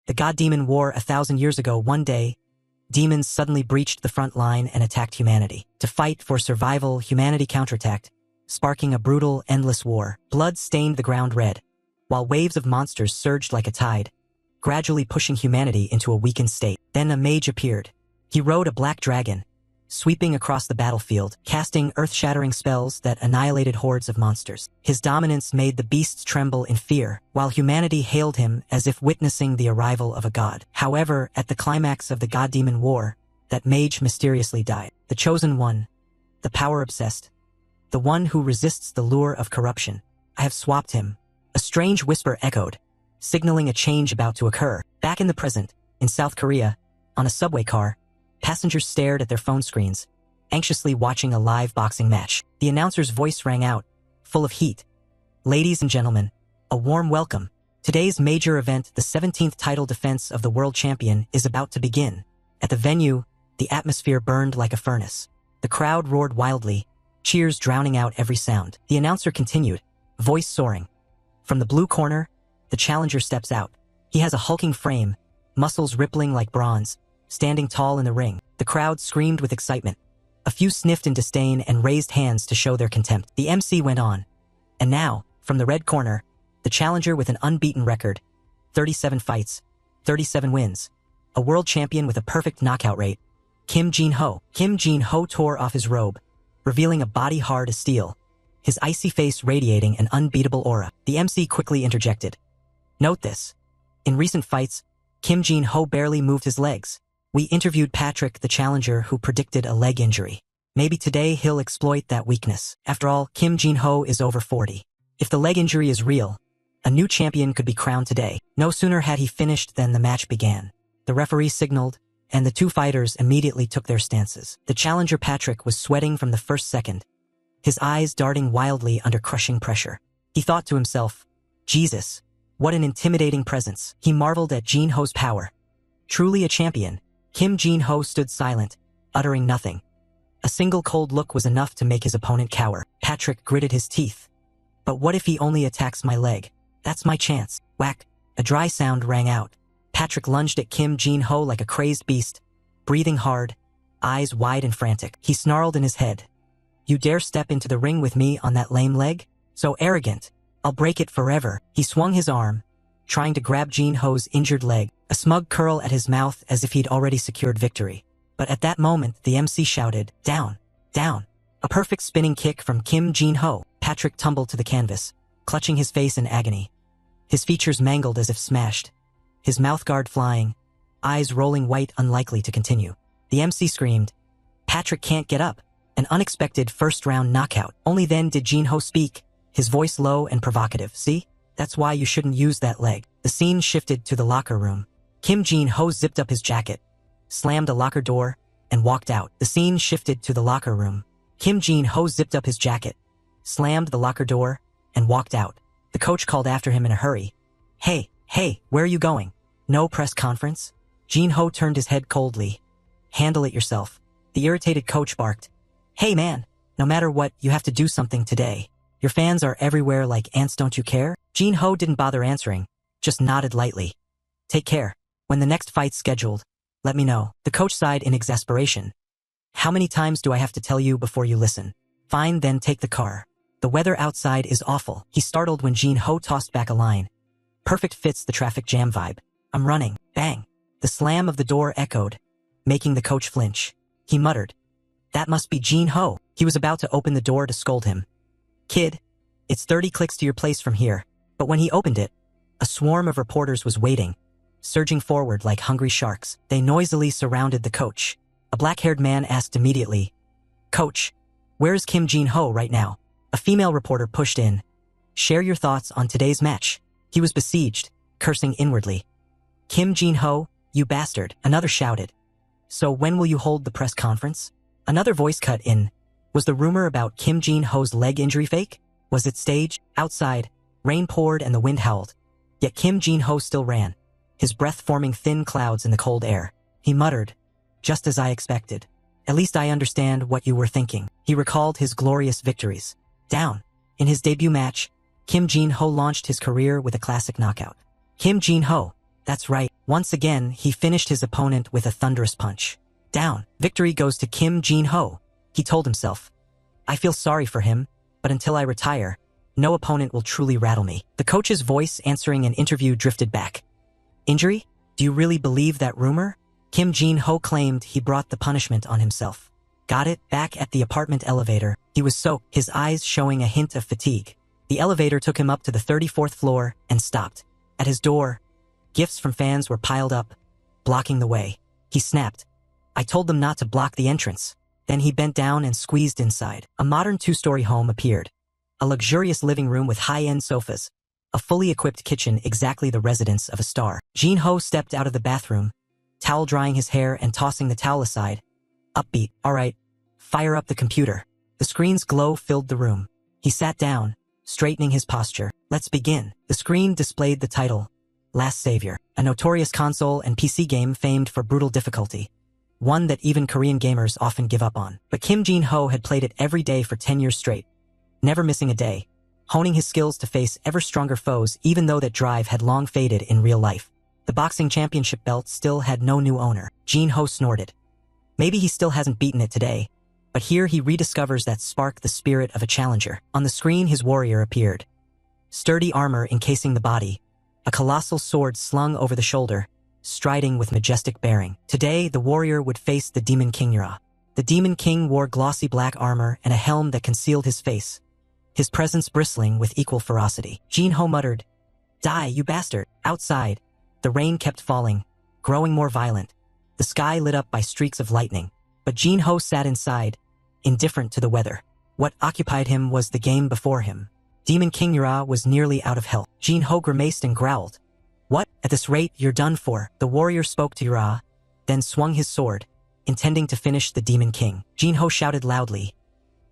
The god demon war 1,000 years ago. One day, demons suddenly breached the front line and attacked humanity. To fight for survival, humanity counterattacked, sparking a brutal, endless war. Blood stained the ground red, while waves of monsters surged like a tide, gradually pushing humanity into a weakened state. Then a mage appeared. He rode a black dragon, sweeping across the battlefield, casting earth-shattering spells that annihilated hordes of monsters. His dominance made the beasts tremble in fear, while humanity hailed him as if witnessing the arrival of a god. However, at the climax of the god-demon war, that mage mysteriously died. The chosen one, the power-obsessed, the one who resists the lure of corruption. I have swapped him. A strange whisper echoed, signaling a change about to occur. Back in the present, in South Korea, on a subway car, passengers stared at their phone screens, anxiously watching a live boxing match. The announcer's voice rang out, full of heat. Ladies and gentlemen, a warm welcome. Today's major event, the 17th title defense of the world champion, is about to begin. At the venue, the atmosphere burned like a furnace. The crowd roared wildly, cheers drowning out every sound. The announcer continued, voice soaring. From the blue corner, the challenger steps out. He has a hulking frame, muscles rippling like bronze, standing tall in the ring. The crowd screamed with excitement. A few sniffed in disdain and raised hands to show their contempt. The MC went on. And now, from the red corner, the challenger with an unbeaten record, 37 fights, 37 wins, a world champion with a perfect knockout rate, Kim Jin-ho. Kim Jin-ho tore off his robe, revealing a body hard as steel, his icy face radiating an unbeatable aura. The MC quickly interjected. Note this. In recent fights, Kim Jin-ho barely moved his legs. We interviewed Patrick, the challenger, who predicted a leg injury. Maybe today he'll exploit that weakness. After all, Kim Jin-ho is over 40. If the leg injury is real, a new champion could be crowned today. No sooner had he finished than the match began. The referee signaled, and the two fighters immediately took their stances. The challenger Patrick was sweating from the first second, his eyes darting wildly under crushing pressure. He thought to himself, Jesus, what an intimidating presence. He marveled at Jin-ho's power. Truly a champion. Kim Jin-ho stood silent, uttering nothing. A single cold look was enough to make his opponent cower. Patrick gritted his teeth. But what if he only attacks my leg? That's my chance. Whack. A dry sound rang out. Patrick lunged at Kim Jin-ho like a crazed beast, breathing hard, eyes wide and frantic. He snarled in his head. You dare step into the ring with me on that lame leg? So arrogant. I'll break it forever. He swung his arm, trying to grab Jin-ho's injured leg, a smug curl at his mouth as if he'd already secured victory. But at that moment, the MC shouted, down, down. A perfect spinning kick from Kim Jin-ho. Patrick tumbled to the canvas, clutching his face in agony. His features mangled as if smashed, his mouthguard flying, eyes rolling white, unlikely to continue. The MC screamed, Patrick can't get up. An unexpected first-round knockout. Only then did Jin-ho speak, his voice low and provocative. See? That's why you shouldn't use that leg. The scene shifted to the locker room. Kim Jin-ho zipped up his jacket, slammed a locker door, and walked out. The scene shifted to the locker room. Kim Jin-ho zipped up his jacket, slammed the locker door, and walked out. The coach called after him in a hurry. Hey, where are you going? No press conference? Jin-ho turned his head coldly. Handle it yourself. The irritated coach barked. Hey man, no matter what, you have to do something today. Your fans are everywhere like ants, don't you care? Jin-ho didn't bother answering, just nodded lightly. Take care. When the next fight's scheduled, let me know. The coach sighed in exasperation. How many times do I have to tell you before you listen? Fine, then take the car. The weather outside is awful. He startled when Jin-ho tossed back a line. Perfect fits the traffic jam vibe. I'm running. Bang. The slam of the door echoed, making the coach flinch. He muttered. That must be Jin-ho. He was about to open the door to scold him. Kid, it's 30 clicks to your place from here. But when he opened it, a swarm of reporters was waiting, surging forward like hungry sharks. They noisily surrounded the coach. A black-haired man asked immediately, Coach, where's Kim Jin-ho right now? A female reporter pushed in. Share your thoughts on today's match. He was besieged, cursing inwardly. Kim Jin-ho, you bastard, another shouted. So when will you hold the press conference? Another voice cut in. Was the rumor about Kim Jin-ho's leg injury fake? Was it staged? Outside, rain poured and the wind howled. Yet Kim Jin-ho still ran, his breath forming thin clouds in the cold air. He muttered, just as I expected. At least I understand what you were thinking. He recalled his glorious victories. Down. In his debut match, Kim Jin-ho launched his career with a classic knockout. Kim Jin-ho, That's right. Once again, he finished his opponent with a thunderous punch. Down. Victory goes to Kim Jin-ho, he told himself. I feel sorry for him, but until I retire, no opponent will truly rattle me. The coach's voice answering an interview drifted back. Injury? Do you really believe that rumor? Kim Jin-ho claimed he brought the punishment on himself. Got it? Back at the apartment elevator, he was soaked, his eyes showing a hint of fatigue. The elevator took him up to the 34th floor and stopped. At his door, gifts from fans were piled up, blocking the way. He snapped. I told them not to block the entrance. Then he bent down and squeezed inside. A modern 2-story home appeared. A luxurious living room with high-end sofas. A fully equipped kitchen, exactly the residence of a star. Jin-ho stepped out of the bathroom, towel drying his hair and tossing the towel aside. Upbeat. All right, fire up the computer. The screen's glow filled the room. He sat down, straightening his posture. Let's begin. The screen displayed the title, Last Savior, a notorious console and PC game famed for brutal difficulty. One that even Korean gamers often give up on. But Kim Jin-ho had played it every day for 10 years straight, never missing a day, honing his skills to face ever stronger foes even though that drive had long faded in real life. The boxing championship belt still had no new owner. Jin-ho snorted. Maybe he still hasn't beaten it today, but here he rediscovers that spark, the spirit of a challenger. On the screen his warrior appeared. Sturdy armor encasing the body, a colossal sword slung over the shoulder, striding with majestic bearing. Today, the warrior would face the Demon King Yura. The Demon King wore glossy black armor and a helm that concealed his face, his presence bristling with equal ferocity. Jin-ho muttered, Die, you bastard! Outside, the rain kept falling, growing more violent. The sky lit up by streaks of lightning, but Jin-ho sat inside, indifferent to the weather. What occupied him was the game before him. Demon King Yura was nearly out of health. Jin-ho grimaced and growled. What? At this rate, you're done for. The warrior spoke to Yura, then swung his sword, intending to finish the Demon King. Jin-ho shouted loudly.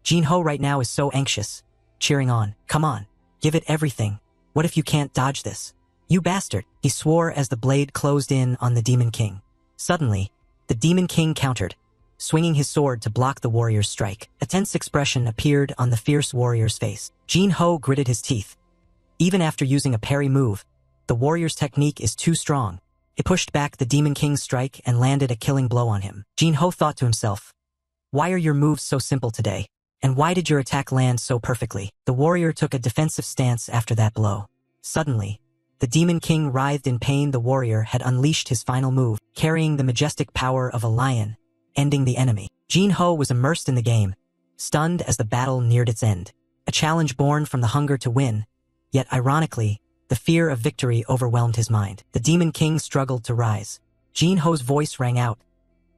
Jin-ho right now is so anxious, cheering on. Come on, give it everything. What if you can't dodge this? You bastard, he swore as the blade closed in on the Demon King. Suddenly, the Demon King countered, swinging his sword to block the warrior's strike. A tense expression appeared on the fierce warrior's face. Jin-ho gritted his teeth. Even after using a parry move, the warrior's technique is too strong. It pushed back the Demon King's strike and landed a killing blow on him. Jin-ho thought to himself, why are your moves so simple today? And why did your attack land so perfectly? The warrior took a defensive stance after that blow. Suddenly, the Demon King writhed in pain. The warrior had unleashed his final move, carrying the majestic power of a lion, ending the enemy. Jin-ho was immersed in the game, stunned as the battle neared its end. A challenge born from the hunger to win, yet ironically, the fear of victory overwhelmed his mind. The Demon King struggled to rise. Jin-ho's voice rang out.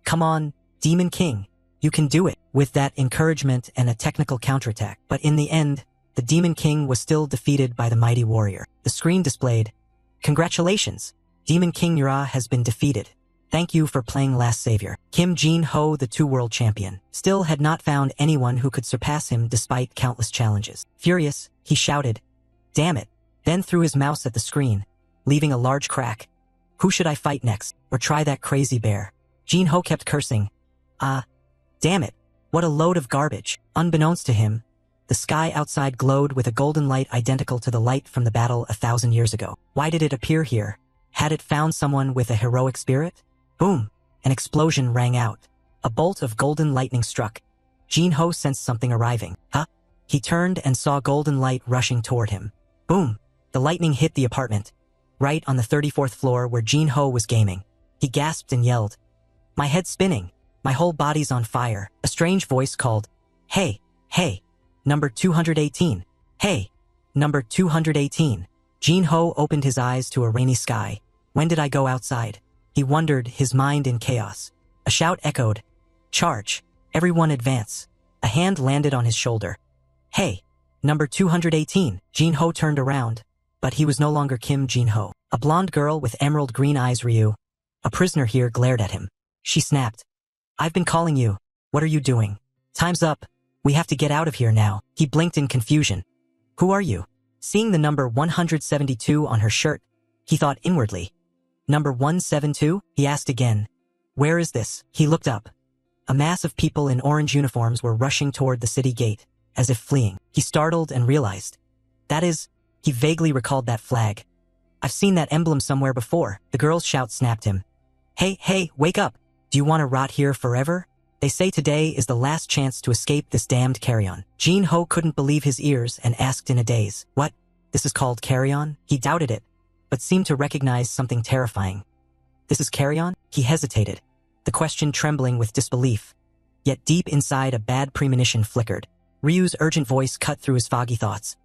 Come on, Demon King, you can do it. With that encouragement and a technical counterattack. But in the end, the Demon King was still defeated by the mighty warrior. The screen displayed, Congratulations, Demon King Yura has been defeated. Thank you for playing Last Savior. Kim Jin-ho, the 2-world champion, still had not found anyone who could surpass him despite countless challenges. Furious, he shouted, Damn it, then threw his mouse at the screen, leaving a large crack. Who should I fight next? Or try that crazy bear? Jin-ho kept cursing. Damn it, what a load of garbage. Unbeknownst to him, the sky outside glowed with a golden light identical to the light from the battle 1,000 years ago. Why did it appear here? Had it found someone with a heroic spirit? Boom! An explosion rang out. A bolt of golden lightning struck. Jin-ho sensed something arriving. Huh? He turned and saw golden light rushing toward him. Boom! The lightning hit the apartment, right on the 34th floor where Jin-ho was gaming. He gasped and yelled, My head's spinning. My whole body's on fire. A strange voice called, Hey, hey, number 218. Hey, number 218. Jin-ho opened his eyes to a rainy sky. When did I go outside? He wondered, his mind in chaos. A shout echoed, Charge! Everyone advance! A hand landed on his shoulder. Hey, number 218. Jin-ho turned around, but he was no longer Kim Jin-ho. A blonde girl with emerald green eyes, Ryu, a prisoner here, glared at him. She snapped, I've been calling you. What are you doing? Time's up. We have to get out of here now. He blinked in confusion. Who are you? Seeing the number 172 on her shirt, he thought inwardly. Number 172? He asked again. Where is this? He looked up. A mass of people in orange uniforms were rushing toward the city gate, as if fleeing. He startled and realized. That is, he vaguely recalled that flag. I've seen that emblem somewhere before. The girl's shout snapped him. Hey, wake up. Do you want to rot here forever? They say today is the last chance to escape this damned carrion. Jin-ho couldn't believe his ears and asked in a daze, what? This is called carrion? He doubted it, but seemed to recognize something terrifying. This is carrion? He hesitated, the question trembling with disbelief. Yet deep inside a bad premonition flickered. Ryu's urgent voice cut through his foggy thoughts.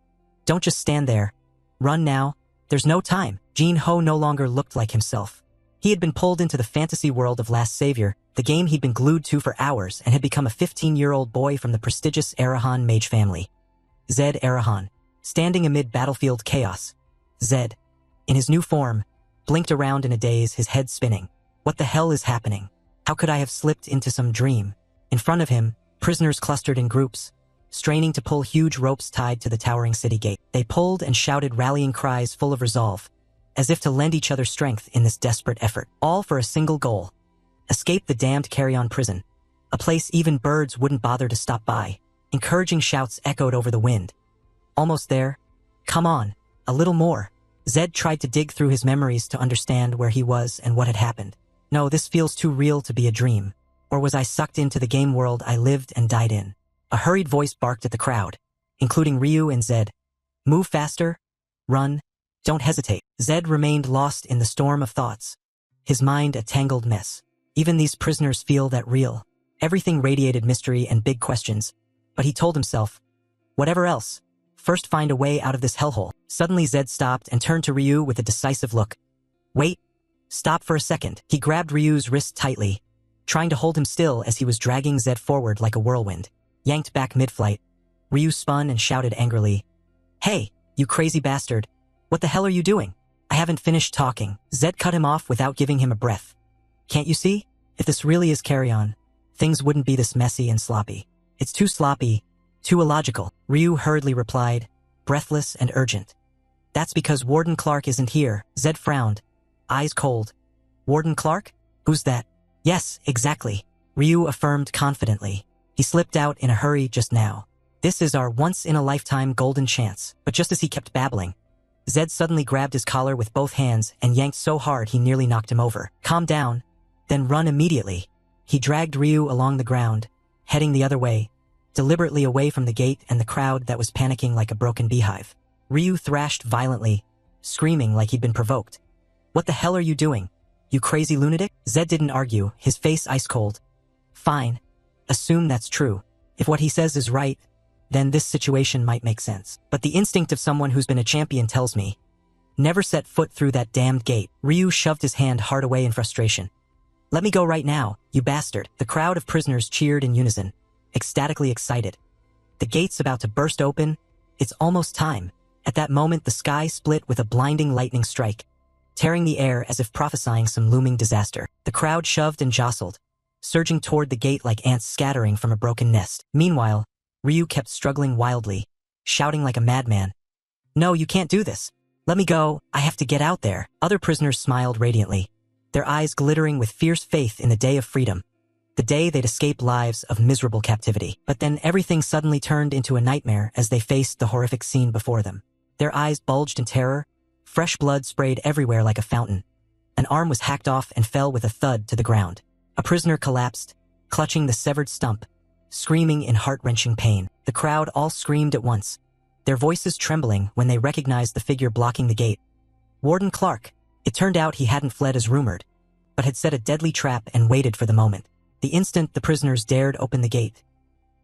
Don't just stand there. Run now. There's no time. Jin-ho no longer looked like himself. He had been pulled into the fantasy world of Last Savior, the game he'd been glued to for hours, and had become a 15-year-old boy from the prestigious Arahan Mage family. Zed Arahan, standing amid battlefield chaos. Zed, in his new form, blinked around in a daze, his head spinning. What the hell is happening? How could I have slipped into some dream? In front of him, prisoners clustered in groups, straining to pull huge ropes tied to the towering city gate. They pulled and shouted rallying cries full of resolve, as if to lend each other strength in this desperate effort, all for a single goal. Escape the damned carrion prison, a place even birds wouldn't bother to stop by. Encouraging shouts echoed over the wind. Almost there. Come on, a little more. Zed tried to dig through his memories to understand where he was and what had happened. No, this feels too real to be a dream. Or was I sucked into the game world I lived and died in? A hurried voice barked at the crowd, including Ryu and Zed. Move faster. Run. Don't hesitate. Zed remained lost in the storm of thoughts, his mind a tangled mess. Even these prisoners feel that real. Everything radiated mystery and big questions, but he told himself, whatever else, first find a way out of this hellhole. Suddenly Zed stopped and turned to Ryu with a decisive look. Wait. Stop for a second. He grabbed Ryu's wrist tightly, trying to hold him still as he was dragging Zed forward like a whirlwind. Yanked back mid-flight, Ryu spun and shouted angrily, Hey, you crazy bastard. What the hell are you doing? I haven't finished talking. Zed cut him off without giving him a breath. Can't you see? If this really is carry-on, things wouldn't be this messy and sloppy. It's too sloppy, too illogical. Ryu hurriedly replied, breathless and urgent. That's because Warden Clark isn't here. Zed frowned, eyes cold. Warden Clark? Who's that? Yes, exactly. Ryu affirmed confidently. He slipped out in a hurry just now. This is our once-in-a-lifetime golden chance. But just as he kept babbling, Zed suddenly grabbed his collar with both hands and yanked so hard he nearly knocked him over. Calm down, then run immediately. He dragged Ryu along the ground, heading the other way, deliberately away from the gate and the crowd that was panicking like a broken beehive. Ryu thrashed violently, screaming like he'd been provoked. What the hell are you doing? You crazy lunatic? Zed didn't argue, his face ice cold. Fine. Assume that's true. If what he says is right, then this situation might make sense. But the instinct of someone who's been a champion tells me, never set foot through that damned gate. Ryu shoved his hand hard away in frustration. Let me go right now, you bastard. The crowd of prisoners cheered in unison, ecstatically excited. The gate's about to burst open. It's almost time. At that moment, the sky split with a blinding lightning strike, tearing the air as if prophesying some looming disaster. The crowd shoved and jostled, surging toward the gate like ants scattering from a broken nest. Meanwhile, Ryu kept struggling wildly, shouting like a madman. No, you can't do this. Let me go. I have to get out there. Other prisoners smiled radiantly, their eyes glittering with fierce faith in the day of freedom, the day they'd escape lives of miserable captivity. But then everything suddenly turned into a nightmare as they faced the horrific scene before them. Their eyes bulged in terror, fresh blood sprayed everywhere like a fountain. An arm was hacked off and fell with a thud to the ground. A prisoner collapsed, clutching the severed stump, screaming in heart-wrenching pain. The crowd all screamed at once, their voices trembling when they recognized the figure blocking the gate. Warden Clark. It turned out he hadn't fled as rumored, but had set a deadly trap and waited for the moment. The instant the prisoners dared open the gate,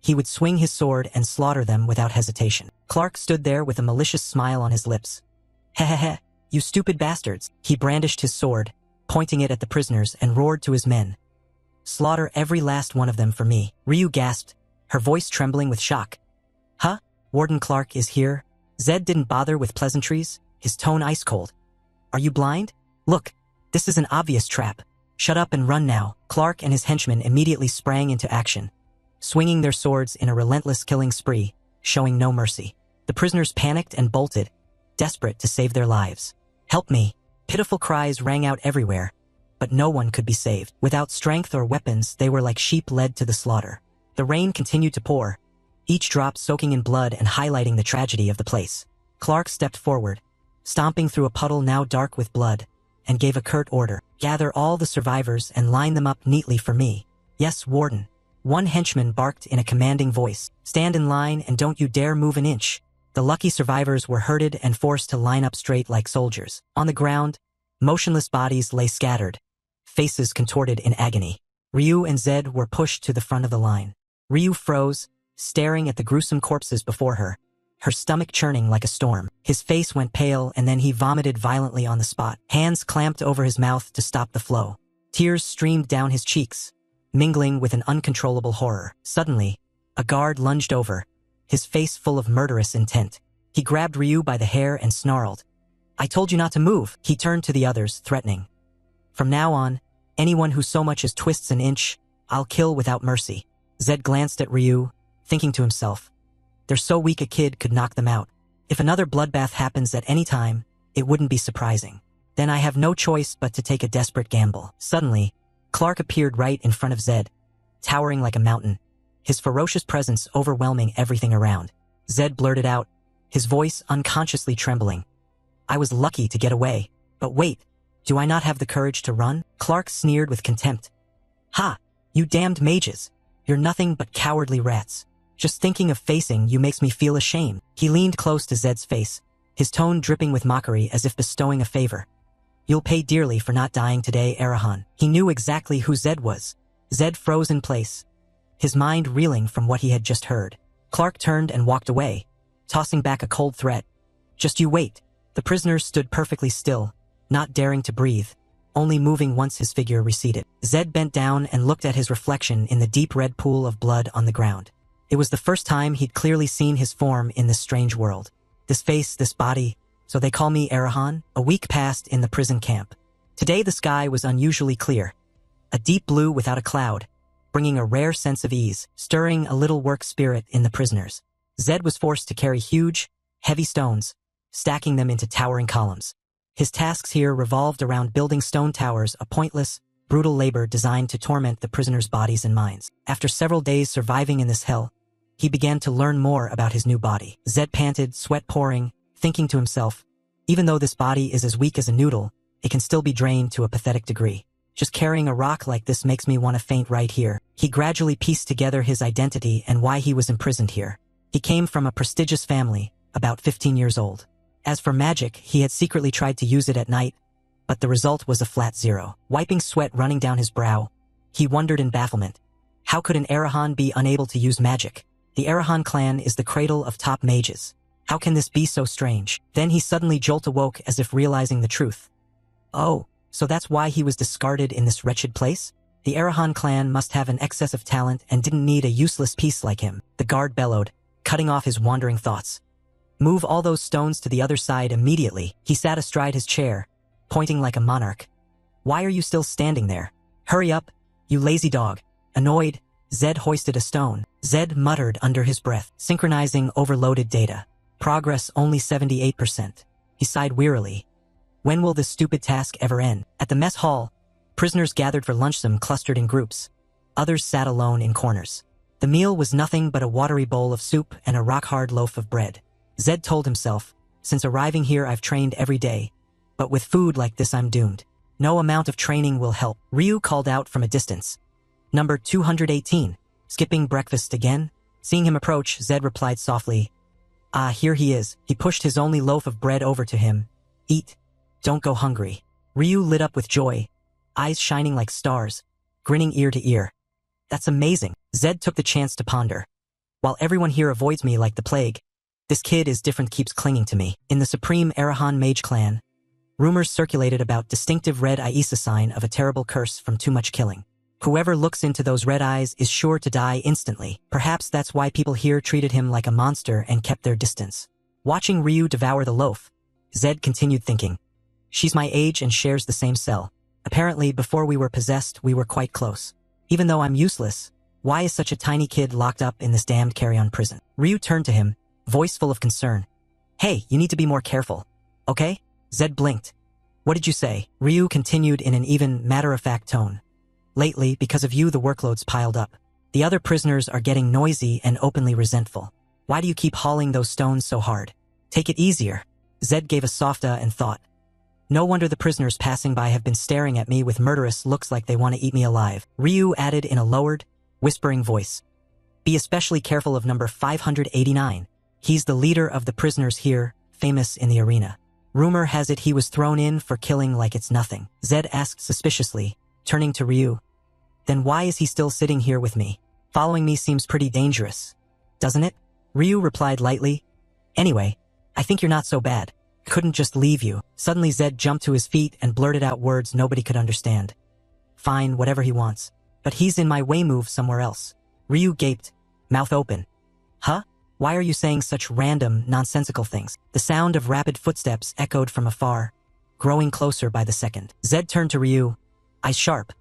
he would swing his sword and slaughter them without hesitation. Clark stood there with a malicious smile on his lips. Hehehe, you stupid bastards. He brandished his sword, pointing it at the prisoners, and roared to his men. Slaughter every last one of them for me. Ryu gasped, her voice trembling with shock. Huh? Warden Clark is here? Zed didn't bother with pleasantries, his tone ice cold. Are you blind? Look, this is an obvious trap. Shut up and run now. Clark and his henchmen immediately sprang into action, swinging their swords in a relentless killing spree, showing no mercy. The prisoners panicked and bolted, desperate to save their lives. Help me! Pitiful cries rang out everywhere, but no one could be saved. Without strength or weapons, they were like sheep led to the slaughter. The rain continued to pour, each drop soaking in blood and highlighting the tragedy of the place. Clark stepped forward, stomping through a puddle now dark with blood, and gave a curt order. Gather all the survivors and line them up neatly for me. Yes, Warden. One henchman barked in a commanding voice. Stand in line and don't you dare move an inch. The lucky survivors were herded and forced to line up straight like soldiers. On the ground, motionless bodies lay scattered, faces contorted in agony. Ryu and Zed were pushed to the front of the line. Ryu froze, staring at the gruesome corpses before her stomach churning like a storm. His face went pale and then he vomited violently on the spot. Hands clamped over his mouth to stop the flow. Tears streamed down his cheeks, mingling with an uncontrollable horror. Suddenly, a guard lunged over, his face full of murderous intent. He grabbed Ryu by the hair and snarled, "I told you not to move." He turned to the others, threatening, "From now on, anyone who so much as twists an inch, I'll kill without mercy." Zed glanced at Ryu, thinking to himself, "They're so weak a kid could knock them out. If another bloodbath happens at any time, it wouldn't be surprising. Then I have no choice but to take a desperate gamble." Suddenly, Clark appeared right in front of Zed, towering like a mountain, his ferocious presence overwhelming everything around. Zed blurted out, his voice unconsciously trembling, "I was lucky to get away. But wait, do I not have the courage to run?" Clark sneered with contempt. "Ha! You damned mages. You're nothing but cowardly rats. Just thinking of facing you makes me feel ashamed." He leaned close to Zed's face, his tone dripping with mockery as if bestowing a favor. "You'll pay dearly for not dying today, Arahan." He knew exactly who Zed was. Zed froze in place, his mind reeling from what he had just heard. Clark turned and walked away, tossing back a cold threat. "Just you wait." The prisoners stood perfectly still, not daring to breathe, only moving once his figure receded. Zed bent down and looked at his reflection in the deep red pool of blood on the ground. It was the first time he'd clearly seen his form in this strange world. This face, this body, so they call me Arahan? A week passed in the prison camp. Today the sky was unusually clear, a deep blue without a cloud, bringing a rare sense of ease, stirring a little work spirit in the prisoners. Zed was forced to carry huge, heavy stones, stacking them into towering columns. His tasks here revolved around building stone towers, a pointless, brutal labor designed to torment the prisoners' bodies and minds. After several days surviving in this hell, he began to learn more about his new body. Zed panted, sweat pouring, thinking to himself, even though this body is as weak as a noodle, it can still be drained to a pathetic degree. Just carrying a rock like this makes me want to faint right here. He gradually pieced together his identity and why he was imprisoned here. He came from a prestigious family, about 15 years old. As for magic, he had secretly tried to use it at night, but the result was a flat zero. Wiping sweat running down his brow, he wondered in bafflement. How could an Arahan be unable to use magic? The Arahan clan is the cradle of top mages. How can this be so strange? Then he suddenly awoke as if realizing the truth. Oh, so that's why he was discarded in this wretched place? The Arahan clan must have an excess of talent and didn't need a useless piece like him. The guard bellowed, cutting off his wandering thoughts. Move all those stones to the other side immediately. He sat astride his chair, pointing like a monarch. Why are you still standing there? Hurry up, you lazy dog. Annoyed, Zed hoisted a stone. Zed muttered under his breath, synchronizing overloaded data. Progress only 78%. He sighed wearily. When will this stupid task ever end? At the mess hall, prisoners gathered for lunch. Some clustered in groups. Others sat alone in corners. The meal was nothing but a watery bowl of soup and a rock-hard loaf of bread. Zed told himself, since arriving here I've trained every day, but with food like this I'm doomed. No amount of training will help. Ryu called out from a distance. Number 218, skipping breakfast again? Seeing him approach, Zed replied softly, "Ah, here he is." He pushed his only loaf of bread over to him. "Eat. Don't go hungry." Ryu lit up with joy, eyes shining like stars, grinning ear to ear. "That's amazing." Zed took the chance to ponder. "While everyone here avoids me like the plague, this kid is different, keeps clinging to me." In the supreme Arahan Mage clan, rumors circulated about distinctive red eyes, a sign of a terrible curse from too much killing. Whoever looks into those red eyes is sure to die instantly. Perhaps that's why people here treated him like a monster and kept their distance. Watching Ryu devour the loaf, Zed continued thinking. She's my age and shares the same cell. Apparently, before we were possessed, we were quite close. Even though I'm useless, why is such a tiny kid locked up in this damned carry-on prison? Ryu turned to him, voice full of concern. "Hey, you need to be more careful, okay?" Zed blinked. "What did you say?" Ryu continued in an even, matter-of-fact tone. "Lately, because of you, the workload's piled up. The other prisoners are getting noisy and openly resentful. Why do you keep hauling those stones so hard? Take it easier." Zed gave a soft and thought. No wonder the prisoners passing by have been staring at me with murderous looks like they want to eat me alive. Ryu added in a lowered, whispering voice. Be especially careful of number 589. He's the leader of the prisoners here, famous in the arena. Rumor has it he was thrown in for killing like it's nothing. Zed asked suspiciously, turning to Ryu. Then why is he still sitting here with me? Following me seems pretty dangerous, doesn't it? Ryu replied lightly. Anyway, I think you're not so bad. Couldn't just leave you. Suddenly Zed jumped to his feet and blurted out words nobody could understand. Fine, whatever he wants. But he's in my way, move somewhere else. Ryu gaped, mouth open. Huh? Why are you saying such random, nonsensical things? The sound of rapid footsteps echoed from afar, growing closer by the second. Zed turned to Ryu, eyes sharp.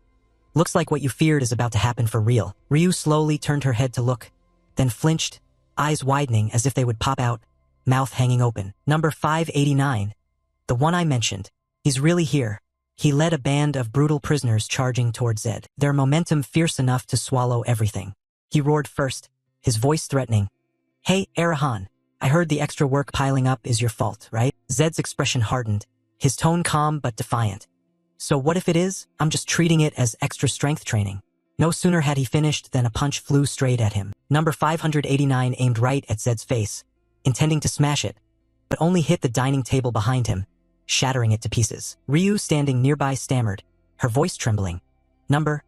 Looks like what you feared is about to happen for real. Ryu slowly turned her head to look, then flinched, eyes widening as if they would pop out, mouth hanging open. Number 589. The one I mentioned. He's really here. He led a band of brutal prisoners charging toward Zed, their momentum fierce enough to swallow everything. He roared first, his voice threatening. Hey, Arahan, I heard the extra work piling up is your fault, right? Zed's expression hardened, his tone calm but defiant. So what if it is? I'm just treating it as extra strength training. No sooner had he finished than a punch flew straight at him. Number 589 aimed right at Zed's face, intending to smash it, but only hit the dining table behind him, shattering it to pieces. Ryu, standing nearby, stammered, her voice trembling. Number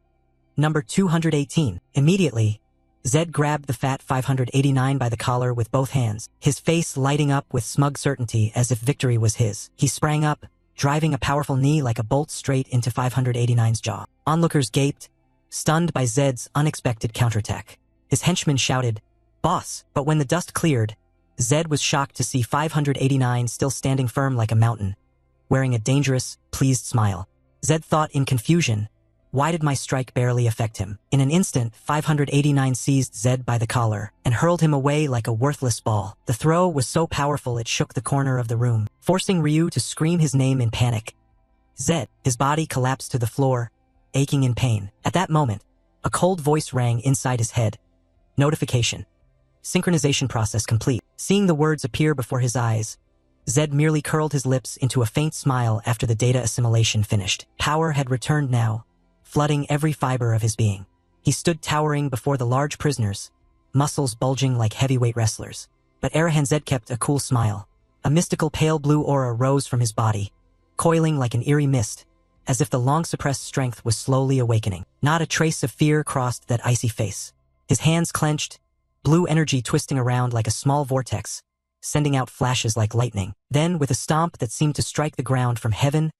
218. Immediately, Zed grabbed the fat 589 by the collar with both hands, his face lighting up with smug certainty as if victory was his. He sprang up, driving a powerful knee like a bolt straight into 589's jaw. Onlookers gaped, stunned by Zed's unexpected counterattack. His henchmen shouted, "Boss!" But when the dust cleared, Zed was shocked to see 589 still standing firm like a mountain, wearing a dangerous, pleased smile. Zed thought in confusion, why did my strike barely affect him? In an instant, 589 seized Zed by the collar and hurled him away like a worthless ball. The throw was so powerful it shook the corner of the room, forcing Ryu to scream his name in panic. Zed, his body collapsed to the floor, aching in pain. At that moment, a cold voice rang inside his head. Notification. Synchronization process complete. Seeing the words appear before his eyes, Zed merely curled his lips into a faint smile after the data assimilation finished. Power had returned now, flooding every fiber of his being. He stood towering before the large prisoners, muscles bulging like heavyweight wrestlers. But Arahan Zed kept a cool smile. A mystical pale blue aura rose from his body, coiling like an eerie mist, as if the long-suppressed strength was slowly awakening. Not a trace of fear crossed that icy face. His hands clenched, blue energy twisting around like a small vortex, sending out flashes like lightning. Then, with a stomp that seemed to strike the ground from heaven,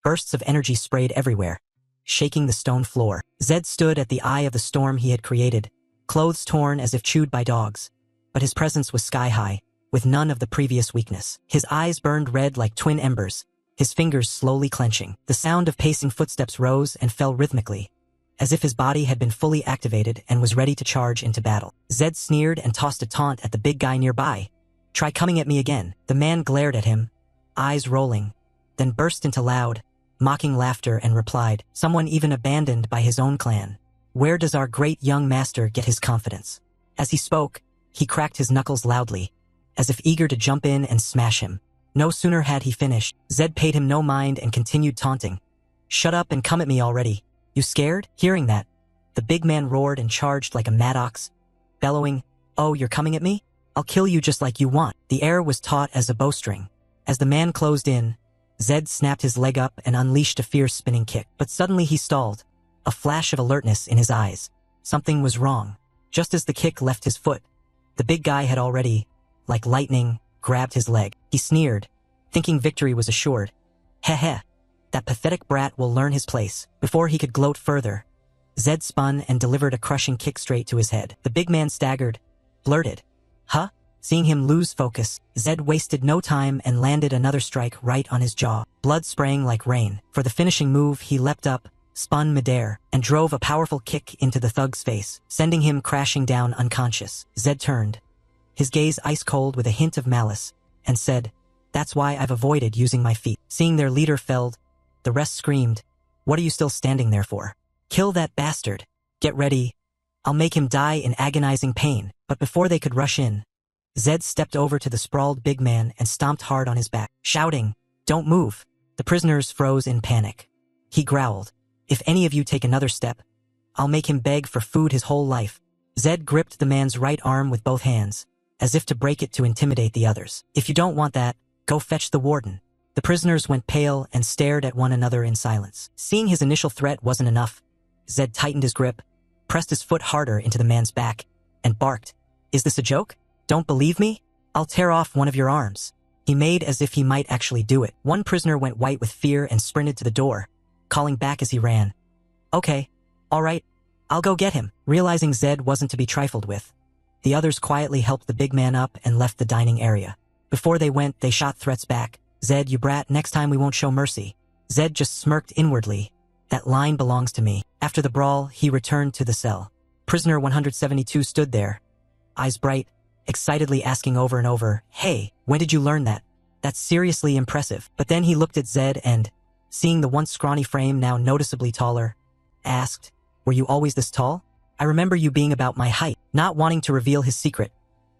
bursts of energy sprayed everywhere, shaking the stone floor. Zed stood at the eye of the storm he had created, clothes torn as if chewed by dogs, but his presence was sky-high, with none of the previous weakness. His eyes burned red like twin embers, his fingers slowly clenching. The sound of pacing footsteps rose and fell rhythmically, as if his body had been fully activated and was ready to charge into battle. Zed sneered and tossed a taunt at the big guy nearby. Try coming at me again. The man glared at him, eyes rolling, then burst into loud, mocking laughter and replied, someone even abandoned by his own clan. Where does our great young master get his confidence? As he spoke, he cracked his knuckles loudly, as if eager to jump in and smash him. No sooner had he finished, Zed paid him no mind and continued taunting. Shut up and come at me already. You scared? Hearing that, the big man roared and charged like a mad ox, bellowing, oh, you're coming at me? I'll kill you just like you want. The air was taut as a bowstring. As the man closed in, Zed snapped his leg up and unleashed a fierce spinning kick. But suddenly he stalled, a flash of alertness in his eyes. Something was wrong. Just as the kick left his foot, the big guy had already, like lightning, grabbed his leg. He sneered, thinking victory was assured. Heh, that pathetic brat will learn his place. Before he could gloat further, Zed spun and delivered a crushing kick straight to his head. The big man staggered, blurted, huh? Seeing him lose focus, Zed wasted no time and landed another strike right on his jaw, blood spraying like rain. For the finishing move, he leapt up, spun midair, and drove a powerful kick into the thug's face, sending him crashing down unconscious. Zed turned, his gaze ice-cold with a hint of malice, and said, that's why I've avoided using my feet. Seeing their leader felled, the rest screamed, what are you still standing there for? Kill that bastard. Get ready. I'll make him die in agonizing pain. But before they could rush in, Zed stepped over to the sprawled big man and stomped hard on his back. shouting, "Don't move." The prisoners froze in panic. He growled, "If any of you take another step, I'll make him beg for food his whole life." Zed gripped the man's right arm with both hands, as if to break it to intimidate the others. "If you don't want that, go fetch the warden." The prisoners went pale and stared at one another in silence. Seeing his initial threat wasn't enough, Zed tightened his grip, pressed his foot harder into the man's back, and barked, "Is this a joke? Don't believe me? I'll tear off one of your arms." He made as if he might actually do it. One prisoner went white with fear and sprinted to the door, calling back as he ran, "Okay, all right, I'll go get him." Realizing Zed wasn't to be trifled with, the others quietly helped the big man up and left the dining area. Before they went, they shot threats back. "Zed, you brat, next time we won't show mercy." Zed just smirked inwardly. That line belongs to me. After the brawl, he returned to the cell. Prisoner 172 stood there, eyes bright, excitedly asking over and over, "Hey, when did you learn that? That's seriously impressive." But then he looked at Zed and, seeing the once scrawny frame now noticeably taller, asked, "Were you always this tall? I remember you being about my height." Not wanting to reveal his secret,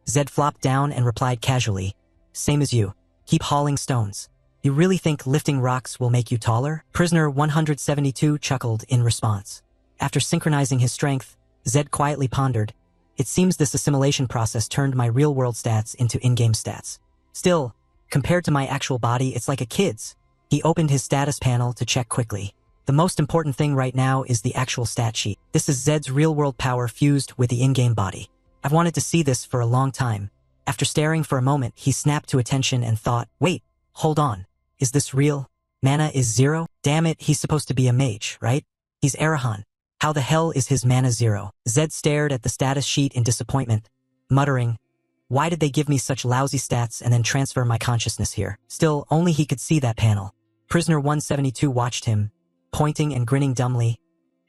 Zed flopped down and replied casually, "Same as you. Keep hauling stones." "You really think lifting rocks will make you taller?" Prisoner 172 chuckled in response. After synchronizing his strength, Zed quietly pondered, "It seems this assimilation process turned my real-world stats into in-game stats. Still, compared to my actual body, it's like a kid's." He opened his status panel to check quickly. The most important thing right now is the actual stat sheet. This is Zed's real-world power fused with the in-game body. I've wanted to see this for a long time. After staring for a moment, he snapped to attention and thought, "Wait, hold on. Is this real? Mana is 0? Damn it, he's supposed to be a mage, right? He's Arahan. How the hell is his mana 0? Zed stared at the status sheet in disappointment, muttering, "Why did they give me such lousy stats and then transfer my consciousness here?" Still, only he could see that panel. Prisoner 172 watched him, pointing and grinning dumbly,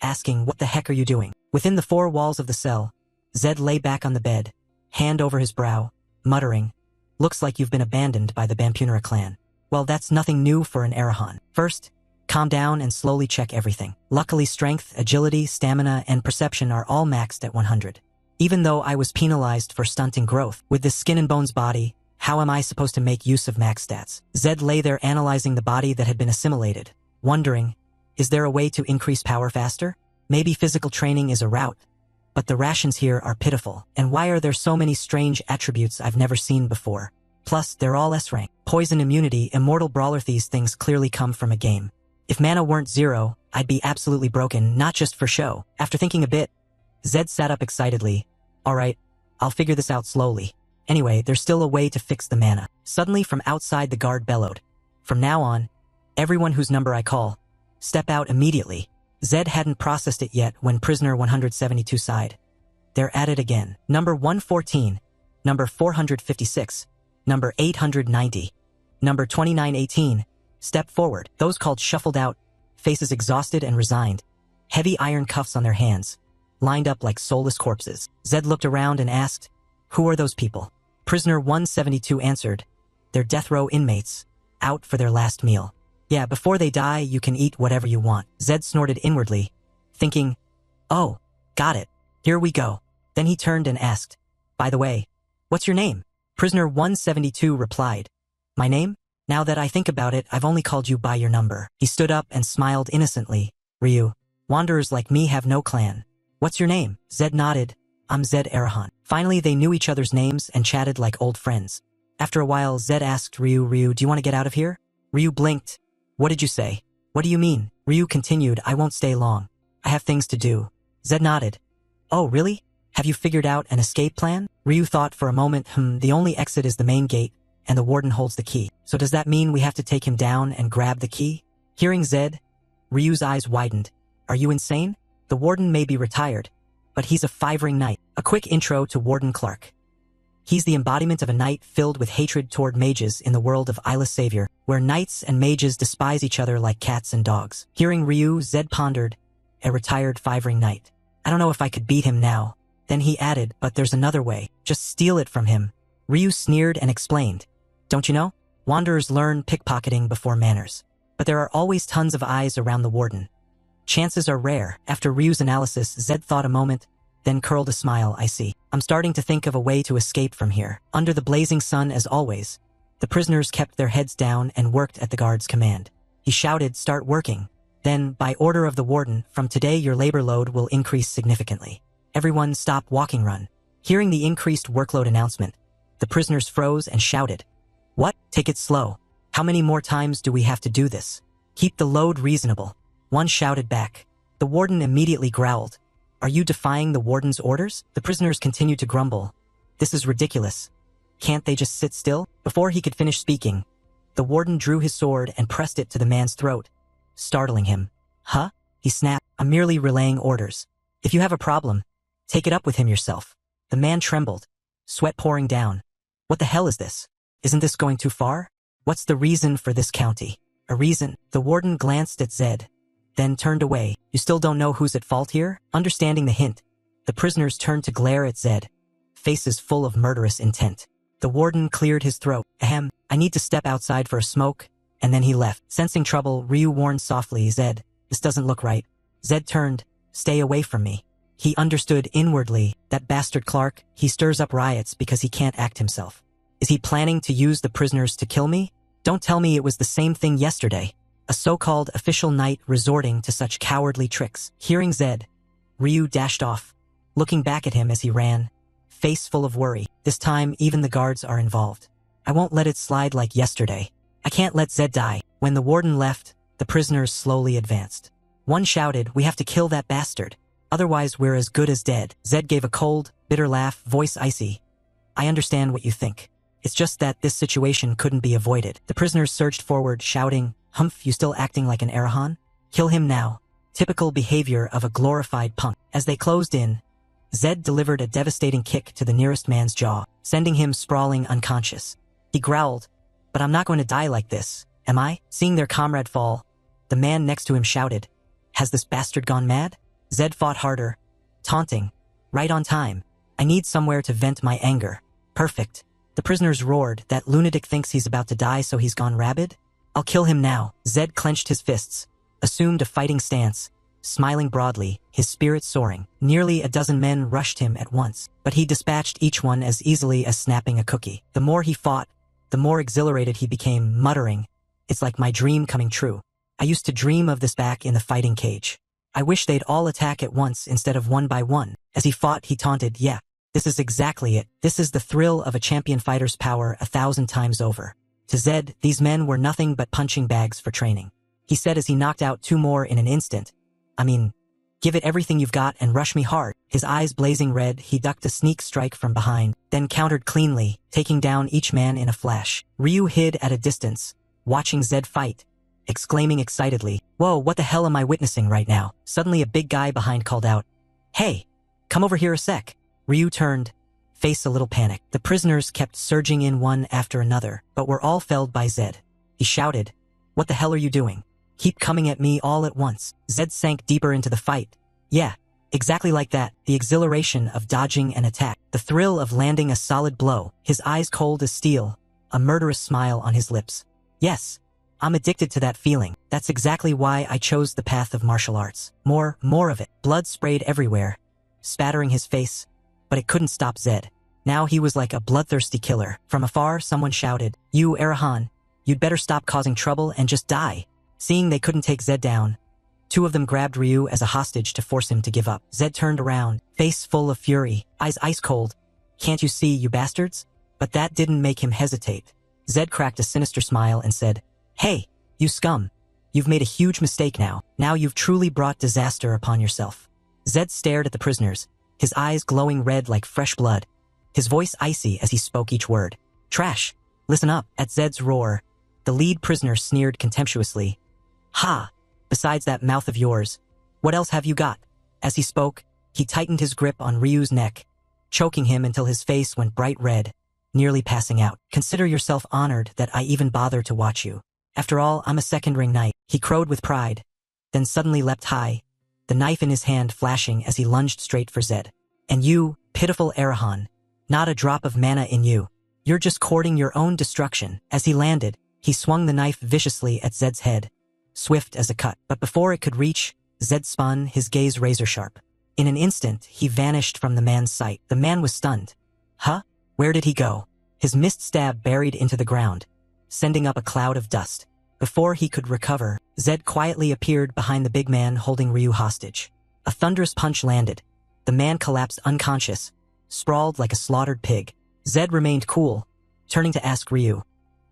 asking, "What the heck are you doing?" Within the four walls of the cell, Zed lay back on the bed, hand over his brow, muttering, "Looks like you've been abandoned by the Bampunera clan. Well, that's nothing new for an Arahan. First, calm down and slowly check everything." Luckily, strength, agility, stamina, and perception are all maxed at 100. Even though I was penalized for stunting growth, with this skin and bones body, how am I supposed to make use of max stats? Zed lay there analyzing the body that had been assimilated, wondering, is there a way to increase power faster? Maybe physical training is a route. But the rations here are pitiful, and why are there so many strange attributes I've never seen before? Plus, they're all S-rank. Poison immunity, immortal brawler, these things clearly come from a game. If mana weren't 0, I'd be absolutely broken, not just for show. After thinking a bit, Zed sat up excitedly. "Alright, I'll figure this out slowly. Anyway, there's still a way to fix the mana." Suddenly from outside the guard bellowed, "From now on, everyone whose number I call, step out immediately." Zed hadn't processed it yet when prisoner 172 sighed. "They're at it again. Number 114, number 456, number 890, number 2918, step forward." Those called shuffled out, faces exhausted and resigned, heavy iron cuffs on their hands, lined up like soulless corpses. Zed looked around and asked, "Who are those people?" Prisoner 172 answered, "They're death row inmates, out for their last meal. Yeah, before they die, you can eat whatever you want." Zed snorted inwardly, thinking, "Oh, got it. Here we go." Then he turned and asked, "By the way, what's your name?" Prisoner 172 replied, "My name? Now that I think about it, I've only called you by your number." He stood up and smiled innocently. "Ryu, wanderers like me have no clan. What's your name?" Zed nodded, "I'm Zed Arahan." Finally, they knew each other's names and chatted like old friends. After a while, Zed asked Ryu, "Do you want to get out of here?" Ryu blinked. "What did you say?" "What do you mean?" Ryu continued, "I won't stay long. I have things to do." Zed nodded. "Oh, really? Have you figured out an escape plan?" Ryu thought for a moment, the only exit is the main gate, and the warden holds the key. So does that mean we have to take him down and grab the key?" Hearing Zed, Ryu's eyes widened. "Are you insane? The warden may be retired, but he's a 5-ring knight." A quick intro to Warden Clark. He's the embodiment of a knight filled with hatred toward mages in the world of Isla's Savior, where knights and mages despise each other like cats and dogs. Hearing Ryu, Zed pondered, a retired 5-ring knight. "I don't know if I could beat him now." Then he added, "But there's another way. Just steal it from him." Ryu sneered and explained, "Don't you know? Wanderers learn pickpocketing before manners. But there are always tons of eyes around the warden. Chances are rare." After Ryu's analysis, Zed thought a moment, then curled a smile. "I see. I'm starting to think of a way to escape from here. Under the blazing sun as always. The prisoners kept their heads down and worked at the guard's command. He shouted, "Start working. Then, by order of the warden, from today your labor load will increase significantly. Everyone stop walking run." Hearing the increased workload announcement, the prisoners froze and shouted, "What? Take it slow. How many more times do we have to do this? Keep the load reasonable." One shouted back. The warden immediately growled, "Are you defying the warden's orders?" The prisoners continued to grumble. "This is ridiculous. Can't they just sit still?" Before he could finish speaking, the warden drew his sword and pressed it to the man's throat, startling him. "Huh?" he snapped. "I'm merely relaying orders. If you have a problem, take it up with him yourself." The man trembled, sweat pouring down. "What the hell is this? Isn't this going too far? What's the reason for this county?" "A reason?" The warden glanced at Zed, then turned away. "You still don't know who's at fault here?" Understanding the hint, the prisoners turned to glare at Zed, faces full of murderous intent. The warden cleared his throat. "Ahem, I need to step outside for a smoke," and then he left. Sensing trouble, Ryu warned softly, "Zed, this doesn't look right." Zed turned. "Stay away from me." He understood inwardly, that bastard Clark, he stirs up riots because he can't act himself. Is he planning to use the prisoners to kill me? Don't tell me it was the same thing yesterday. A so-called official knight resorting to such cowardly tricks. Hearing Zed, Ryu dashed off, looking back at him as he ran, face full of worry. This time, even the guards are involved. I won't let it slide like yesterday. I can't let Zed die. When the warden left, the prisoners slowly advanced. One shouted, "We have to kill that bastard. Otherwise we're as good as dead." Zed gave a cold, bitter laugh, voice icy. "I understand what you think. It's just that this situation couldn't be avoided." The prisoners surged forward, shouting, "Humph, you still acting like an Arahan? Kill him now." Typical behavior of a glorified punk. As they closed in, Zed delivered a devastating kick to the nearest man's jaw, sending him sprawling unconscious. He growled, "But I'm not going to die like this, am I?" Seeing their comrade fall, the man next to him shouted, "Has this bastard gone mad?" Zed fought harder, taunting, "Right on time. I need somewhere to vent my anger." "Perfect." The prisoners roared, "That lunatic thinks he's about to die so he's gone rabid? I'll kill him now." Zed clenched his fists, assumed a fighting stance, smiling broadly, his spirit soaring. Nearly a dozen men rushed him at once, but he dispatched each one as easily as snapping a cookie. The more he fought, the more exhilarated he became, muttering, "It's like my dream coming true. I used to dream of this back in the fighting cage. I wish they'd all attack at once instead of one by one." As he fought, he taunted, "Yeah, this is exactly it. This is the thrill of a champion fighter's power 1,000 times over." To Zed, these men were nothing but punching bags for training. He said as he knocked out 2 more in an instant, "I mean, give it everything you've got and rush me hard." His eyes blazing red, he ducked a sneak strike from behind, then countered cleanly, taking down each man in a flash. Ryu hid at a distance, watching Zed fight, exclaiming excitedly, "Whoa, what the hell am I witnessing right now?" Suddenly a big guy behind called out, "Hey, come over here a sec." Ryu turned, face a little panicked. The prisoners kept surging in one after another, but were all felled by Zed. He shouted, "What the hell are you doing? Keep coming at me all at once." Zed sank deeper into the fight. Yeah, exactly like that, the exhilaration of dodging an attack, the thrill of landing a solid blow, his eyes cold as steel, a murderous smile on his lips. "Yes, I'm addicted to that feeling. That's exactly why I chose the path of martial arts. More of it." Blood sprayed everywhere, spattering his face, but it couldn't stop Zed. Now he was like a bloodthirsty killer. From afar, someone shouted, "You, Arahan, you'd better stop causing trouble and just die." Seeing they couldn't take Zed down, 2 of them grabbed Ryu as a hostage to force him to give up. Zed turned around, face full of fury, eyes ice cold. "Can't you see, you bastards?" But that didn't make him hesitate. Zed cracked a sinister smile and said, "Hey, you scum. You've made a huge mistake now. Now you've truly brought disaster upon yourself." Zed stared at the prisoners, his eyes glowing red like fresh blood, his voice icy as he spoke each word. "Trash, listen up." At Zed's roar, the lead prisoner sneered contemptuously. "Ha! Besides that mouth of yours, what else have you got?" As he spoke, he tightened his grip on Ryu's neck, choking him until his face went bright red, nearly passing out. "Consider yourself honored that I even bother to watch you. After all, I'm a second-ring knight," he crowed with pride, then suddenly leapt high, the knife in his hand flashing as he lunged straight for Zed. "And you, pitiful Arahan, not a drop of mana in you. You're just courting your own destruction." As he landed, he swung the knife viciously at Zed's head, swift as a cut. But before it could reach, Zed spun, his gaze razor-sharp. In an instant, he vanished from the man's sight. The man was stunned. Huh? Where did he go? His missed stab buried into the ground, sending up a cloud of dust. Before he could recover, Zed quietly appeared behind the big man holding Ryu hostage. A thunderous punch landed. The man collapsed unconscious, sprawled like a slaughtered pig. Zed remained cool, turning to ask Ryu,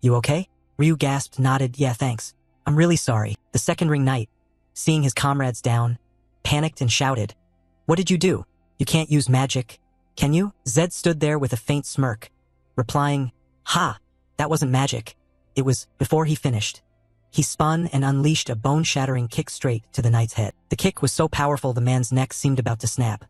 "You okay?" Ryu gasped, nodded, "Yeah, thanks. I'm really sorry." The second ring knight, seeing his comrades down, panicked and shouted, "What did you do? You can't use magic, can you?" Zed stood there with a faint smirk, replying, "Ha, that wasn't magic. It was." Before he finished, he spun and unleashed a bone-shattering kick straight to the knight's head. The kick was so powerful the man's neck seemed about to snap.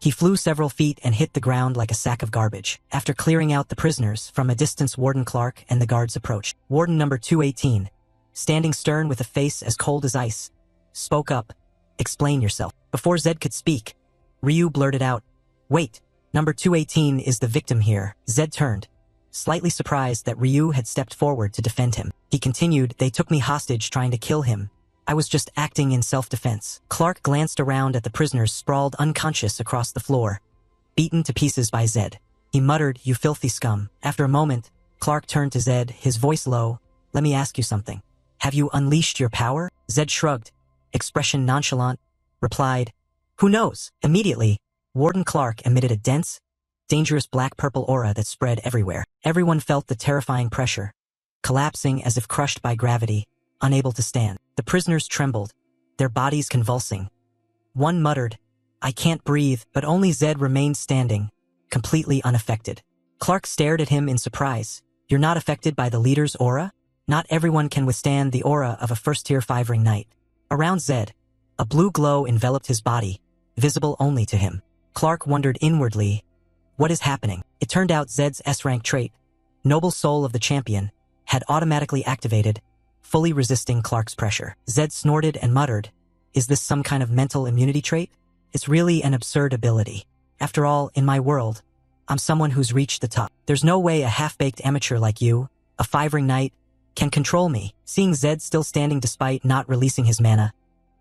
He flew several feet and hit the ground like a sack of garbage. After clearing out the prisoners, from a distance Warden Clark and the guards approached. Warden number 218, standing stern with a face as cold as ice, spoke up, "Explain yourself." Before Zed could speak, Ryu blurted out, "Wait, number 218 is the victim here." Zed turned, slightly surprised that Ryu had stepped forward to defend him. He continued, "They took me hostage trying to kill him. I was just acting in self-defense." Clark glanced around at the prisoners sprawled unconscious across the floor, beaten to pieces by Zed. He muttered, "You filthy scum." After a moment, Clark turned to Zed, his voice low, "Let me ask you something. Have you unleashed your power?" Zed shrugged, expression nonchalant, replied, "Who knows?" Immediately, Warden Clark emitted a dense, dangerous black-purple aura that spread everywhere. Everyone felt the terrifying pressure, collapsing as if crushed by gravity, unable to stand. The prisoners trembled, their bodies convulsing. One muttered, "I can't breathe," but only Zed remained standing, completely unaffected. Clark stared at him in surprise. "You're not affected by the leader's aura?" Not everyone can withstand the aura of a first-tier 5-ring knight. Around Zed, a blue glow enveloped his body, visible only to him. Clark wondered inwardly, what is happening? It turned out Zed's S-rank trait, Noble Soul of the Champion, had automatically activated, fully resisting Clark's pressure. Zed snorted and muttered, "Is this some kind of mental immunity trait? It's really an absurd ability. After all, in my world, I'm someone who's reached the top. There's no way a half-baked amateur like you, a 5-ring knight, can control me." Seeing Zed still standing despite not releasing his mana,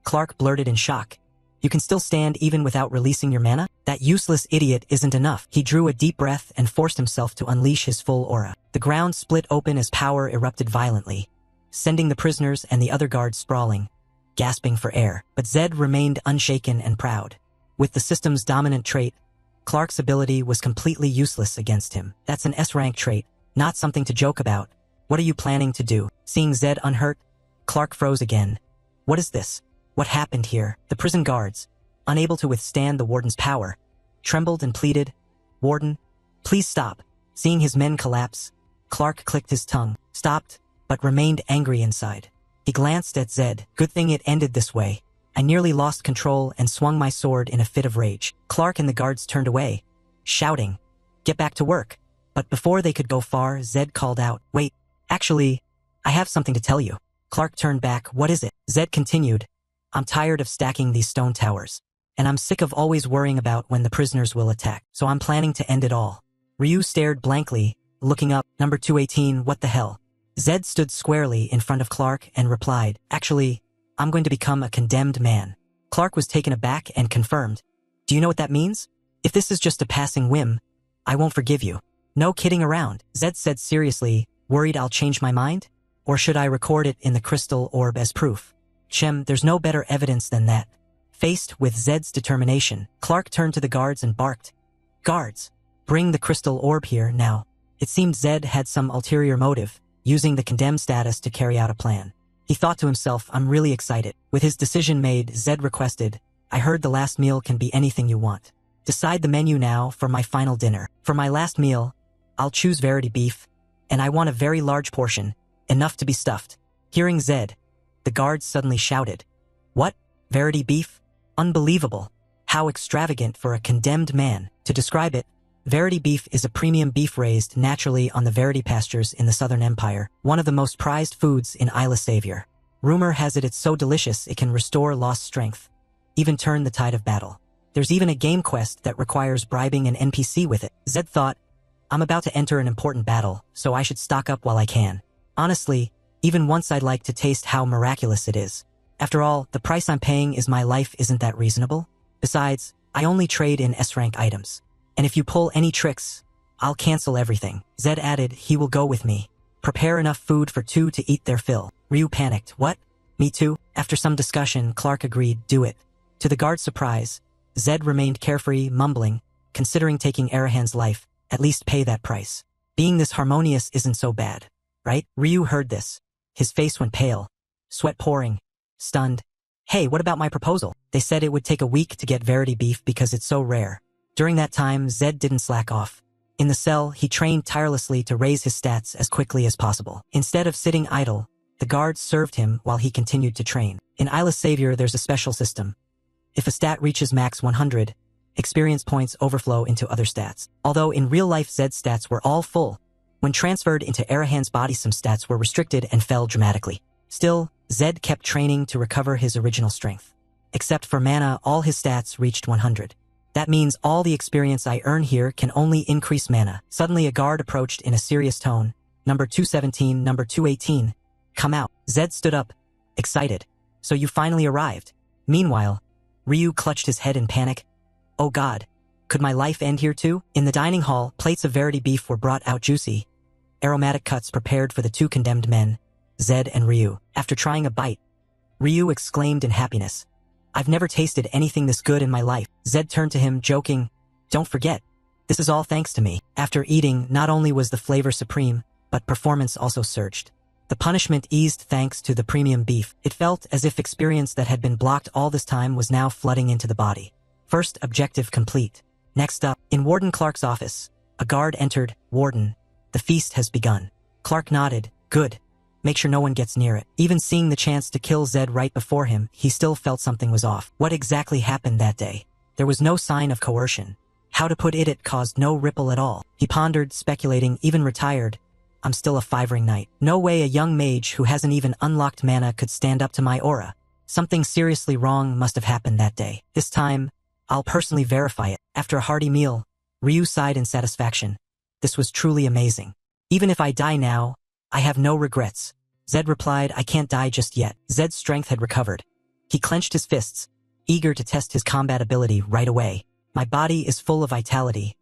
Clark blurted in shock, "You can still stand even without releasing your mana? That useless idiot isn't enough." He drew a deep breath and forced himself to unleash his full aura. The ground split open as power erupted violently, sending the prisoners and the other guards sprawling, gasping for air. But Zed remained unshaken and proud. With the system's dominant trait, Clark's ability was completely useless against him. That's an S-rank trait, not something to joke about. What are you planning to do? Seeing Zed unhurt, Clark froze again. What is this? What happened here? The prison guards, unable to withstand the warden's power, trembled and pleaded, "Warden, please stop." Seeing his men collapse, Clark clicked his tongue, stopped, but remained angry inside. He glanced at Zed. "Good thing it ended this way. I nearly lost control and swung my sword in a fit of rage." Clark and the guards turned away, shouting, "Get back to work." But before they could go far, Zed called out, "Wait, actually, I have something to tell you." Clark turned back. "What is it?" Zed continued, "I'm tired of stacking these stone towers, and I'm sick of always worrying about when the prisoners will attack, so I'm planning to end it all." Ryu stared blankly, looking up. "Number 218, what the hell?" Zed stood squarely in front of Clark and replied, "Actually, I'm going to become a condemned man." Clark was taken aback and confirmed, "Do you know what that means? If this is just a passing whim, I won't forgive you." "No kidding around," Zed said seriously, "Worried I'll change my mind? Or should I record it in the crystal orb as proof?" There's no better evidence than that." Faced with Zed's determination, Clark turned to the guards and barked, "Guards, bring the crystal orb here now." It seemed Zed had some ulterior motive, using the condemned status to carry out a plan. He thought to himself, "I'm really excited." With his decision made, Zed requested, "I heard the last meal can be anything you want. Decide the menu now for my final dinner. For my last meal, I'll choose Verity beef, and I want a very large portion, enough to be stuffed." Hearing Zed, the guards suddenly shouted, "What? Verity beef? Unbelievable. How extravagant for a condemned man." To describe it, Verity beef is a premium beef raised naturally on the Verity pastures in the Southern Empire, one of the most prized foods in Isla Savior. Rumor has it it's so delicious it can restore lost strength, even turn the tide of battle. There's even a game quest that requires bribing an NPC with it. Zed thought, "I'm about to enter an important battle, so I should stock up while I can. Honestly, even once I'd like to taste how miraculous it is. After all, the price I'm paying is my life. Isn't that reasonable? Besides, I only trade in S-rank items. And if you pull any tricks, I'll cancel everything." Zed added, "He will go with me. Prepare enough food for 2 to eat their fill. Ryu panicked. What? Me too? After some discussion, Clark agreed, do it. To the guard's surprise, Zed remained carefree, mumbling, considering taking Arahan's life, at least pay that price. Being this harmonious isn't so bad, right? Ryu heard this. His face went pale, sweat pouring, stunned. Hey, what about my proposal? They said it would take a week to get Verity beef because it's so rare. During that time, Zed didn't slack off. In the cell, he trained tirelessly to raise his stats as quickly as possible. Instead of sitting idle, the guards served him while he continued to train. In Isla's Savior, there's a special system. If a stat reaches max 100, experience points overflow into other stats. Although in real life Zed's stats were all full, when transferred into Arahan's body some stats were restricted and fell dramatically. Still, Zed kept training to recover his original strength. Except for mana, all his stats reached 100. That means all the experience I earn here can only increase mana. Suddenly a guard approached in a serious tone. Number 217, number 218. Come out. Zed stood up, excited. So you finally arrived. Meanwhile, Ryu clutched his head in panic. Oh God, could my life end here too? In the dining hall, plates of Verity beef were brought out juicy. Aromatic cuts prepared for the 2 condemned men, Zed and Ryu. After trying a bite, Ryu exclaimed in happiness. I've never tasted anything this good in my life. Zed turned to him, joking. Don't forget, this is all thanks to me. After eating, not only was the flavor supreme, but performance also surged. The punishment eased thanks to the premium beef. It felt as if experience that had been blocked all this time was now flooding into the body. First objective complete. Next up, in Warden Clark's office, a guard entered. Warden, the feast has begun. Clark nodded. Good. Make sure no one gets near it. Even seeing the chance to kill Zed right before him, he still felt something was off. What exactly happened that day? There was no sign of coercion. How to put it caused no ripple at all. He pondered, speculating, even retired. I'm still a 5-ring knight. No way a young mage who hasn't even unlocked mana could stand up to my aura. Something seriously wrong must have happened that day. This time, I'll personally verify it. After a hearty meal, Ryu sighed in satisfaction. This was truly amazing. Even if I die now, I have no regrets. Zed replied, I can't die just yet. Zed's strength had recovered. He clenched his fists, eager to test his combat ability right away. My body is full of vitality,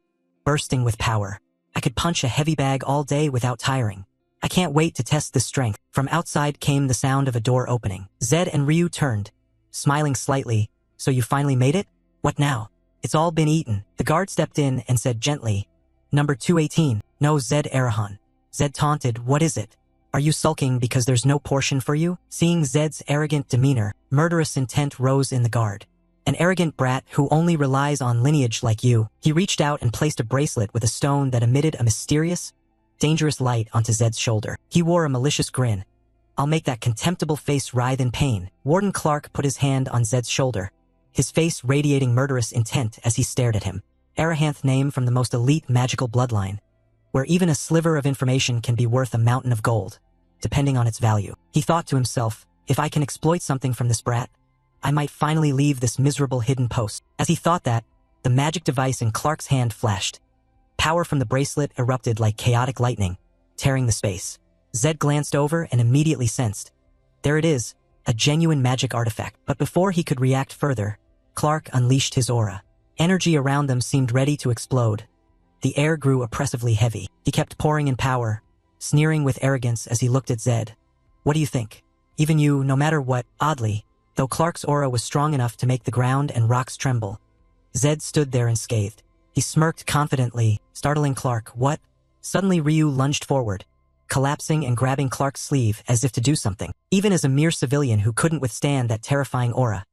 bursting with power. I could punch a heavy bag all day without tiring. I can't wait to test this strength. From outside came the sound of a door opening. Zed and Ryu turned, smiling slightly. So you finally made it? What now? It's all been eaten. The guard stepped in and said gently, Number 218. No, Zed Arahan. Zed taunted, what is it? Are you sulking because there's no portion for you? Seeing Zed's arrogant demeanor, murderous intent rose in the guard. An arrogant brat who only relies on lineage like you. He reached out and placed a bracelet with a stone that emitted a mysterious, dangerous light onto Zed's shoulder. He wore a malicious grin. I'll make that contemptible face writhe in pain. Warden Clark put his hand on Zed's shoulder, his face radiating murderous intent as he stared at him. Arahanth name from the most elite magical bloodline, where even a sliver of information can be worth a mountain of gold, depending on its value. He thought to himself, if I can exploit something from this brat, I might finally leave this miserable hidden post. As he thought that, the magic device in Clark's hand flashed. Power from the bracelet erupted like chaotic lightning, tearing the space. Zed glanced over and immediately sensed. There it is, a genuine magic artifact. But before he could react further, Clark unleashed his aura. Energy around them seemed ready to explode. The air grew oppressively heavy. He kept pouring in power, sneering with arrogance as he looked at Zed. What do you think? Even you, no matter what. Oddly, though Clark's aura was strong enough to make the ground and rocks tremble, Zed stood there unscathed. He smirked confidently, startling Clark. What? Suddenly Ryu lunged forward, collapsing and grabbing Clark's sleeve as if to do something. Even as a mere civilian who couldn't withstand that terrifying aura,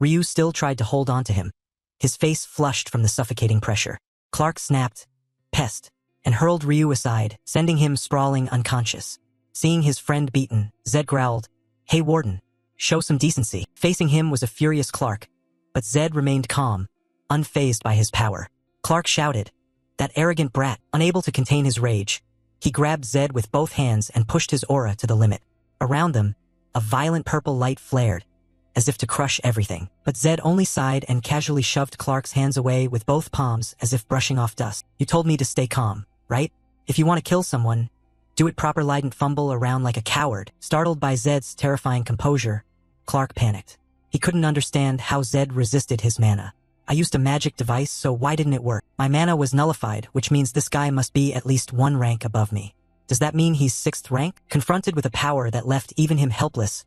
Ryu still tried to hold on to him, his face flushed from the suffocating pressure. Clark snapped, pest, and hurled Ryu aside, sending him sprawling unconscious. Seeing his friend beaten, Zed growled, Hey Warden, show some decency. Facing him was a furious Clark, but Zed remained calm, unfazed by his power. Clark shouted, that arrogant brat. Unable to contain his rage, he grabbed Zed with both hands and pushed his aura to the limit. Around them, a violent purple light flared, as if to crush everything. But Zed only sighed and casually shoved Clark's hands away with both palms as if brushing off dust. You told me to stay calm, right? If you want to kill someone, do it proper. Didn't fumble around like a coward. Startled by Zed's terrifying composure, Clark panicked. He couldn't understand how Zed resisted his mana. I used a magic device, so why didn't it work? My mana was nullified, which means this guy must be at least 1 rank above me. Does that mean he's 6th rank? Confronted with a power that left even him helpless,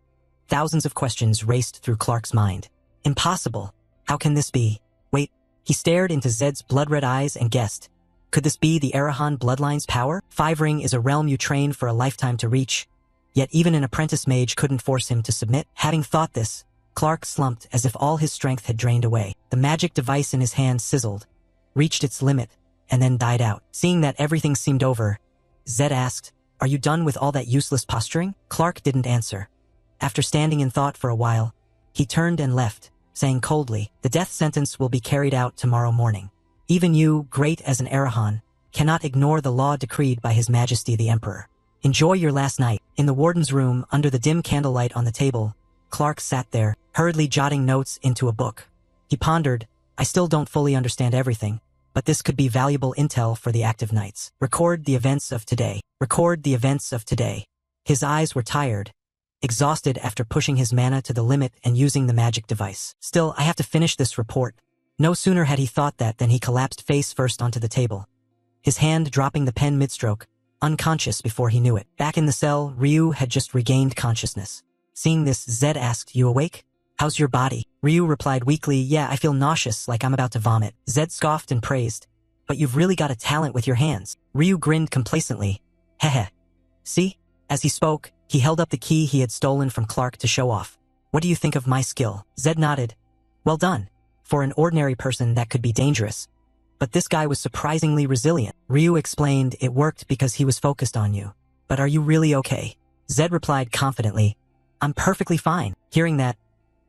thousands of questions raced through Clark's mind. Impossible. How can this be? Wait, he stared into Zed's blood-red eyes and guessed. Could this be the Arahan bloodline's power? 5 ring is a realm you train for a lifetime to reach, yet even an apprentice mage couldn't force him to submit. Having thought this, Clark slumped as if all his strength had drained away. The magic device in his hand sizzled, reached its limit, and then died out. Seeing that everything seemed over, Zed asked, "Are you done with all that useless posturing?" Clark didn't answer. After standing in thought for a while, he turned and left, saying coldly, "The death sentence will be carried out tomorrow morning. Even you, great as an Arahan, cannot ignore the law decreed by His Majesty the Emperor. Enjoy your last night." In the warden's room, under the dim candlelight on the table, Clark sat there, hurriedly jotting notes into a book. He pondered, "I still don't fully understand everything, but this could be valuable intel for the active knights. Record the events of today. Record the events of today." His eyes were tired, exhausted after pushing his mana to the limit and using the magic device. "Still, I have to finish this report." No sooner had he thought that than he collapsed face first onto the table, his hand dropping the pen mid-stroke, unconscious before he knew it. Back in the cell, Ryu had just regained consciousness. Seeing this, Zed asked, "You awake? How's your body?" Ryu replied weakly, "Yeah, I feel nauseous, like I'm about to vomit." Zed scoffed and praised, "But you've really got a talent with your hands." Ryu grinned complacently. "Heh. See?" As he spoke, he held up the key he had stolen from Clark to show off. "What do you think of my skill?" Zed nodded. "Well done. For an ordinary person that could be dangerous. But this guy was surprisingly resilient." Ryu explained, "It worked because he was focused on you. But are you really okay?" Zed replied confidently, "I'm perfectly fine." Hearing that,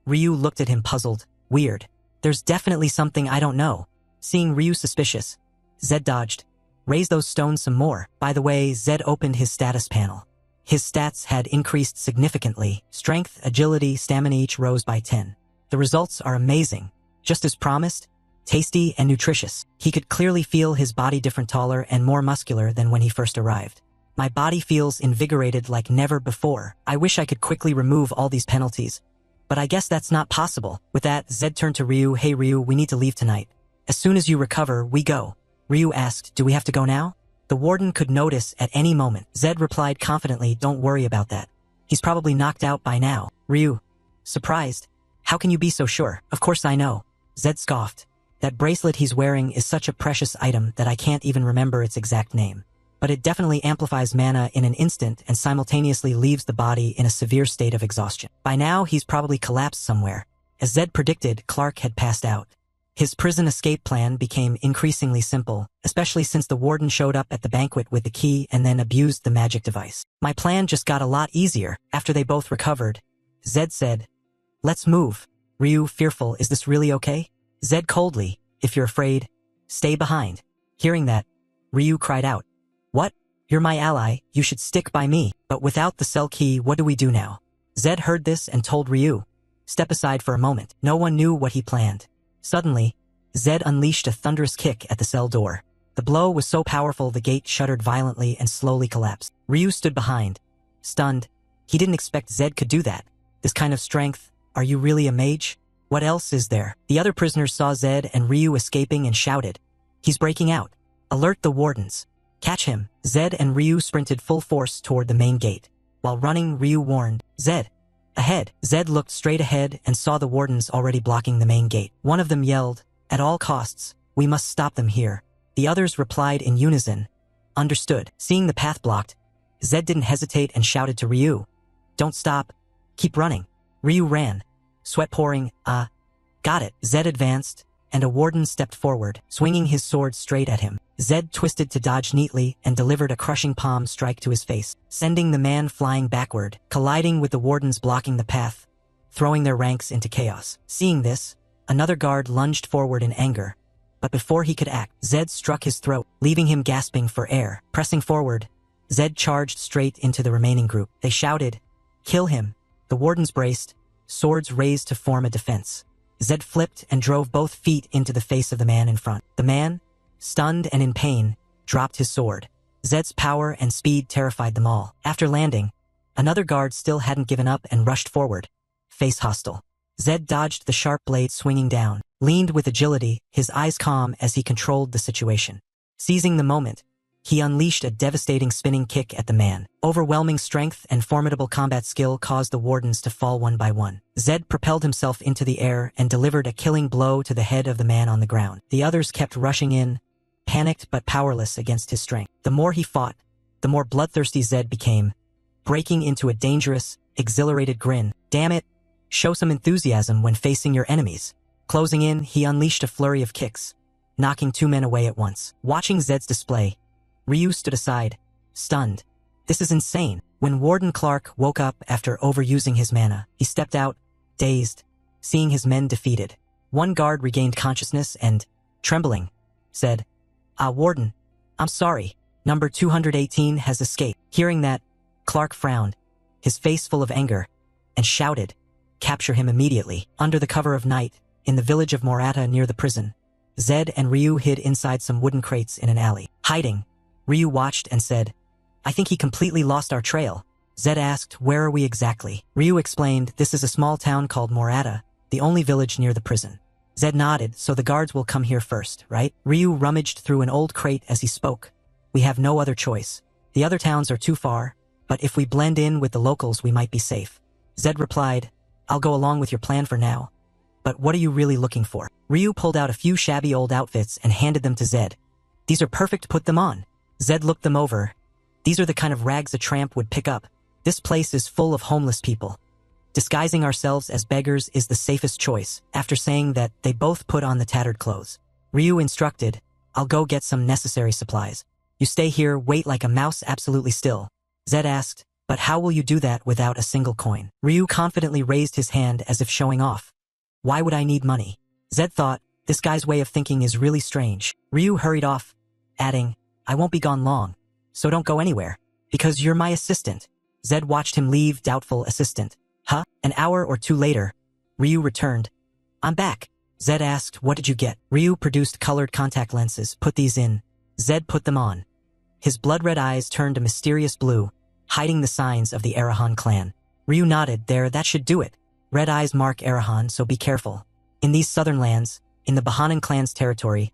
Ryu looked at him puzzled. "Weird. There's definitely something I don't know." Seeing Ryu suspicious, Zed dodged. "Raise those stones some more." By the way, Zed opened his status panel. His stats had increased significantly. Strength, agility, stamina each rose by 10. The results are amazing. Just as promised, tasty and nutritious. He could clearly feel his body different, taller and more muscular than when he first arrived. "My body feels invigorated like never before. I wish I could quickly remove all these penalties. But I guess that's not possible." With that, Zed turned to Ryu. "Hey Ryu, we need to leave tonight. As soon as you recover, we go." Ryu asked, "Do we have to go now?" The warden could notice at any moment. Zed replied confidently, "Don't worry about that. He's probably knocked out by now." Ryu, surprised, "How can you be so sure?" "Of course I know." Zed scoffed. "That bracelet he's wearing is such a precious item that I can't even remember its exact name. But it definitely amplifies mana in an instant and simultaneously leaves the body in a severe state of exhaustion. By now, he's probably collapsed somewhere." As Zed predicted, Clark had passed out. His prison escape plan became increasingly simple, especially since the warden showed up at the banquet with the key and then abused the magic device. "My plan just got a lot easier." After they both recovered, Zed said, "Let's move." Ryu, fearful, "Is this really okay?" Zed coldly, "If you're afraid, stay behind." Hearing that, Ryu cried out, "What? You're my ally, you should stick by me." "But without the cell key, what do we do now?" Zed heard this and told Ryu, "Step aside for a moment." No one knew what he planned. Suddenly, Zed unleashed a thunderous kick at the cell door. The blow was so powerful the gate shuddered violently and slowly collapsed. Ryu stood behind, stunned. He didn't expect Zed could do that. This kind of strength, are you really a mage? What else is there? The other prisoners saw Zed and Ryu escaping and shouted, "He's breaking out. Alert the wardens. Catch him." Zed and Ryu sprinted full force toward the main gate. While running, Ryu warned, "Zed, ahead." Zed looked straight ahead and saw the wardens already blocking the main gate. One of them yelled, "At all costs, we must stop them here." The others replied in unison, "Understood." Seeing the path blocked, Zed didn't hesitate and shouted to Ryu, "Don't stop. Keep running." Ryu ran, sweat pouring. Got it." Zed advanced, and a warden stepped forward, swinging his sword straight at him. Zed twisted to dodge neatly and delivered a crushing palm strike to his face, sending the man flying backward, colliding with the wardens blocking the path, throwing their ranks into chaos. Seeing this, another guard lunged forward in anger, but before he could act, Zed struck his throat, leaving him gasping for air. Pressing forward, Zed charged straight into the remaining group. They shouted, "Kill him!" The wardens braced, swords raised to form a defense. Zed flipped and drove both feet into the face of the man in front. The man, stunned and in pain, dropped his sword. Zed's power and speed terrified them all. After landing, another guard still hadn't given up and rushed forward, face hostile. Zed dodged the sharp blade swinging down, leaned with agility, his eyes calm as he controlled the situation. Seizing the moment, He unleashed a devastating spinning kick at the man. Overwhelming strength and formidable combat skill caused the wardens to fall one by one. Zed propelled himself into the air and delivered a killing blow to the head of the man on the ground. The others kept rushing in, panicked but powerless against his strength. The more he fought, the more bloodthirsty Zed became, breaking into a dangerous, exhilarated grin. Damn it! Show some enthusiasm when facing your enemies. Closing in, he unleashed a flurry of kicks, knocking two men away at once. Watching Zed's display, Ryu stood aside, stunned. This is insane. When Warden Clark woke up after overusing his mana, he stepped out, dazed, seeing his men defeated. One guard regained consciousness and, trembling, said, Warden, I'm sorry. Number 218 has escaped. Hearing that, Clark frowned, his face full of anger, and shouted, Capture him immediately. Under the cover of night, in the village of Morata near the prison, Zed and Ryu hid inside some wooden crates in an alley. Hiding, Ryu watched and said, I think he completely lost our trail. Zed asked, Where are we exactly? Ryu explained, This is a small town called Morata, the only village near the prison. Zed nodded, So the guards will come here first, right? Ryu rummaged through an old crate as he spoke. We have no other choice. The other towns are too far, but if we blend in with the locals we might be safe. Zed replied, I'll go along with your plan for now. But what are you really looking for? Ryu pulled out a few shabby old outfits and handed them to Zed. These are perfect, put them on. Zed looked them over. These are the kind of rags a tramp would pick up. This place is full of homeless people. Disguising ourselves as beggars is the safest choice. After saying that, they both put on the tattered clothes. Ryu instructed, I'll go get some necessary supplies. You stay here, wait like a mouse absolutely still. Zed asked, But how will you do that without a single coin? Ryu confidently raised his hand as if showing off. Why would I need money? Zed thought, this guy's way of thinking is really strange. Ryu hurried off, adding, I won't be gone long, so don't go anywhere, because you're my assistant. Zed watched him leave, doubtful. Assistant. Huh? An hour or two later, Ryu returned. I'm back. Zed asked, What did you get? Ryu produced colored contact lenses. Put these in. Zed put them on. His blood-red eyes turned a mysterious blue, hiding the signs of the Arahan clan. Ryu nodded. There, that should do it. Red eyes mark Arahan, so be careful. In these southern lands, in the Bahanan clan's territory,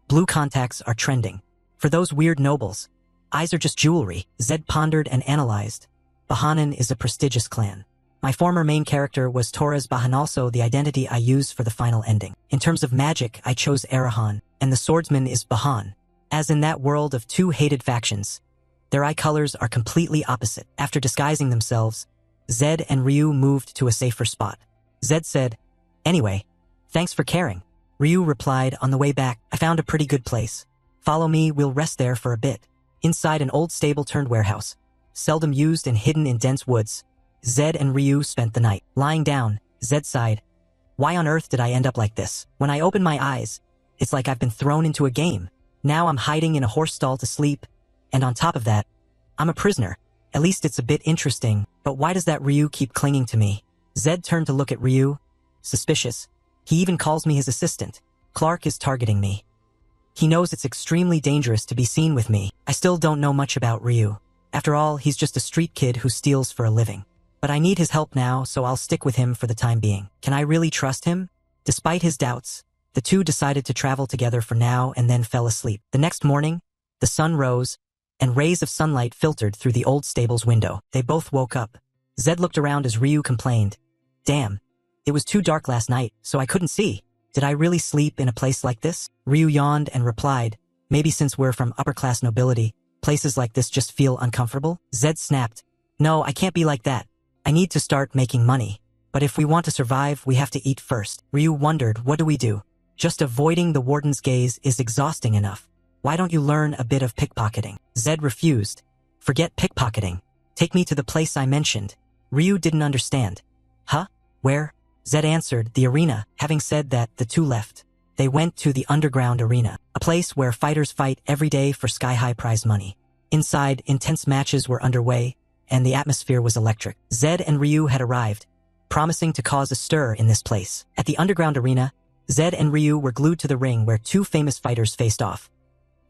blue contacts are trending. For those weird nobles, eyes are just jewelry. Zed pondered and analyzed. Bahanan is a prestigious clan. My former main character was Torres Bahan, also the identity I used for the final ending. In terms of magic, I chose Arahan, and the swordsman is Bahan. As in that world of two hated factions, their eye colors are completely opposite. After disguising themselves, Zed and Ryu moved to a safer spot. Zed said, Anyway, thanks for caring. Ryu replied, On the way back, I found a pretty good place. Follow me, we'll rest there for a bit. Inside an old stable-turned-warehouse, seldom used and hidden in dense woods, Zed and Ryu spent the night. Lying down, Zed sighed. Why on earth did I end up like this? When I open my eyes, it's like I've been thrown into a game. Now I'm hiding in a horse stall to sleep, and on top of that, I'm a prisoner. At least it's a bit interesting, but why does that Ryu keep clinging to me? Zed turned to look at Ryu. Suspicious. He even calls me his assistant. Clark is targeting me. He knows it's extremely dangerous to be seen with me. I still don't know much about Ryu. After all, he's just a street kid who steals for a living. But I need his help now, so I'll stick with him for the time being. Can I really trust him? Despite his doubts, the two decided to travel together for now and then fell asleep. The next morning, the sun rose, and rays of sunlight filtered through the old stable's window. They both woke up. Zed looked around as Ryu complained. Damn, it was too dark last night, so I couldn't see. Did I really sleep in a place like this? Ryu yawned and replied, Maybe since we're from upper-class nobility, places like this just feel uncomfortable? Zed snapped. No, I can't be like that. I need to start making money. But if we want to survive, we have to eat first. Ryu wondered, what do we do? Just avoiding the warden's gaze is exhausting enough. Why don't you learn a bit of pickpocketing? Zed refused. Forget pickpocketing. Take me to the place I mentioned. Ryu didn't understand. Huh? Where? Zed answered, the arena. Having said that, the two left. They went to the underground arena, a place where fighters fight every day for sky-high prize money. Inside, intense matches were underway, and the atmosphere was electric. Zed and Ryu had arrived, promising to cause a stir in this place. At the underground arena, Zed and Ryu were glued to the ring where two famous fighters faced off.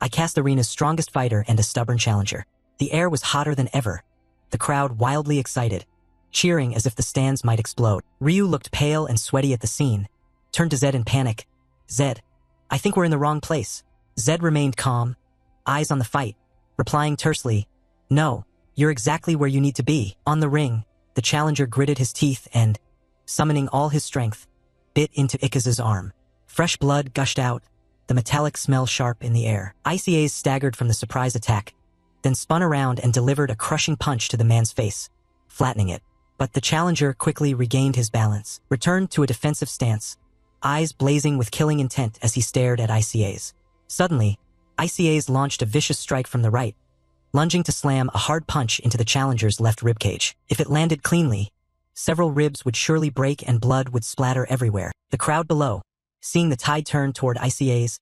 I cast the arena's strongest fighter and a stubborn challenger. The air was hotter than ever, the crowd wildly excited, cheering as if the stands might explode. Ryu looked pale and sweaty at the scene, turned to Zed in panic. Zed, I think we're in the wrong place. Zed remained calm, eyes on the fight. replying tersely, "No, you're exactly where you need to be." On the ring, the challenger gritted his teeth and, summoning all his strength, bit into Ikazu's arm. Fresh blood gushed out, the metallic smell sharp in the air. ICAs staggered from the surprise attack, then spun around and delivered a crushing punch to the man's face, flattening it. But the challenger quickly regained his balance, returned to a defensive stance, eyes blazing with killing intent as he stared at ICAs. Suddenly, ICAs launched a vicious strike from the right, lunging to slam a hard punch into the challenger's left ribcage. If it landed cleanly, several ribs would surely break and blood would splatter everywhere. The crowd below, seeing the tide turn toward ICAs,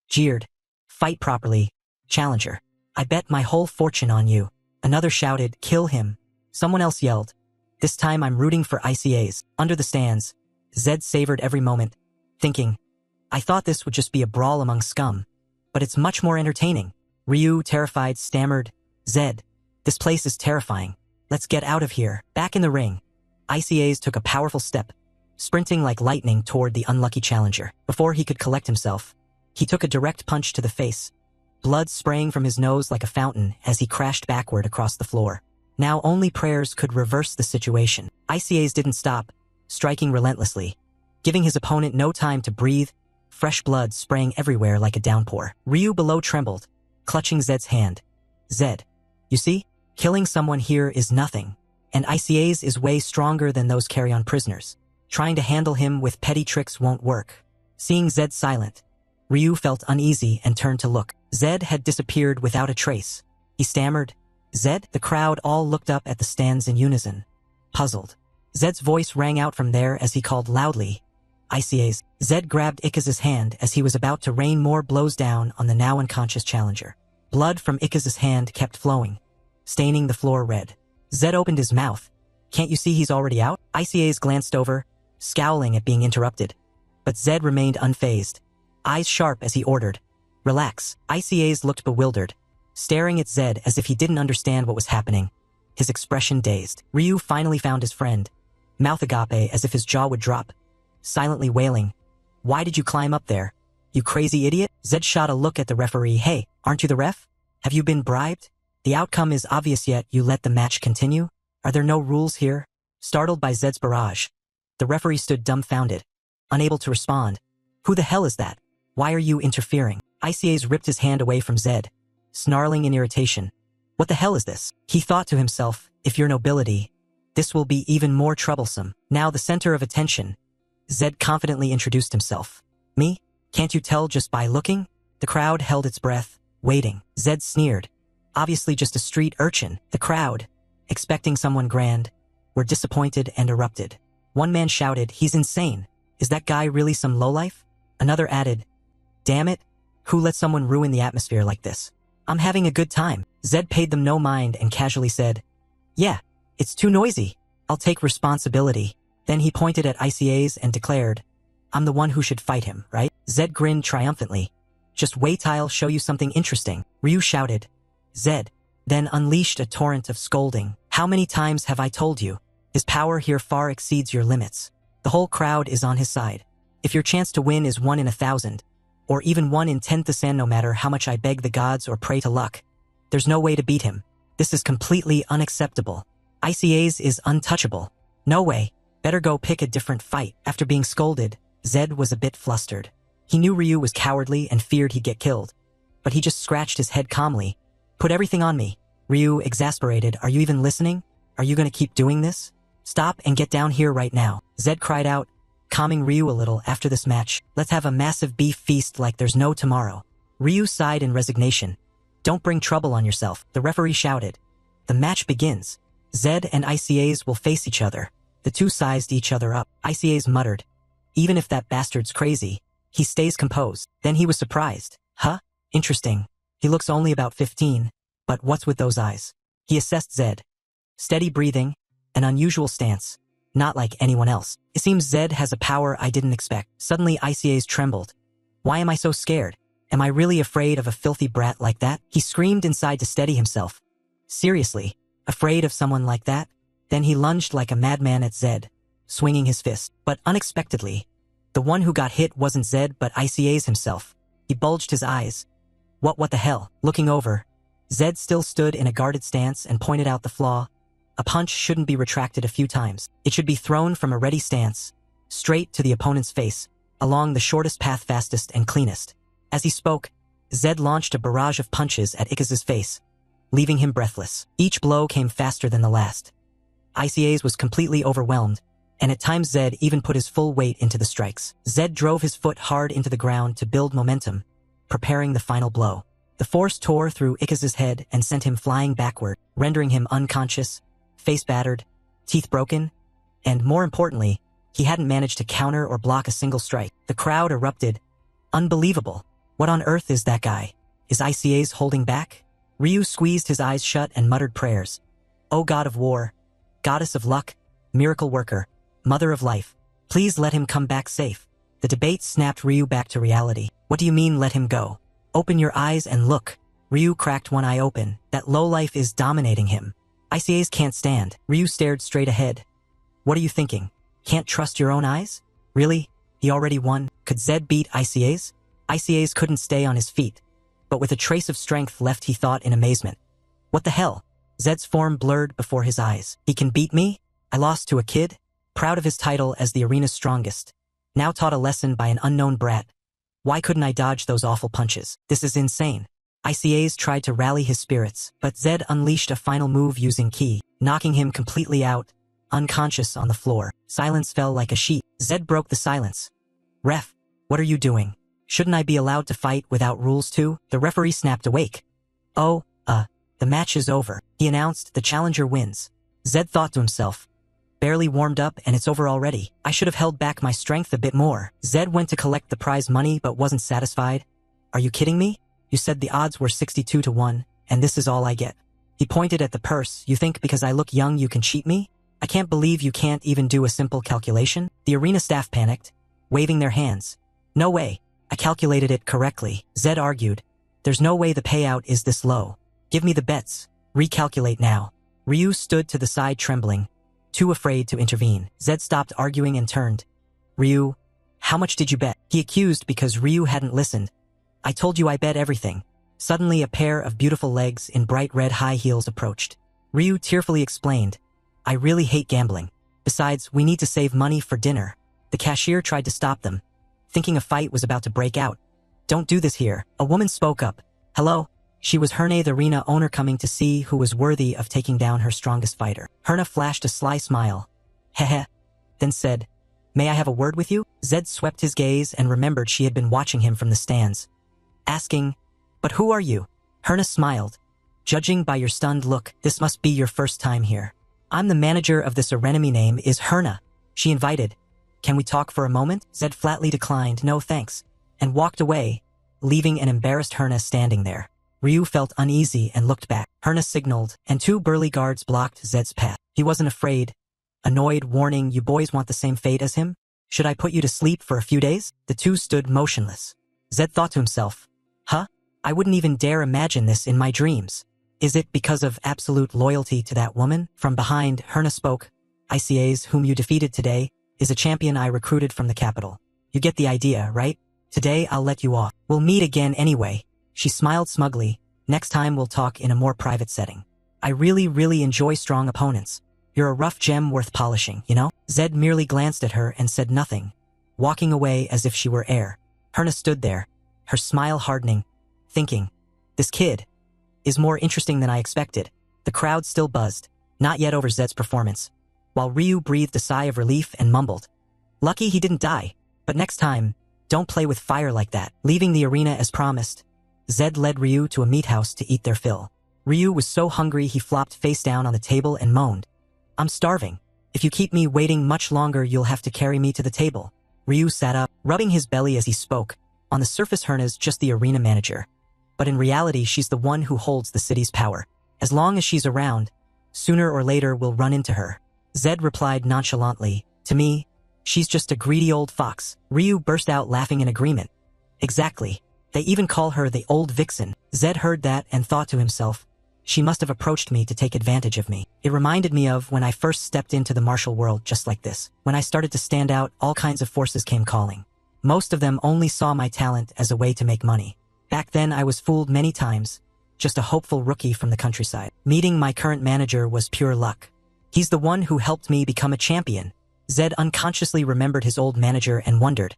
jeered, "Fight properly, challenger. I bet my whole fortune on you." Another shouted, "Kill him." Someone else yelled, "This time I'm rooting for ICAs." Under the stands, Zed savored every moment, thinking, "I thought this would just be a brawl among scum, but it's much more entertaining." Ryu, terrified, stammered, "Zed, this place is terrifying. Let's get out of here." Back in the ring, ICAs took a powerful step, sprinting like lightning toward the unlucky challenger. Before he could collect himself, he took a direct punch to the face, blood spraying from his nose like a fountain as he crashed backward across the floor. Now only prayers could reverse the situation. ICAs didn't stop, striking relentlessly, giving his opponent no time to breathe, fresh blood spraying everywhere like a downpour. Ryu below trembled, clutching Zed's hand. "Zed, you see? Killing someone here is nothing, and ICAs is way stronger than those carry-on prisoners. Trying to handle him with petty tricks won't work." Seeing Zed silent, Ryu felt uneasy and turned to look. Zed had disappeared without a trace. He stammered, "Zed?" The crowd all looked up at the stands in unison, puzzled. Zed's voice rang out from there as he called loudly, "ICAs." Zed grabbed Ikazu's hand as he was about to rain more blows down on the now unconscious challenger. Blood from Ikazu's hand kept flowing, staining the floor red. Zed opened his mouth. "Can't you see he's already out?" ICAs glanced over, scowling at being interrupted. But Zed remained unfazed, eyes sharp as he ordered, "Relax." ICAs looked bewildered, staring at Zed as if he didn't understand what was happening, his expression dazed. Ryu finally found his friend, mouth agape as if his jaw would drop, silently wailing, "Why did you climb up there? You crazy idiot?" Zed shot a look at the referee. "Hey, aren't you the ref? Have you been bribed? The outcome is obvious yet you let the match continue? Are there no rules here?" Startled by Zed's barrage, the referee stood dumbfounded, unable to respond. "Who the hell is that? Why are you interfering?" ICAs ripped his hand away from Zed, snarling in irritation. "What the hell is this?" He thought to himself, "If you're nobility, this will be even more troublesome." Now the center of attention, Zed confidently introduced himself. "Me? Can't you tell just by looking?" The crowd held its breath, waiting. Zed sneered. Obviously just a street urchin. The crowd, expecting someone grand, were disappointed and erupted. One man shouted, "He's insane. Is that guy really some lowlife?" Another added, "Damn it, who let someone ruin the atmosphere like this? I'm having a good time." Zed paid them no mind and casually said, "Yeah, it's too noisy. I'll take responsibility." Then he pointed at ICAs and declared, "I'm the one who should fight him, right?" Zed grinned triumphantly. "Just wait till I'll show you something interesting." Ryu shouted, "Zed," then unleashed a torrent of scolding. "How many times have I told you? His power here far exceeds your limits. The whole crowd is on his side. If your chance to win is 1 in 1,000, or even 1 in 10,000, no matter how much I beg the gods or pray to luck, there's no way to beat him. This is completely unacceptable. ICAs is untouchable. No way. Better go pick a different fight." After being scolded, Zed was a bit flustered. He knew Ryu was cowardly and feared he'd get killed, but he just scratched his head calmly. "Put everything on me." Ryu, exasperated, "Are you even listening? Are you gonna keep doing this? Stop and get down here right now." Zed cried out, calming Ryu a little. "After this match, let's have a massive beef feast like there's no tomorrow." Ryu sighed in resignation. "Don't bring trouble on yourself." The referee shouted, "The match begins. Zed and ICAs will face each other." The two sized each other up. ICAs muttered, "Even if that bastard's crazy, he stays composed." Then he was surprised. "Huh? Interesting. He looks only about 15, but what's with those eyes?" He assessed Zed. Steady breathing, an unusual stance, not like anyone else. "It seems Zed has a power I didn't expect." Suddenly ICAs trembled. "Why am I so scared? Am I really afraid of a filthy brat like that?" He screamed inside to steady himself. "Seriously, afraid of someone like that?" Then he lunged like a madman at Zed, swinging his fist. But unexpectedly, the one who got hit wasn't Zed but ICAs himself. He bulged his eyes. What the hell?" Looking over, Zed still stood in a guarded stance and pointed out the flaw. A punch shouldn't be retracted a few times. It should be thrown from a ready stance, straight to the opponent's face, along the shortest path, fastest and cleanest. As he spoke, Zed launched a barrage of punches at Ikaz's face, leaving him breathless. Each blow came faster than the last. ICA's was completely overwhelmed, and at times Zed even put his full weight into the strikes. Zed drove his foot hard into the ground to build momentum, preparing the final blow. The force tore through Ikaz's head and sent him flying backward, rendering him unconscious, face battered, teeth broken, and more importantly, he hadn't managed to counter or block a single strike. The crowd erupted. Unbelievable. What on earth is that guy? Is ICA's holding back? Ryu squeezed his eyes shut and muttered prayers. O God of War, Goddess of Luck, Miracle Worker, Mother of Life, please let him come back safe. The debate snapped Ryu back to reality. What do you mean let him go? Open your eyes and look. Ryu cracked one eye open. That lowlife is dominating him. ICA's can't stand. Ryu stared straight ahead. What are you thinking? Can't trust your own eyes? Really? He already won? Could Zed beat ICA's? ICA's couldn't stay on his feet, but with a trace of strength left he thought in amazement. What the hell? Zed's form blurred before his eyes. He can beat me? I lost to a kid? Proud of his title as the arena's strongest. Now taught a lesson by an unknown brat. Why couldn't I dodge those awful punches? This is insane. ICA's tried to rally his spirits, but Zed unleashed a final move using ki, knocking him completely out, unconscious on the floor. Silence fell like a sheet. Zed broke the silence. Ref, what are you doing? Shouldn't I be allowed to fight without rules too? The referee snapped awake. Oh, the match is over. He announced the challenger wins. Zed thought to himself. Barely warmed up and it's over already. I should have held back my strength a bit more. Zed went to collect the prize money but wasn't satisfied. Are you kidding me? You said the odds were 62-1, and this is all I get. He pointed at the purse. You think because I look young you can cheat me? I can't believe you can't even do a simple calculation. The arena staff panicked, waving their hands. No way. I calculated it correctly. Zed argued. There's no way the payout is this low. Give me the bets. Recalculate now. Ryu stood to the side trembling, too afraid to intervene. Zed stopped arguing and turned. Ryu, how much did you bet? He accused because Ryu hadn't listened. I told you I bet everything. Suddenly a pair of beautiful legs in bright red high heels approached. Ryu tearfully explained. I really hate gambling. Besides, we need to save money for dinner. The cashier tried to stop them, thinking a fight was about to break out. Don't do this here. A woman spoke up. Hello? She was Herne, the arena owner, coming to see who was worthy of taking down her strongest fighter. Herne flashed a sly smile. Heh, then said, May I have a word with you? Zed swept his gaze and remembered she had been watching him from the stands, asking, But who are you? Herne smiled. Judging by your stunned look, this must be your first time here. I'm the manager of this arena. My name is Herne. She invited. Can we talk for a moment? Zed flatly declined, no thanks, and walked away, leaving an embarrassed Herne standing there. Ryu felt uneasy and looked back. Herne signaled, and two burly guards blocked Zed's path. He wasn't afraid. Annoyed, warning, you boys want the same fate as him? Should I put you to sleep for a few days? The two stood motionless. Zed thought to himself, Huh? I wouldn't even dare imagine this in my dreams. Is it because of absolute loyalty to that woman? From behind, Herne spoke. ICA's, whom you defeated today, is a champion I recruited from the capital. You get the idea, right? Today I'll let you off. We'll meet again anyway. She smiled smugly. Next time we'll talk in a more private setting. I really enjoy strong opponents. You're a rough gem worth polishing, you know? Zed merely glanced at her and said nothing, walking away as if she were air. Herne stood there, her smile hardening, thinking, this kid is more interesting than I expected. The crowd still buzzed, not yet over Zed's performance, while Ryu breathed a sigh of relief and mumbled. Lucky he didn't die, but next time, don't play with fire like that. Leaving the arena as promised, Zed led Ryu to a meat house to eat their fill. Ryu was so hungry he flopped face down on the table and moaned. I'm starving. If you keep me waiting much longer, you'll have to carry me to the table. Ryu sat up, rubbing his belly as he spoke. On the surface, Herne's just the arena manager, but in reality, she's the one who holds the city's power. As long as she's around, sooner or later we'll run into her. Zed replied nonchalantly, to me, she's just a greedy old fox. Ryu burst out laughing in agreement. Exactly. They even call her the old vixen. Zed heard that and thought to himself, she must have approached me to take advantage of me. It reminded me of when I first stepped into the martial world just like this. When I started to stand out, all kinds of forces came calling. Most of them only saw my talent as a way to make money. Back then I was fooled many times, just a hopeful rookie from the countryside. Meeting my current manager was pure luck. He's the one who helped me become a champion. Zed unconsciously remembered his old manager and wondered,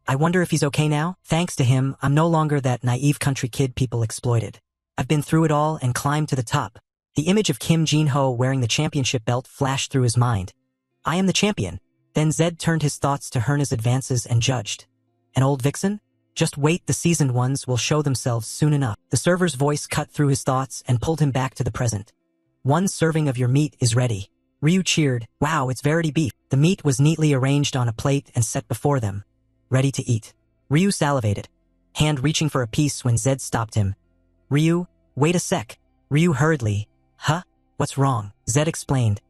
I wonder if he's okay now? Thanks to him, I'm no longer that naive country kid people exploited. I've been through it all and climbed to the top. The image of Kim Jin-ho wearing the championship belt flashed through his mind. I am the champion. Then Zed turned his thoughts to Herna's advances and judged. An old vixen? Just wait, the seasoned ones will show themselves soon enough. The server's voice cut through his thoughts and pulled him back to the present. One serving of your meat is ready. Ryu cheered. Wow, it's Verity beef. The meat was neatly arranged on a plate and set before them. Ready to eat. Ryu salivated, hand reaching for a piece when Zed stopped him. Ryu, wait a sec. Ryu hurriedly. Huh? What's wrong? Zed explained,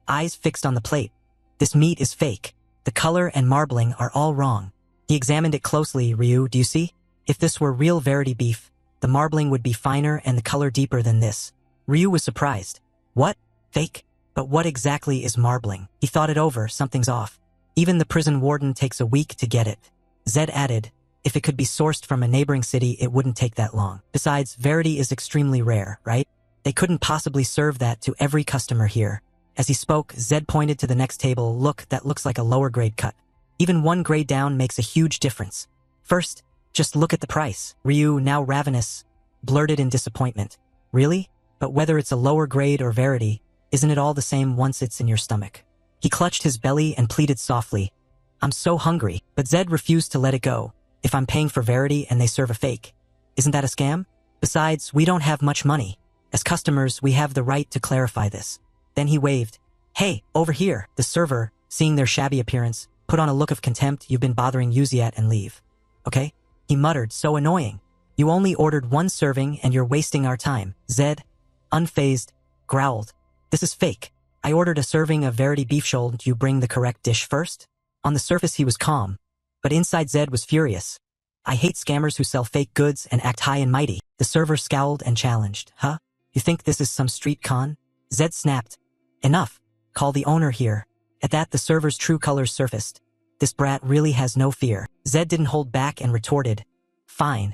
eyes fixed on the plate. This meat is fake. The color and marbling are all wrong. He examined it closely. Ryu, do you see? If this were real Verity beef, the marbling would be finer and the color deeper than this. Ryu was surprised. What? Fake? But what exactly is marbling? He thought it over. Something's off. Even the prison warden takes a week to get it. Zed added, if it could be sourced from a neighboring city, it wouldn't take that long. Besides, Verity is extremely rare, right? They couldn't possibly serve that to every customer here. As he spoke, Zed pointed to the next table. Look, that looks like a lower grade cut. Even one grade down makes a huge difference. First, just look at the price. Ryu, now ravenous, blurted in disappointment. Really? But whether it's a lower grade or Verity, isn't it all the same once it's in your stomach? He clutched his belly and pleaded softly, I'm so hungry. But Zed refused to let it go. If I'm paying for Verity and they serve a fake, isn't that a scam? Besides, we don't have much money. As customers, we have the right to clarify this. Then he waved. Hey, over here. The server, seeing their shabby appearance, put on a look of contempt. You've been bothering Yuziat and leave. Okay? He muttered, so annoying. You only ordered one serving and you're wasting our time. Zed, unfazed, growled. This is fake. I ordered a serving of Verity beef shoulder. You bring the correct dish first? On the surface he was calm, but inside Zed was furious. I hate scammers who sell fake goods and act high and mighty. The server scowled and challenged. Huh? You think this is some street con? Zed snapped. Enough. Call the owner here. At that, the server's true colors surfaced. This brat really has no fear. Zed didn't hold back and retorted. Fine.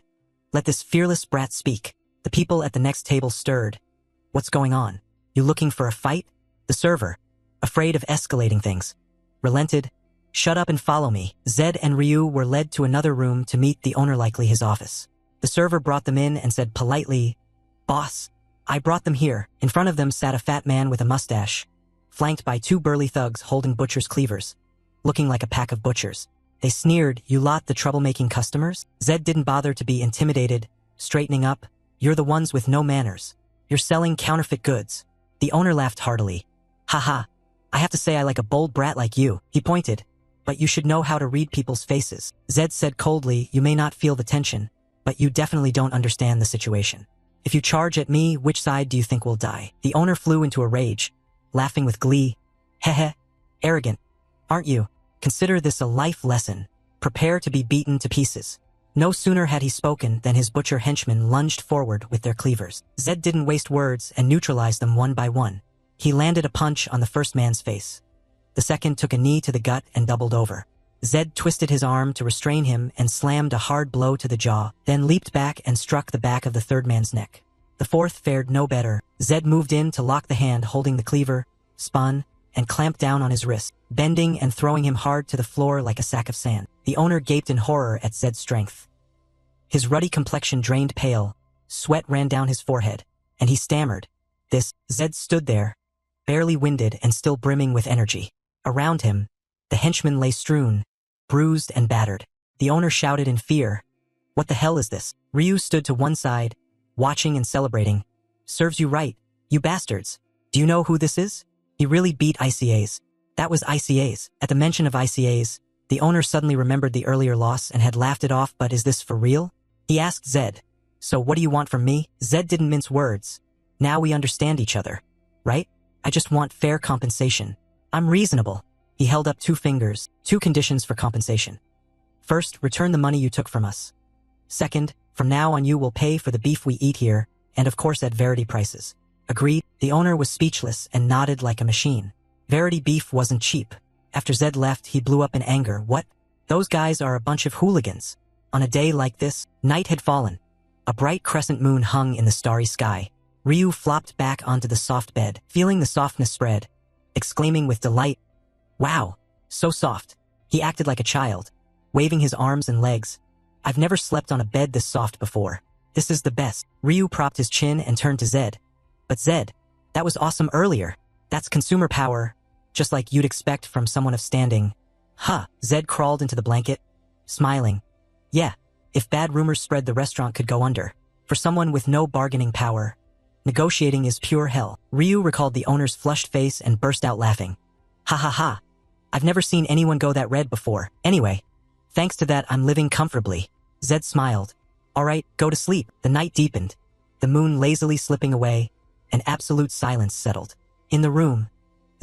Let this fearless brat speak. The people at the next table stirred. What's going on? You looking for a fight? The server, afraid of escalating things, relented. Shut up and follow me. Zed and Ryu were led to another room to meet the owner, likely his office. The server brought them in and said politely, Boss, I brought them here. In front of them sat a fat man with a mustache, flanked by two burly thugs holding butcher's cleavers, looking like a pack of butchers. They sneered, You lot the troublemaking customers? Zed didn't bother to be intimidated, straightening up. You're the ones with no manners. You're selling counterfeit goods. The owner laughed heartily. Haha, I have to say I like a bold brat like you. He pointed. But you should know how to read people's faces. Zed said coldly, You may not feel the tension, but you definitely don't understand the situation. If you charge at me, which side do you think will die? The owner flew into a rage, laughing with glee. Heh, arrogant, aren't you? Consider this a life lesson. Prepare to be beaten to pieces. No sooner had he spoken than his butcher henchmen lunged forward with their cleavers. Zed didn't waste words and neutralized them one by one. He landed a punch on the first man's face. The second took a knee to the gut and doubled over. Zed twisted his arm to restrain him and slammed a hard blow to the jaw, then leaped back and struck the back of the third man's neck. The fourth fared no better. Zed moved in to lock the hand holding the cleaver, spun, and clamped down on his wrist, bending and throwing him hard to the floor like a sack of sand. The owner gaped in horror at Zed's strength. His ruddy complexion drained pale, sweat ran down his forehead, and he stammered. Zed stood there, barely winded and still brimming with energy. Around him, the henchmen lay strewn, bruised and battered. The owner shouted in fear. What the hell is this? Ryu stood to one side, watching and celebrating. Serves you right, you bastards. Do you know who this is? He really beat ICAs. That was ICAs. At the mention of ICAs, the owner suddenly remembered the earlier loss and had laughed it off. But is this for real? He asked Zed. So what do you want from me? Zed didn't mince words. Now we understand each other, right? I just want fair compensation. I'm reasonable. He held up two fingers. 2 conditions for compensation. First, return the money you took from us. Second, from now on you will pay for the beef we eat here, and of course at Verity prices. Agreed? The owner was speechless and nodded like a machine. Verity beef wasn't cheap. After Zed left, he blew up in anger. What? Those guys are a bunch of hooligans. On a day like this, night had fallen. A bright crescent moon hung in the starry sky. Ryu flopped back onto the soft bed, feeling the softness spread, exclaiming with delight, "Wow, so soft." He acted like a child, waving his arms and legs. "I've never slept on a bed this soft before. This is the best." Ryu propped his chin and turned to Zed. "But Zed, that was awesome earlier. That's consumer power, just like you'd expect from someone of standing." "Huh." Zed crawled into the blanket, smiling. "Yeah, if bad rumors spread, the restaurant could go under. For someone with no bargaining power, negotiating is pure hell." Ryu recalled the owner's flushed face and burst out laughing. "Ha ha ha. I've never seen anyone go that red before. Anyway, thanks to that, I'm living comfortably." Zed smiled. "All right, go to sleep." The night deepened, the moon lazily slipping away, and absolute silence settled. In the room,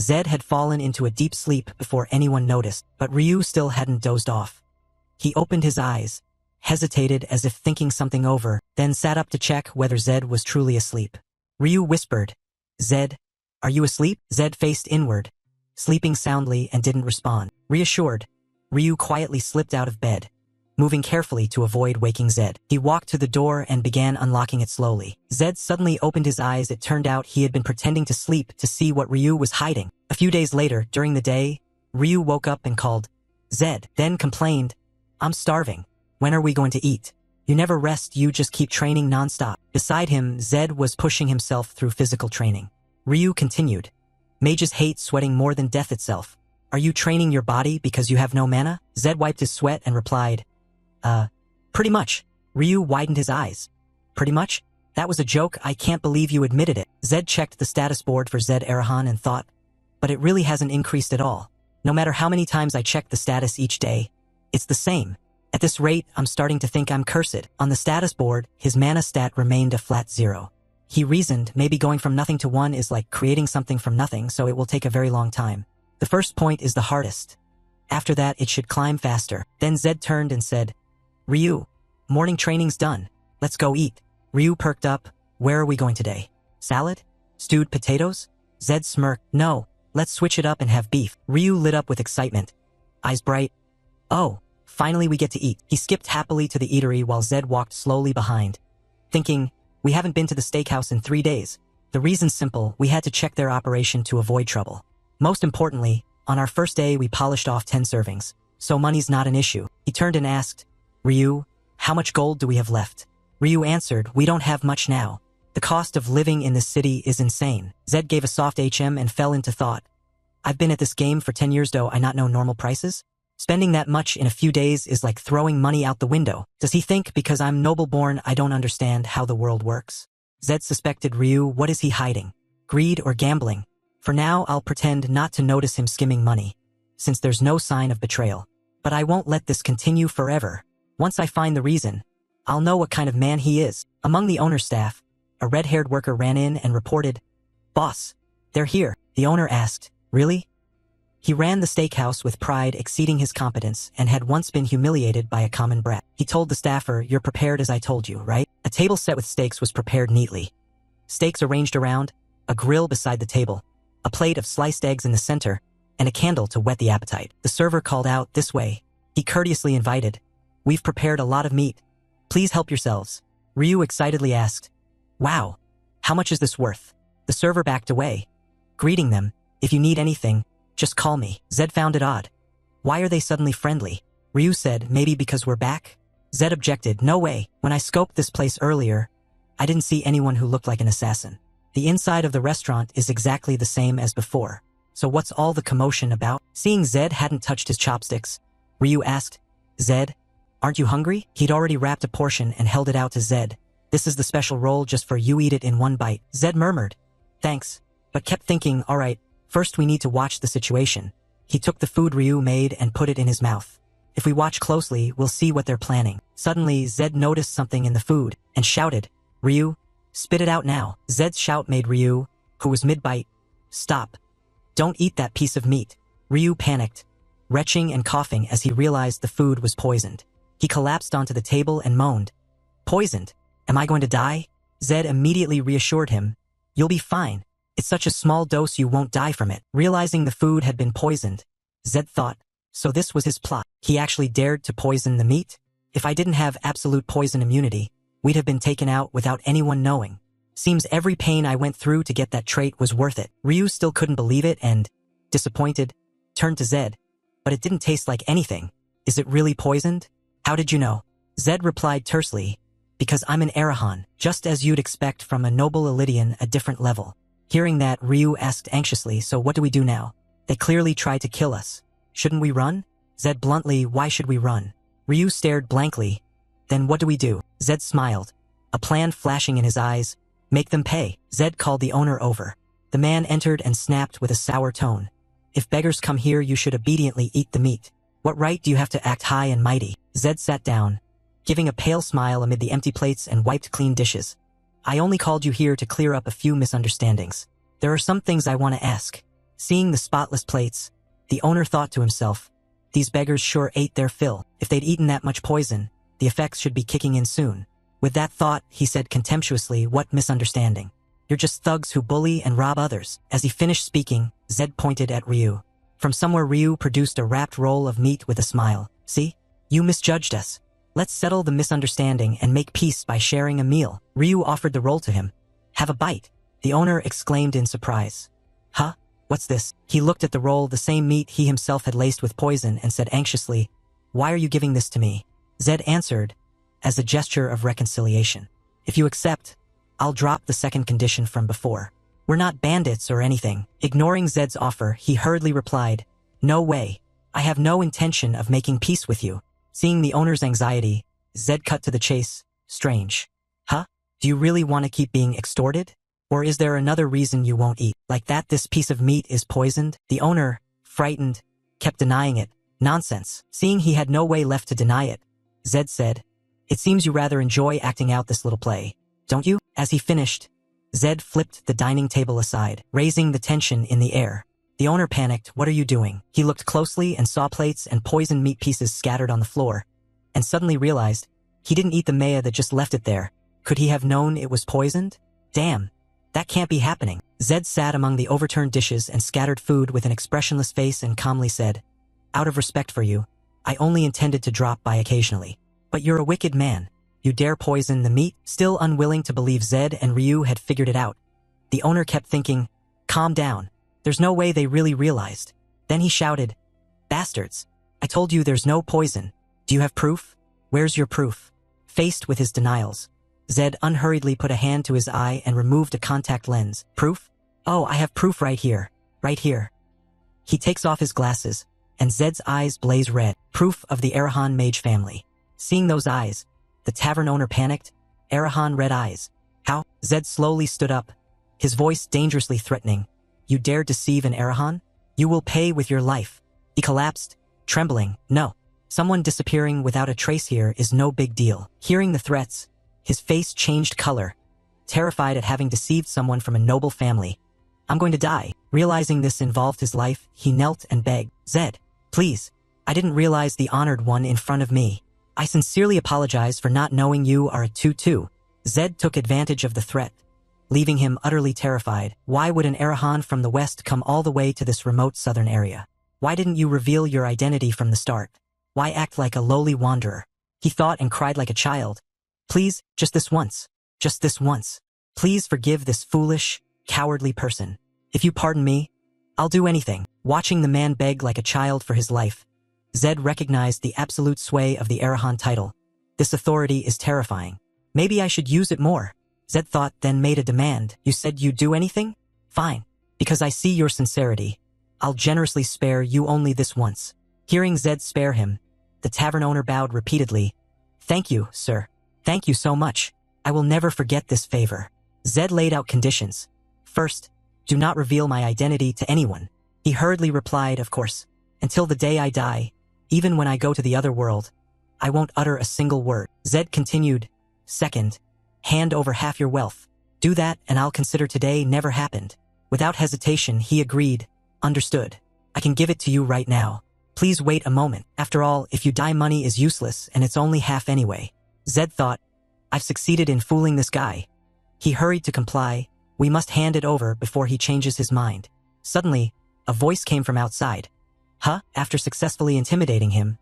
Zed had fallen into a deep sleep before anyone noticed, but Ryu still hadn't dozed off. He opened his eyes, hesitated as if thinking something over, then sat up to check whether Zed was truly asleep. Ryu whispered, "Zed, are you asleep?" Zed faced inward, sleeping soundly, and didn't respond. Reassured, Ryu quietly slipped out of bed, moving carefully to avoid waking Zed. He walked to the door and began unlocking it slowly. Zed suddenly opened his eyes. It turned out he had been pretending to sleep to see what Ryu was hiding. A few days later, during the day, Ryu woke up and called Zed, then complained, "I'm starving. When are we going to eat? You never rest, you just keep training nonstop." Beside him, Zed was pushing himself through physical training. Ryu continued, "Mages hate sweating more than death itself. Are you training your body because you have no mana?" Zed wiped his sweat and replied, Pretty much." Ryu widened his eyes. "Pretty much? That was a joke. I can't believe you admitted it." Zed checked the status board for Zed Arahan and thought, "But it really hasn't increased at all. No matter how many times I check the status each day, it's the same. At this rate, I'm starting to think I'm cursed." On the status board, his mana stat remained a flat 0. He reasoned maybe going from nothing to 1 is like creating something from nothing, so it will take a very long time. The first point is the hardest. After that, it should climb faster. Then Zed turned and said, "Ryu, morning training's done. Let's go eat." Ryu perked up. "Where are we going today? Salad? Stewed potatoes?" Zed smirked. "No, let's switch it up and have beef." Ryu lit up with excitement, eyes bright. "Oh, finally we get to eat." He skipped happily to the eatery while Zed walked slowly behind, thinking, "We haven't been to the steakhouse in 3 days. The reason's simple, we had to check their operation to avoid trouble. Most importantly, on our first day we polished off 10 servings, so money's not an issue." He turned and asked, "Ryu, how much gold do we have left?" Ryu answered, "We don't have much now. The cost of living in this city is insane." Zed gave a soft HM and fell into thought. "I've been at this game for 10 years, though I not know normal prices? Spending that much in a few days is like throwing money out the window. Does he think because I'm noble-born I don't understand how the world works?" Zed suspected Ryu. What is he hiding? Greed or gambling? For now, I'll pretend not to notice him skimming money, since there's no sign of betrayal. But I won't let this continue forever. Once I find the reason, I'll know what kind of man he is. Among the owner's staff, a red-haired worker ran in and reported, "Boss, they're here." The owner asked, "Really?" He ran the steakhouse with pride exceeding his competence and had once been humiliated by a common brat. He told the staffer, "You're prepared as I told you, right?" A table set with steaks was prepared neatly. Steaks arranged around, a grill beside the table, a plate of sliced eggs in the center, and a candle to whet the appetite. The server called out, "This way." He courteously invited, "We've prepared a lot of meat. Please help yourselves." Ryu excitedly asked, "Wow, how much is this worth?" The server backed away, greeting them, "If you need anything, just call me." Zed found it odd. Why are they suddenly friendly? Ryu said, "Maybe because we're back?" Zed objected, "No way. When I scoped this place earlier, I didn't see anyone who looked like an assassin. The inside of the restaurant is exactly the same as before. So what's all the commotion about?" Seeing Zed hadn't touched his chopsticks, Ryu asked, "Zed, aren't you hungry?" He'd already wrapped a portion and held it out to Zed. "This is the special roll just for you, eat it in one bite." Zed murmured, "Thanks," but kept thinking, "All right, first we need to watch the situation." He took the food Ryu made and put it in his mouth. If we watch closely, we'll see what they're planning. Suddenly, Zed noticed something in the food and shouted, "Ryu, spit it out now." Zed's shout made Ryu, who was mid-bite, stop. "Don't eat that piece of meat." Ryu panicked, retching and coughing as he realized the food was poisoned. He collapsed onto the table and moaned, "Poisoned? Am I going to die?" Zed immediately reassured him, "You'll be fine. It's such a small dose you won't die from it." Realizing the food had been poisoned, Zed thought, so this was his plot. He actually dared to poison the meat? If I didn't have absolute poison immunity, we'd have been taken out without anyone knowing. Seems every pain I went through to get that trait was worth it. Ryu still couldn't believe it and, disappointed, turned to Zed. But it didn't taste like anything. Is it really poisoned? How did you know? Zed replied tersely, because I'm an Arahan, just as you'd expect from a noble Elydian, a different level. Hearing that, Ryu asked anxiously, so what do we do now? They clearly tried to kill us. Shouldn't we run? Zed bluntly, why should we run? Ryu stared blankly. Then what do we do? Zed smiled, a plan flashing in his eyes. Make them pay. Zed called the owner over. The man entered and snapped with a sour tone. If beggars come here, you should obediently eat the meat. What right do you have to act high and mighty? Zed sat down, giving a pale smile amid the empty plates and wiped clean dishes. I only called you here to clear up a few misunderstandings. There are some things I want to ask. Seeing the spotless plates, the owner thought to himself, these beggars sure ate their fill. If they'd eaten that much poison, the effects should be kicking in soon. With that thought, he said contemptuously, what misunderstanding? You're just thugs who bully and rob others. As he finished speaking, Zed pointed at Ryu. From somewhere Ryu produced a wrapped roll of meat with a smile. See? You misjudged us. Let's settle the misunderstanding and make peace by sharing a meal. Ryu offered the roll to him. Have a bite. The owner exclaimed in surprise. Huh? What's this? He looked at the roll, the same meat he himself had laced with poison, and said anxiously, why are you giving this to me? Zed answered, as a gesture of reconciliation. If you accept, I'll drop the second condition from before. We're not bandits or anything. Ignoring Zed's offer, he hurriedly replied, no way. I have no intention of making peace with you. Seeing the owner's anxiety, Zed cut to the chase. Strange. Huh? Do you really want to keep being extorted? Or is there another reason you won't eat? Like that this piece of meat is poisoned? The owner, frightened, kept denying it. Nonsense. Seeing he had no way left to deny it, Zed said, it seems you rather enjoy acting out this little play, don't you? As he finished, Zed flipped the dining table aside, raising the tension in the air. The owner panicked. What are you doing? He looked closely and saw plates and poisoned meat pieces scattered on the floor, and suddenly realized he didn't eat the maya that just left it there. Could he have known it was poisoned? Damn, that can't be happening. Zed sat among the overturned dishes and scattered food with an expressionless face and calmly said, out of respect for you, I only intended to drop by occasionally. But you're a wicked man. You dare poison the meat? Still unwilling to believe Zed and Ryu had figured it out, the owner kept thinking, calm down. There's no way they really realized. Then he shouted, bastards. I told you there's no poison. Do you have proof? Where's your proof? Faced with his denials, Zed unhurriedly put a hand to his eye and removed a contact lens. Proof? Oh, I have proof right here. Right here. He takes off his glasses, and Zed's eyes blaze red. Proof of the Arahan Mage family. Seeing those eyes, the tavern owner panicked. Arahan red eyes. How? Zed slowly stood up, his voice dangerously threatening. You dare deceive an Arahan? You will pay with your life. He collapsed, trembling. No. Someone disappearing without a trace here is no big deal. Hearing the threats, his face changed color, terrified at having deceived someone from a noble family. I'm going to die. Realizing this involved his life, he knelt and begged. Zed, please. I didn't realize the honored one in front of me. I sincerely apologize for not knowing you are a 2-2. Zed took advantage of the threat, leaving him utterly terrified. Why would an Arahan from the west come all the way to this remote southern area? Why didn't you reveal your identity from the start? Why act like a lowly wanderer? He thought and cried like a child. Please, just this once. Just this once. Please forgive this foolish, cowardly person. If you pardon me, I'll do anything. Watching the man beg like a child for his life, Zed recognized the absolute sway of the Arahan title. This authority is terrifying. Maybe I should use it more. Zed thought, then made a demand. You said you'd do anything? Fine. Because I see your sincerity, I'll generously spare you only this once. Hearing Zed spare him, the tavern owner bowed repeatedly. Thank you, sir. Thank you so much. I will never forget this favor. Zed laid out conditions. First, do not reveal my identity to anyone. He hurriedly replied, of course. Until the day I die, even when I go to the other world, I won't utter a single word. Zed continued. Second, hand over half your wealth. Do that and I'll consider today never happened. Without hesitation, he agreed. Understood. I can give it to you right now. Please wait a moment. After all, if you die, money is useless and it's only half anyway. Zed thought, I've succeeded in fooling this guy. He hurried to comply. We must hand it over before he changes his mind. Suddenly, a voice came from outside. Huh? After successfully intimidating him,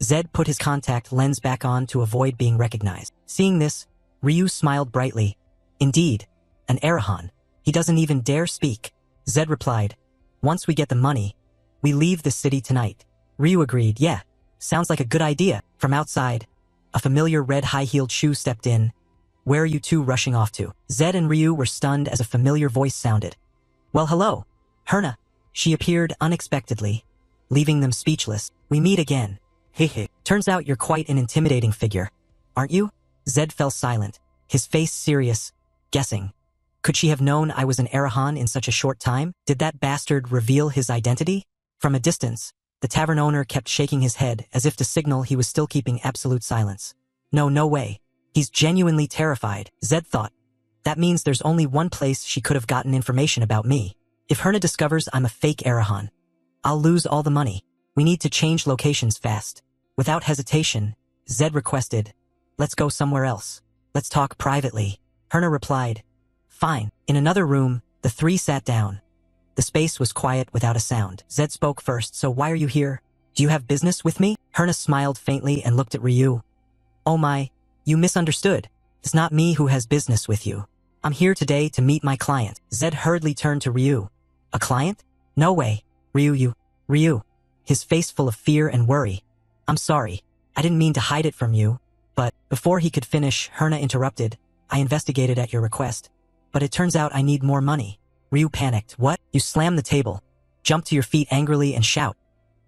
Zed put his contact lens back on to avoid being recognized. Seeing this, Ryu smiled brightly. Indeed, an Arahan. He doesn't even dare speak. Zed replied, once we get the money, we leave the city tonight. Ryu agreed, yeah, sounds like a good idea. From outside, a familiar red high-heeled shoe stepped in. Where are you two rushing off to? Zed and Ryu were stunned as a familiar voice sounded. Well, hello, Herna. She appeared unexpectedly, leaving them speechless. We meet again. Hehe. Turns out you're quite an intimidating figure, aren't you? Zed fell silent, his face serious, guessing. Could she have known I was an Arahan in such a short time? Did that bastard reveal his identity? From a distance, the tavern owner kept shaking his head as if to signal he was still keeping absolute silence. No way. He's genuinely terrified, Zed thought. That means there's only one place she could have gotten information about me. If Herna discovers I'm a fake Arahan, I'll lose all the money. We need to change locations fast. Without hesitation, Zed requested, let's go somewhere else. Let's talk privately. Herna replied, fine. In another room, the three sat down. The space was quiet without a sound. Zed spoke first, so why are you here? Do you have business with me? Herna smiled faintly and looked at Ryu. Oh my, you misunderstood. It's not me who has business with you. I'm here today to meet my client. Zed hurriedly turned to Ryu. A client? No way. Ryu. His face full of fear and worry. I'm sorry. I didn't mean to hide it from you. But before he could finish, Herna interrupted. I investigated at your request. But it turns out I need more money. Ryu panicked. What? You slam the table, jump to your feet angrily and shout.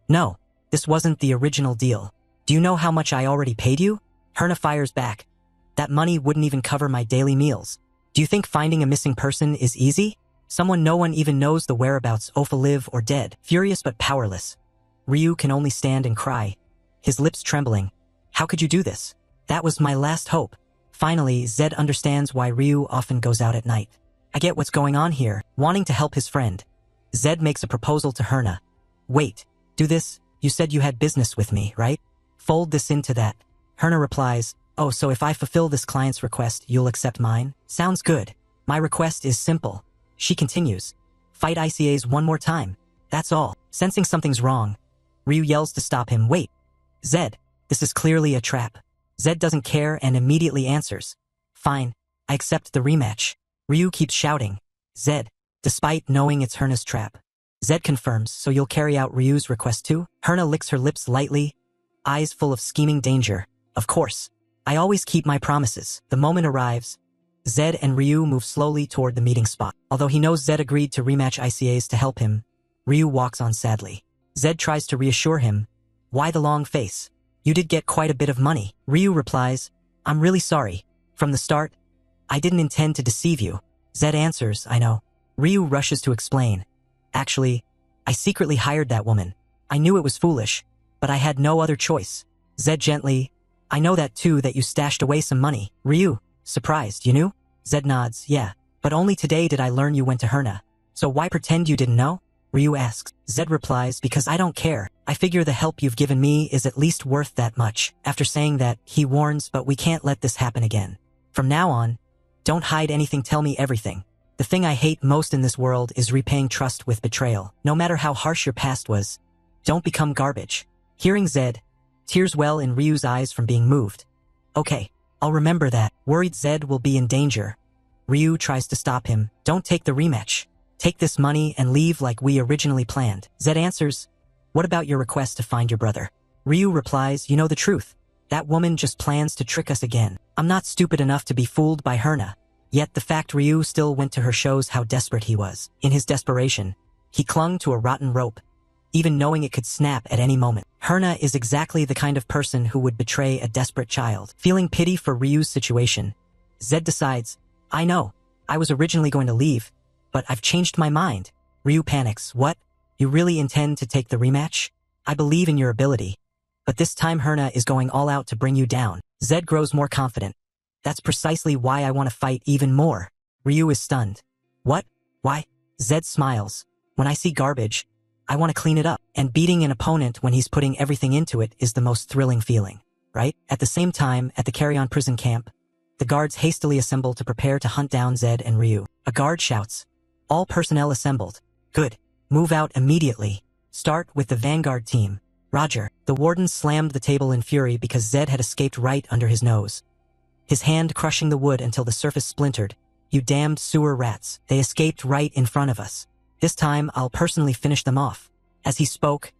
No, this wasn't the original deal. Do you know how much I already paid you? Herna fires back. That money wouldn't even cover my daily meals. Do you think finding a missing person is easy? Someone no one even knows the whereabouts of alive or dead. Furious but powerless, Ryu can only stand and cry, his lips trembling. How could you do this? That was my last hope. Finally, Zed understands why Ryu often goes out at night. I get what's going on here, wanting to help his friend. Zed makes a proposal to Herna. Wait, do this? You said you had business with me, right? Fold this into that. Herna replies, oh, so if I fulfill this client's request, you'll accept mine? Sounds good. My request is simple. She continues. Fight ICAs one more time. That's all. Sensing something's wrong, Ryu yells to stop him. Wait. Zed, this is clearly a trap. Zed doesn't care and immediately answers. Fine, I accept the rematch. Ryu keeps shouting. Zed, despite knowing it's Herna's trap. Zed confirms, so you'll carry out Ryu's request too? Herna licks her lips lightly, eyes full of scheming danger. Of course. I always keep my promises. The moment arrives. Zed and Ryu move slowly toward the meeting spot. Although he knows Zed agreed to rematch ICAs to help him, Ryu walks on sadly. Zed tries to reassure him. Why the long face? You did get quite a bit of money. Ryu replies, I'm really sorry. From the start, I didn't intend to deceive you. Zed answers, I know. Ryu rushes to explain. Actually, I secretly hired that woman. I knew it was foolish, but I had no other choice. Zed gently, I know that too, that you stashed away some money. Ryu, surprised, you knew? Zed nods, yeah, but only today did I learn you went to Herna. So why pretend you didn't know? Ryu asks. Zed replies, because I don't care. I figure the help you've given me is at least worth that much. After saying that, he warns, but we can't let this happen again. From now on, don't hide anything, tell me everything. The thing I hate most in this world is repaying trust with betrayal. No matter how harsh your past was, don't become garbage. Hearing Zed, tears well in Ryu's eyes from being moved. Okay, I'll remember that. Worried Zed will be in danger, Ryu tries to stop him. Don't take the rematch. Take this money and leave like we originally planned. Zed answers, what about your request to find your brother? Ryu replies, you know the truth. That woman just plans to trick us again. I'm not stupid enough to be fooled by Herna. Yet the fact Ryu still went to her shows how desperate he was. In his desperation, he clung to a rotten rope, even knowing it could snap at any moment. Herna is exactly the kind of person who would betray a desperate child. Feeling pity for Ryu's situation, Zed decides, I know, I was originally going to leave, but I've changed my mind. Ryu panics. What? You really intend to take the rematch? I believe in your ability. But this time Herna is going all out to bring you down. Zed grows more confident. That's precisely why I want to fight even more. Ryu is stunned. What? Why? Zed smiles. When I see garbage, I want to clean it up. And beating an opponent when he's putting everything into it is the most thrilling feeling, right? At the same time, at the Carrion prison camp, the guards hastily assemble to prepare to hunt down Zed and Ryu. A guard shouts, all personnel assembled. Good. Move out immediately. Start with the vanguard team. Roger. The warden slammed the table in fury because Zed had escaped right under his nose. his hand crushing the wood until the surface splintered. "You damned sewer rats. They escaped right in front of us. This time I'll personally finish them off." As he spoke,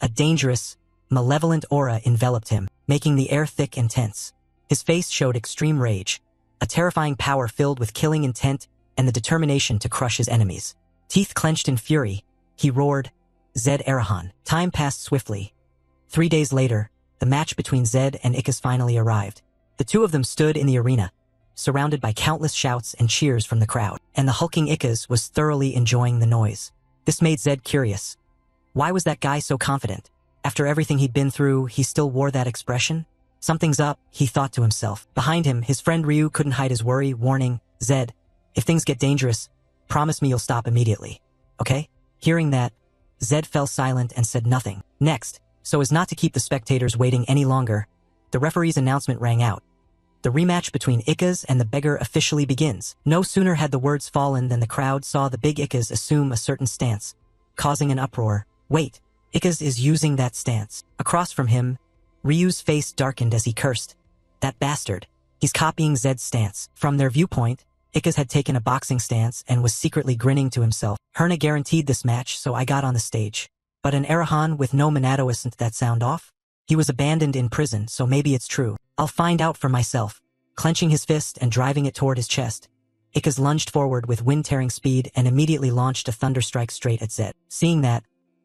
a dangerous, malevolent aura enveloped him, making the air thick and tense. His face showed extreme rage, a terrifying power filled with killing intent and the determination to crush his enemies. Teeth clenched in fury, he roared, "Zed Arahan." Time passed swiftly. 3 days later, the match between Zed and Ickes finally arrived. The two of them stood in the arena, surrounded by countless shouts and cheers from the crowd, and the hulking Ickes was thoroughly enjoying the noise. This made Zed curious. Why was that guy so confident? After everything he'd been through, he still wore that expression? Something's up, he thought to himself. Behind him, his friend Ryu couldn't hide his worry, warning, "Zed, if things get dangerous, promise me you'll stop immediately. Okay?" Hearing that, Zed fell silent and said nothing. Next, so as not to keep the spectators waiting any longer, the referee's announcement rang out. The rematch between Ickes and the beggar officially begins. No sooner had the words fallen than the crowd saw the big Ickes assume a certain stance, causing an uproar. Wait, Ickes is using that stance. Across from him, Ryu's face darkened as he cursed. That bastard. He's copying Zed's stance. From their viewpoint, Ickes had taken a boxing stance and was secretly grinning to himself. Herna guaranteed this match, so I got on the stage. But an Arahan with no Minato isn't that sound off? He was abandoned in prison, so maybe it's true. I'll find out for myself. Clenching his fist and driving it toward his chest, Ickes lunged forward with wind-tearing speed and immediately launched a thunderstrike straight at Zed. Seeing that,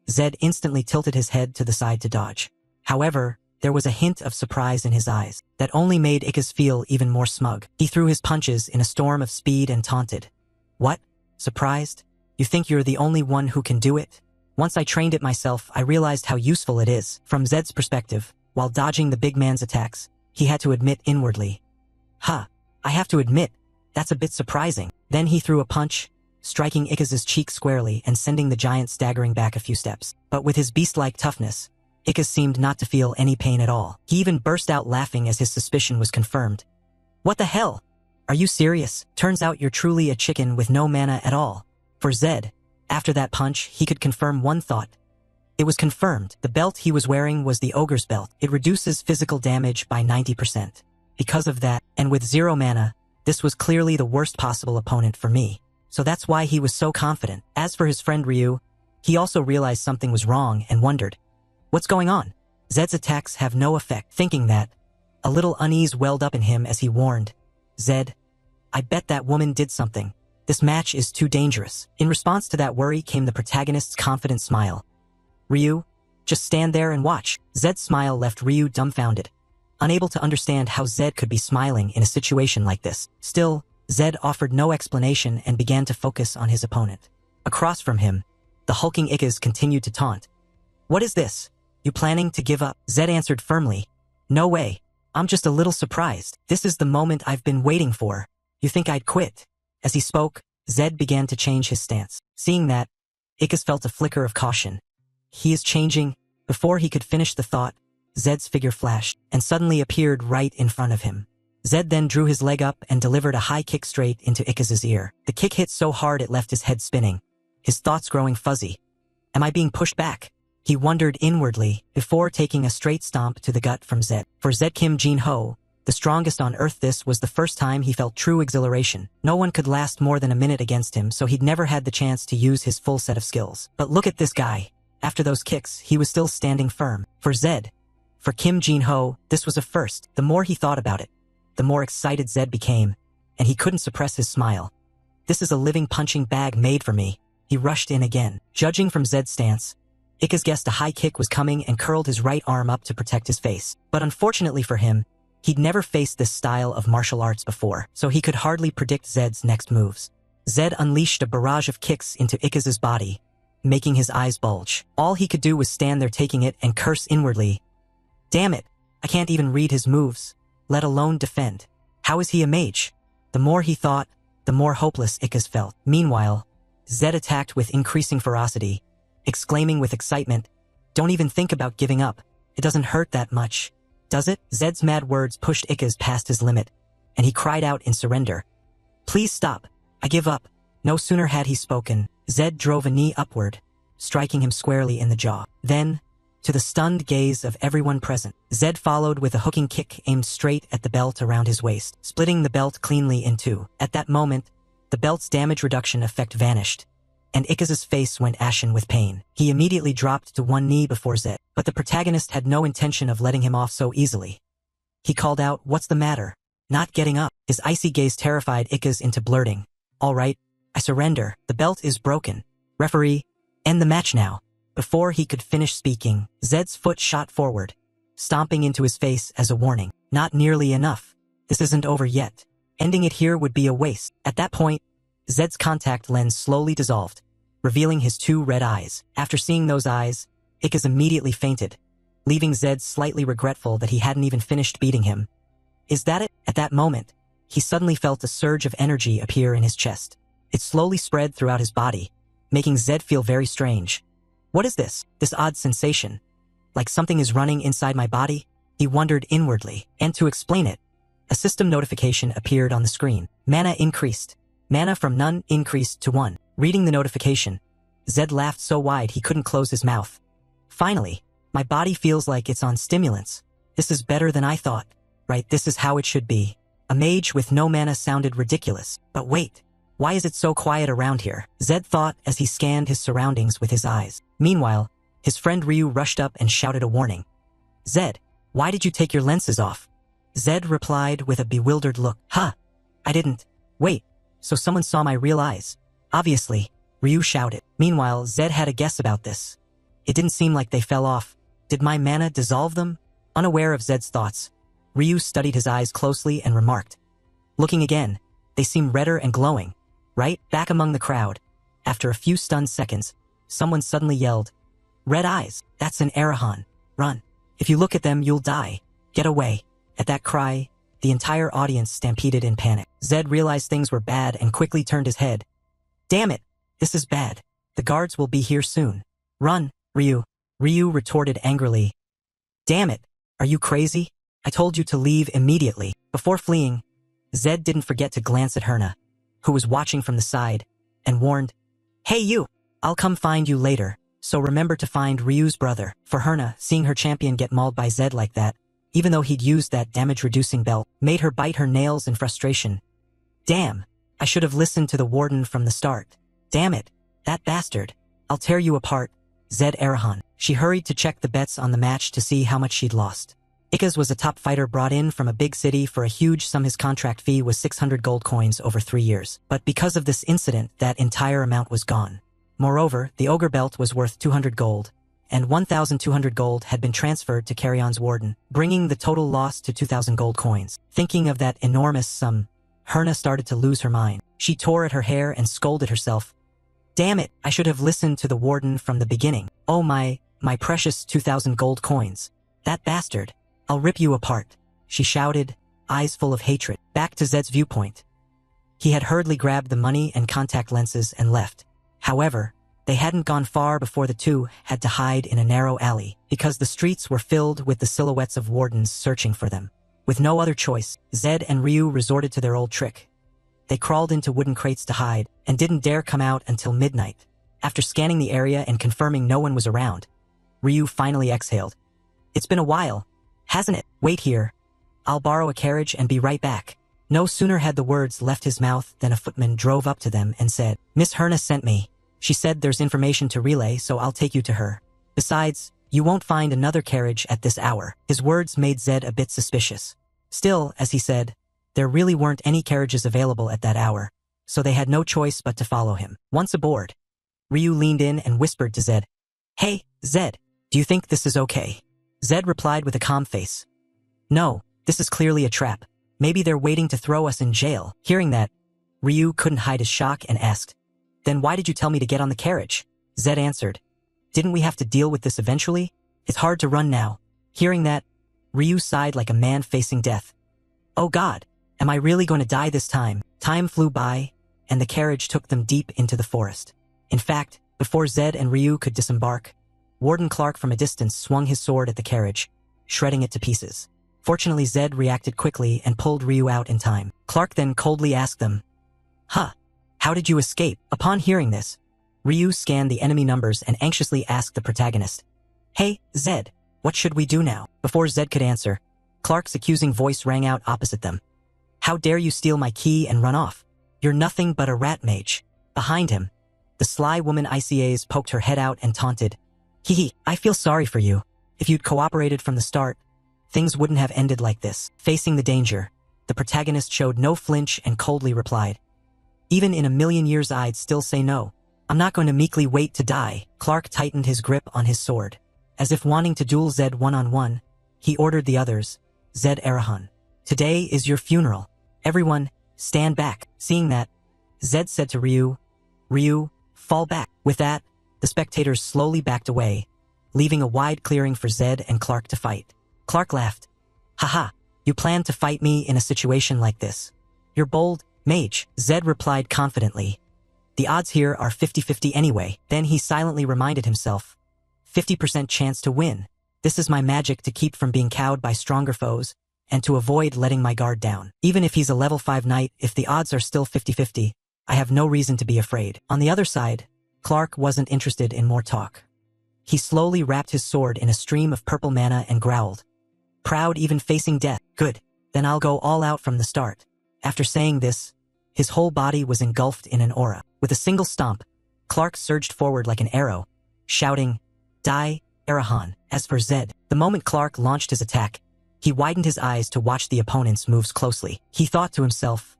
Zed instantly tilted his head to the side to dodge. However, there was a hint of surprise in his eyes that only made Ickes feel even more smug. He threw his punches in a storm of speed and taunted. "What? Surprised? You think you're the only one who can do it? Once I trained it myself, I realized how useful it is." From Zed's perspective, while dodging the big man's attacks, he had to admit inwardly, I have to admit, that's a bit surprising." Then he threw a punch, striking Ickes' cheek squarely and sending the giant staggering back a few steps. But with his beast-like toughness, Ickes seemed not to feel any pain at all. He even burst out laughing as his suspicion was confirmed. "What the hell? Are you serious? Turns out you're truly a chicken with no mana at all." For Zed, after that punch, he could confirm one thought. It was confirmed. The belt he was wearing was the Ogre's belt. It reduces physical damage by 90%. Because of that, and with 0 mana, this was clearly the worst possible opponent for me. So that's why he was so confident. As for his friend Ryu, he also realized something was wrong and wondered, what's going on? Zed's attacks have no effect. Thinking that, a little unease welled up in him as he warned, "Zed, I bet that woman did something. This match is too dangerous." In response to that worry came the protagonist's confident smile. "Ryu, just stand there and watch." Zed's smile left Ryu dumbfounded, unable to understand how Zed could be smiling in a situation like this. Still, Zed offered no explanation and began to focus on his opponent. Across from him, the hulking Ickes continued to taunt. "What is this? You planning to give up?" Zed answered firmly, "No way. I'm just a little surprised. This is the moment I've been waiting for. You think I'd quit?" As he spoke, Zed began to change his stance. Seeing that, Ickes felt a flicker of caution. He is changing. Before he could finish the thought, Zed's figure flashed and suddenly appeared right in front of him. Zed then drew his leg up and delivered a high kick straight into Ickes' ear. The kick hit so hard it left his head spinning, his thoughts growing fuzzy. Am I being pushed back? He wondered inwardly before taking a straight stomp to the gut from Zed. For Zed Kim Jin-ho, the strongest on earth, this was the first time he felt true exhilaration. No one could last more than a minute against him, so he'd never had the chance to use his full set of skills. But look at this guy. After those kicks, he was still standing firm. For Kim Jin-ho, this was a first. The more he thought about it, the more excited Zed became, and he couldn't suppress his smile. "This is a living punching bag made for me." He rushed in again. Judging from Zed's stance, Ickes guessed a high kick was coming and curled his right arm up to protect his face. But unfortunately for him, he'd never faced this style of martial arts before, so he could hardly predict Zed's next moves. Zed unleashed a barrage of kicks into Ickes' body, making his eyes bulge. All he could do was stand there taking it and curse inwardly. Damn it, I can't even read his moves, let alone defend. How is he a mage? The more he thought, the more hopeless Ickes felt. Meanwhile, Zed attacked with increasing ferocity, exclaiming with excitement, "Don't even think about giving up. It doesn't hurt that much, does it?" Zed's mad words pushed Ickes past his limit, and he cried out in surrender. "Please stop. I give up." No sooner had he spoken, Zed drove a knee upward, striking him squarely in the jaw. Then, to the stunned gaze of everyone present. Zed followed with a hooking kick aimed straight at the belt around his waist, splitting the belt cleanly in two. At that moment, the belt's damage reduction effect vanished, and Ikaz's face went ashen with pain. He immediately dropped to one knee before Zed, but the protagonist had no intention of letting him off so easily. He called out, "What's the matter?" Not getting up. His icy gaze terrified Ikaz into blurting, "All right, I surrender. The belt is broken. Referee, end the match now." Before he could finish speaking, Zed's foot shot forward, stomping into his face as a warning. Not nearly enough. This isn't over yet. Ending it here would be a waste. At that point, Zed's contact lens slowly dissolved, revealing his two red eyes. After seeing those eyes, Ikaz immediately fainted, leaving Zed slightly regretful that he hadn't even finished beating him. Is that it? At that moment, he suddenly felt a surge of energy appear in his chest. It slowly spread throughout his body, making Zed feel very strange. What is this? This odd sensation? Like something is running inside my body? He wondered inwardly, and to explain it, a system notification appeared on the screen. Mana increased. Mana from none increased to 1. Reading the notification, Zed laughed so wide he couldn't close his mouth. Finally, my body feels like it's on stimulants. This is better than I thought. Right, this is how it should be. A mage with no mana sounded ridiculous. But wait, why is it so quiet around here? Zed thought as he scanned his surroundings with his eyes. Meanwhile, his friend Ryu rushed up and shouted a warning. "Zed, why did you take your lenses off?" Zed replied with a bewildered look. "Huh, I didn't. Wait, so someone saw my real eyes?" "Obviously," Ryu shouted. Meanwhile, Zed had a guess about this. It didn't seem like they fell off. Did my mana dissolve them? Unaware of Zed's thoughts, Ryu studied his eyes closely and remarked, "Looking again, they seem redder and glowing." Right back among the crowd, after a few stunned seconds, someone suddenly yelled, "Red eyes, that's an Arahan. Run. If you look at them, you'll die. Get away." At that cry, the entire audience stampeded in panic. Zed realized things were bad and quickly turned his head. "Damn it, this is bad. The guards will be here soon. Run, Ryu." Ryu retorted angrily, "Damn it, are you crazy? I told you to leave immediately." Before fleeing, Zed didn't forget to glance at Herna, who was watching from the side, and warned, "Hey you, I'll come find you later, so remember to find Ryu's brother." For Herna, seeing her champion get mauled by Zed like that, even though he'd used that damage-reducing belt, made her bite her nails in frustration. "Damn, I should have listened to the warden from the start. Damn it, that bastard. I'll tear you apart, Zed Arahan." She hurried to check the bets on the match to see how much she'd lost. Ikaz was a top fighter brought in from a big city for a huge sum. His contract fee was 600 gold coins over 3 years. But because of this incident, that entire amount was gone. Moreover, the ogre belt was worth 200 gold, and 1,200 gold had been transferred to Carrion's warden, bringing the total loss to 2,000 gold coins. Thinking of that enormous sum, Herna started to lose her mind. She tore at her hair and scolded herself. "Damn it, I should have listened to the warden from the beginning. Oh my precious 2,000 gold coins. That bastard. I'll rip you apart," she shouted, eyes full of hatred. Back to Zed's viewpoint. He had hurriedly grabbed the money and contact lenses and left. However, they hadn't gone far before the two had to hide in a narrow alley, because the streets were filled with the silhouettes of wardens searching for them. With no other choice, Zed and Ryu resorted to their old trick. They crawled into wooden crates to hide, and didn't dare come out until midnight. After scanning the area and confirming no one was around, Ryu finally exhaled. "It's been a while, hasn't it? Wait here. I'll borrow a carriage and be right back." No sooner had the words left his mouth than a footman drove up to them and said, "Miss Herna sent me. She said there's information to relay, so I'll take you to her. Besides, you won't find another carriage at this hour." His words made Zed a bit suspicious. Still, as he said, there really weren't any carriages available at that hour, so they had no choice but to follow him. Once aboard, Ryu leaned in and whispered to Zed, "Hey, Zed, do you think this is okay?" Zed replied with a calm face, "No, this is clearly a trap. Maybe they're waiting to throw us in jail." Hearing that, Ryu couldn't hide his shock and asked, "Then why did you tell me to get on the carriage?" Zed answered, "Didn't we have to deal with this eventually? It's hard to run now." Hearing that, Ryu sighed like a man facing death. "Oh God, am I really going to die this time?" Time flew by, and the carriage took them deep into the forest. In fact, before Zed and Ryu could disembark, Warden Clark from a distance swung his sword at the carriage, shredding it to pieces. Fortunately, Zed reacted quickly and pulled Ryu out in time. Clark then coldly asked them, How did you escape?" Upon hearing this, Ryu scanned the enemy numbers and anxiously asked the protagonist, Hey, Zed, what should we do now? Before Zed could answer, Clark's accusing voice rang out opposite them. How dare you steal my key and run off? You're nothing but a rat mage. Behind him, the sly woman ICAs poked her head out and taunted. Hee, I feel sorry for you. If you'd cooperated from the start, things wouldn't have ended like this. Facing the danger, the protagonist showed no flinch and coldly replied. Even in a million years I'd still say no. I'm not going to meekly wait to die. Clark tightened his grip on his sword. As if wanting to duel Zed one-on-one, he ordered the others, Zed Arahan. Today is your funeral. Everyone, stand back. Seeing that, Zed said to Ryu, fall back. With that, the spectators slowly backed away, leaving a wide clearing for Zed and Clark to fight. Clark laughed. Haha, you plan to fight me in a situation like this. You're bold, Mage, Zed replied confidently. The odds here are 50-50 anyway. Then he silently reminded himself. 50% chance to win. This is my magic to keep from being cowed by stronger foes, and to avoid letting my guard down. Even if he's a level 5 knight, if the odds are still 50-50, I have no reason to be afraid. On the other side, Clark wasn't interested in more talk. He slowly wrapped his sword in a stream of purple mana and growled. Proud even facing death. Good, then I'll go all out from the start. After saying this, his whole body was engulfed in an aura. With a single stomp, Clark surged forward like an arrow, shouting, Die, Arahan. As for Zed, the moment Clark launched his attack, he widened his eyes to watch the opponent's moves closely. He thought to himself,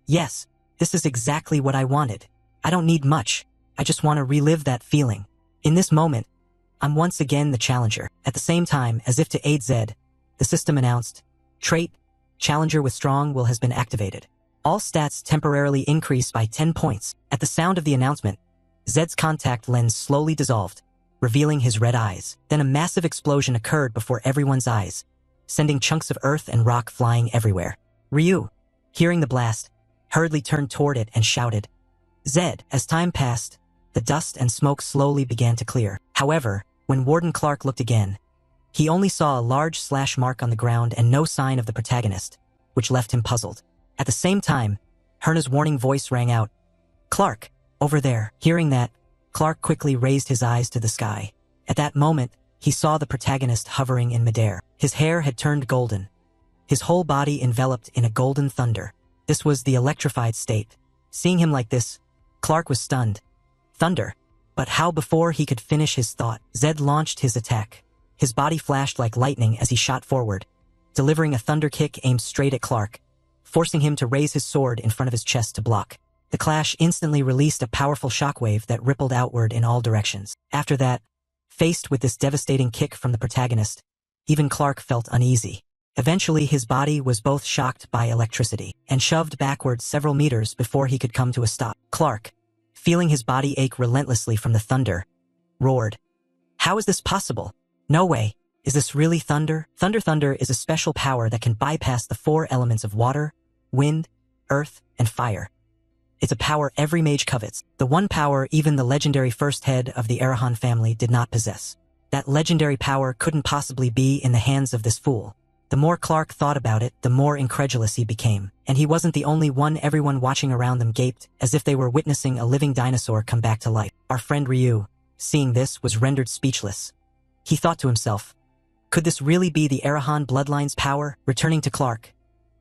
yes, this is exactly what I wanted. I don't need much. I just want to relive that feeling. In this moment, I'm once again the challenger. At the same time, as if to aid Zed, the system announced, Trait, Challenger with Strong Will has been activated. All stats temporarily increase by 10 points. At the sound of the announcement, Zed's contact lens slowly dissolved, revealing his red eyes. Then a massive explosion occurred before everyone's eyes, sending chunks of earth and rock flying everywhere. Ryu, hearing the blast, hurriedly turned toward it and shouted, Zed. As time passed, the dust and smoke slowly began to clear. However, when Warden Clark looked again, he only saw a large slash mark on the ground and no sign of the protagonist, which left him puzzled. At the same time, Herna's warning voice rang out, Clark, over there. Hearing that, Clark quickly raised his eyes to the sky. At that moment, he saw the protagonist hovering in midair. His hair had turned golden, his whole body enveloped in a golden thunder. This was the electrified state. Seeing him like this, Clark was stunned. Thunder. But how? Before he could finish his thought, Zed launched his attack. His body flashed like lightning as he shot forward, delivering a thunder kick aimed straight at Clark, forcing him to raise his sword in front of his chest to block. The clash instantly released a powerful shockwave that rippled outward in all directions. After that, faced with this devastating kick from the protagonist, even Clark felt uneasy. Eventually, his body was both shocked by electricity and shoved backward several meters before he could come to a stop. Clark, feeling his body ache relentlessly from the thunder, roared, How is this possible? No way. Is this really thunder? Thunder is a special power that can bypass the 4 elements of water, wind, earth, and fire. It's a power every mage covets, the one power even the legendary first head of the Arahan family did not possess. That legendary power couldn't possibly be in the hands of this fool. The more Clark thought about it, the more incredulous he became. And he wasn't the only one. Everyone watching around them gaped, as if they were witnessing a living dinosaur come back to life. Our friend Ryu, seeing this, was rendered speechless. He thought to himself, could this really be the Arahan bloodline's power? Returning to Clark,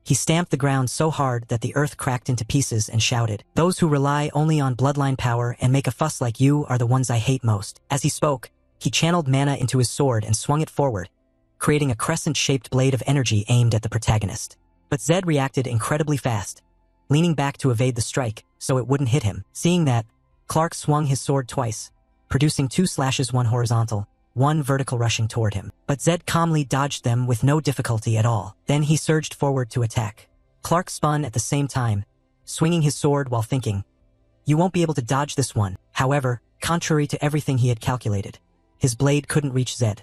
he stamped the ground so hard that the earth cracked into pieces and shouted, Those who rely only on bloodline power and make a fuss like you are the ones I hate most. As he spoke, he channeled mana into his sword and swung it forward, creating a crescent-shaped blade of energy aimed at the protagonist. But Zed reacted incredibly fast, leaning back to evade the strike so it wouldn't hit him. Seeing that, Clark swung his sword twice, producing 2 slashes, one horizontal, one vertical, rushing toward him. But Zed calmly dodged them with no difficulty at all. Then he surged forward to attack. Clark spun at the same time, swinging his sword while thinking, You won't be able to dodge this one. However, contrary to everything he had calculated, his blade couldn't reach Zed.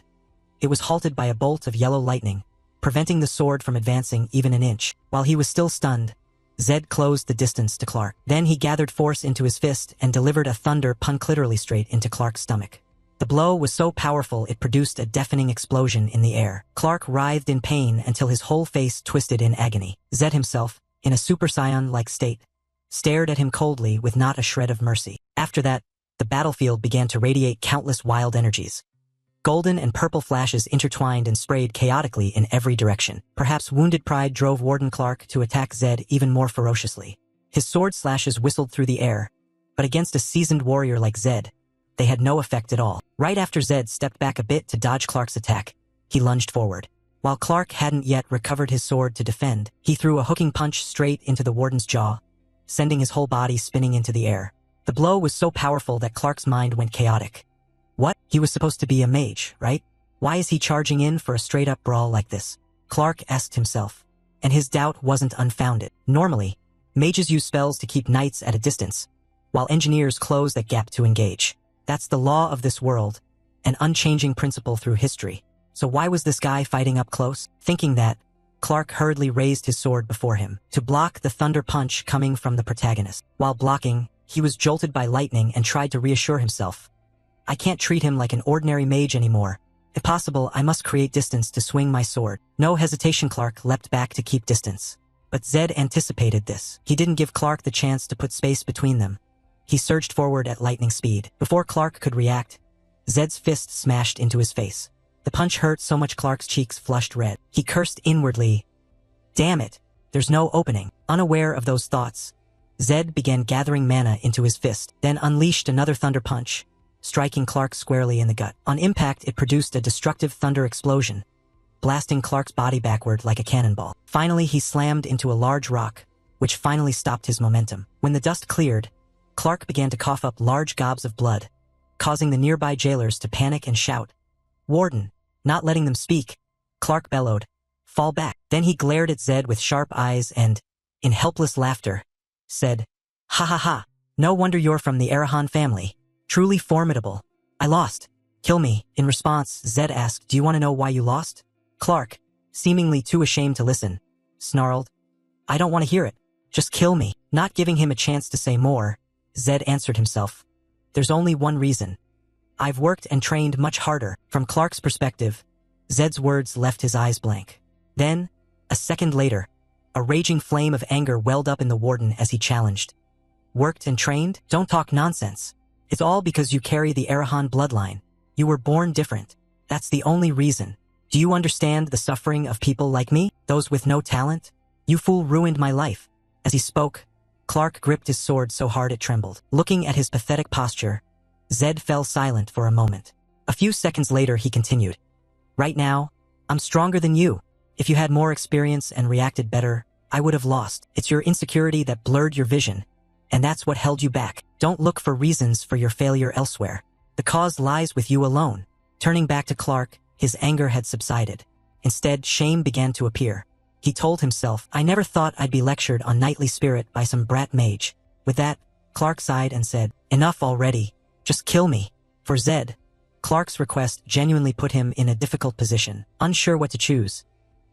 It was halted by a bolt of yellow lightning, preventing the sword from advancing even an inch. While he was still stunned, Zed closed the distance to Clark. Then he gathered force into his fist and delivered a thunder punch literally straight into Clark's stomach. The blow was so powerful it produced a deafening explosion in the air. Clark writhed in pain until his whole face twisted in agony. Zed himself, in a Super Saiyan-like state, stared at him coldly with not a shred of mercy. After that, the battlefield began to radiate countless wild energies. Golden and purple flashes intertwined and sprayed chaotically in every direction. Perhaps wounded pride drove Warden Clark to attack Zed even more ferociously. His sword slashes whistled through the air, but against a seasoned warrior like Zed, they had no effect at all. Right after Zed stepped back a bit to dodge Clark's attack, he lunged forward. While Clark hadn't yet recovered his sword to defend, he threw a hooking punch straight into the warden's jaw, sending his whole body spinning into the air. The blow was so powerful that Clark's mind went chaotic. What? He was supposed to be a mage, right? Why is he charging in for a straight-up brawl like this? Clark asked himself, and his doubt wasn't unfounded. Normally, mages use spells to keep knights at a distance, while engineers close that gap to engage. That's the law of this world, an unchanging principle through history. So why was this guy fighting up close? Thinking that, Clark hurriedly raised his sword before him to block the thunder punch coming from the protagonist. While blocking, he was jolted by lightning and tried to reassure himself. I can't treat him like an ordinary mage anymore. If possible, I must create distance to swing my sword. No hesitation, Clark leapt back to keep distance. But Zed anticipated this. He didn't give Clark the chance to put space between them. He surged forward at lightning speed. Before Clark could react, Zed's fist smashed into his face. The punch hurt so much Clark's cheeks flushed red. He cursed inwardly. Damn it, there's no opening. Unaware of those thoughts, Zed began gathering mana into his fist, then unleashed another thunder punch, striking Clark squarely in the gut. On impact, it produced a destructive thunder explosion, blasting Clark's body backward like a cannonball. Finally, he slammed into a large rock, which finally stopped his momentum. When the dust cleared, Clark began to cough up large gobs of blood, causing the nearby jailers to panic and shout. Warden, not letting them speak, Clark bellowed. Fall back. Then he glared at Zed with sharp eyes and, in helpless laughter, said, Ha ha ha, no wonder you're from the Arahan family. Truly formidable. I lost. Kill me. In response, Zed asked, Do you want to know why you lost? Clark, seemingly too ashamed to listen, snarled, I don't want to hear it. Just kill me. Not giving him a chance to say more, Zed answered himself. There's only one reason. I've worked and trained much harder. From Clark's perspective, Zed's words left his eyes blank. Then, a second later, a raging flame of anger welled up in the warden as he challenged. Worked and trained? Don't talk nonsense. It's all because you carry the Arahan bloodline. You were born different. That's the only reason. Do you understand the suffering of people like me? Those with no talent? You fool ruined my life. As he spoke, Clark gripped his sword so hard it trembled. Looking at his pathetic posture, Zed fell silent for a moment. A few seconds later, he continued. Right now, I'm stronger than you. If you had more experience and reacted better, I would have lost. It's your insecurity that blurred your vision, and that's what held you back. Don't look for reasons for your failure elsewhere. The cause lies with you alone. Turning back to Clark, his anger had subsided. Instead, shame began to appear. He told himself, I never thought I'd be lectured on knightly spirit by some brat mage. With that, Clark sighed and said, Enough already. Just kill me. For Zed, Clark's request genuinely put him in a difficult position, unsure what to choose.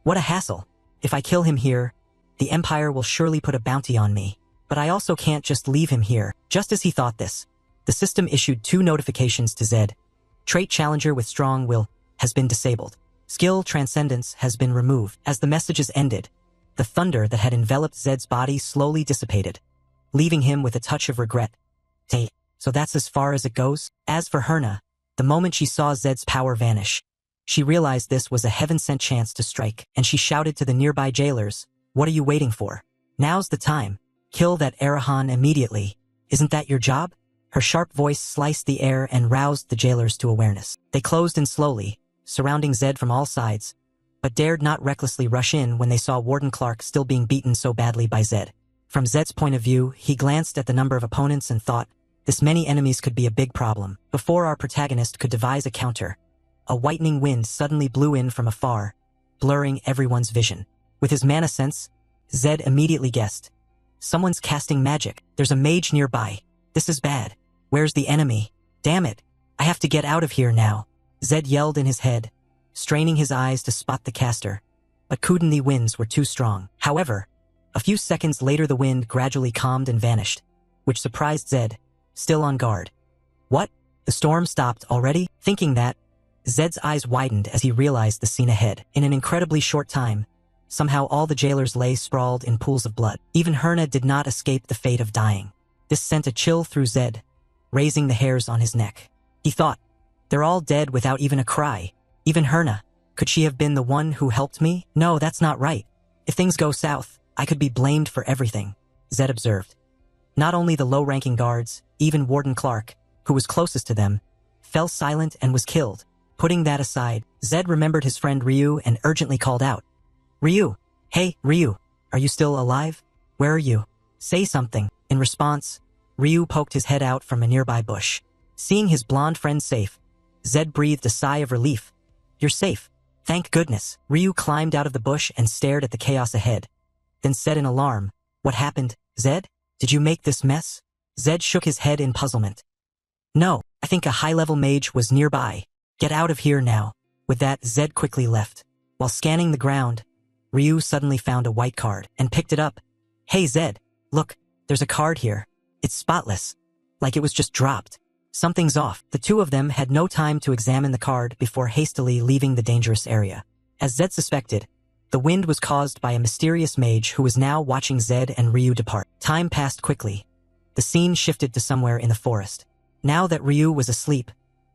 What a hassle. If I kill him here, the Empire will surely put a bounty on me. But I also can't just leave him here. Just as he thought this, the system issued 2 notifications to Zed. Trait Challenger with Strong Will has been disabled. Skill Transcendence has been removed. As the messages ended, the thunder that had enveloped Zed's body slowly dissipated, leaving him with a touch of regret. So that's as far as it goes? As for Herna, the moment she saw Zed's power vanish, she realized this was a heaven-sent chance to strike, and she shouted to the nearby jailers, What are you waiting for? Now's the time. Kill that Arahan immediately. Isn't that your job? Her sharp voice sliced the air and roused the jailers to awareness. They closed in slowly, surrounding Zed from all sides, but dared not recklessly rush in when they saw Warden Clark still being beaten so badly by Zed. From Zed's point of view, he glanced at the number of opponents and thought, this many enemies could be a big problem. Before our protagonist could devise a counter, a whitening wind suddenly blew in from afar, blurring everyone's vision. With his mana sense, Zed immediately guessed. Someone's casting magic. There's a mage nearby. This is bad. Where's the enemy? Damn it. I have to get out of here now. Zed yelled in his head, straining his eyes to spot the caster. But the winds were too strong. However, a few seconds later the wind gradually calmed and vanished, which surprised Zed, still on guard. What? The storm stopped already? Thinking that, Zed's eyes widened as he realized the scene ahead. In an incredibly short time, somehow all the jailers lay sprawled in pools of blood. Even Herna did not escape the fate of dying. This sent a chill through Zed, raising the hairs on his neck. He thought, They're all dead without even a cry. Even Herna. Could she have been the one who helped me? No, that's not right. If things go south, I could be blamed for everything, Zed observed. Not only the low-ranking guards, even Warden Clark, who was closest to them, fell silent and was killed. Putting that aside, Zed remembered his friend Ryu and urgently called out. Ryu! Hey, Ryu! Are you still alive? Where are you? Say something. In response, Ryu poked his head out from a nearby bush. Seeing his blonde friend safe, Zed breathed a sigh of relief. You're safe. Thank goodness. Ryu climbed out of the bush and stared at the chaos ahead. Then said in alarm, What happened, Zed? Did you make this mess? Zed shook his head in puzzlement. No, I think a high-level mage was nearby. Get out of here now. With that, Zed quickly left. While scanning the ground, Ryu suddenly found a white card and picked it up. Hey Zed, look, there's a card here. It's spotless. Like it was just dropped. Something's off. The two of them had no time to examine the card before hastily leaving the dangerous area. As Zed suspected, the wind was caused by a mysterious mage who was now watching Zed and Ryu depart. Time passed quickly. The scene shifted to somewhere in the forest. Now that Ryu was asleep,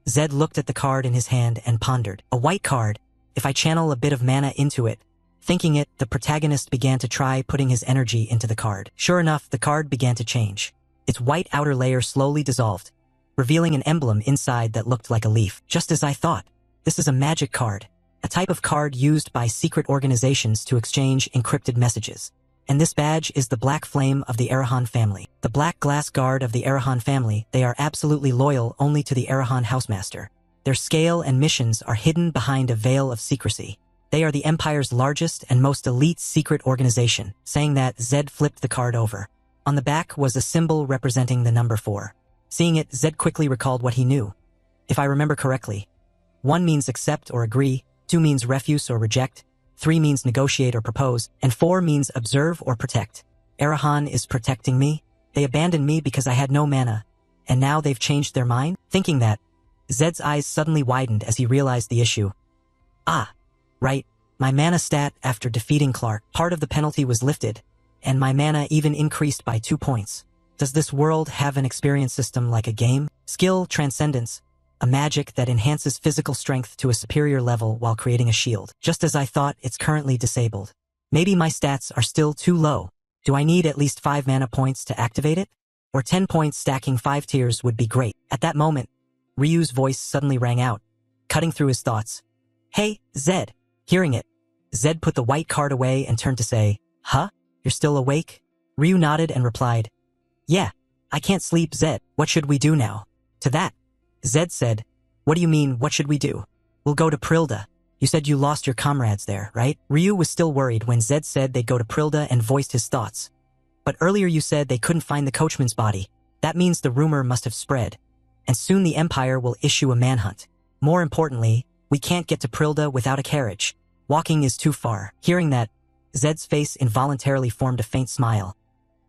Zed looked at the card in his hand and pondered. A white card. If I channel a bit of mana into it. Thinking it, the protagonist began to try putting his energy into the card. Sure enough, the card began to change. Its white outer layer slowly dissolved, revealing an emblem inside that looked like a leaf. Just as I thought. This is a magic card, a type of card used by secret organizations to exchange encrypted messages. And this badge is the Black Flame of the Arahan family. The Black Glass Guard of the Arahan family, they are absolutely loyal only to the Arahan housemaster. Their scale and missions are hidden behind a veil of secrecy. They are the Empire's largest and most elite secret organization. Saying that, Zed flipped the card over. On the back was a symbol representing the number 4. Seeing it, Zed quickly recalled what he knew. If I remember correctly, 1 means accept or agree, 2 means refuse or reject, 3 means negotiate or propose, and 4 means observe or protect. Arahan is protecting me? They abandoned me because I had no mana, and now they've changed their mind? Thinking that, Zed's eyes suddenly widened as he realized the issue. Ah, right, my mana stat after defeating Clark, part of the penalty was lifted, and my mana even increased by 2 points. Does this world have an experience system like a game? Skill Transcendence, a magic that enhances physical strength to a superior level while creating a shield. Just as I thought, it's currently disabled. Maybe my stats are still too low. Do I need at least 5 mana points to activate it? Or 10 points stacking 5 tiers would be great. At that moment, Ryu's voice suddenly rang out, cutting through his thoughts. Hey, Zed. Hearing it, Zed put the white card away and turned to say, Huh? You're still awake? Ryu nodded and replied, Yeah, I can't sleep, Zed. What should we do now? To that, Zed said, What do you mean, what should we do? We'll go to Prilda. You said you lost your comrades there, right? Ryu was still worried when Zed said they'd go to Prilda and voiced his thoughts. But earlier you said they couldn't find the coachman's body. That means the rumor must have spread. And soon the Empire will issue a manhunt. More importantly, we can't get to Prilda without a carriage. Walking is too far. Hearing that, Zed's face involuntarily formed a faint smile.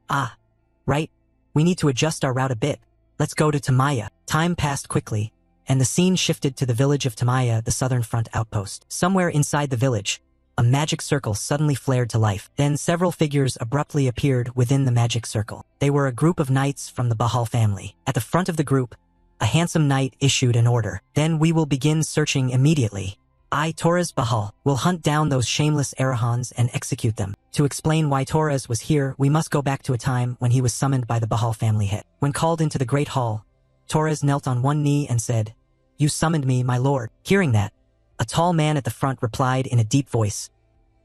Ah, right. We need to adjust our route a bit. Let's go to Tamaya. Time passed quickly, and the scene shifted to the village of Tamaya, the southern front outpost. Somewhere inside the village, a magic circle suddenly flared to life. Then several figures abruptly appeared within the magic circle. They were a group of knights from the Bahal family. At the front of the group, a handsome knight issued an order. Then we will begin searching immediately. I, Torres Bahal, will hunt down those shameless Arahans and execute them. To explain why Torres was here, we must go back to a time when he was summoned by the Bahal family head. When called into the Great Hall, Torres knelt on one knee and said, You summoned me, my lord. Hearing that, a tall man at the front replied in a deep voice,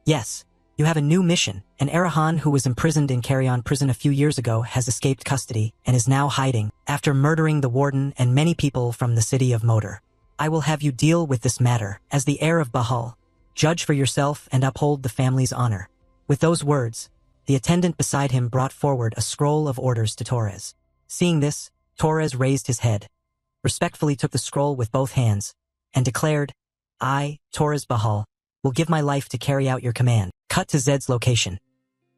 Yes, you have a new mission. An Arahan who was imprisoned in Carrion prison a few years ago has escaped custody and is now hiding after murdering the warden and many people from the city of Motor. I will have you deal with this matter as the heir of Bahal. Judge for yourself and uphold the family's honor. With those words, the attendant beside him brought forward a scroll of orders to Torres. Seeing this, Torres raised his head, respectfully took the scroll with both hands, and declared, I, Torres Bahal, will give my life to carry out your command. Cut to Zed's location.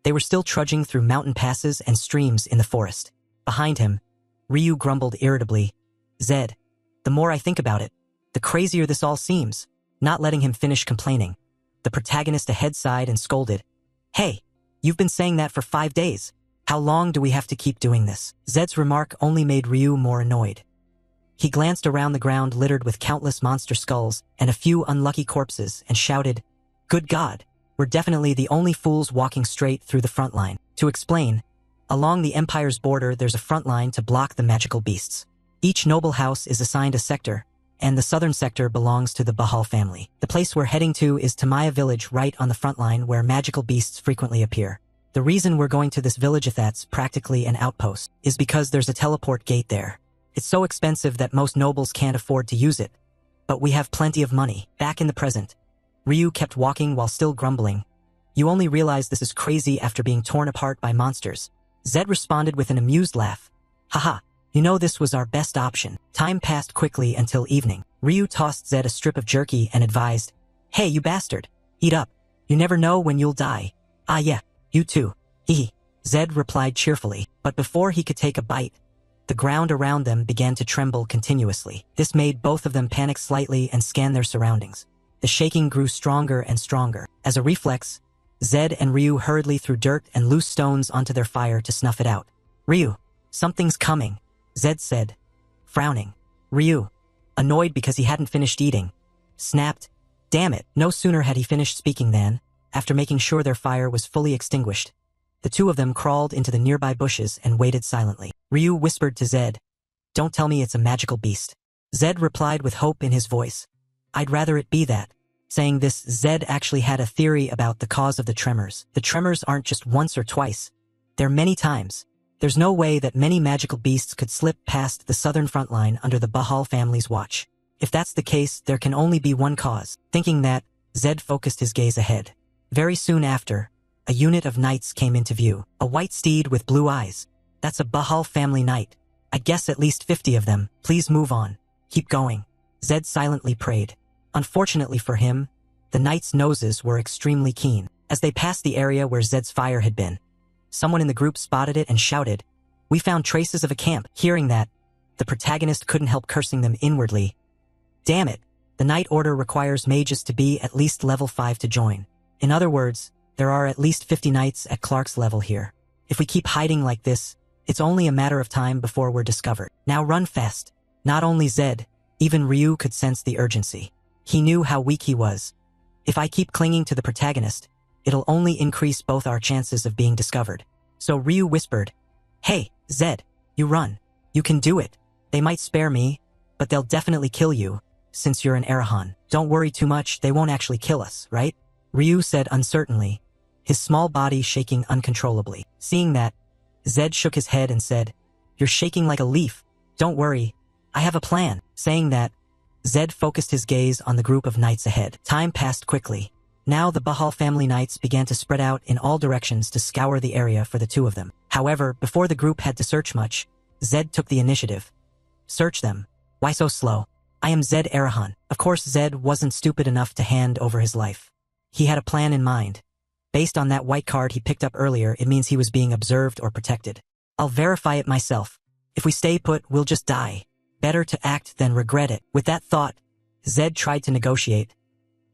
They were still trudging through mountain passes and streams in the forest. Behind him, Ryu grumbled irritably, Zed, the more I think about it, the crazier this all seems. Not letting him finish complaining, the protagonist ahead sighed and scolded, Hey, you've been saying that for 5 days. How long do we have to keep doing this? Zed's remark only made Ryu more annoyed. He glanced around the ground littered with countless monster skulls and a few unlucky corpses and shouted, "Good God, we're definitely the only fools walking straight through the front line." To explain, along the Empire's border there's a front line to block the magical beasts. Each noble house is assigned a sector, and the southern sector belongs to the Bahal family. The place we're heading to is Tamaya village right on the front line where magical beasts frequently appear. The reason we're going to this village, if that's practically an outpost, is because there's a teleport gate there. It's so expensive that most nobles can't afford to use it, but we have plenty of money. Back in the present, Ryu kept walking while still grumbling. "You only realize this is crazy after being torn apart by monsters." Zed responded with an amused laugh. "Haha, you know this was our best option." Time passed quickly until evening. Ryu tossed Zed a strip of jerky and advised, "Hey, you bastard, eat up. You never know when you'll die." "Ah yeah, you too. Hee." Zed replied cheerfully, but before he could take a bite, the ground around them began to tremble continuously. This made both of them panic slightly and scan their surroundings. The shaking grew stronger and stronger. As a reflex, Zed and Ryu hurriedly threw dirt and loose stones onto their fire to snuff it out. "Ryu, something's coming," Zed said, frowning. Ryu, annoyed because he hadn't finished eating, snapped, "Damn it." No sooner had he finished speaking than, after making sure their fire was fully extinguished, the two of them crawled into the nearby bushes and waited silently. Ryu whispered to Zed, "Don't tell me it's a magical beast." Zed replied with hope in his voice, "I'd rather it be that." Saying this, Zed actually had a theory about the cause of the tremors. The tremors aren't just once or twice. They're many times. There's no way that many magical beasts could slip past the southern front line under the Bahal family's watch. If that's the case, there can only be one cause. Thinking that, Zed focused his gaze ahead. Very soon after, a unit of knights came into view. A white steed with blue eyes. That's a Bahal family knight. I guess at least 50 of them. Please move on. Keep going. Zed silently prayed. Unfortunately for him, the knights' noses were extremely keen. As they passed the area where Zed's fire had been, someone in the group spotted it and shouted, "We found traces of a camp." Hearing that, the protagonist couldn't help cursing them inwardly. Damn it, the Knight Order requires mages to be at least level 5 to join. In other words, there are at least 50 knights at Clark's level here. If we keep hiding like this, it's only a matter of time before we're discovered. Now run fast. Not only Zed, even Ryu could sense the urgency. He knew how weak he was. If I keep clinging to the protagonist, it'll only increase both our chances of being discovered. So Ryu whispered, "Hey, Zed, you run. You can do it. They might spare me, but they'll definitely kill you, since you're an Arahan. Don't worry too much, they won't actually kill us, right?" Ryu said uncertainly, his small body shaking uncontrollably. Seeing that, Zed shook his head and said, "You're shaking like a leaf. Don't worry, I have a plan." Saying that, Zed focused his gaze on the group of knights ahead. Time passed quickly. Now the Bahal family knights began to spread out in all directions to scour the area for the two of them. However, before the group had to search much, Zed took the initiative. "Search them. Why so slow? I am Zed Arahan." Of course, Zed wasn't stupid enough to hand over his life. He had a plan in mind. Based on that white card he picked up earlier, it means he was being observed or protected. "I'll verify it myself. If we stay put, we'll just die. Better to act than regret it." With that thought, Zed tried to negotiate.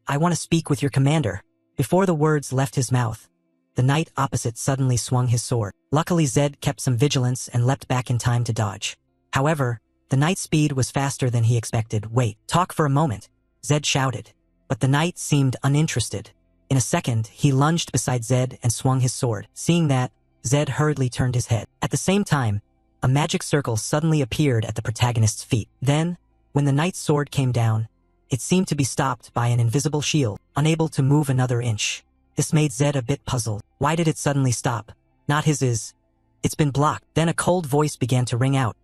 "I want to speak with your commander." Before the words left his mouth, the knight opposite suddenly swung his sword. Luckily, Zed kept some vigilance and leapt back in time to dodge. However, the knight's speed was faster than he expected. "Wait, talk for a moment," Zed shouted. But the knight seemed uninterested. In a second, he lunged beside Zed and swung his sword. Seeing that, Zed hurriedly turned his head. At the same time, a magic circle suddenly appeared at the protagonist's feet. Then, when the knight's sword came down, it seemed to be stopped by an invisible shield, unable to move another inch. This made Zed a bit puzzled. Why did it suddenly stop? Not his is. It's been blocked. Then a cold voice began to ring out.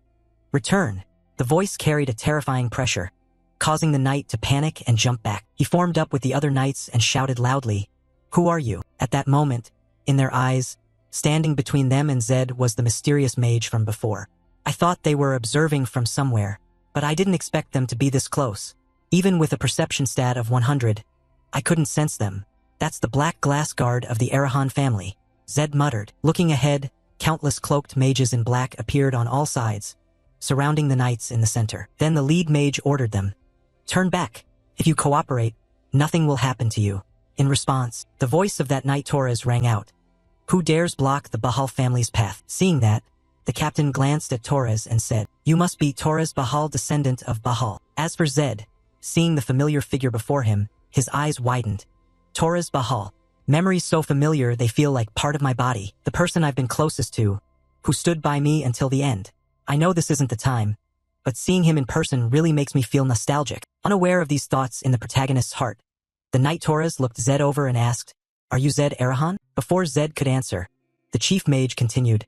"Return." The voice carried a terrifying pressure, causing the knight to panic and jump back. He formed up with the other knights and shouted loudly, "Who are you?" At that moment, in their eyes, standing between them and Zed was the mysterious mage from before. "I thought they were observing from somewhere, but I didn't expect them to be this close. Even with a perception stat of 100, I couldn't sense them. That's the black glass guard of the Arahan family," Zed muttered. Looking ahead, countless cloaked mages in black appeared on all sides, surrounding the knights in the center. Then the lead mage ordered them, "Turn back. If you cooperate, nothing will happen to you." In response, the voice of that knight Torres rang out. "Who dares block the Bahal family's path?" Seeing that, The captain glanced at Torres and said, "You must be Torres Bahal, descendant of Bahal." As for Zed, seeing the familiar figure before him, his eyes widened. Torres Bahal. Memories so familiar they feel like part of my body, the person I've been closest to, who stood by me until the end. I know this isn't the time, but seeing him in person really makes me feel nostalgic. Unaware of these thoughts in the protagonist's heart, the Knight Torres looked Zed over and asked, "Are you Zed Arahan?" Before Zed could answer, the chief mage continued,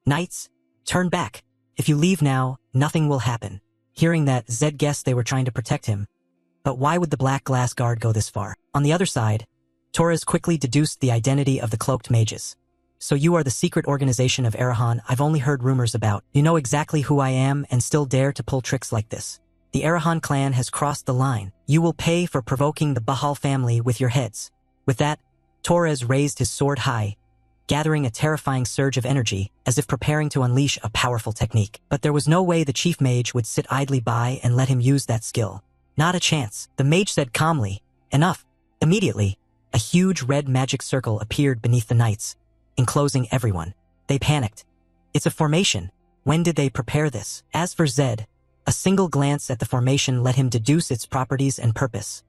"Knights, turn back. If you leave now, nothing will happen." Hearing that, Zed guessed they were trying to protect him. But why would the Black Glass Guard go this far? On the other side, Torres quickly deduced the identity of the cloaked mages. "So you are the secret organization of Arahan I've only heard rumors about. You know exactly who I am and still dare to pull tricks like this. The Arahan clan has crossed the line. You will pay for provoking the Bahal family with your heads." With that, Torres raised his sword high, gathering a terrifying surge of energy, as if preparing to unleash a powerful technique. But there was no way the chief mage would sit idly by and let him use that skill. Not a chance. The mage said calmly, "Enough." Immediately, a huge red magic circle appeared beneath the knights, enclosing everyone. They panicked. "It's a formation. When did they prepare this?" As for Zed, a single glance at the formation let him deduce its properties and purpose.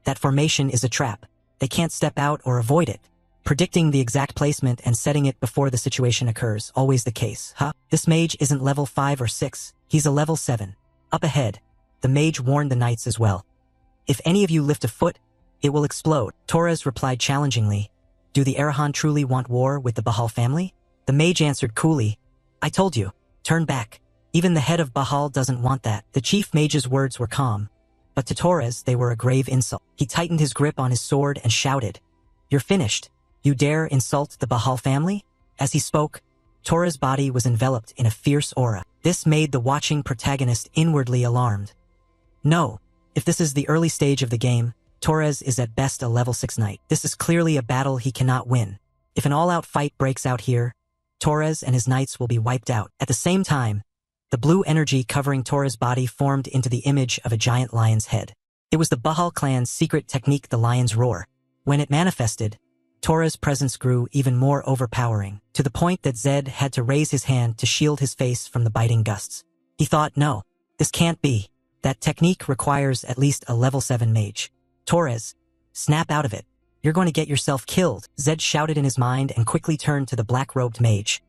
That formation is a trap. They can't step out or avoid it. Predicting the exact placement and setting it before the situation occurs, always the case, huh? This mage isn't level 5 or 6, he's a level 7. Up ahead, the mage warned the knights as well. "If any of you lift a foot, it will explode." Torres replied challengingly, "Do the Arahan truly want war with the Bahal family?" The mage answered coolly, "I told you, turn back. Even the head of Bahal doesn't want that." The chief mage's words were calm, but to Torres they were a grave insult. He tightened his grip on his sword and shouted, "You're finished. You dare insult the Bahal family?" As he spoke, Torres' body was enveloped in a fierce aura. This made the watching protagonist inwardly alarmed. No, if this is the early stage of the game, Torres is at best a level 6 knight. This is clearly a battle he cannot win. If an all-out fight breaks out here, Torres and his knights will be wiped out. At the same time, the blue energy covering Torres' body formed into the image of a giant lion's head. It was the Bahal clan's secret technique, the lion's roar. When it manifested, Torres' presence grew even more overpowering, to the point that Zed had to raise his hand to shield his face from the biting gusts. He thought, no, this can't be. That technique requires at least a level 7 mage. Torres, snap out of it. You're going to get yourself killed, Zed shouted in his mind and quickly turned to the black-robed mage.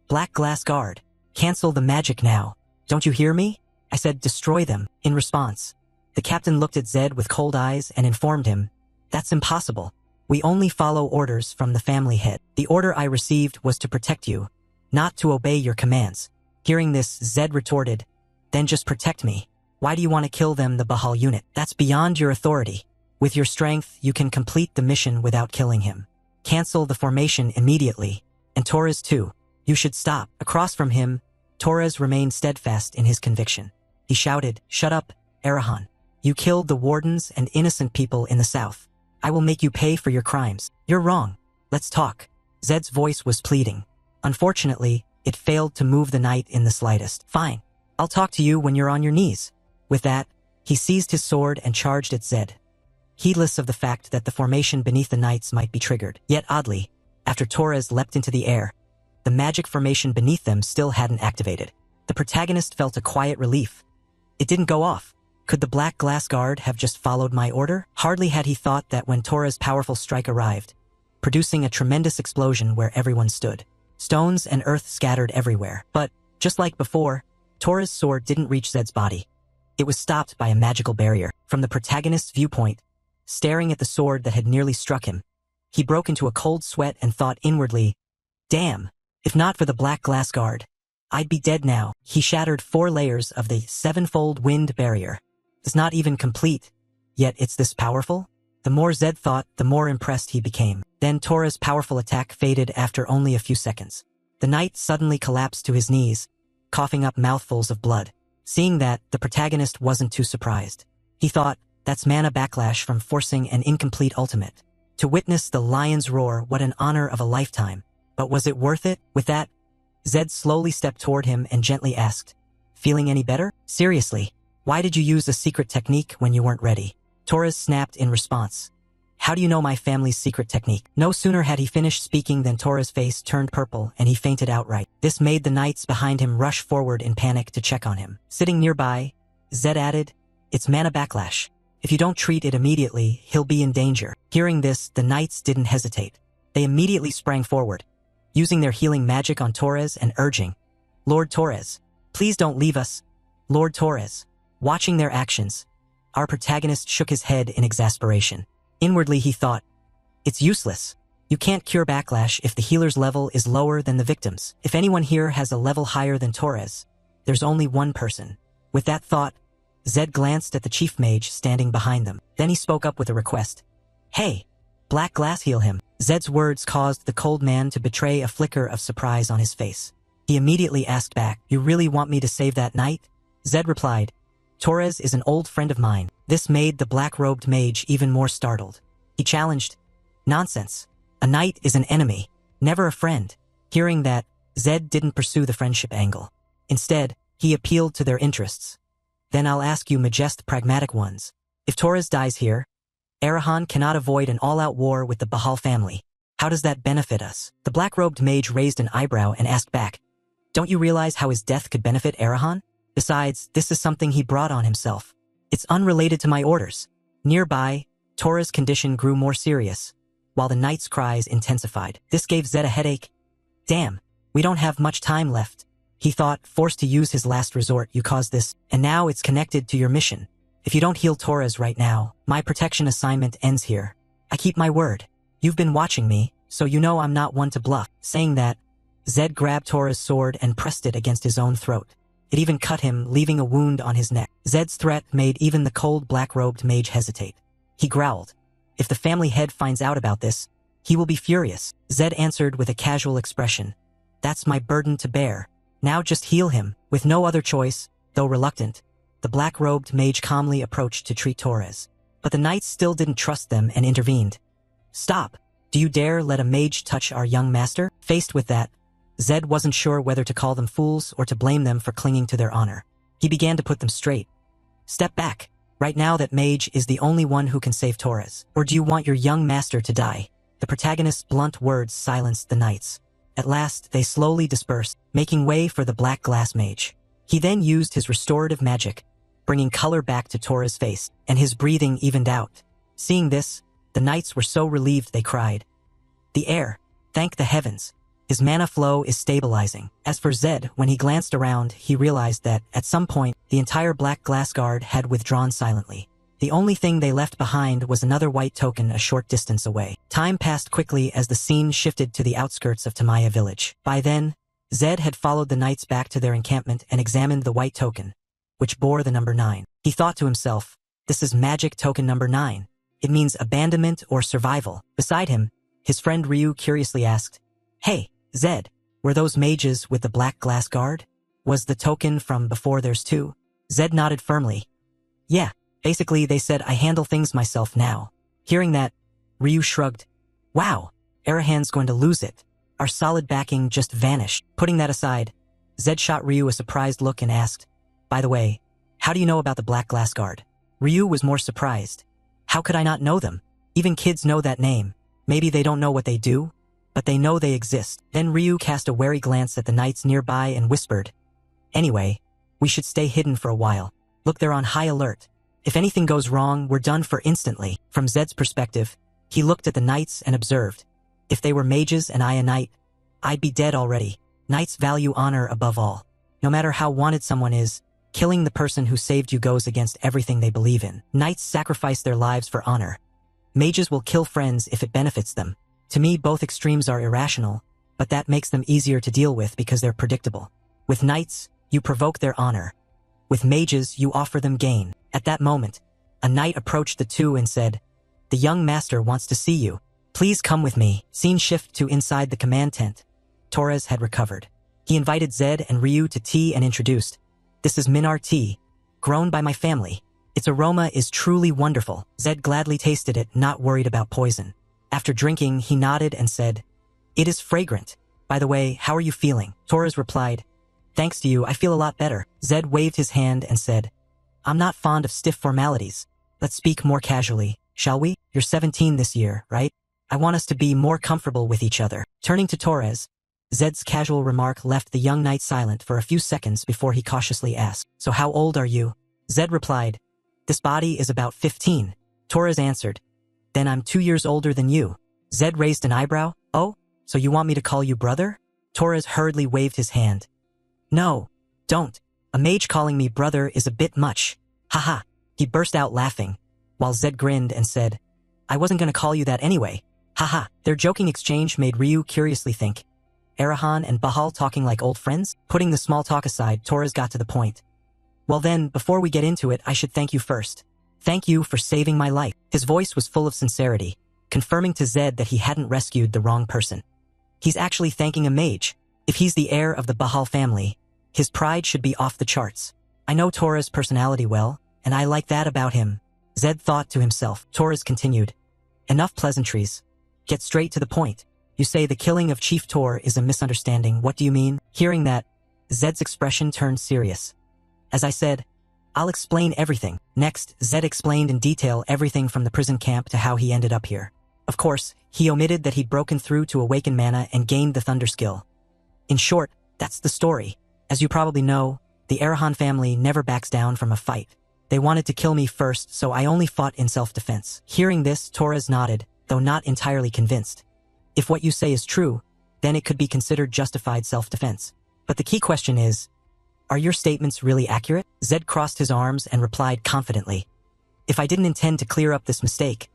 Black Glass Guard, cancel the magic now. Don't you hear me? I said destroy them. In response, the captain looked at Zed with cold eyes and informed him, that's impossible. We only follow orders from the family head. The order I received was to protect you, not to obey your commands. Hearing this, Zed retorted, then just protect me. Why do you want to kill them, the Bahal unit? That's beyond your authority. With your strength, you can complete the mission without killing him. Cancel the formation immediately. And Torres too. You should stop. Across from him, Torres remained steadfast in his conviction. He shouted, shut up, Arahan. You killed the wardens and innocent people in the south. I will make you pay for your crimes. You're wrong. Let's talk. Zed's voice was pleading. Unfortunately, it failed to move the knight in the slightest. Fine. I'll talk to you when you're on your knees. With that, he seized his sword and charged at Zed, heedless of the fact that the formation beneath the knights might be triggered. Yet oddly, after Torres leapt into the air, the magic formation beneath them still hadn't activated. The protagonist felt a quiet relief. It didn't go off. Could the Black Glass Guard have just followed my order? Hardly had he thought that when Torres' powerful strike arrived, producing a tremendous explosion where everyone stood. Stones and earth scattered everywhere. But, just like before, Torres' sword didn't reach Zed's body. It was stopped by a magical barrier. From the protagonist's viewpoint, staring at the sword that had nearly struck him, he broke into a cold sweat and thought inwardly, damn, if not for the Black Glass Guard, I'd be dead now. He shattered 4 layers of the 7-fold wind barrier. It's not even complete, yet it's this powerful? The more Zed thought, the more impressed he became. Then Torres' powerful attack faded after only a few seconds. The knight suddenly collapsed to his knees, coughing up mouthfuls of blood. Seeing that, the protagonist wasn't too surprised. He thought, that's mana backlash from forcing an incomplete ultimate. To witness the lion's roar, what an honor of a lifetime. But was it worth it? With that, Zed slowly stepped toward him and gently asked, feeling any better? Seriously, why did you use a secret technique when you weren't ready? Torres snapped in response, How do you know my family's secret technique? No sooner had he finished speaking than Tora's face turned purple and he fainted outright. This made the knights behind him rush forward in panic to check on him. Sitting nearby, Zed added, "It's mana backlash. If you don't treat it immediately, he'll be in danger." Hearing this, the knights didn't hesitate. They immediately sprang forward, using their healing magic on Torres and urging, "Lord Torres, please don't leave us. Lord Torres." Watching their actions, our protagonist shook his head in exasperation. Inwardly he thought, "It's useless. You can't cure backlash if the healer's level is lower than the victim's. If anyone here has a level higher than Torres, there's only one person." With that thought, Zed glanced at the chief mage standing behind them. Then he spoke up with a request. "Hey, Black Glass, heal him." Zed's words caused the cold man to betray a flicker of surprise on his face. He immediately asked back, "You really want me to save that knight?" Zed replied, "Torres is an old friend of mine." This made the black-robed mage even more startled. He challenged, "Nonsense. A knight is an enemy, never a friend." Hearing that, Zed didn't pursue the friendship angle. Instead, he appealed to their interests. "Then I'll ask you majest pragmatic ones. If Torres dies here, Arahan cannot avoid an all-out war with the Bahal family. How does that benefit us?" The black-robed mage raised an eyebrow and asked back, "Don't you realize how his death could benefit Arahan? Besides, this is something he brought on himself. It's unrelated to my orders." Nearby, Torres' condition grew more serious, while the knight's cries intensified. This gave Zed a headache. "Damn, we don't have much time left," he thought, "forced to use his last resort. You caused this, and now it's connected to your mission. If you don't heal Torres right now, my protection assignment ends here. I keep my word. You've been watching me, so you know I'm not one to bluff." Saying that, Zed grabbed Torres' sword and pressed it against his own throat. It even cut him, leaving a wound on his neck. Zed's threat made even the cold black-robed mage hesitate. He growled, "If the family head finds out about this, he will be furious." Zed answered with a casual expression, "That's my burden to bear. Now just heal him." With no other choice, though reluctant, the black-robed mage calmly approached to treat Torres. But the knights still didn't trust them and intervened. "Stop! Do you dare let a mage touch our young master?" Faced with that, Zed wasn't sure whether to call them fools or to blame them for clinging to their honor. He began to put them straight. "Step back. Right now that mage is the only one who can save Torres. Or do you want your young master to die?" The protagonist's blunt words silenced the knights. At last, they slowly dispersed, making way for the Black Glass mage. He then used his restorative magic, bringing color back to Torres' face, and his breathing evened out. Seeing this, the knights were so relieved they cried, "The air! Thank the heavens! His mana flow is stabilizing." As for Zed, when he glanced around, he realized that, at some point, the entire Black Glass Guard had withdrawn silently. The only thing they left behind was another white token a short distance away. Time passed quickly as the scene shifted to the outskirts of Tamaya village. By then, Zed had followed the knights back to their encampment and examined the white token, which bore the number 9. He thought to himself, "This is magic token number 9. It means abandonment or survival." Beside him, his friend Ryu curiously asked, "Hey, Zed, were those mages with the Black Glass Guard? Was the token from before there's 2? Zed nodded firmly. "Yeah, basically they said I handle things myself now." Hearing that, Ryu shrugged. "Wow, Arahan's going to lose it. Our solid backing just vanished." Putting that aside, Zed shot Ryu a surprised look and asked, "By the way, how do you know about the Black Glass Guard?" Ryu was more surprised. "How could I not know them? Even kids know that name. Maybe they don't know what they do, but they know they exist." Then Ryu cast a wary glance at the knights nearby and whispered, "Anyway, we should stay hidden for a while. Look, they're on high alert. If anything goes wrong, we're done for instantly." From Zed's perspective, he looked at the knights and observed, "If they were mages and I a knight, I'd be dead already." Knights value honor above all. No matter how wanted someone is, killing the person who saved you goes against everything they believe in. Knights sacrifice their lives for honor. Mages will kill friends if it benefits them. To me, both extremes are irrational, but that makes them easier to deal with because they're predictable. With knights, you provoke their honor. With mages, you offer them gain. At that moment, a knight approached the two and said, "The young master wants to see you. Please come with me." Scene shift to inside the command tent. Torres had recovered. He invited Zed and Ryu to tea and introduced, "This is Minar tea, grown by my family. Its aroma is truly wonderful." Zed gladly tasted it, not worried about poison. After drinking, he nodded and said, "It is fragrant. By the way, how are you feeling?" Torres replied, "Thanks to you, I feel a lot better." Zed waved his hand and said, "I'm not fond of stiff formalities. Let's speak more casually. shall we? You're 17 this year, right? I want us to be more comfortable with each other. Turning to Torres, Zed's casual remark left the young knight silent for a few seconds before he cautiously asked, "So how old are you?" Zed replied, "This body is about 15. Torres answered, "Then I'm 2 years older than you." Zed raised an eyebrow. "Oh, so you want me to call you brother?" Torres hurriedly waved his hand. "No, don't. A mage calling me brother is a bit much. Haha." He burst out laughing, while Zed grinned and said, "I wasn't gonna call you that anyway. Haha." Their joking exchange made Ryu curiously think, Arahan and Bahal talking like old friends? Putting the small talk aside, Torres got to the point. "Well then, before we get into it, I should thank you first. Thank you for saving my life." His voice was full of sincerity, confirming to Zed that he hadn't rescued the wrong person. He's actually thanking a mage. If he's the heir of the Bahal family, his pride should be off the charts. I know Torres' personality well, and I like that about him, Zed thought to himself. Torres continued, "Enough pleasantries. Get straight to the point. You say the killing of Chief Tor is a misunderstanding. What do you mean?" Hearing that, Zed's expression turned serious. "As I said, I'll explain everything." Next, Zed explained in detail everything from the prison camp to how he ended up here. Of course, he omitted that he'd broken through to awaken mana and gained the thunder skill. In short, that's the story. As you probably know, the Arahan family never backs down from a fight. They wanted to kill me first, so I only fought in self-defense. Hearing this, Torres nodded, though not entirely convinced. If what you say is true, then it could be considered justified self-defense. But the key question is, are your statements really accurate? Zed crossed his arms and replied confidently, "If I didn't intend to clear up this mistake,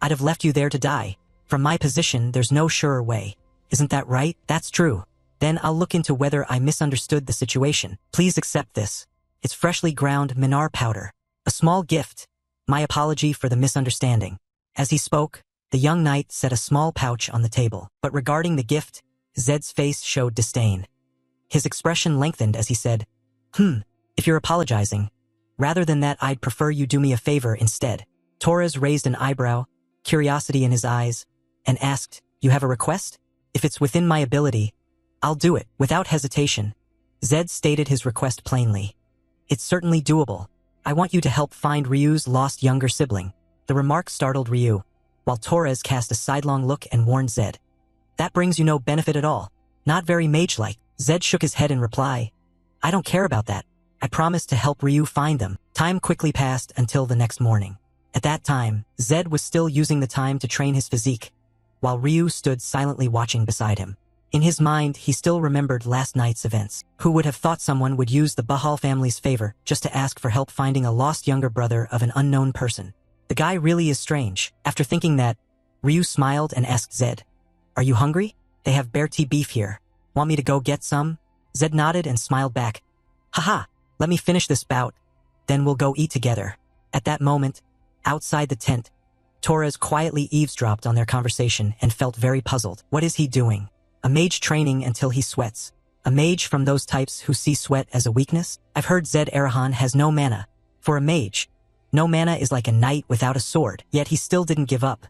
I'd have left you there to die. From my position, there's no surer way. Isn't that right?" "That's true. Then I'll look into whether I misunderstood the situation. Please accept this. It's freshly ground minar powder. A small gift. My apology for the misunderstanding." As he spoke, the young knight set a small pouch on the table. But regarding the gift, Zed's face showed disdain. His expression lengthened as he said, If you're apologizing, rather than that, I'd prefer you do me a favor instead." Torres raised an eyebrow, curiosity in his eyes, and asked, "You have a request?" "If it's within my ability, I'll do it." Without hesitation, Zed stated his request plainly. "It's certainly doable. I want you to help find Ryu's lost younger sibling." The remark startled Ryu, while Torres cast a sidelong look and warned Zed, "That brings you no benefit at all. Not very mage-like." Zed shook his head in reply, "I don't care about that. I promised to help Ryu find them." Time quickly passed until the next morning. At that time, Zed was still using the time to train his physique, while Ryu stood silently watching beside him. In his mind, he still remembered last night's events. Who would have thought someone would use the Bahal family's favor just to ask for help finding a lost younger brother of an unknown person? The guy really is strange. After thinking that, Ryu smiled and asked Zed, "Are you hungry? They have bear-tea beef here. Want me to go get some?" Zed nodded and smiled back. "Haha, let me finish this bout, then we'll go eat together." At that moment, outside the tent, Torres quietly eavesdropped on their conversation and felt very puzzled. What is he doing? A mage training until he sweats. A mage from those types who see sweat as a weakness? I've heard Zed Arahan has no mana. For a mage, no mana is like a knight without a sword. Yet he still didn't give up.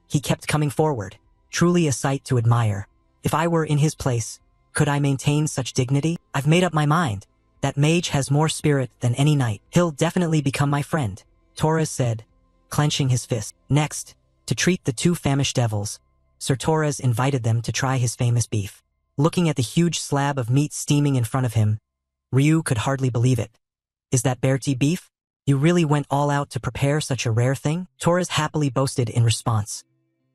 He kept coming forward. Truly a sight to admire. If I were in his place, could I maintain such dignity? I've made up my mind. That mage has more spirit than any knight. He'll definitely become my friend, Torres said, clenching his fist. Next, to treat the two famished devils, Sir Torres invited them to try his famous beef. Looking at the huge slab of meat steaming in front of him, Ryu could hardly believe it. "Is that bear-tea beef? You really went all out to prepare such a rare thing?" Torres happily boasted in response.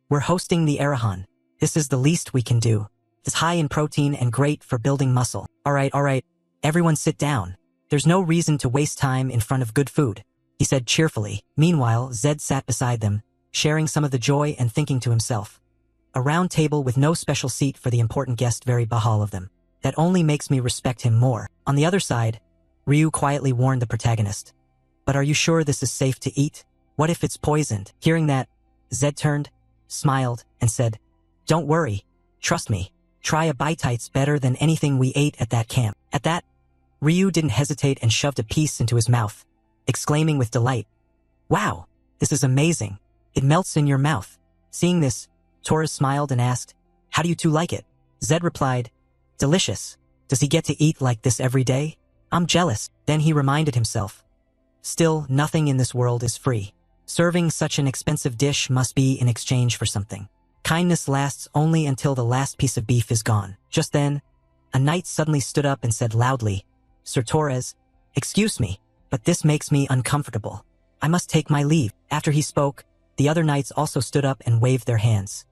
"We're hosting the Arahan. This is the least we can do. It's high in protein and great for building muscle." All right, everyone sit down. There's no reason to waste time in front of good food," he said cheerfully. Meanwhile, Zed sat beside them, sharing some of the joy and thinking to himself, "A round table with no special seat for the important guest, very Bahal of them. That only makes me respect him more." On the other side, Ryu quietly warned the protagonist, "But are you sure this is safe to eat? What if it's poisoned?" Hearing that, Zed turned, smiled, and said, "Don't worry. Trust me. Try a bite. It's better than anything we ate at that camp." At that, Ryu didn't hesitate and shoved a piece into his mouth, exclaiming with delight, "Wow, this is amazing. It melts in your mouth." Seeing this, Torres smiled and asked, "How do you two like it?" Zed replied, "Delicious. Does he get to eat like this every day? I'm jealous." Then he reminded himself, "Still, nothing in this world is free. Serving such an expensive dish must be in exchange for something. Kindness lasts only until the last piece of beef is gone. Just then, a knight suddenly stood up and said loudly, "Sir Torres, excuse me, but this makes me uncomfortable. I must take my leave." After he spoke, the other knights also stood up and waved their hands.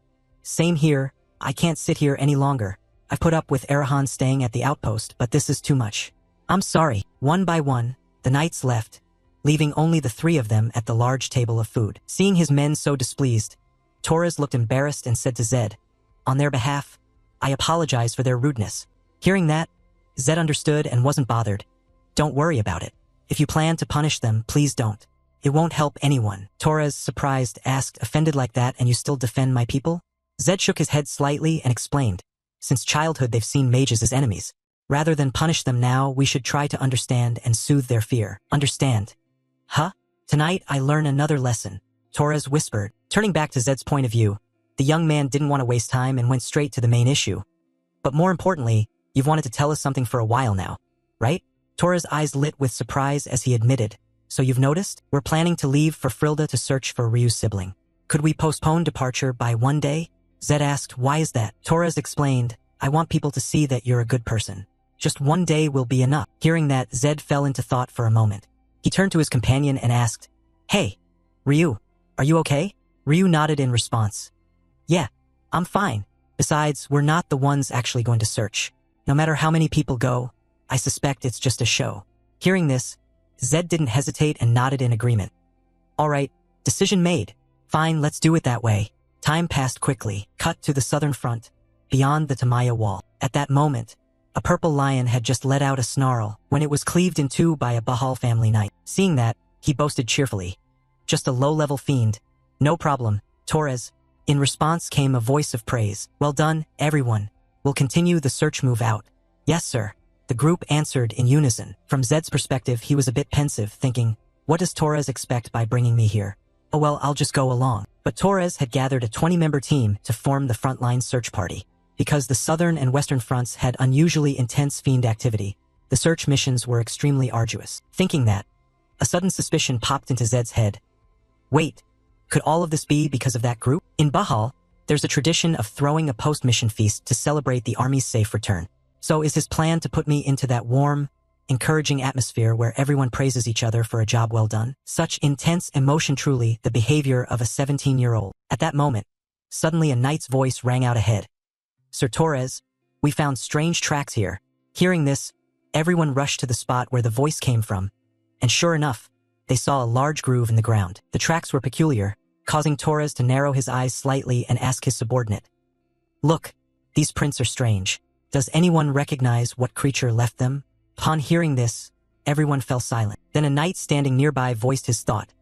"Same here, I can't sit here any longer. I've put up with Arahan staying at the outpost, but this is too much. I'm sorry." One by one, the knights left, leaving only the three of them at the large table of food. Seeing his men so displeased, Torres looked embarrassed and said to Zed, "On their behalf, I apologize for their rudeness." Hearing that, Zed understood and wasn't bothered. "Don't worry about it. If you plan to punish them, please don't. It won't help anyone." Torres, surprised, asked, "Offended like that and you still defend my people?" Zed shook his head slightly and explained, "Since childhood they've seen mages as enemies. Rather than punish them now, we should try to understand and soothe their fear." "Understand? Huh? Tonight I learn another lesson," Torres whispered. Turning back to Zed's point of view, the young man didn't want to waste time and went straight to the main issue. "But more importantly, you've wanted to tell us something for a while now, right?" Torres' eyes lit with surprise as he admitted, "So you've noticed? We're planning to leave for Frilda to search for Ryu's sibling. Could we postpone departure by one day?" Zed asked, "Why is that?" Torres explained, "I want people to see that you're a good person. Just one day will be enough." Hearing that, Zed fell into thought for a moment. He turned to his companion and asked, "Hey, Ryu, are you okay?" Ryu nodded in response. "Yeah, I'm fine. Besides, we're not the ones actually going to search. No matter how many people go, I suspect it's just a show." Hearing this, Zed didn't hesitate and nodded in agreement. "All right, decision made. Fine, let's do it that way." Time passed quickly. Cut to the southern front, beyond the Tamaya wall. At that moment, a purple lion had just let out a snarl when it was cleaved in two by a Bahal family knight. Seeing that, he boasted cheerfully, "Just a low-level fiend. No problem, Torres." In response came a voice of praise. "Well done, everyone. We'll continue the search. Move out." "Yes, sir," the group answered in unison. From Zed's perspective, he was a bit pensive, thinking, "What does Torres expect by bringing me here? Oh well, I'll just go along." But Torres had gathered a 20-member team to form the frontline search party. Because the southern and western fronts had unusually intense fiend activity, the search missions were extremely arduous. Thinking that, a sudden suspicion popped into Zed's head. Wait, could all of this be because of that group? In Bahal, there's a tradition of throwing a post-mission feast to celebrate the army's safe return. So is his plan to put me into that warm, encouraging atmosphere where everyone praises each other for a job well done? Such intense emotion, truly the behavior of a 17-year-old. At that moment, suddenly a knight's voice rang out ahead. "Sir Torres, we found strange tracks here." Hearing this, everyone rushed to the spot where the voice came from, and sure enough, they saw a large groove in the ground. The tracks were peculiar, causing Torres to narrow his eyes slightly and ask his subordinate, "Look, these prints are strange. Does anyone recognize what creature left them?" Upon hearing this, everyone fell silent. Then a knight standing nearby voiced his thought.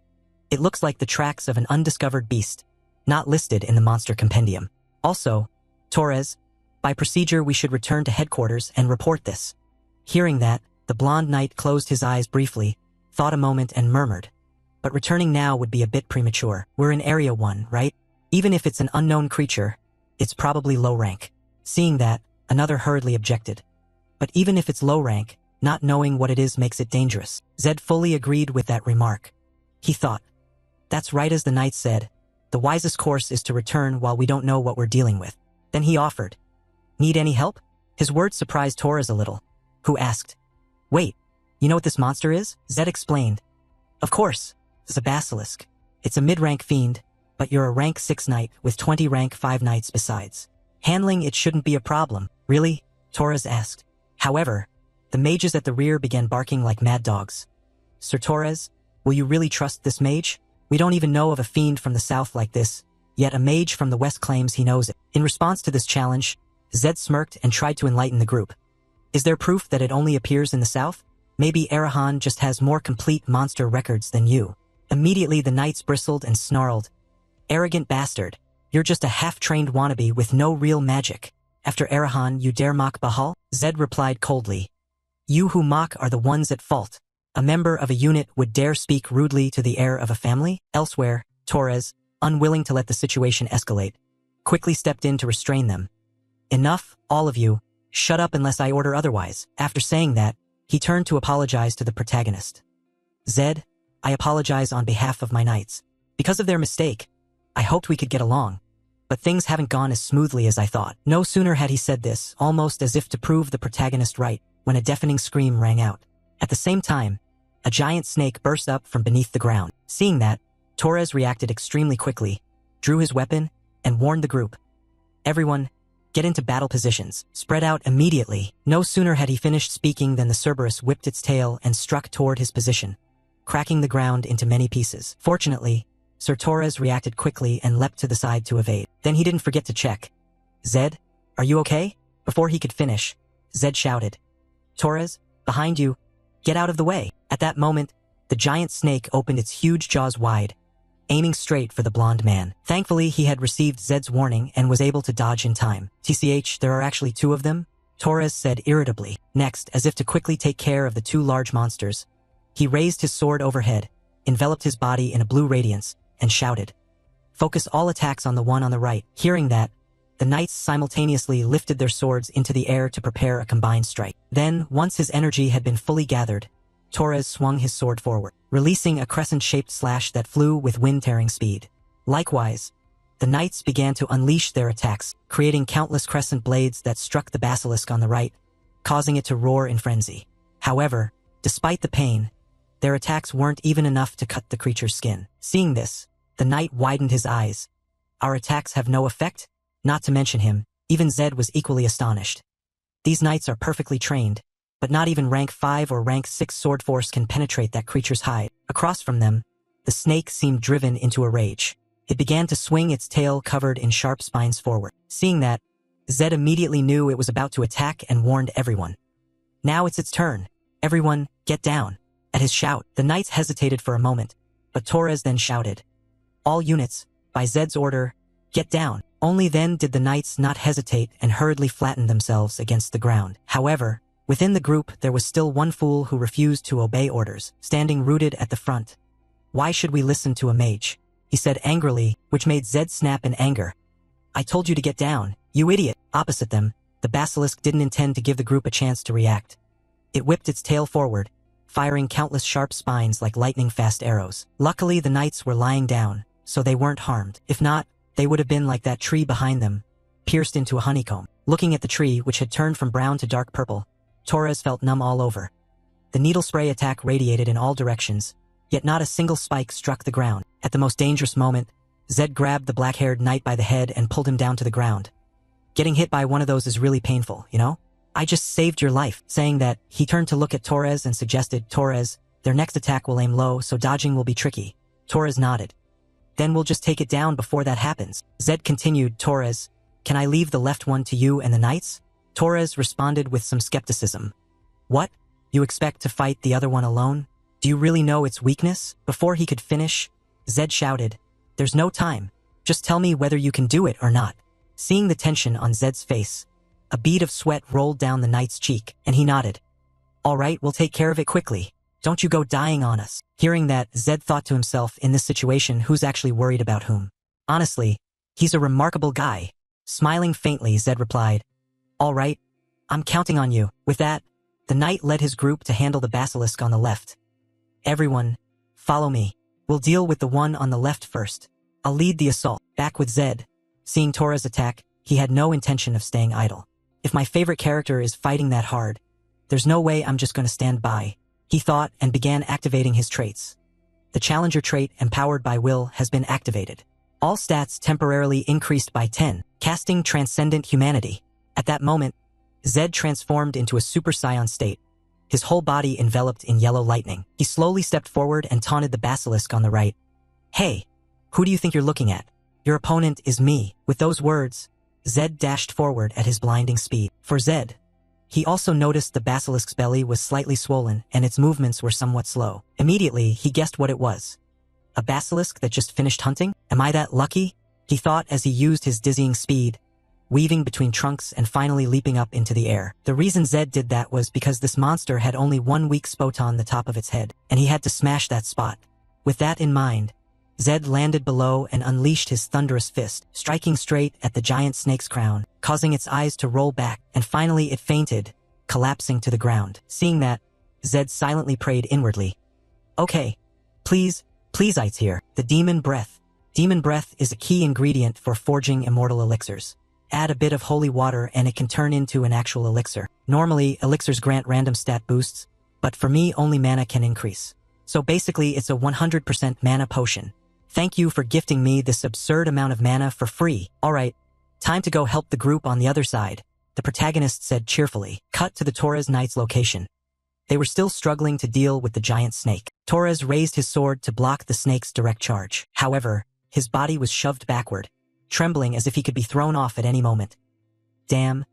"It looks like the tracks of an undiscovered beast, not listed in the monster compendium. Also, Torres, by procedure we should return to headquarters and report this." Hearing that, the blonde knight closed his eyes briefly, thought a moment and murmured, "But returning now would be a bit premature. We're in Area 1, right? Even if it's an unknown creature, it's probably low rank." Seeing that, another hurriedly objected. "But even if it's low rank, not knowing what it is makes it dangerous." Zed fully agreed with that remark. He thought, "That's right, as the knight said. The wisest course is to return while we don't know what we're dealing with." Then he offered, "Need any help?" His words surprised Torres a little, who asked, "Wait, you know what this monster is?" Zed explained, "Of course, it's a basilisk. It's a mid-rank fiend, but you're a rank 6 knight with 20 rank 5 knights besides. Handling it shouldn't be a problem." "Really?" Torres asked. However, the mages at the rear began barking like mad dogs. "Sir Torres, will you really trust this mage? We don't even know of a fiend from the south like this, yet a mage from the west claims he knows it." In response to this challenge, Zed smirked and tried to enlighten the group. "Is there proof that it only appears in the south? Maybe Arahan just has more complete monster records than you." Immediately the knights bristled and snarled, "Arrogant bastard, you're just a half-trained wannabe with no real magic. After Arahan, you dare mock Bahal?" Zed replied coldly, "You who mock are the ones at fault. A member of a unit would dare speak rudely to the heir of a family?" Elsewhere, Torres, unwilling to let the situation escalate, quickly stepped in to restrain them. "Enough, all of you. Shut up unless I order otherwise." After saying that, he turned to apologize to the protagonist. "Zed, I apologize on behalf of my knights. Because of their mistake, I hoped we could get along. But things haven't gone as smoothly as I thought. No sooner had he said this, almost as if to prove the protagonist right, when a deafening scream rang out. At the same time, a giant snake burst up from beneath the ground. Seeing that, Torres reacted extremely quickly, drew his weapon, and warned the group. Everyone, get into battle positions. Spread out immediately. No sooner had he finished speaking than the Cerberus whipped its tail and struck toward his position, cracking the ground into many pieces. Fortunately, Sir Torres reacted quickly and leapt to the side to evade. Then he didn't forget to check. Zed, are you okay? Before he could finish, Zed shouted, Torres, behind you, get out of the way. At that moment, the giant snake opened its huge jaws wide, aiming straight for the blonde man. Thankfully, he had received Zed's warning and was able to dodge in time. TCH, there are actually two of them? Torres said irritably. Next, as if to quickly take care of the two large monsters, he raised his sword overhead, enveloped his body in a blue radiance, and shouted, focus all attacks on the one on the right. Hearing that, the knights simultaneously lifted their swords into the air to prepare a combined strike. Then, once his energy had been fully gathered, Torres swung his sword forward, releasing a crescent-shaped slash that flew with wind-tearing speed. Likewise, the knights began to unleash their attacks, creating countless crescent blades that struck the basilisk on the right, causing it to roar in frenzy. However, despite the pain, their attacks weren't even enough to cut the creature's skin. Seeing this, the knight widened his eyes. Our attacks have no effect? Not to mention him, even Zed was equally astonished. These knights are perfectly trained, but not even rank 5 or rank 6 sword force can penetrate that creature's hide. Across from them, the snake seemed driven into a rage. It began to swing its tail covered in sharp spines forward. Seeing that, Zed immediately knew it was about to attack and warned everyone. Now it's its turn. Everyone, get down. At his shout, the knights hesitated for a moment, but Torres then shouted, all units, by Zed's order, get down. Only then did the knights not hesitate and hurriedly flatten themselves against the ground. However, within the group there was still one fool who refused to obey orders, standing rooted at the front. Why should we listen to a mage? He said angrily, which made Zed snap in anger. I told you to get down, you idiot. Opposite them, the basilisk didn't intend to give the group a chance to react. It whipped its tail forward, firing countless sharp spines like lightning-fast arrows. Luckily, the knights were lying down, so they weren't harmed. If not, they would have been like that tree behind them, pierced into a honeycomb. Looking at the tree, which had turned from brown to dark purple, Torres felt numb all over. The needle spray attack radiated in all directions, yet not a single spike struck the ground. At the most dangerous moment, Zed grabbed the black-haired knight by the head and pulled him down to the ground. Getting hit by one of those is really painful, you know? I just saved your life. Saying that, he turned to look at Torres and suggested, Torres, their next attack will aim low, so dodging will be tricky. Torres nodded. Then we'll just take it down before that happens. Zed continued, Torres, can I leave the left one to you and the knights? Torres responded with some skepticism. What? You expect to fight the other one alone? Do you really know its weakness? Before he could finish, Zed shouted, there's no time. Just tell me whether you can do it or not. Seeing the tension on Zed's face, a bead of sweat rolled down the knight's cheek, and he nodded. All right, we'll take care of it quickly. Don't you go dying on us. Hearing that, Zed thought to himself, in this situation, who's actually worried about whom? Honestly, he's a remarkable guy. Smiling faintly, Zed replied, all right, I'm counting on you. With that, the knight led his group to handle the basilisk on the left. Everyone, follow me. We'll deal with the one on the left first. I'll lead the assault. Back with Zed. Seeing Torres attack, he had no intention of staying idle. If my favorite character is fighting that hard, there's no way I'm just going to stand by, he thought, and began activating his traits. The Challenger trait, empowered by will, has been activated. All stats temporarily increased by 10, casting Transcendent Humanity. At that moment, Zed transformed into a Super Saiyan state, his whole body enveloped in yellow lightning. He slowly stepped forward and taunted the basilisk on the right. Hey, who do you think you're looking at? Your opponent is me. With those words, Zed dashed forward at his blinding speed. For Zed, he also noticed the basilisk's belly was slightly swollen and its movements were somewhat slow. Immediately, he guessed what it was. A basilisk that just finished hunting? Am I that lucky? He thought as he used his dizzying speed, weaving between trunks and finally leaping up into the air. The reason Zed did that was because this monster had only one weak spot on the top of its head, and he had to smash that spot. With that in mind, Zed landed below and unleashed his thunderous fist, striking straight at the giant snake's crown, causing its eyes to roll back, and finally it fainted, collapsing to the ground. Seeing that, Zed silently prayed inwardly. Okay, please, ites here. The demon breath Demon breath is a key ingredient for forging immortal elixirs. Add a bit of holy water and it can turn into an actual elixir. Normally, elixirs grant random stat boosts, but for me only mana can increase. So basically it's a 100% mana potion. Thank you for gifting me this absurd amount of mana for free. Alright, time to go help the group on the other side, the protagonist said cheerfully. Cut to the Torres Knights location. They were still struggling to deal with the giant snake. Torres raised his sword to block the snake's direct charge. However, his body was shoved backward, trembling as if he could be thrown off at any moment. Damn,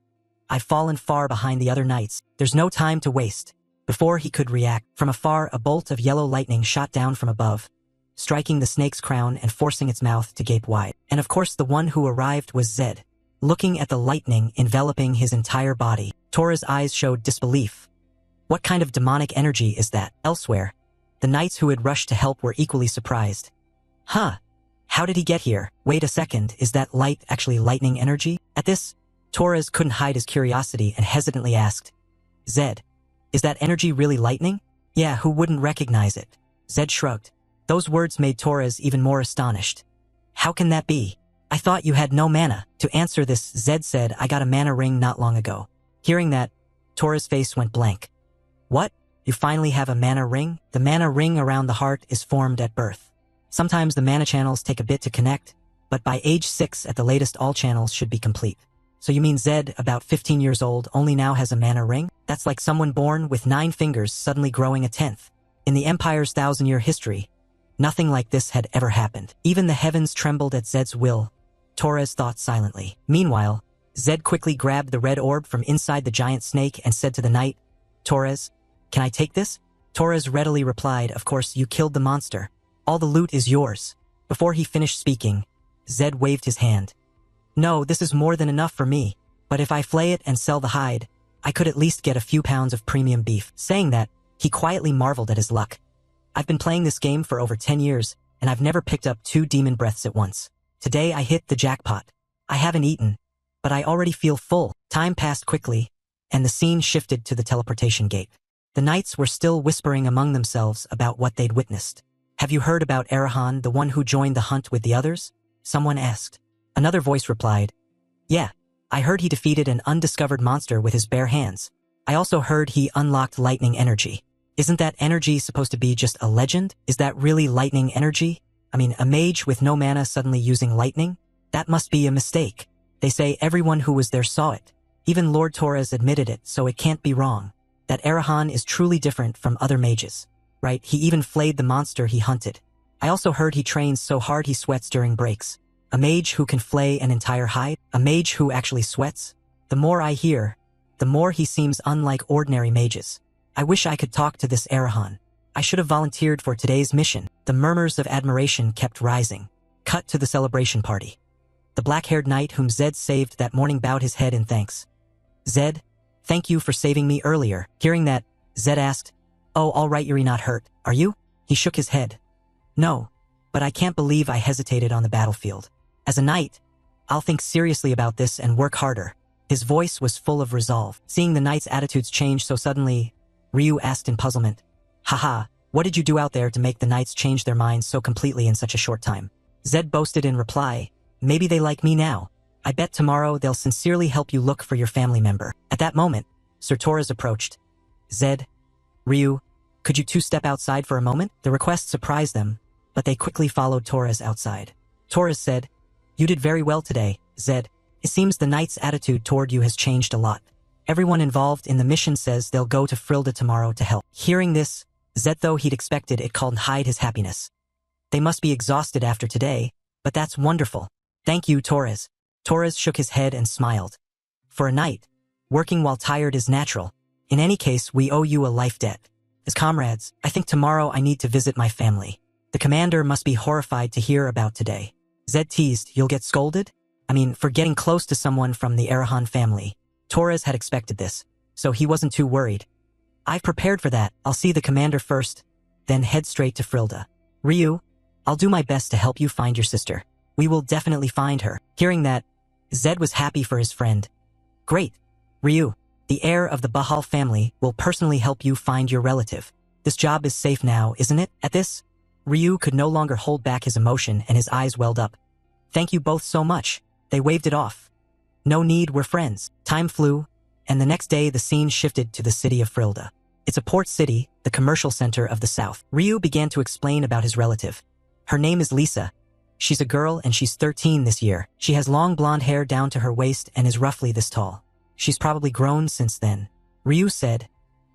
I've fallen far behind the other knights. There's no time to waste. Before he could react, from afar a bolt of yellow lightning shot down from above, striking the snake's crown and forcing its mouth to gape wide. And of course the one who arrived was Zed. Looking at the lightning enveloping his entire body, Torres' eyes showed disbelief. What kind of demonic energy is that? Elsewhere, the knights who had rushed to help were equally surprised. Huh? How did he get here? Wait a second, is that light actually lightning energy? At this, Torres couldn't hide his curiosity and hesitantly asked, Zed, is that energy really lightning? Yeah, who wouldn't recognize it? Zed shrugged. Those words made Torres even more astonished. How can that be? I thought you had no mana. To answer this, Zed said, I got a mana ring not long ago. Hearing that, Torres' face went blank. What? You finally have a mana ring? The mana ring around the heart is formed at birth. Sometimes the mana channels take a bit to connect, but by age 6 at the latest all channels should be complete. So you mean Zed, about 15 years old, only now has a mana ring? That's like someone born with 9 fingers suddenly growing a 10th. In the Empire's 1,000-year history, nothing like this had ever happened. Even the heavens trembled at Zed's will, Torres thought silently. Meanwhile, Zed quickly grabbed the red orb from inside the giant snake and said to the knight, Torres, can I take this? Torres readily replied, of course, you killed the monster. All the loot is yours. Before he finished speaking, Zed waved his hand. No, this is more than enough for me, but if I flay it and sell the hide, I could at least get a few pounds of premium beef. Saying that, he quietly marveled at his luck. I've been playing this game for over 10 years, and I've never picked up 2 demon breaths at once. Today I hit the jackpot. I haven't eaten, but I already feel full. Time passed quickly, and the scene shifted to the teleportation gate. The knights were still whispering among themselves about what they'd witnessed. Have you heard about Arahan, the one who joined the hunt with the others? Someone asked. Another voice replied, Yeah, I heard he defeated an undiscovered monster with his bare hands. I also heard he unlocked lightning energy. Isn't that energy supposed to be just a legend? Is that really lightning energy? I mean, a mage with no mana suddenly using lightning? That must be a mistake. They say everyone who was there saw it. Even Lord Torres admitted it, so it can't be wrong. That Arahan is truly different from other mages. Right, he even flayed the monster he hunted. I also heard he trains so hard he sweats during breaks. A mage who can flay an entire hide? A mage who actually sweats? The more I hear, the more he seems unlike ordinary mages. I wish I could talk to this Arahan. I should have volunteered for today's mission. The murmurs of admiration kept rising. Cut to the celebration party. The black-haired knight whom Zed saved that morning bowed his head in thanks. Zed, thank you for saving me earlier. Hearing that, Zed asked, Oh, all right, you're not hurt, are you? He shook his head. No, but I can't believe I hesitated on the battlefield. As a knight, I'll think seriously about this and work harder. His voice was full of resolve. Seeing the knight's attitudes change so suddenly, Ryu asked in puzzlement, Haha, what did you do out there to make the knights change their minds so completely in such a short time? Zed boasted in reply, Maybe they like me now. I bet tomorrow they'll sincerely help you look for your family member. At that moment, Sir Torres approached. Zed, Ryu, could you 2 step outside for a moment? The request surprised them, but they quickly followed Torres outside. Torres said, You did very well today, Zed. It seems the knight's attitude toward you has changed a lot. Everyone involved in the mission says they'll go to Frilda tomorrow to help. Hearing this, Zed, though he'd expected it, couldn't hide his happiness. They must be exhausted after today, but that's wonderful. Thank you, Torres. Torres shook his head and smiled. For a knight, working while tired is natural. In any case, we owe you a life debt. As comrades, I think tomorrow I need to visit my family. The commander must be horrified to hear about today. Zed teased, You'll get scolded? I mean, for getting close to someone from the Arahan family. Torres had expected this, so he wasn't too worried. I've prepared for that. I'll see the commander first, then head straight to Frilda. Ryu, I'll do my best to help you find your sister. We will definitely find her. Hearing that, Zed was happy for his friend. Great. Ryu, the heir of the Bahal family will personally help you find your relative. This job is safe now, isn't it? At this, Ryu could no longer hold back his emotion and his eyes welled up. Thank you both so much. They waved it off. No need, we're friends. Time flew, and the next day the scene shifted to the city of Frilda. It's a port city, the commercial center of the south. Ryu began to explain about his relative. Her name is Lisa. She's a girl and she's 13 this year. She has long blonde hair down to her waist and is roughly this tall. She's probably grown since then, Ryu said,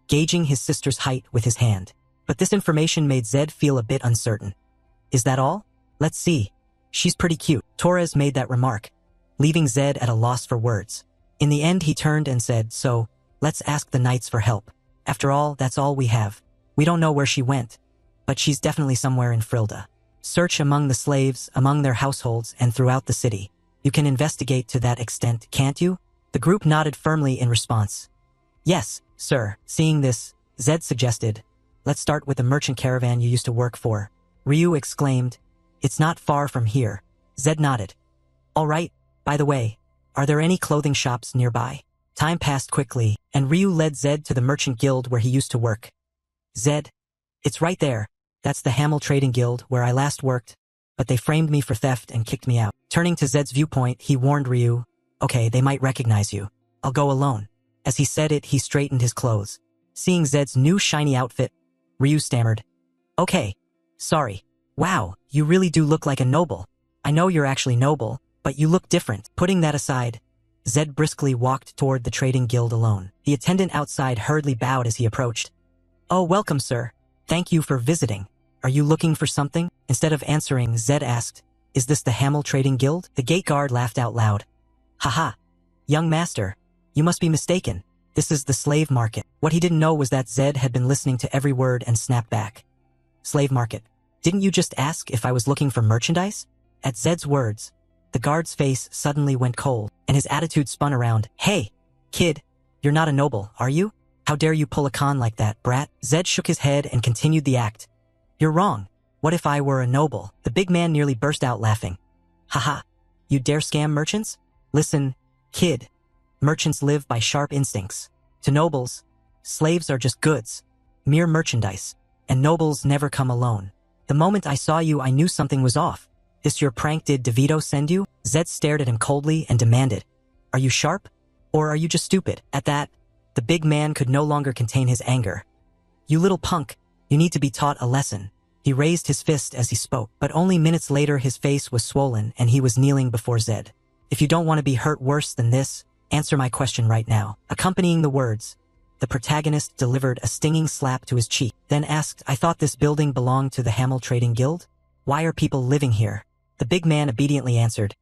gauging his sister's height with his hand. But this information made Zed feel a bit uncertain. Is that all? Let's see. She's pretty cute. Torres made that remark, leaving Zed at a loss for words. In the end he turned and said, so, let's ask the knights for help. After all, that's all we have. We don't know where she went, but she's definitely somewhere in Frilda. Search among the slaves, among their households, and throughout the city. You can investigate to that extent, can't you? The group nodded firmly in response. Yes, sir. Seeing this, Zed suggested, let's start with the merchant caravan you used to work for. Ryu exclaimed, it's not far from here. Zed nodded. All right, by the way, are there any clothing shops nearby? Time passed quickly, and Ryu led Zed to the merchant guild where he used to work. Zed, it's right there. That's the Hamel Trading Guild where I last worked, but they framed me for theft and kicked me out. Turning to Zed's viewpoint, he warned Ryu, okay, they might recognize you. I'll go alone. As he said it, he straightened his clothes. Seeing Zed's new shiny outfit, Ryu stammered, okay, sorry. Wow, you really do look like a noble. I know you're actually noble, but you look different. Putting that aside, Zed briskly walked toward the trading guild alone. The attendant outside hurriedly bowed as he approached. Oh, welcome, sir. Thank you for visiting. Are you looking for something? Instead of answering, Zed asked, is this the Hamel Trading Guild? The gate guard laughed out loud. Haha. Young master, you must be mistaken. This is the slave market. What he didn't know was that Zed had been listening to every word and snapped back. Slave market. Didn't you just ask if I was looking for merchandise? At Zed's words, the guard's face suddenly went cold, and his attitude spun around. Hey, kid, you're not a noble, are you? How dare you pull a con like that, brat? Zed shook his head and continued the act. You're wrong. What if I were a noble? The big man nearly burst out laughing. Haha, you dare scam merchants? Listen, kid, merchants live by sharp instincts. To nobles, slaves are just goods, mere merchandise, and nobles never come alone. The moment I saw you, I knew something was off. This your prank did DeVito send you? Zed stared at him coldly and demanded, are you sharp? Or are you just stupid? At that, the big man could no longer contain his anger. You little punk, you need to be taught a lesson. He raised his fist as he spoke, but only minutes later his face was swollen and he was kneeling before Zed. If you don't want to be hurt worse than this, answer my question right now. Accompanying the words, the protagonist delivered a stinging slap to his cheek, then asked, I thought this building belonged to the Hamel Trading Guild? Why are people living here? The big man obediently answered,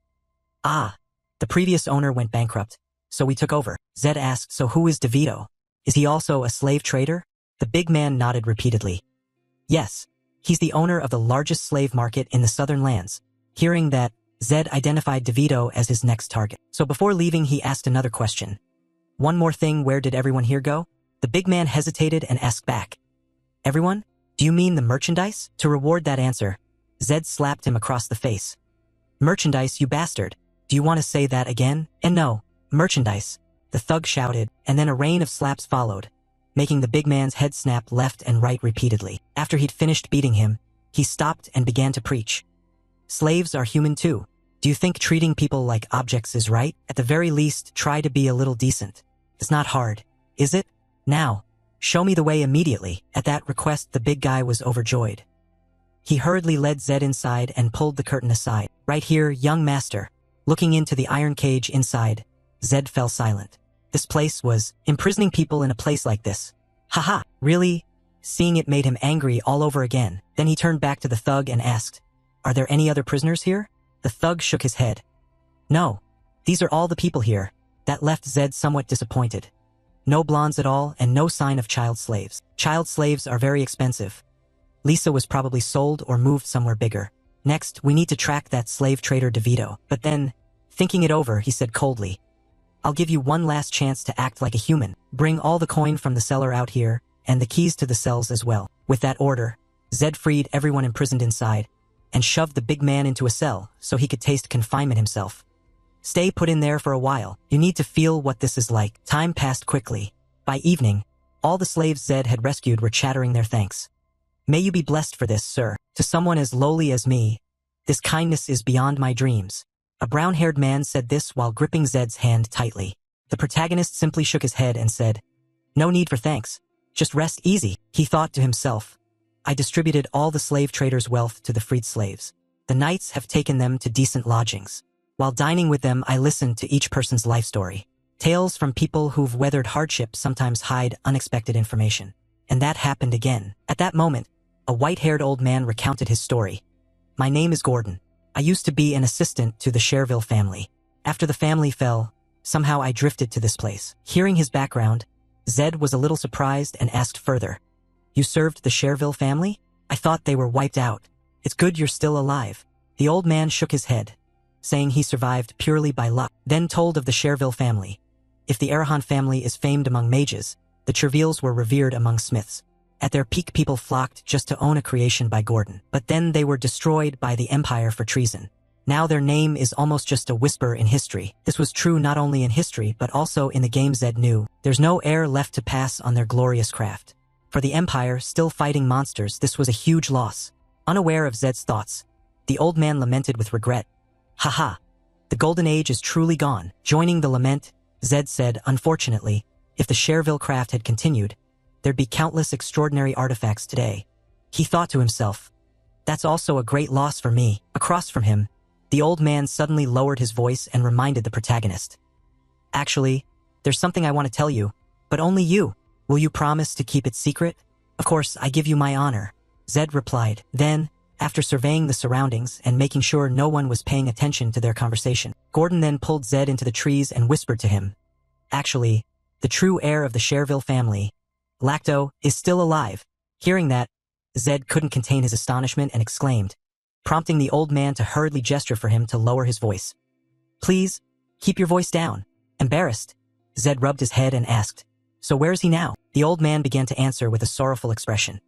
ah, the previous owner went bankrupt, so we took over. Zed asked, so who is DeVito? Is he also a slave trader? The big man nodded repeatedly. Yes, he's the owner of the largest slave market in the southern lands. Hearing that, Zed identified DeVito as his next target. So before leaving, he asked another question. One more thing, where did everyone here go? The big man hesitated and asked back. Everyone? Do you mean the merchandise? To reward that answer, Zed slapped him across the face. Merchandise, you bastard. Do you want to say that again? And no, merchandise, the thug shouted, and then a rain of slaps followed, making the big man's head snap left and right repeatedly. After he'd finished beating him, he stopped and began to preach. Slaves are human too. Do you think treating people like objects is right? At the very least, try to be a little decent. It's not hard, is it? Now, show me the way immediately. At that request, the big guy was overjoyed. He hurriedly led Zed inside and pulled the curtain aside. Right here, young master. Looking into the iron cage inside, Zed fell silent. This place was imprisoning people in a place like this. Haha, really? Seeing it made him angry all over again. Then he turned back to the thug and asked, are there any other prisoners here? The thug shook his head. No, these are all the people here. That left Zed somewhat disappointed. No blondes at all and no sign of child slaves. Child slaves are very expensive. Lisa was probably sold or moved somewhere bigger. Next, we need to track that slave trader DeVito. But then, thinking it over, he said coldly, I'll give you one last chance to act like a human. Bring all the coin from the cellar out here, and the keys to the cells as well. With that order, Zed freed everyone imprisoned inside, and shoved the big man into a cell so he could taste confinement himself. Stay put in there for a while. You need to feel what this is like. Time passed quickly. By evening, all the slaves Zed had rescued were chattering their thanks. May you be blessed for this, sir. To someone as lowly as me, this kindness is beyond my dreams. A brown-haired man said this while gripping Zed's hand tightly. The protagonist simply shook his head and said, "No need for thanks. Just rest easy." He thought to himself, "I distributed all the slave traders' wealth to the freed slaves. The knights have taken them to decent lodgings. While dining with them, I listened to each person's life story. Tales from people who've weathered hardship sometimes hide unexpected information. And that happened again." At that moment, a white-haired old man recounted his story. "My name is Gordon. I used to be an assistant to the Cherville family. After the family fell, somehow I drifted to this place." Hearing his background, Zed was a little surprised and asked further, "You served the Cherville family? I thought they were wiped out. It's good you're still alive." The old man shook his head, saying he survived purely by luck, then told of the Cherville family. If the Arahan family is famed among mages, the Chervilles were revered among smiths. At their peak, people flocked just to own a creation by Gordon. But then they were destroyed by the Empire for treason. Now their name is almost just a whisper in history. This was true not only in history but also in the game. Zed knew there's no heir left to pass on their glorious craft. For the Empire, still fighting monsters, this was a huge loss. Unaware of Zed's thoughts, the old man lamented with regret. "Haha, the golden age is truly gone." Joining the lament, Zed said, "Unfortunately, if the Cherville craft had continued, there'd be countless extraordinary artifacts today." He thought to himself, "That's also a great loss for me." Across from him, the old man suddenly lowered his voice and reminded the protagonist. "Actually, there's something I want to tell you, but only you. Will you promise to keep it secret?" "Of course, I give you my honor," Zed replied. Then, after surveying the surroundings and making sure no one was paying attention to their conversation, Gordon then pulled Zed into the trees and whispered to him, "Actually, the true heir of the Cherville family, Lacto, is still alive." Hearing that, Zed couldn't contain his astonishment and exclaimed, prompting the old man to hurriedly gesture for him to lower his voice. "Please, keep your voice down." Embarrassed, Zed rubbed his head and asked, "So where's he now?" The old man began to answer with a sorrowful expression.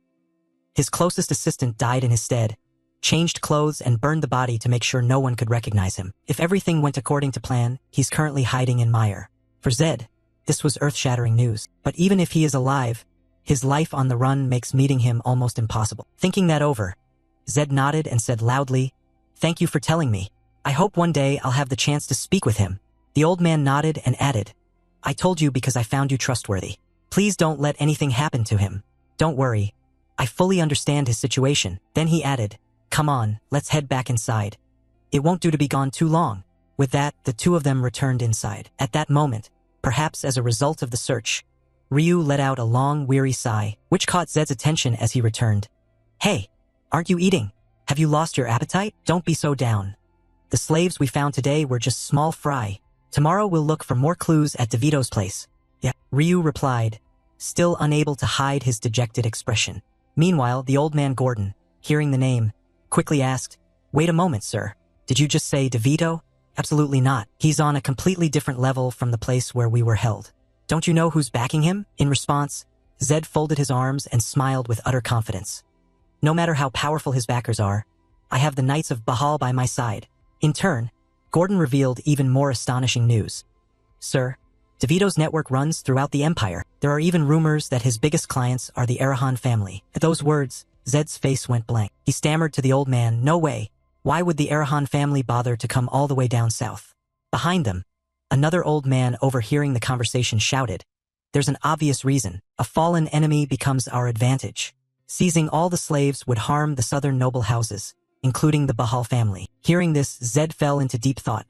His closest assistant died in his stead, changed clothes and burned the body to make sure no one could recognize him. If everything went according to plan, he's currently hiding in Mire. For Zed, this was earth-shattering news. But even if he is alive, his life on the run makes meeting him almost impossible. Thinking that over, Zed nodded and said loudly, "Thank you for telling me. I hope one day I'll have the chance to speak with him." The old man nodded and added, "I told you because I found you trustworthy. Please don't let anything happen to him. Don't worry. I fully understand his situation." Then he added, "Come on, let's head back inside. It won't do to be gone too long." With that, the two of them returned inside. At that moment, perhaps as a result of the search, Ryu let out a long, weary sigh, which caught Zed's attention as he returned. "Hey, aren't you eating? Have you lost your appetite? Don't be so down. The slaves we found today were just small fry. Tomorrow we'll look for more clues at DeVito's place." "Yeah," Ryu replied, still unable to hide his dejected expression. Meanwhile, the old man Gordon, hearing the name, quickly asked, "Wait a moment, sir. Did you just say DeVito?" "Absolutely not. He's on a completely different level from the place where we were held. Don't you know who's backing him?" In response, Zed folded his arms and smiled with utter confidence. "No matter how powerful his backers are, I have the Knights of Bahal by my side." In turn, Gordon revealed even more astonishing news. "Sir, DeVito's network runs throughout the Empire. There are even rumors that his biggest clients are the Arahan family." At those words, Zed's face went blank. He stammered to the old man, "No way. Why would the Arahan family bother to come all the way down south?" Behind them, another old man overhearing the conversation shouted, "There's an obvious reason. A fallen enemy becomes our advantage. Seizing all the slaves would harm the southern noble houses, including the Bahal family." Hearing this, Zed fell into deep thought.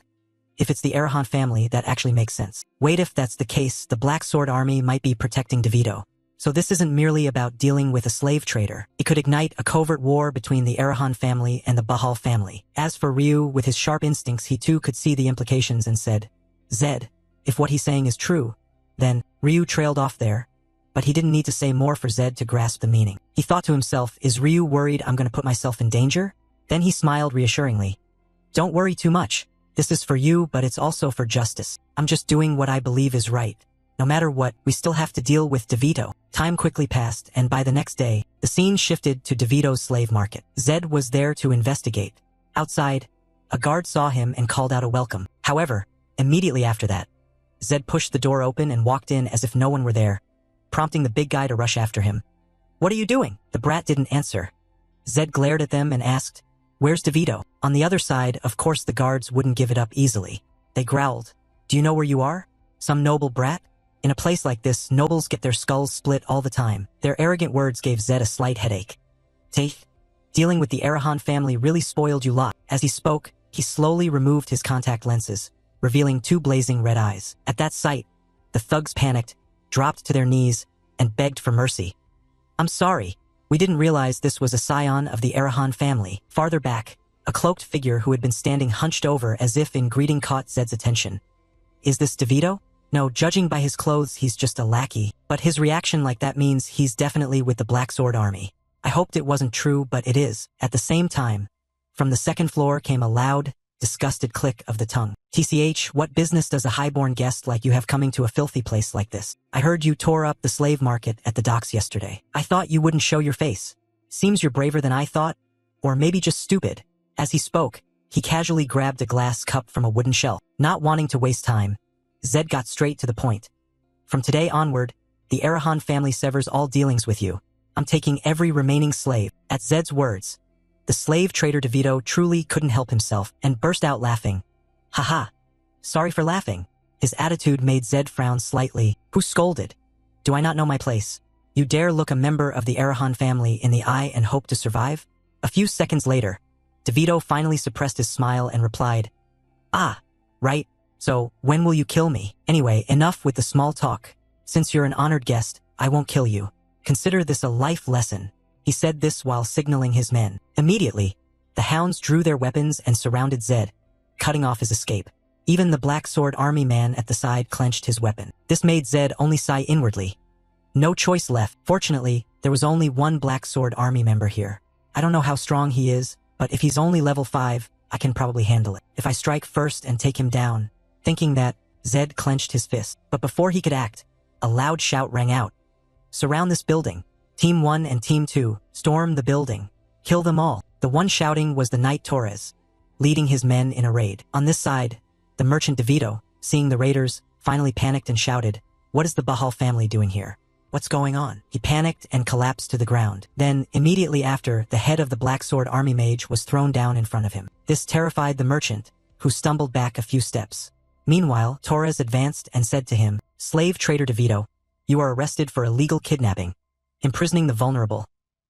If it's the Arahan family, that actually makes sense. Wait, if that's the case, the Black Sword Army might be protecting DeVito. So this isn't merely about dealing with a slave trader. It could ignite a covert war between the Arahan family and the Bahal family. As for Ryu, with his sharp instincts, he too could see the implications and said, "Zed, if what he's saying is true, then..." Ryu trailed off there, but he didn't need to say more for Zed to grasp the meaning. He thought to himself, "Is Ryu worried I'm going to put myself in danger?" Then he smiled reassuringly. "Don't worry too much. This is for you, but it's also for justice. I'm just doing what I believe is right. No matter what, we still have to deal with DeVito." Time quickly passed, and by the next day, the scene shifted to DeVito's slave market. Zed was there to investigate. Outside, a guard saw him and called out a welcome. However, immediately after that, Zed pushed the door open and walked in as if no one were there, prompting the big guy to rush after him. What are you doing? The brat didn't answer. Zed glared at them and asked, Where's DeVito? On the other side, of course the guards wouldn't give it up easily. They growled, Do you know where you are? Some noble brat? In a place like this, nobles get their skulls split all the time. Their arrogant words gave Zed a slight headache. Taith, dealing with the Arahan family really spoiled you lot. As he spoke, he slowly removed his contact lenses, revealing 2 blazing red eyes. At that sight, the thugs panicked, dropped to their knees, and begged for mercy. I'm sorry. We didn't realize this was a scion of the Arahan family. Farther back, a cloaked figure who had been standing hunched over as if in greeting caught Zed's attention. Is this DeVito? No, judging by his clothes, he's just a lackey. But his reaction like that means he's definitely with the Black Sword Army. I hoped it wasn't true, but it is. At the same time, from the second floor came a loud, disgusted click of the tongue. TCH, what business does a highborn guest like you have coming to a filthy place like this? I heard you tore up the slave market at the docks yesterday. I thought you wouldn't show your face. Seems you're braver than I thought, or maybe just stupid. As he spoke, he casually grabbed a glass cup from a wooden shelf. Not wanting to waste time, Zed got straight to the point. From today onward, the Arahan family severs all dealings with you. I'm taking every remaining slave. At Zed's words, the slave trader DeVito truly couldn't help himself and burst out laughing. Haha. Sorry for laughing. His attitude made Zed frown slightly. Who scolded? Do I not know my place? You dare look a member of the Arahan family in the eye and hope to survive? A few seconds later, DeVito finally suppressed his smile and replied, Ah, right. So, when will you kill me? Anyway, enough with the small talk. Since you're an honored guest, I won't kill you. Consider this a life lesson. He said this while signaling his men. Immediately, the hounds drew their weapons and surrounded Zed, cutting off his escape. Even the Black Sword Army man at the side clenched his weapon. This made Zed only sigh inwardly. No choice left. Fortunately, there was only one Black Sword Army member here. I don't know how strong he is, but if he's only level 5, I can probably handle it. If I strike first and take him down. Thinking that, Zed clenched his fist. But before he could act, a loud shout rang out. Surround this building. Team 1 and Team 2, storm the building. Kill them all. The one shouting was the Knight Torres, leading his men in a raid. On this side, the merchant DeVito, seeing the raiders, finally panicked and shouted, What is the Bahal family doing here? What's going on? He panicked and collapsed to the ground. Then, immediately after, the head of the Black Sword Army mage was thrown down in front of him. This terrified the merchant, who stumbled back a few steps. Meanwhile, Torres advanced and said to him, Slave trader DeVito, you are arrested for illegal kidnapping, imprisoning the vulnerable,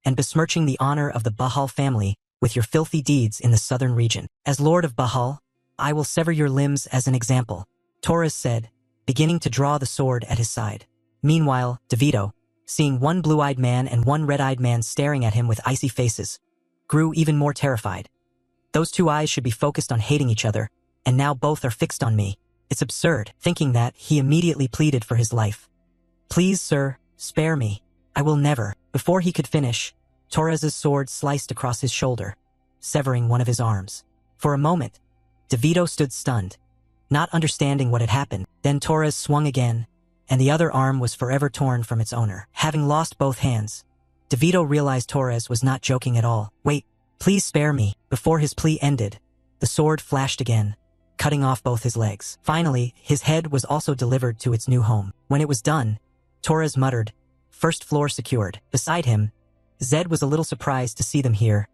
and besmirching the honor of the Bahal family with your filthy deeds in the southern region. As Lord of Bahal, I will sever your limbs as an example, Torres said, beginning to draw the sword at his side. Meanwhile, DeVito, seeing one blue-eyed man and one red-eyed man staring at him with icy faces, grew even more terrified. Those 2 eyes should be focused on hating each other, and now both are fixed on me. It's absurd. Thinking that, he immediately pleaded for his life. Please, sir, spare me. I will never. Before he could finish, Torres's sword sliced across his shoulder, severing one of his arms. For a moment, DeVito stood stunned, not understanding what had happened. Then Torres swung again, and the other arm was forever torn from its owner. Having lost both hands, DeVito realized Torres was not joking at all. Wait, please spare me. Before his plea ended, the sword flashed again, cutting off both his legs. Finally, his head was also delivered to its new home. When it was done, Torres muttered, First floor secured. Beside him, Zed was a little surprised to see them here.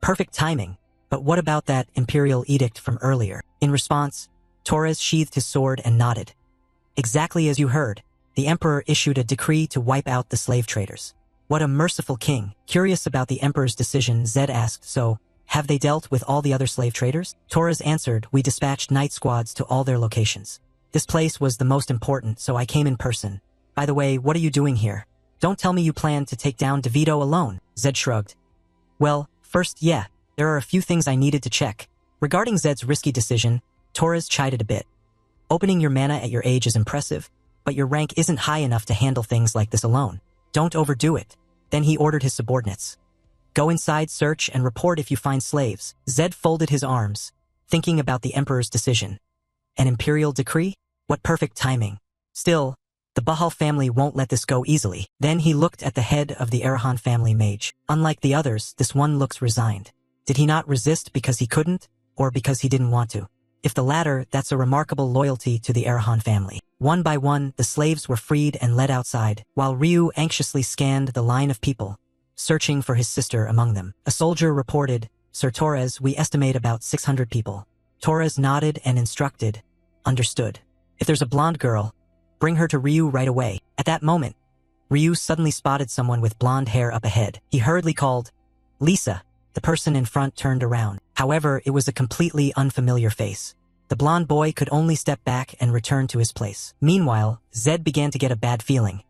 Perfect timing. But what about that imperial edict from earlier? In response, Torres sheathed his sword and nodded. Exactly as you heard, the emperor issued a decree to wipe out the slave traders. What a merciful king. Curious about the emperor's decision, Zed asked, So, have they dealt with all the other slave traders? Torres answered, We dispatched night squads to all their locations. This place was the most important, so I came in person. By the way, what are you doing here? Don't tell me you plan to take down DeVito alone, Zed shrugged. Well, first, yeah, there are a few things I needed to check. Regarding Zed's risky decision, Torres chided a bit. Opening your mana at your age is impressive, but your rank isn't high enough to handle things like this alone. Don't overdo it. Then he ordered his subordinates. Go inside, search, and report if you find slaves. Zed folded his arms, thinking about the emperor's decision. An imperial decree? What perfect timing. Still, the Bahal family won't let this go easily. Then he looked at the head of the Arahan family mage. Unlike the others, this one looks resigned. Did he not resist because he couldn't, or because he didn't want to? If the latter, that's a remarkable loyalty to the Arahan family. One by one, the slaves were freed and led outside, while Ryu anxiously scanned the line of people, searching for his sister among them. A soldier reported, "Sir Torres, we estimate about 600 people." Torres nodded and instructed, "Understood. If there's a blonde girl, bring her to Ryu right away." At that moment, Ryu suddenly spotted someone with blonde hair up ahead. He hurriedly called, "Lisa." The person in front turned around. However, it was a completely unfamiliar face. The blonde boy could only step back and return to his place. Meanwhile, Zed began to get a bad feeling.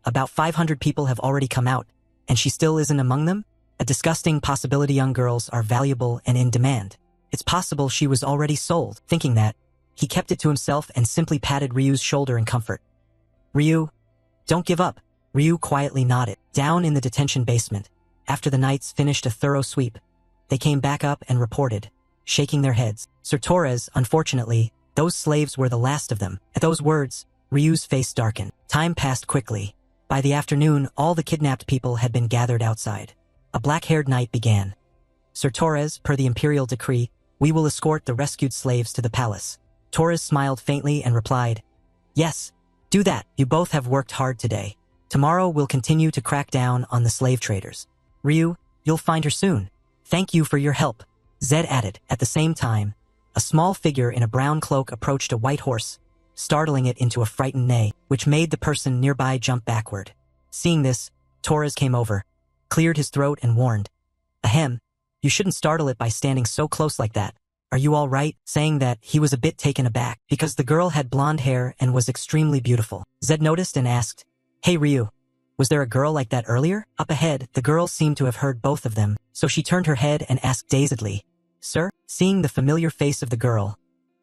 About 500 people have already come out, and she still isn't among them? A disgusting possibility. Young girls are valuable and in demand. It's possible she was already sold. Thinking that, he kept it to himself and simply patted Ryu's shoulder in comfort. "Ryu, don't give up." Ryu quietly nodded. Down in the detention basement, after the knights finished a thorough sweep, they came back up and reported, shaking their heads. "Sir Torres, unfortunately, those slaves were the last of them." At those words, Ryu's face darkened. Time passed quickly. By the afternoon, all the kidnapped people had been gathered outside. A black-haired knight began. "Sir Torres, per the imperial decree, we will escort the rescued slaves to the palace." Torres smiled faintly and replied, "Yes, do that. You both have worked hard today. Tomorrow we'll continue to crack down on the slave traders. Ryu, you'll find her soon. Thank you for your help," Zed added. At the same time, a small figure in a brown cloak approached a white horse, startling it into a frightened neigh, which made the person nearby jump backward. Seeing this, Torres came over, cleared his throat and warned, "Ahem, you shouldn't startle it by standing so close like that. Are you all right?" Saying that, he was a bit taken aback, because the girl had blonde hair and was extremely beautiful. Zed noticed and asked, "Hey Ryu, was there a girl like that earlier?" Up ahead, the girl seemed to have heard both of them, so she turned her head and asked dazedly, "Sir?" Seeing the familiar face of the girl,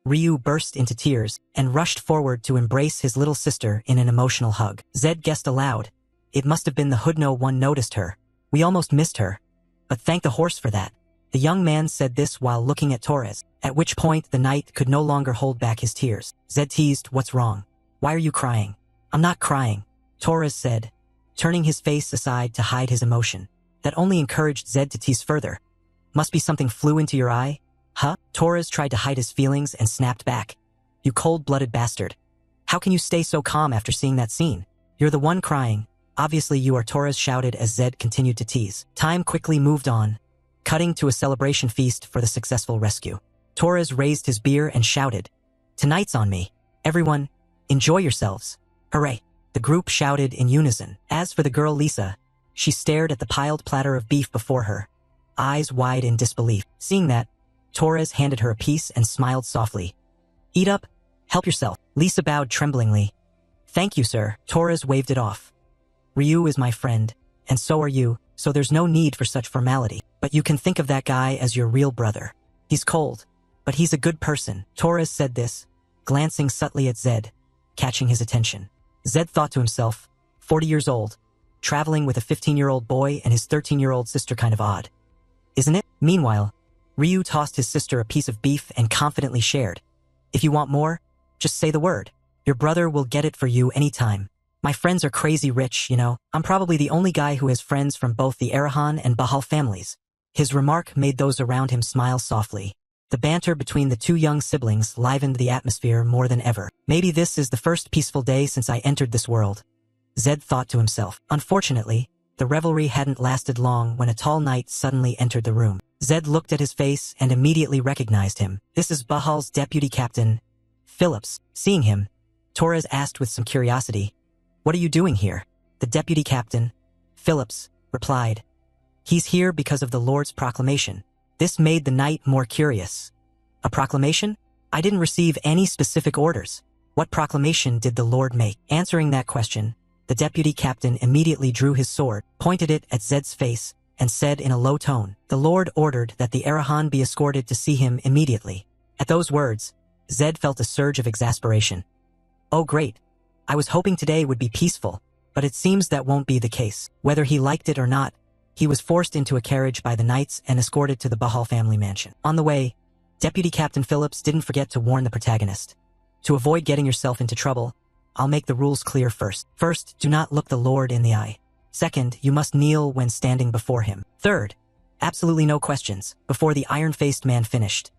Ryu burst into tears and rushed forward to embrace his little sister in an emotional hug. Zed guessed aloud, "It must have been the hood. No one noticed her. We almost missed her. But thank the horse for that." The young man said this while looking at Torres, at which point the knight could no longer hold back his tears. Zed teased, "What's wrong? Why are you crying?" "I'm not crying," Torres said, turning his face aside to hide his emotion. That only encouraged Zed to tease further. "Must be something flew into your eye?" "Huh?" Torres tried to hide his feelings and snapped back. "You cold-blooded bastard. How can you stay so calm after seeing that scene? You're the one crying. Obviously you are," Torres shouted as Zed continued to tease. Time quickly moved on, cutting to a celebration feast for the successful rescue. Torres raised his beer and shouted, "Tonight's on me. Everyone, enjoy yourselves. Hooray." The group shouted in unison. As for the girl Lisa, she stared at the piled platter of beef before her, eyes wide in disbelief. Seeing that, Torres handed her a piece and smiled softly. "Eat up, help yourself." Lisa bowed tremblingly. "Thank you, sir." Torres waved it off. "Ryu is my friend, and so are you, so there's no need for such formality. But you can think of that guy as your real brother. He's cold, but he's a good person." Torres said this, glancing subtly at Zed, catching his attention. Zed thought to himself, 40 years old, traveling with a 15-year-old boy and his 13-year-old sister, kind of odd, isn't it? Meanwhile, Ryu tossed his sister a piece of beef and confidently shared, "If you want more, just say the word. Your brother will get it for you anytime. My friends are crazy rich, you know. I'm probably the only guy who has friends from both the Arahan and Bahal families." His remark made those around him smile softly. The banter between the two young siblings livened the atmosphere more than ever. "Maybe this is the first peaceful day since I entered this world," Zed thought to himself. Unfortunately, the revelry hadn't lasted long when a tall knight suddenly entered the room. Zed looked at his face and immediately recognized him. "This is Bahal's deputy captain, Phillips." Seeing him, Torres asked with some curiosity, "What are you doing here?" The deputy captain, Phillips, replied, "He's here because of the Lord's proclamation." This made the knight more curious. "A proclamation? I didn't receive any specific orders. What proclamation did the Lord make?" Answering that question, the deputy captain immediately drew his sword, pointed it at Zed's face, and said in a low tone, "The Lord ordered that the Arahan be escorted to see him immediately." At those words, Zed felt a surge of exasperation. "Oh great. I was hoping today would be peaceful, but it seems that won't be the case." Whether he liked it or not, he was forced into a carriage by the knights and escorted to the Bahal family mansion. On the way, Deputy Captain Phillips didn't forget to warn the protagonist. "To avoid getting yourself into trouble, I'll make the rules clear first. First, do not look the Lord in the eye. Second, you must kneel when standing before him. Third, absolutely no questions." Before the iron-faced man finished,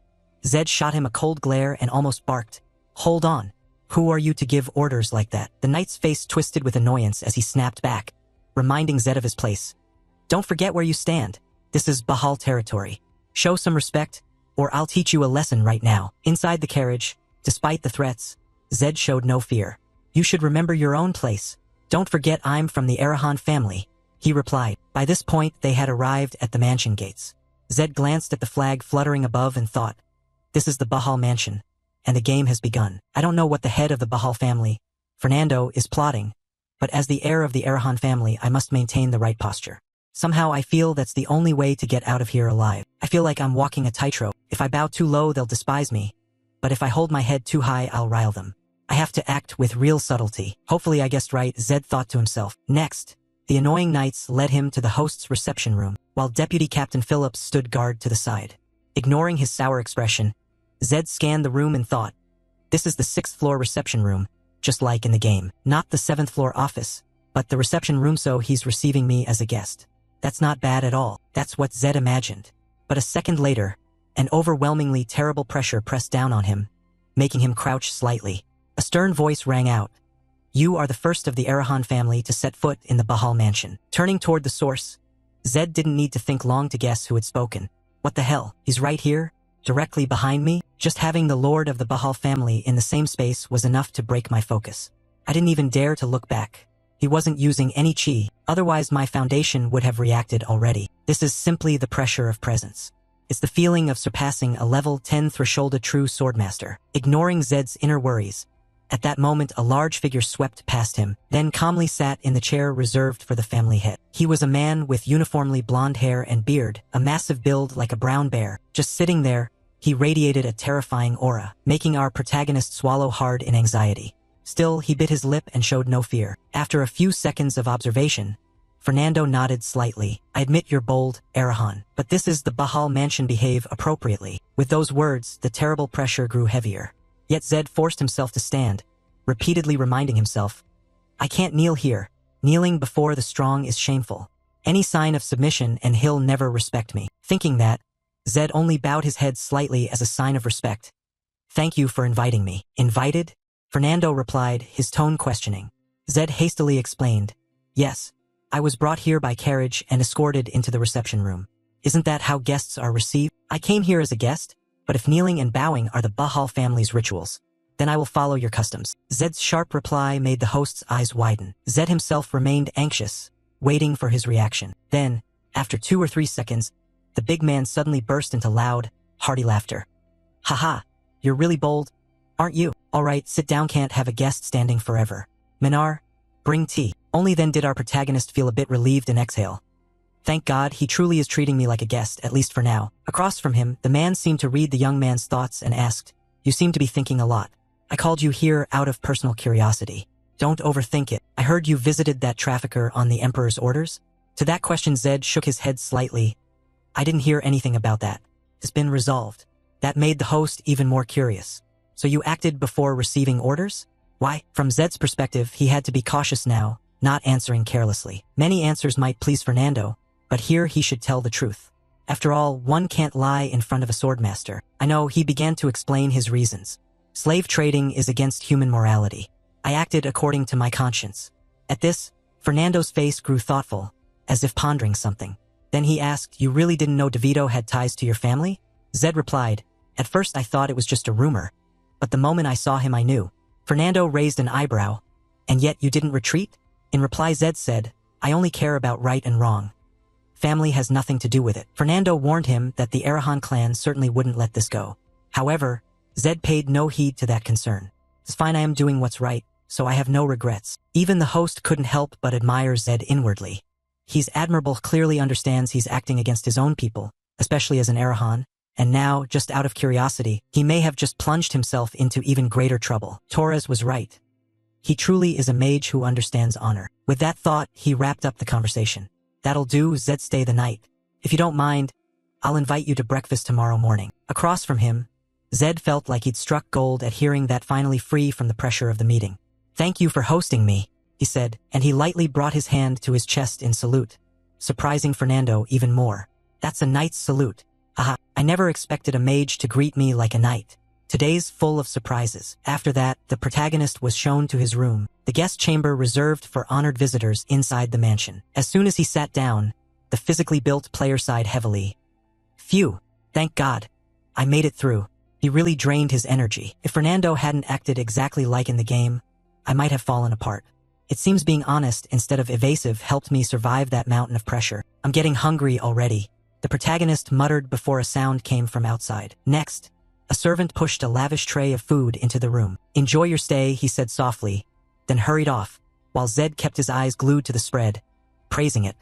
Zed shot him a cold glare and almost barked, "Hold on. Who are you to give orders like that? The knight's face twisted with annoyance as he snapped back, reminding Zed of his place. Don't forget where you stand. This is Bahal territory. Show some respect, or I'll teach you a lesson right now. Inside the carriage, despite the threats, Zed showed no fear. You should remember your own place. Don't forget I'm from the Arahan family, he replied. By this point, they had arrived at the mansion gates. Zed glanced at the flag fluttering above and thought, this is the Bahal mansion, and the game has begun. I don't know what the head of the Bahal family, Fernando, is plotting, but as the heir of the Arahan family, I must maintain the right posture. Somehow I feel that's the only way to get out of here alive. I feel like I'm walking a tightrope. If I bow too low, they'll despise me, but if I hold my head too high, I'll rile them. I have to act with real subtlety. Hopefully I guessed right, Zed thought to himself. Next, the annoying knights led him to the host's reception room, while Deputy Captain Phillips stood guard to the side. Ignoring his sour expression, Zed scanned the room and thought, this is the 6th floor reception room, just like in the game. Not the 7th floor office, but the reception room, so he's receiving me as a guest. That's not bad at all. That's what Zed imagined. But a second later, an overwhelmingly terrible pressure pressed down on him, making him crouch slightly. A stern voice rang out. You are the first of the Arahan family to set foot in the Bahal mansion. Turning toward the source, Zed didn't need to think long to guess who had spoken. What the hell? He's right here, directly behind me? Just having the lord of the Bahal family in the same space was enough to break my focus. I didn't even dare to look back. He wasn't using any chi, otherwise my foundation would have reacted already. This is simply the pressure of presence. It's the feeling of surpassing a level 10 threshold, a true swordmaster. Ignoring Zed's inner worries, at that moment a large figure swept past him, then calmly sat in the chair reserved for the family head. He was a man with uniformly blonde hair and beard, a massive build like a brown bear. Just sitting there, he radiated a terrifying aura, making our protagonist swallow hard in anxiety. Still, he bit his lip and showed no fear. After a few seconds of observation, Fernando nodded slightly. I admit you're bold, Arahan, but this is the Bahal mansion, behave appropriately. With those words, the terrible pressure grew heavier. Yet Zed forced himself to stand, repeatedly reminding himself, I can't kneel here. Kneeling before the strong is shameful. Any sign of submission and he'll never respect me. Thinking that, Zed only bowed his head slightly as a sign of respect. Thank you for inviting me. Invited? Fernando replied, his tone questioning. Zed hastily explained, yes, I was brought here by carriage and escorted into the reception room. Isn't that how guests are received? I came here as a guest, but if kneeling and bowing are the Bahal family's rituals, then I will follow your customs. Zed's sharp reply made the host's eyes widen. Zed himself remained anxious, waiting for his reaction. Then, after 2 or 3 seconds, the big man suddenly burst into loud, hearty laughter. Haha, you're really bold, aren't you? All right, sit down, can't have a guest standing forever. Minar, bring tea. Only then did our protagonist feel a bit relieved and exhale. Thank God, he truly is treating me like a guest, at least for now. Across from him, the man seemed to read the young man's thoughts and asked, you seem to be thinking a lot. I called you here out of personal curiosity. Don't overthink it. I heard you visited that trafficker on the Emperor's orders? To that question, Zed shook his head slightly. I didn't hear anything about that. It's been resolved. That made the host even more curious. So you acted before receiving orders? Why? From Zed's perspective, he had to be cautious now, not answering carelessly. Many answers might please Fernando, but here he should tell the truth. After all, one can't lie in front of a swordmaster. I know, he began to explain his reasons. Slave trading is against human morality. I acted according to my conscience. At this, Fernando's face grew thoughtful, as if pondering something. Then he asked, you really didn't know DeVito had ties to your family? Zed replied, at first I thought it was just a rumor, but the moment I saw him I knew. Fernando raised an eyebrow. And yet you didn't retreat? In reply, Zed said, I only care about right and wrong. Family has nothing to do with it. Fernando warned him that the Arahan clan certainly wouldn't let this go. However, Zed paid no heed to that concern. It's fine, I am doing what's right, so I have no regrets. Even the host couldn't help but admire Zed inwardly. He's admirable, clearly understands he's acting against his own people, especially as an Arahan, and now, just out of curiosity, he may have just plunged himself into even greater trouble. Torres was right. He truly is a mage who understands honor. With that thought, he wrapped up the conversation. That'll do, Zed, stay the night. If you don't mind, I'll invite you to breakfast tomorrow morning. Across from him, Zed felt like he'd struck gold at hearing that, finally free from the pressure of the meeting. Thank you for hosting me, he said, and he lightly brought his hand to his chest in salute, surprising Fernando even more. That's a knight's salute. Aha, I never expected a mage to greet me like a knight. Today's full of surprises. After that, the protagonist was shown to his room, the guest chamber reserved for honored visitors inside the mansion. As soon as he sat down, the physically built player sighed heavily. Phew, thank God. I made it through. He really drained his energy. If Fernando hadn't acted exactly like in the game, I might have fallen apart. It seems being honest instead of evasive helped me survive that mountain of pressure. I'm getting hungry already, the protagonist muttered before a sound came from outside. Next, a servant pushed a lavish tray of food into the room. Enjoy your stay, he said softly, then hurried off, while Zed kept his eyes glued to the spread, praising it.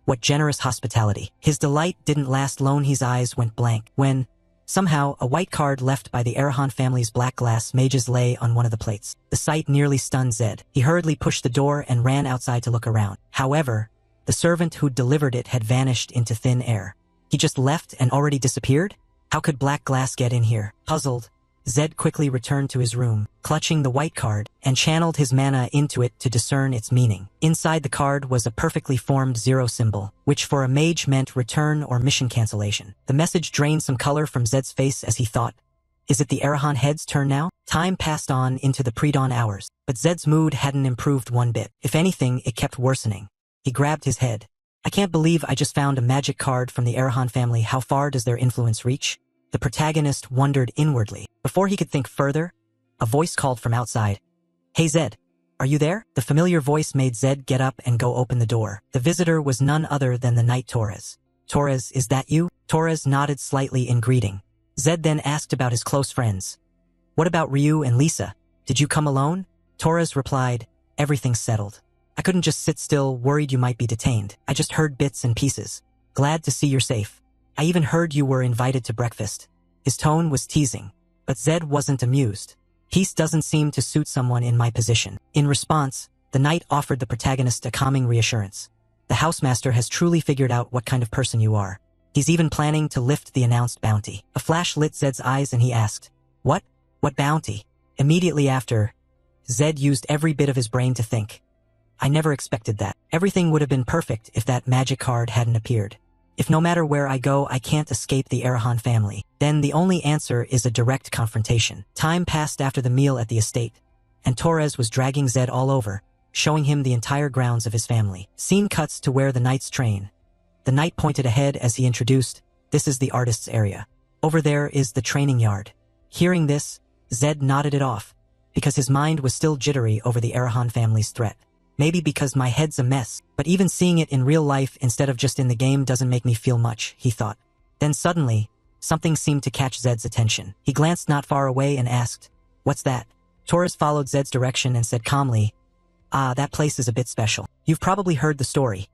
What generous hospitality. His delight didn't last long. His eyes went blank when, somehow, a white card left by the Arahan family's black glass mages lay on one of the plates. The sight nearly stunned Zed. He hurriedly pushed the door and ran outside to look around. However, the servant who'd delivered it had vanished into thin air. He just left and already disappeared? How could black glass get in here? Puzzled, Zed quickly returned to his room, clutching the white card, and channeled his mana into it to discern its meaning. Inside the card was a perfectly formed zero symbol, which for a mage meant return or mission cancellation. The message drained some color from Zed's face as he thought, is it the Arahan head's turn now? Time passed on into the pre-dawn hours, but Zed's mood hadn't improved one bit. If anything, it kept worsening. He grabbed his head. I can't believe I just found a magic card from the Arahan family. How far does their influence reach? The protagonist wondered inwardly. Before he could think further, a voice called from outside. Hey Zed, are you there? The familiar voice made Zed get up and go open the door. The visitor was none other than the knight Torres. Torres, is that you? Torres nodded slightly in greeting. Zed then asked about his close friends. What about Ryu and Lisa? Did you come alone? Torres replied, everything's settled. I couldn't just sit still, worried you might be detained. I just heard bits and pieces. Glad to see you're safe. I even heard you were invited to breakfast. His tone was teasing, but Zed wasn't amused. Peace doesn't seem to suit someone in my position. In response, the knight offered the protagonist a calming reassurance. The housemaster has truly figured out what kind of person you are. He's even planning to lift the announced bounty. A flash lit Zed's eyes and he asked, What? What bounty? Immediately after, Zed used every bit of his brain to think. I never expected that. Everything would have been perfect if that magic card hadn't appeared. If no matter where I go, I can't escape the Arahan family, then the only answer is a direct confrontation. Time passed after the meal at the estate, and Torres was dragging Zed all over, showing him the entire grounds of his family. Scene cuts to where the knights train. The knight pointed ahead as he introduced, this is the artist's area. Over there is the training yard. Hearing this, Zed nodded it off, because his mind was still jittery over the Arahan family's threat. Maybe because my head's a mess, but even seeing it in real life instead of just in the game doesn't make me feel much, he thought. Then suddenly, something seemed to catch Zed's attention. He glanced not far away and asked, What's that? Torres followed Zed's direction and said calmly, that place is a bit special. You've probably heard the story.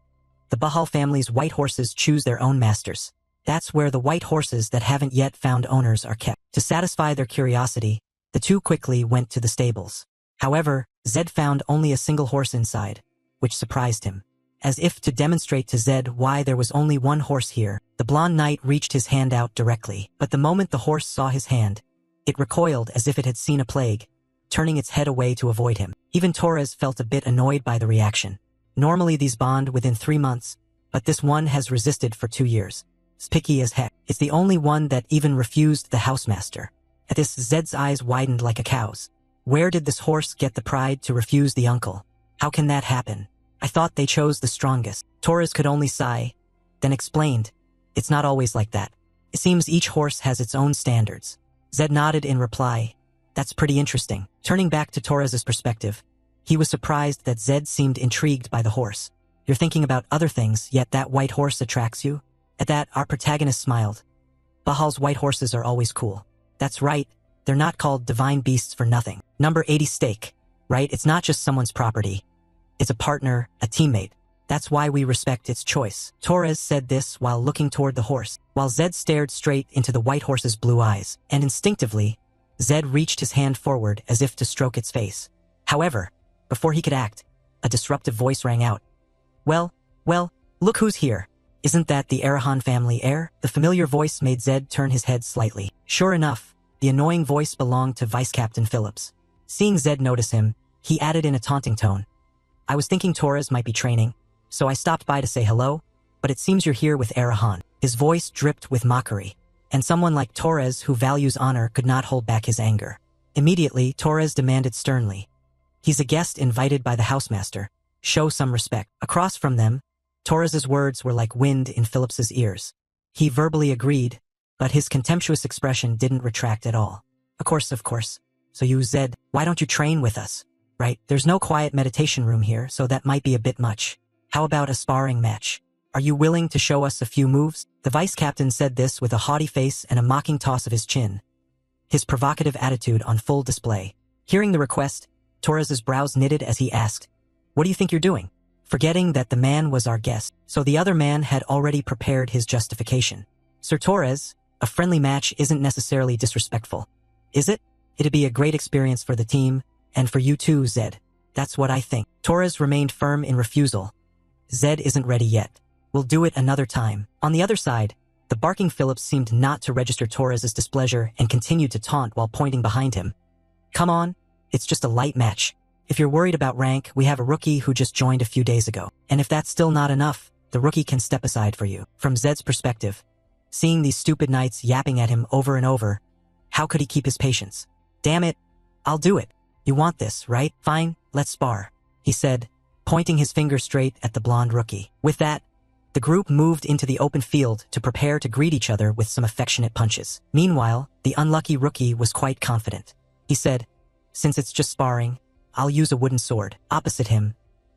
The Bahal family's white horses choose their own masters. That's where the white horses that haven't yet found owners are kept. To satisfy their curiosity, the two quickly went to the stables. However, Zed found only a single horse inside, which surprised him. As if to demonstrate to Zed why there was only one horse here, the blonde knight reached his hand out directly. But the moment the horse saw his hand, it recoiled as if it had seen a plague, turning its head away to avoid him. Even Torres felt a bit annoyed by the reaction. Normally these bond within 3 months, but this one has resisted for 2 years. It's picky as heck. It's the only one that even refused the housemaster. At this, Zed's eyes widened like a cow's. Where did this horse get the pride to refuse the uncle? How can that happen? I thought they chose the strongest. Torres could only sigh, then explained, it's not always like that. It seems each horse has its own standards. Zed nodded in reply. That's pretty interesting. Turning back to Torres's perspective, he was surprised that Zed seemed intrigued by the horse. You're thinking about other things, yet that white horse attracts you? At that, our protagonist smiled. Bahal's white horses are always cool. That's right. They're not called divine beasts for nothing. Number 80 stake, right? It's not just someone's property. It's a partner, a teammate. That's why we respect its choice. Torres said this while looking toward the horse, while Zed stared straight into the white horse's blue eyes. And instinctively, Zed reached his hand forward as if to stroke its face. However, before he could act, a disruptive voice rang out. Well, look who's here. Isn't that the Arahan family heir? The familiar voice made Zed turn his head slightly. Sure enough, the annoying voice belonged to Vice Captain Phillips. Seeing Zed notice him, he added in a taunting tone. I was thinking Torres might be training, so I stopped by to say hello, but it seems you're here with Arahan. His voice dripped with mockery. and someone like Torres who values honor could not hold back his anger. Immediately, Torres demanded sternly, "He's a guest invited by the housemaster. Show some respect." Across from them, Torres's words were like wind in Phillips's ears. He verbally agreed, but his contemptuous expression didn't retract at all. Of course. So you Zed, why don't you train with us? Right, there's no quiet meditation room here, so that might be a bit much. How about a sparring match? Are you willing to show us a few moves? The vice captain said this with a haughty face and a mocking toss of his chin, his provocative attitude on full display. Hearing the request, Torres's brows knitted as he asked, "What do you think you're doing?" Forgetting that the man was our guest, so the other man had already prepared his justification. "Sir Torres, a friendly match isn't necessarily disrespectful, is it? It'd be a great experience for the team, and for you too, Zed. That's what I think." Torres remained firm in refusal. "Zed isn't ready yet. We'll do it another time." On the other side, the barking Phillips seemed not to register Torres's displeasure and continued to taunt while pointing behind him. "Come on, it's just a light match. If you're worried about rank, we have a rookie who just joined a few days ago. And if that's still not enough, the rookie can step aside for you." From Zed's perspective, seeing these stupid knights yapping at him over and over, how could he keep his patience? "Damn it, I'll do it. You want this, right? Fine, let's spar," he said, pointing his finger straight at the blonde rookie. With that, the group moved into the open field to prepare to greet each other with some affectionate punches. Meanwhile, the unlucky rookie was quite confident. He said, "Since it's just sparring, I'll use a wooden sword." Opposite him,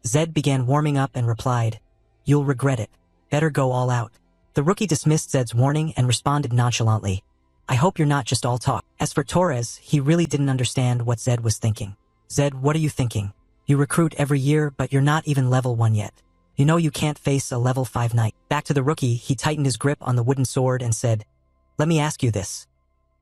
Zed began warming up and replied, "You'll regret it. Better go all out." The rookie dismissed Zed's warning and responded nonchalantly, "I hope you're not just all talk." As for Torres, he really didn't understand what Zed was thinking. "Zed, what are you thinking? You recruit every year, but you're not even level 1 yet. You know you can't face a level 5 knight." Back to the rookie, he tightened his grip on the wooden sword and said, "Let me ask you this.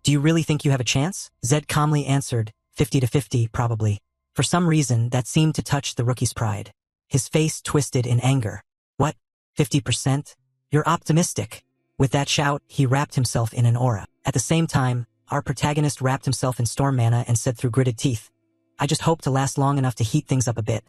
Do you really think you have a chance?" Zed calmly answered, 50 to 50, probably. For some reason, that seemed to touch the rookie's pride. His face twisted in anger. "What? 50%? You're optimistic." With that shout, he wrapped himself in an aura. At the same time, our protagonist wrapped himself in storm mana and said through gritted teeth, "I just hope to last long enough to heat things up a bit.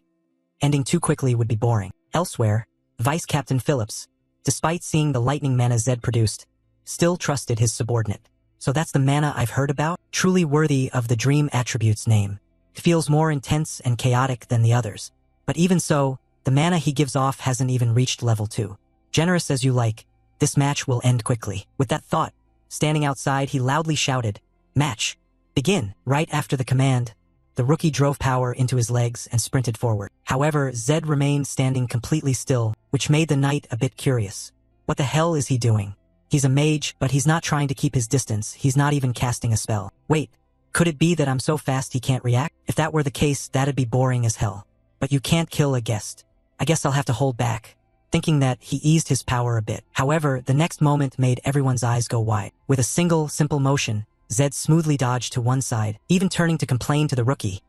Ending too quickly would be boring." Elsewhere, Vice Captain Phillips, despite seeing the lightning mana Zed produced, still trusted his subordinate. "So that's the mana I've heard about? Truly worthy of the dream attribute's name. It feels more intense and chaotic than the others. But even so, the mana he gives off hasn't even reached level 2. Generous as you like, this match will end quickly." With that thought, standing outside, he loudly shouted, "Match! Begin!" Right after the command, the rookie drove power into his legs and sprinted forward. However, Zed remained standing completely still, which made the knight a bit curious. What the hell is he doing? He's a mage, but he's not trying to keep his distance. He's not even casting a spell. Wait, could it be that I'm so fast he can't react? If that were the case, that'd be boring as hell. But you can't kill a guest. I guess I'll have to hold back. Thinking that, he eased his power a bit. However, the next moment made everyone's eyes go wide. With a single, simple motion, Zed smoothly dodged to one side, even turning to complain to the rookie.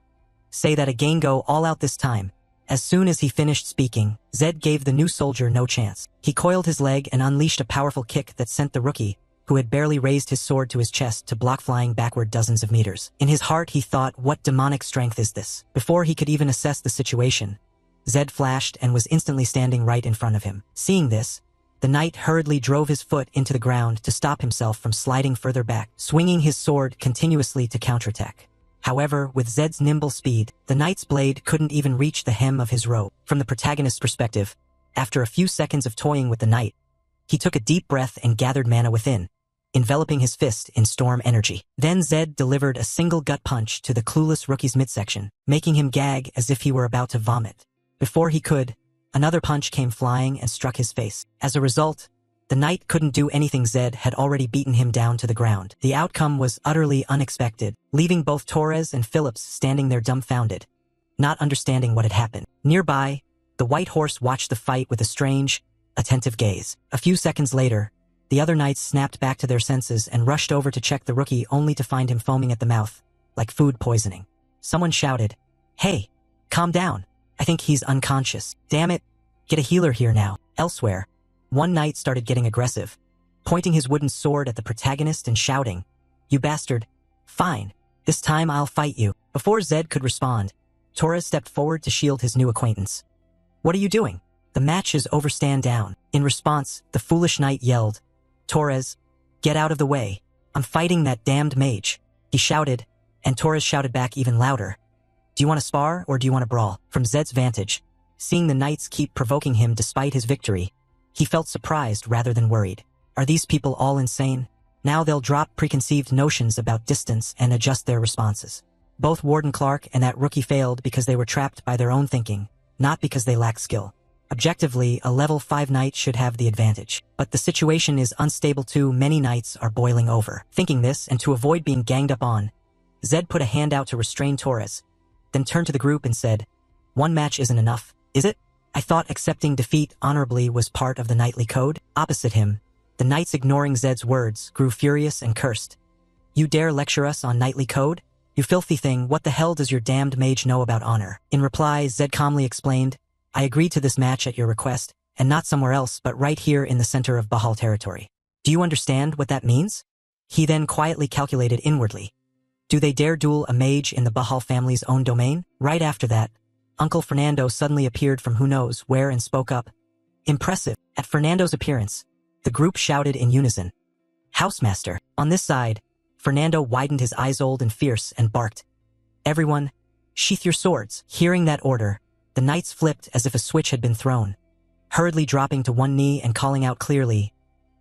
"Say that again, go all out this time." As soon as he finished speaking, Zed gave the new soldier no chance. He coiled his leg and unleashed a powerful kick that sent the rookie, who had barely raised his sword to his chest, to block flying backward dozens of meters. In his heart he thought, what demonic strength is this? Before he could even assess the situation, Zed flashed and was instantly standing right in front of him. Seeing this, the knight hurriedly drove his foot into the ground to stop himself from sliding further back, swinging his sword continuously to counterattack. However, with Zed's nimble speed, the knight's blade couldn't even reach the hem of his robe. From the protagonist's perspective, after a few seconds of toying with the knight, he took a deep breath and gathered mana within, enveloping his fist in storm energy. Then Zed delivered a single gut punch to the clueless rookie's midsection, making him gag as if he were about to vomit. Before he could, another punch came flying and struck his face. As a result, the knight couldn't do anything. Zed had already beaten him down to the ground. The outcome was utterly unexpected, leaving both Torres and Phillips standing there dumbfounded, not understanding what had happened. Nearby, the white horse watched the fight with a strange, attentive gaze. A few seconds later, the other knights snapped back to their senses and rushed over to check the rookie, only to find him foaming at the mouth, like food poisoning. Someone shouted, "Hey, calm down. I think he's unconscious. Damn it, get a healer here now." Elsewhere, one knight started getting aggressive, pointing his wooden sword at the protagonist and shouting, "You bastard. Fine, this time I'll fight you." Before Zed could respond, Torres stepped forward to shield his new acquaintance. "What are you doing? The match is over, stand down." In response, the foolish knight yelled, "Torres, Get out of the way. I'm fighting that damned mage, he shouted, and Torres shouted back even louder. Do you want to spar or do you want to brawl? From Zed's vantage, seeing the knights keep provoking him despite his victory, he felt surprised rather than worried. Are these people all insane? Now they'll drop preconceived notions about distance and adjust their responses. Both Warden Clark and that rookie failed because they were trapped by their own thinking, not because they lacked skill. Objectively, a level 5 knight should have the advantage. But the situation is unstable too. Many knights are boiling over. Thinking this, and to avoid being ganged up on, Zed put a hand out to restrain Torres, then turned to the group and said, "One match isn't enough, is it? I thought accepting defeat honorably was part of the knightly code." Opposite him, the knights, ignoring Zed's words, grew furious and cursed. "You dare lecture us on knightly code? You filthy thing, what the hell does your damned mage know about honor?" In reply, Zed calmly explained, "I agreed to this match at your request, and not somewhere else but right here in the center of Bahal territory. Do you understand what that means?" He then quietly calculated inwardly. Do they dare duel a mage in the Bahal family's own domain? Right after that, Uncle Fernando suddenly appeared from who knows where and spoke up. Impressive. At Fernando's appearance, the group shouted in unison, "Housemaster!" On this side, Fernando widened his eyes old and fierce and barked, "Everyone, sheath your swords." Hearing that order, the knights flipped as if a switch had been thrown, hurriedly dropping to one knee and calling out clearly,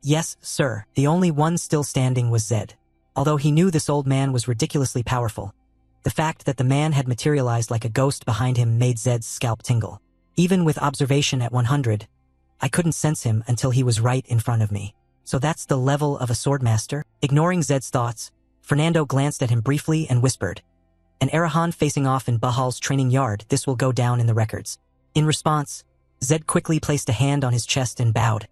"Yes, sir." The only one still standing was Zed. Although he knew this old man was ridiculously powerful, the fact that the man had materialized like a ghost behind him made Zed's scalp tingle. Even with observation at 100, I couldn't sense him until he was right in front of me. So that's the level of a swordmaster? Ignoring Zed's thoughts, Fernando glanced at him briefly and whispered, "An Arahan facing off in Bahal's training yard, this will go down in the records." In response, Zed quickly placed a hand on his chest and bowed.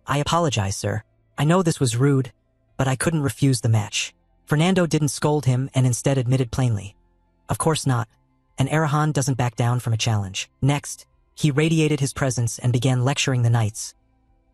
"I apologize, sir. I know this was rude, but I couldn't refuse the match." Fernando didn't scold him and instead admitted plainly, "Of course not. An Arahan doesn't back down from a challenge." Next, he radiated his presence and began lecturing the knights.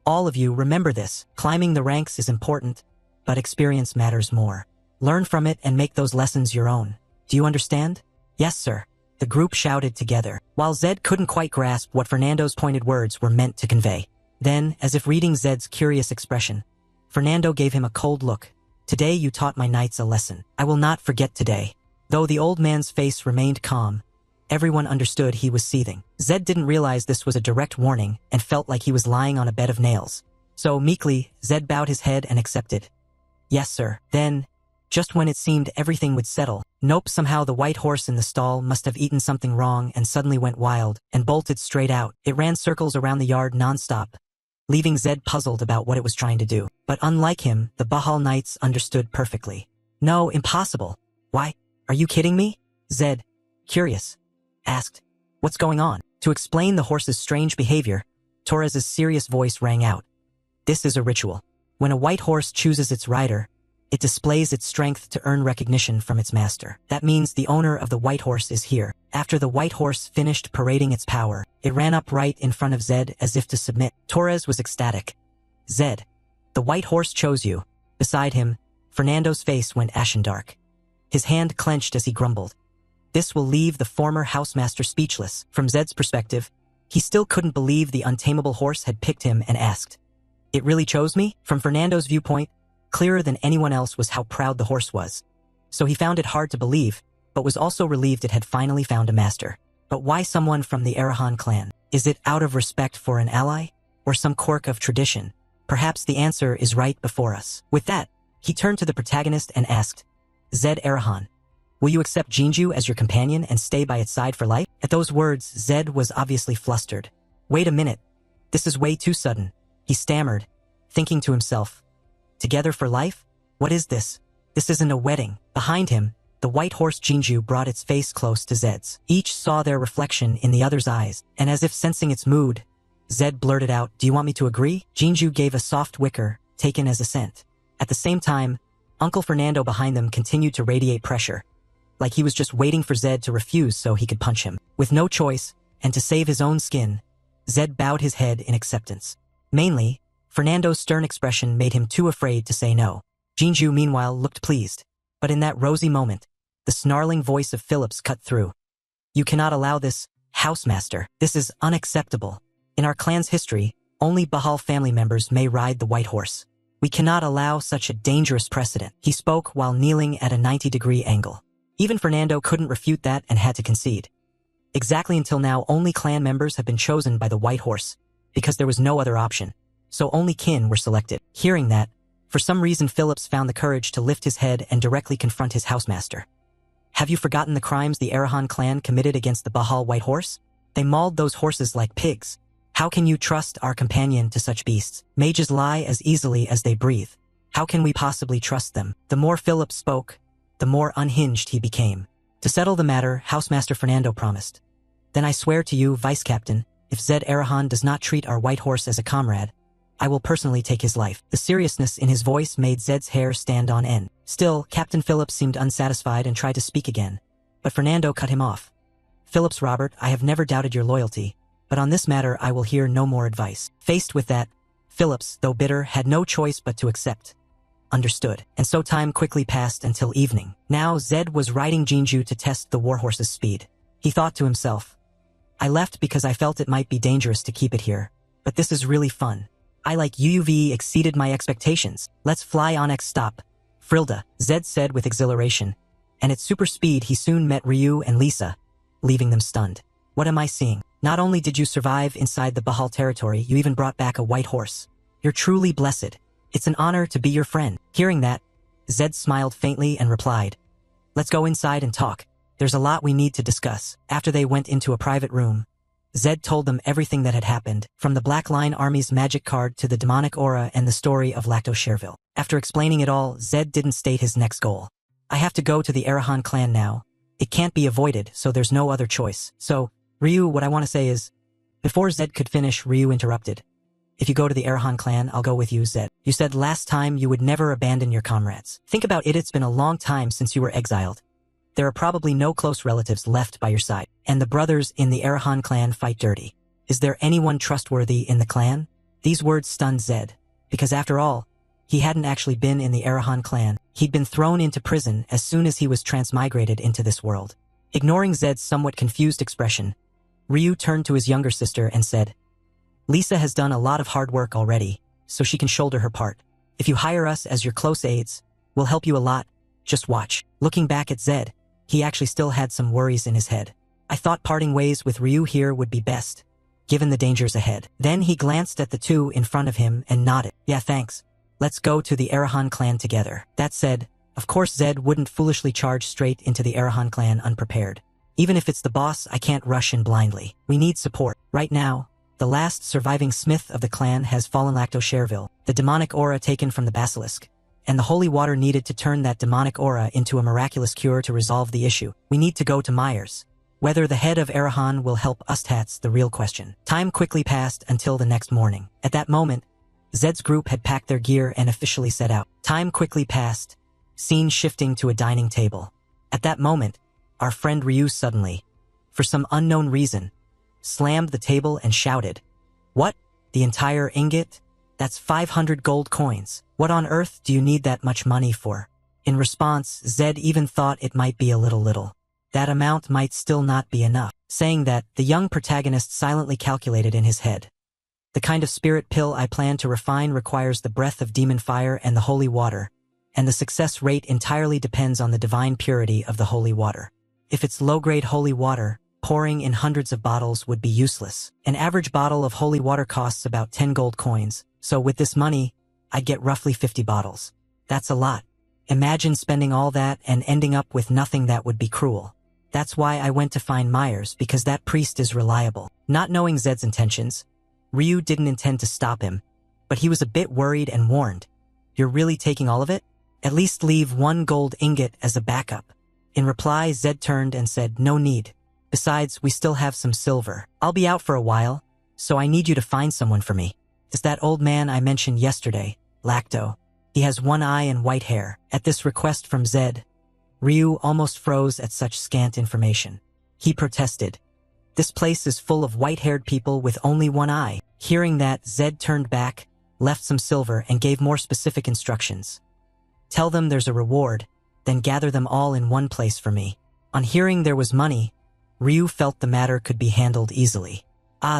"All of you, remember this. Climbing the ranks is important, but experience matters more. Learn from it and make those lessons your own. Do you understand?" "Yes, sir," the group shouted together, while Zed couldn't quite grasp what Fernando's pointed words were meant to convey. Then, as if reading Zed's curious expression, Fernando gave him a cold look. "Today you taught my knights a lesson. I will not forget today." Though the old man's face remained calm, everyone understood he was seething. Zed didn't realize this was a direct warning and felt like he was lying on a bed of nails. So meekly, Zed bowed his head and accepted. "Yes, sir." Then, just when it seemed everything would settle, nope, somehow the white horse in the stall must have eaten something wrong and suddenly went wild and bolted straight out. It ran circles around the yard nonstop, leaving Zed puzzled about what it was trying to do. But unlike him, the Bahal Knights understood perfectly. "No, impossible. Why? Are you kidding me?" Zed, curious, asked, "What's going on?" To explain the horse's strange behavior, Torres's serious voice rang out. "This is a ritual. When a white horse chooses its rider, it displays its strength to earn recognition from its master. That means the owner of the white horse is here." After the white horse finished parading its power, it ran up right in front of Zed as if to submit. Torres was ecstatic. "Zed, the white horse chose you." Beside him, Fernando's face went ashen dark. His hand clenched as he grumbled. This will leave the former housemaster speechless. From Zed's perspective, he still couldn't believe the untamable horse had picked him and asked, "It really chose me?" From Fernando's viewpoint, clearer than anyone else was how proud the horse was. So he found it hard to believe, but was also relieved it had finally found a master. But why someone from the Arahan clan? Is it out of respect for an ally? Or some quirk of tradition? Perhaps the answer is right before us. With that, he turned to the protagonist and asked, "Zed Arahan, will you accept Jinju as your companion and stay by its side for life?" At those words, Zed was obviously flustered. "Wait a minute. This is way too sudden," he stammered, thinking to himself. "Together for life? What is this? This isn't a wedding." Behind him, the white horse Jinju brought its face close to Zed's. Each saw their reflection in the other's eyes, and as if sensing its mood, Zed blurted out, "Do you want me to agree?" Jinju gave a soft whicker, taken as assent. At the same time, Uncle Fernando behind them continued to radiate pressure, like he was just waiting for Zed to refuse so he could punch him. With no choice, and to save his own skin, Zed bowed his head in acceptance. Mainly, Fernando's stern expression made him too afraid to say no. Jinju, meanwhile, looked pleased. But in that rosy moment, the snarling voice of Phillips cut through. "You cannot allow this, housemaster. This is unacceptable. In our clan's history, only Bahal family members may ride the white horse. We cannot allow such a dangerous precedent. He spoke while kneeling at a 90-degree angle. Even Fernando couldn't refute that and had to concede. Exactly until now, only clan members have been chosen by the White Horse, because there was no other option. So only kin were selected. Hearing that, for some reason Phillips found the courage to lift his head and directly confront his housemaster. Have you forgotten the crimes the Arahan clan committed against the Bahal White Horse? They mauled those horses like pigs. How can you trust our companion to such beasts? Mages lie as easily as they breathe. How can we possibly trust them? The more Phillips spoke, the more unhinged he became. To settle the matter, Housemaster Fernando promised. Then I swear to you, Vice Captain, if Zed Arahan does not treat our white horse as a comrade, I will personally take his life. The seriousness in his voice made Zed's hair stand on end. Still, Captain Phillips seemed unsatisfied and tried to speak again, but Fernando cut him off. Phillips Robert, I have never doubted your loyalty, but on this matter I will hear no more advice. Faced with that, Phillips, though bitter, had no choice but to accept. Understood. And so time quickly passed until evening. Now Zed was riding Jinju to test the warhorse's speed. He thought to himself, I left because I felt it might be dangerous to keep it here, but this is really fun. I like UUV exceeded my expectations. Let's fly on X stop. Frilda, Zed said with exhilaration, and at super speed he soon met Ryu and Lisa, leaving them stunned. What am I seeing? Not only did you survive inside the Bahal territory, you even brought back a white horse. You're truly blessed. It's an honor to be your friend. Hearing that, Zed smiled faintly and replied, Let's go inside and talk. There's a lot we need to discuss. After they went into a private room, Zed told them everything that had happened, from the Black Line Army's magic card to the demonic aura and the story of Lacto Sherville. After explaining it all, Zed didn't state his next goal. I have to go to the Arahan clan now. It can't be avoided, so there's no other choice. So, Ryu, what I want to say is... Before Zed could finish, Ryu interrupted. If you go to the Arahan clan, I'll go with you, Zed. You said last time you would never abandon your comrades. Think about it, it's been a long time since you were exiled. There are probably no close relatives left by your side, and the brothers in the Arahan clan fight dirty. Is there anyone trustworthy in the clan? These words stunned Zed, because after all, he hadn't actually been in the Arahan clan. He'd been thrown into prison as soon as he was transmigrated into this world. Ignoring Zed's somewhat confused expression, Ryu turned to his younger sister and said, Lisa has done a lot of hard work already, so she can shoulder her part. If you hire us as your close aides, we'll help you a lot. Just watch. Looking back at Zed, he actually still had some worries in his head. I thought parting ways with Ryu here would be best, given the dangers ahead. Then he glanced at the two in front of him and nodded. Yeah, thanks. Let's go to the Arahan clan together. That said, of course Zed wouldn't foolishly charge straight into the Arahan clan unprepared. Even if it's the boss, I can't rush in blindly. We need support. Right now, the last surviving smith of the clan has fallen Lacto Sherville, the demonic aura taken from the basilisk, and the holy water needed to turn that demonic aura into a miraculous cure to resolve the issue. We need to go to Myers. Whether the head of Arahan will help us, that's the real question. Time quickly passed until the next morning. At that moment, Zed's group had packed their gear and officially set out. Time quickly passed, scene shifting to a dining table. At that moment, our friend Ryu suddenly, for some unknown reason, slammed the table and shouted, What? The entire ingot? That's 500 gold coins. What on earth do you need that much money for? In response, Zed even thought it might be a little. That amount might still not be enough. Saying that, the young protagonist silently calculated in his head. The kind of spirit pill I plan to refine requires the breath of demon fire and the holy water, and the success rate entirely depends on the divine purity of the holy water. If it's low-grade holy water, pouring in hundreds of bottles would be useless. An average bottle of holy water costs about 10 gold coins, so with this money, I'd get roughly 50 bottles. That's a lot. Imagine spending all that and ending up with nothing. That would be cruel. That's why I went to find Myers, because that priest is reliable. Not knowing Zed's intentions, Ryu didn't intend to stop him, but he was a bit worried and warned. You're really taking all of it? At least leave 1 gold ingot as a backup. In reply, Zed turned and said, No need. Besides, we still have some silver. I'll be out for a while, so I need you to find someone for me. It's that old man I mentioned yesterday, Lacto. He has 1 eye and white hair. At this request from Zed, Ryu almost froze at such scant information. He protested. This place is full of white-haired people with only 1 eye. Hearing that, Zed turned back, left some silver, and gave more specific instructions. Tell them there's a reward, then gather them all in one place for me. On hearing there was money, Ryu felt the matter could be handled easily.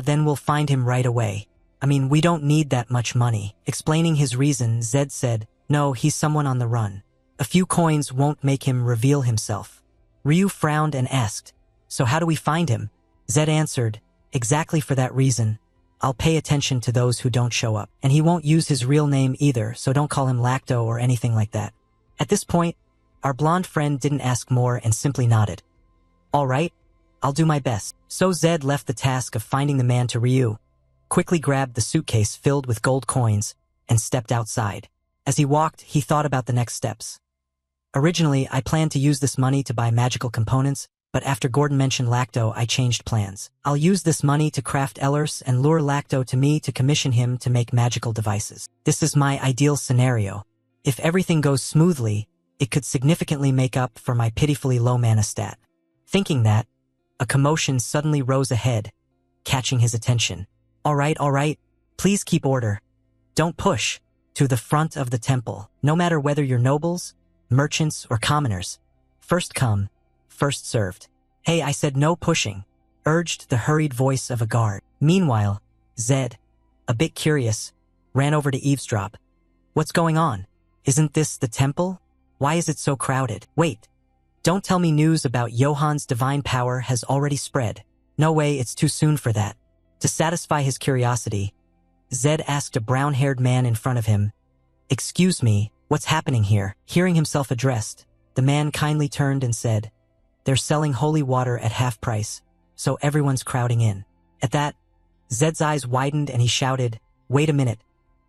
Then we'll find him right away. I mean, we don't need that much money. Explaining his reason, Zed said, no, he's someone on the run. A few coins won't make him reveal himself. Ryu frowned and asked, so how do we find him? Zed answered, exactly for that reason. I'll pay attention to those who don't show up. And he won't use his real name either, so don't call him Lacto or anything like that. At this point, our blonde friend didn't ask more and simply nodded. All right, I'll do my best. So Zed left the task of finding the man to Ryu, quickly grabbed the suitcase filled with gold coins, and stepped outside. As he walked, he thought about the next steps. Originally, I planned to use this money to buy magical components, but after Gordon mentioned Lacto, I changed plans. I'll use this money to craft Ellers and lure Lacto to me to commission him to make magical devices. This is my ideal scenario. If everything goes smoothly, it could significantly make up for my pitifully low mana stat. Thinking that, a commotion suddenly rose ahead, catching his attention. All right, please keep order. Don't push. To the front of the temple, no matter whether you're nobles, merchants, or commoners. First come, first served. Hey, I said no pushing, urged the hurried voice of a guard. Meanwhile, Zed, a bit curious, ran over to eavesdrop. What's going on? Isn't this the temple? Why is it so crowded? Wait, don't tell me news about Johan's divine power has already spread. No way, it's too soon for that. To satisfy his curiosity, Zed asked a brown-haired man in front of him, excuse me, what's happening here? Hearing himself addressed, the man kindly turned and said, they're selling holy water at half price, so everyone's crowding in. At that, Zed's eyes widened and he shouted, wait a minute,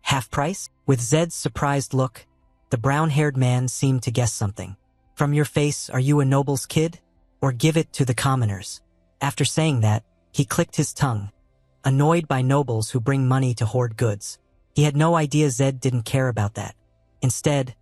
half price? With Zed's surprised look, the brown-haired man seemed to guess something. From your face, are you a noble's kid? Or give it to the commoners? After saying that, he clicked his tongue, annoyed by nobles who bring money to hoard goods. He had no idea Zed didn't care about that. Instead,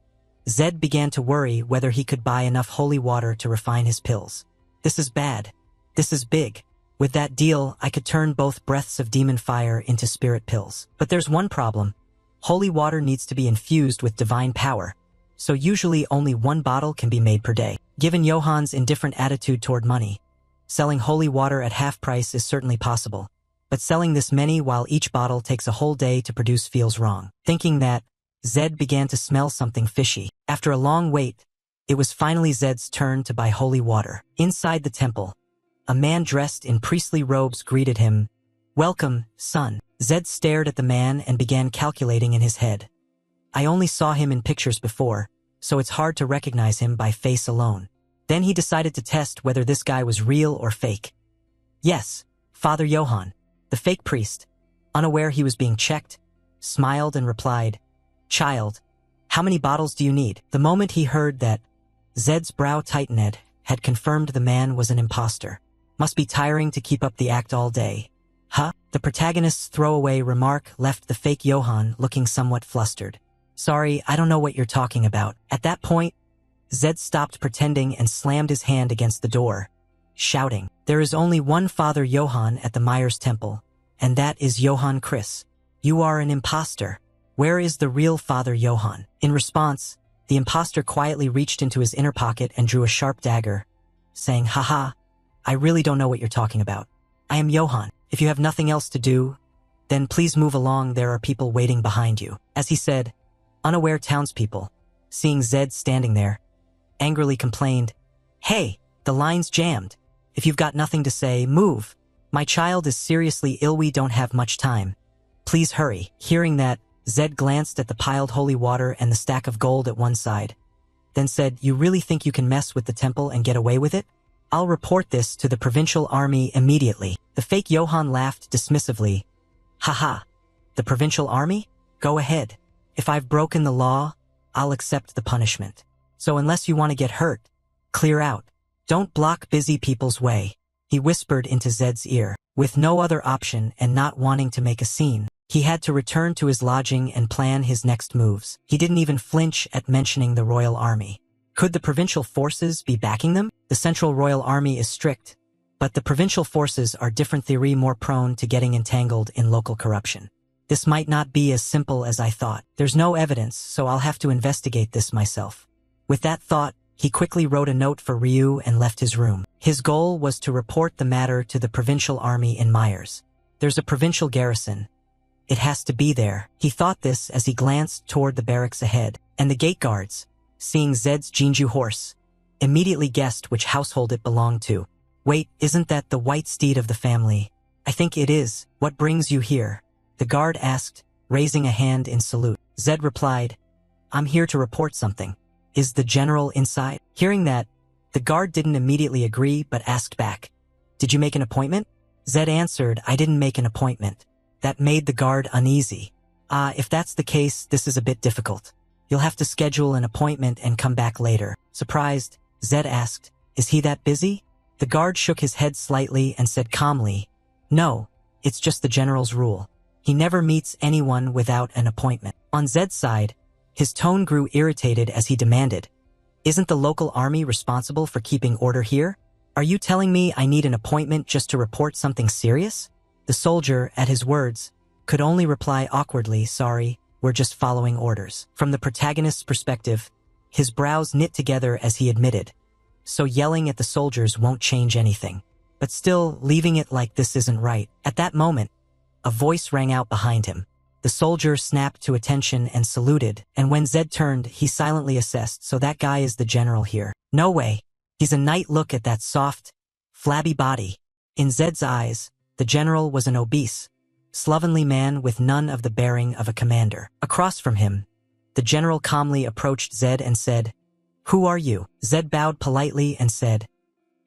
Zed began to worry whether he could buy enough holy water to refine his pills. This is bad. This is big. With that deal, I could turn both breaths of demon fire into spirit pills. But there's one problem. Holy water needs to be infused with divine power, so usually only one bottle can be made per day. Given Johan's indifferent attitude toward money, selling holy water at half price is certainly possible. But selling this many while each bottle takes a whole day to produce feels wrong. Thinking that, Zed began to smell something fishy. After a long wait, it was finally Zed's turn to buy holy water. Inside the temple, a man dressed in priestly robes greeted him. Welcome, son. Zed stared at the man and began calculating in his head. I only saw him in pictures before, so it's hard to recognize him by face alone. Then he decided to test whether this guy was real or fake. Yes, Father Johann, the fake priest, unaware he was being checked, smiled and replied, child, how many bottles do you need? The moment he heard that, Zed's brow tightened, had confirmed the man was an imposter. Must be tiring to keep up the act all day. Huh? The protagonist's throwaway remark left the fake Johann looking somewhat flustered. Sorry, I don't know what you're talking about. At that point, Zed stopped pretending and slammed his hand against the door, shouting, there is only one Father Johann at the Myers Temple, and that is Johann Chris. You are an imposter. Where is the real Father Johann? In response, the imposter quietly reached into his inner pocket and drew a sharp dagger, saying, haha, I really don't know what you're talking about. I am Johann. If you have nothing else to do, then please move along, there are people waiting behind you. As he said, unaware townspeople, seeing Zed standing there, angrily complained, hey, the line's jammed. If you've got nothing to say, move. My child is seriously ill, we don't have much time. Please hurry. Hearing that, Zed glanced at the piled holy water and the stack of gold at one side, then said, you really think you can mess with the temple and get away with it? I'll report this to the provincial army immediately. The fake Johann laughed dismissively. Haha, the provincial army? Go ahead. If I've broken the law, I'll accept the punishment. So unless you want to get hurt, clear out. Don't block busy people's way. He whispered into Zed's ear. With no other option and not wanting to make a scene, he had to return to his lodging and plan his next moves. He didn't even flinch at mentioning the royal army. Could the provincial forces be backing them? The central royal army is strict, but the provincial forces are different theory, more prone to getting entangled in local corruption. This might not be as simple as I thought. There's no evidence, so I'll have to investigate this myself. With that thought, he quickly wrote a note for Ryu and left his room. His goal was to report the matter to the provincial army in Myers. There's a provincial garrison, It has to be there. He thought this as he glanced toward the barracks ahead, and the gate guards, seeing Zed's Jinju horse, immediately guessed which household it belonged to. Wait, isn't that the white steed of the family? I think it is. What brings you here? The guard asked, raising a hand in salute. Zed replied, I'm here to report something. Is the general inside? Hearing that, the guard didn't immediately agree but asked back, Did you make an appointment? Zed answered, I didn't make an appointment. That made the guard uneasy. If that's the case, this is a bit difficult. You'll have to schedule an appointment and come back later. Surprised, Zed asked, Is he that busy? The guard shook his head slightly and said calmly, No, it's just the general's rule. He never meets anyone without an appointment. On Zed's side, his tone grew irritated as he demanded, Isn't the local army responsible for keeping order here? Are you telling me I need an appointment just to report something serious? The soldier, at his words, could only reply awkwardly, Sorry, we're just following orders. From the protagonist's perspective, his brows knit together as he admitted, So yelling at the soldiers won't change anything. But still, leaving it like this isn't right. At that moment, a voice rang out behind him. The soldier snapped to attention and saluted, and when Zed turned, he silently assessed, So that guy is the general here. No way. He's a knight. Look at that soft, flabby body. In Zed's eyes, the general was an obese, slovenly man with none of the bearing of a commander. Across from him, the general calmly approached Zed and said, Who are you? Zed bowed politely and said,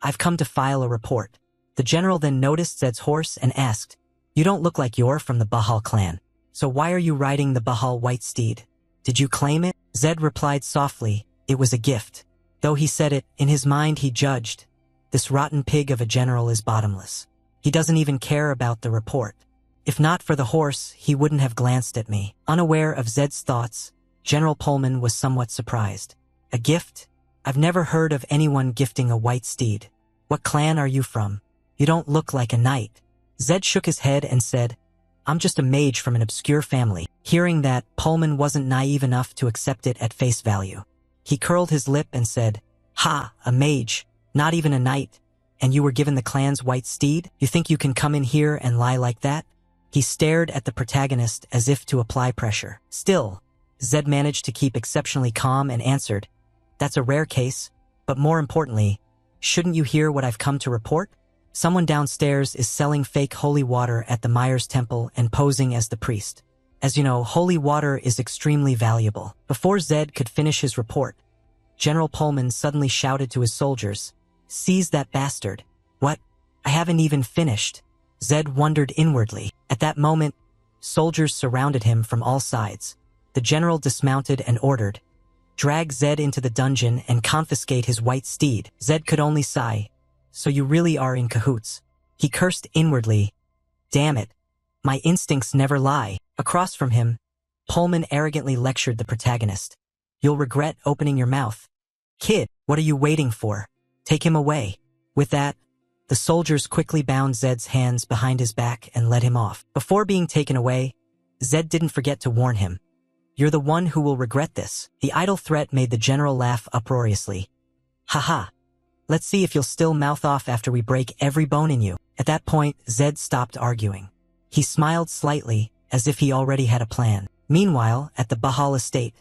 I've come to file a report. The general then noticed Zed's horse and asked, You don't look like you're from the Bahal clan. So why are you riding the Bahal white steed? Did you claim it? Zed replied softly, It was a gift. Though he said it, in his mind he judged, This rotten pig of a general is bottomless. He doesn't even care about the report. If not for the horse, he wouldn't have glanced at me. Unaware of Zed's thoughts, General Pullman was somewhat surprised. A gift? I've never heard of anyone gifting a white steed. What clan are you from? You don't look like a knight. Zed shook his head and said, I'm just a mage from an obscure family. Hearing that, Pullman wasn't naive enough to accept it at face value. He curled his lip and said, Ha, a mage, not even a knight, and you were given the clan's white steed? You think you can come in here and lie like that? He stared at the protagonist as if to apply pressure. Still, Zed managed to keep exceptionally calm and answered, That's a rare case, but more importantly, shouldn't you hear what I've come to report? Someone downstairs is selling fake holy water at the Myers Temple and posing as the priest. As you know, holy water is extremely valuable. Before Zed could finish his report, General Pullman suddenly shouted to his soldiers, Seize that bastard. What? I haven't even finished. Zed wondered inwardly. At that moment, soldiers surrounded him from all sides. The general dismounted and ordered, Drag Zed into the dungeon and confiscate his white steed. Zed could only sigh. So you really are in cahoots. He cursed inwardly. Damn it. My instincts never lie. Across from him, Pullman arrogantly lectured the protagonist. You'll regret opening your mouth. Kid, what are you waiting for? Take him away. With that, the soldiers quickly bound Zed's hands behind his back and led him off. Before being taken away, Zed didn't forget to warn him. You're the one who will regret this. The idle threat made the general laugh uproariously. Haha. Let's see if you'll still mouth off after we break every bone in you. At that point, Zed stopped arguing. He smiled slightly, as if he already had a plan. Meanwhile, at the Bahal estate,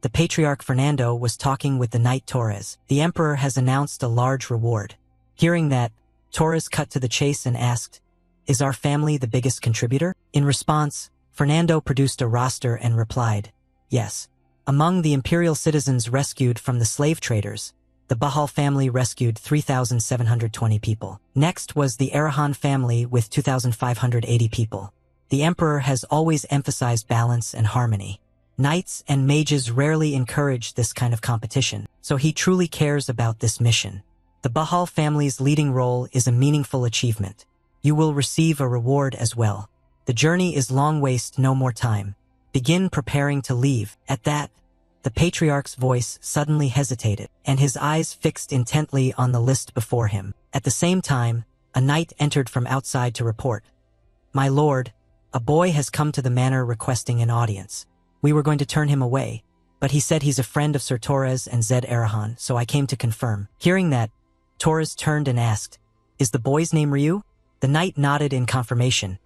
the patriarch Fernando was talking with the knight Torres. The emperor has announced a large reward. Hearing that, Torres cut to the chase and asked, Is our family the biggest contributor? In response, Fernando produced a roster and replied, Yes. Among the imperial citizens rescued from the slave traders, the Bahal family rescued 3,720 people. Next was the Arahan family with 2,580 people. The emperor has always emphasized balance and harmony. Knights and mages rarely encourage this kind of competition, so he truly cares about this mission. The Bahal family's leading role is a meaningful achievement. You will receive a reward as well. The journey is long, waste no more time. Begin preparing to leave. At that, the patriarch's voice suddenly hesitated, and his eyes fixed intently on the list before him. At the same time, a knight entered from outside to report. My lord, a boy has come to the manor requesting an audience. We were going to turn him away, but he said he's a friend of Sir Torres and Zed Arahan, so I came to confirm. Hearing that, Torres turned and asked, Is the boy's name Ryu? The knight nodded in confirmation.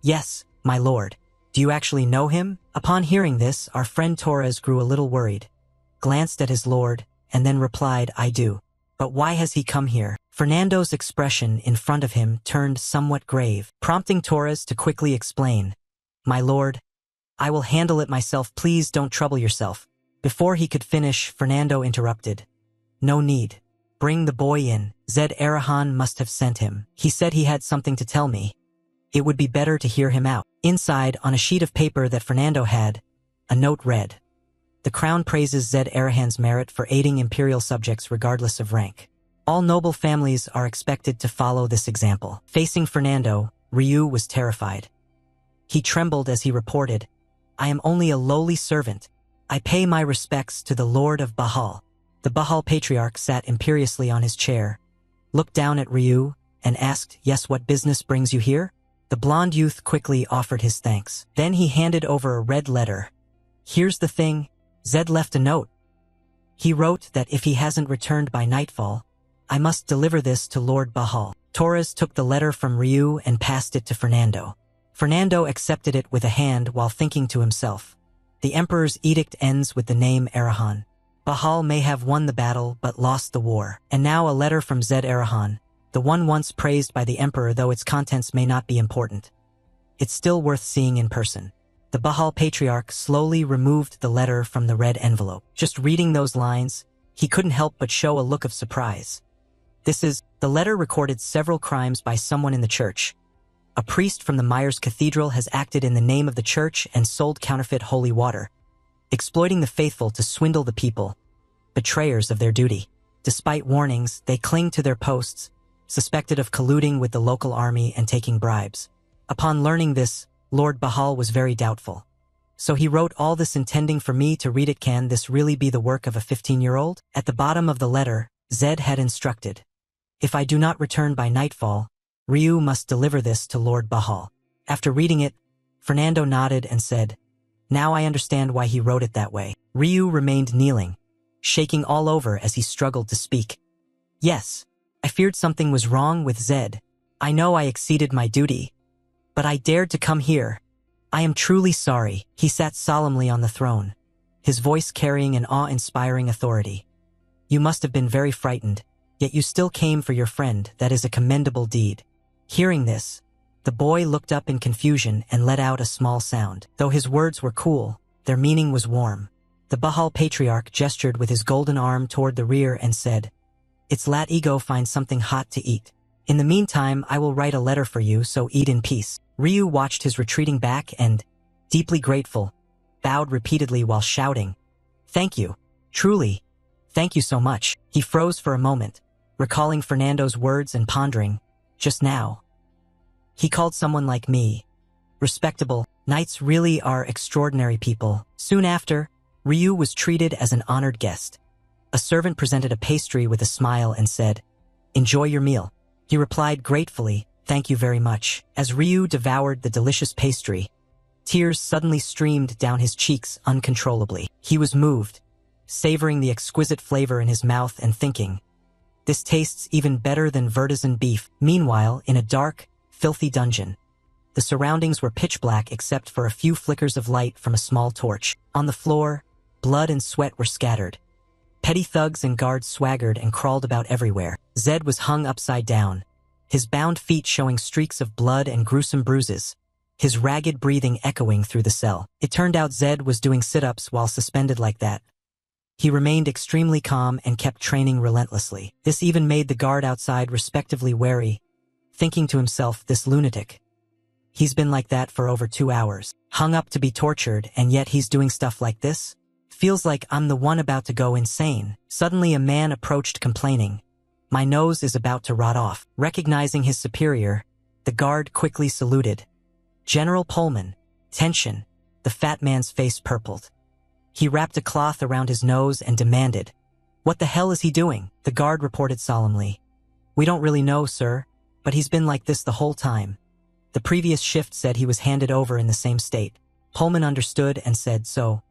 Yes, my lord. Do you actually know him? Upon hearing this, our friend Torres grew a little worried, glanced at his lord, and then replied, I do. But why has he come here? Fernando's expression in front of him turned somewhat grave, prompting Torres to quickly explain. My lord, I will handle it myself, please don't trouble yourself. Before he could finish, Fernando interrupted. No need. Bring the boy in. Zed Arahan must have sent him. He said he had something to tell me. It would be better to hear him out. Inside, on a sheet of paper that Fernando had, a note read. The crown praises Zed Arahan's merit for aiding imperial subjects regardless of rank. All noble families are expected to follow this example. Facing Fernando, Ryu was terrified. He trembled as he reported, I am only a lowly servant. I pay my respects to the Lord of Bahal. The Bahal Patriarch sat imperiously on his chair, looked down at Ryu, and asked, Yes, what business brings you here? The blond youth quickly offered his thanks. Then he handed over a red letter. Here's the thing, Zed left a note. He wrote that if he hasn't returned by nightfall, I must deliver this to Lord Bahal. Torres took the letter from Ryu and passed it to Fernando. Fernando accepted it with a hand while thinking to himself. The Emperor's edict ends with the name Arahan. Bahal may have won the battle but lost the war. And now a letter from Zed Arahan, the one once praised by the Emperor, though its contents may not be important. It's still worth seeing in person. The Bahal Patriarch slowly removed the letter from the red envelope. Just reading those lines, he couldn't help but show a look of surprise. The letter recorded several crimes by someone in the church. A priest from the Myers Cathedral has acted in the name of the church and sold counterfeit holy water, exploiting the faithful to swindle the people, betrayers of their duty. Despite warnings, they cling to their posts, suspected of colluding with the local army and taking bribes. Upon learning this, Lord Bahal was very doubtful. So he wrote all this intending for me to read it. Can this really be the work of a 15-year-old? At the bottom of the letter, Zed had instructed, If I do not return by nightfall, Ryu must deliver this to Lord Bahal. After reading it, Fernando nodded and said, Now I understand why he wrote it that way. Ryu remained kneeling, shaking all over as he struggled to speak. Yes, I feared something was wrong with Zed. I know I exceeded my duty, but I dared to come here. I am truly sorry. He sat solemnly on the throne, his voice carrying an awe-inspiring authority. You must have been very frightened, yet you still came for your friend. That is a commendable deed. Hearing this, the boy looked up in confusion and let out a small sound. Though his words were cool, their meaning was warm. The Bahal Patriarch gestured with his golden arm toward the rear and said, It's let ego find something hot to eat. In the meantime, I will write a letter for you, so eat in peace. Ryu watched his retreating back and, deeply grateful, bowed repeatedly while shouting, Thank you. Truly, thank you so much. He froze for a moment, recalling Fernando's words and pondering, just now. He called someone like me respectable. Knights really are extraordinary people. Soon after, Ryu was treated as an honored guest. A servant presented a pastry with a smile and said, Enjoy your meal. He replied gratefully, Thank you very much. As Ryu devoured the delicious pastry, tears suddenly streamed down his cheeks uncontrollably. He was moved, savoring the exquisite flavor in his mouth and thinking, This tastes even better than Vertisan beef. Meanwhile, in a dark, filthy dungeon, the surroundings were pitch black except for a few flickers of light from a small torch. On the floor, blood and sweat were scattered. Petty thugs and guards swaggered and crawled about everywhere. Zed was hung upside down, his bound feet showing streaks of blood and gruesome bruises, his ragged breathing echoing through the cell. It turned out Zed was doing sit-ups while suspended like that. He remained extremely calm and kept training relentlessly. This even made the guard outside respectively wary, thinking to himself, this lunatic. He's been like that for over 2 hours, hung up to be tortured, and yet he's doing stuff like this? Feels like I'm the one about to go insane. Suddenly a man approached complaining, My nose is about to rot off. Recognizing his superior, the guard quickly saluted. General Pullman. Tension. The fat man's face purpled. He wrapped a cloth around his nose and demanded, What the hell is he doing? The guard reported solemnly. We don't really know, sir, but he's been like this the whole time. The previous shift said he was handed over in the same state. Pullman understood and said, So,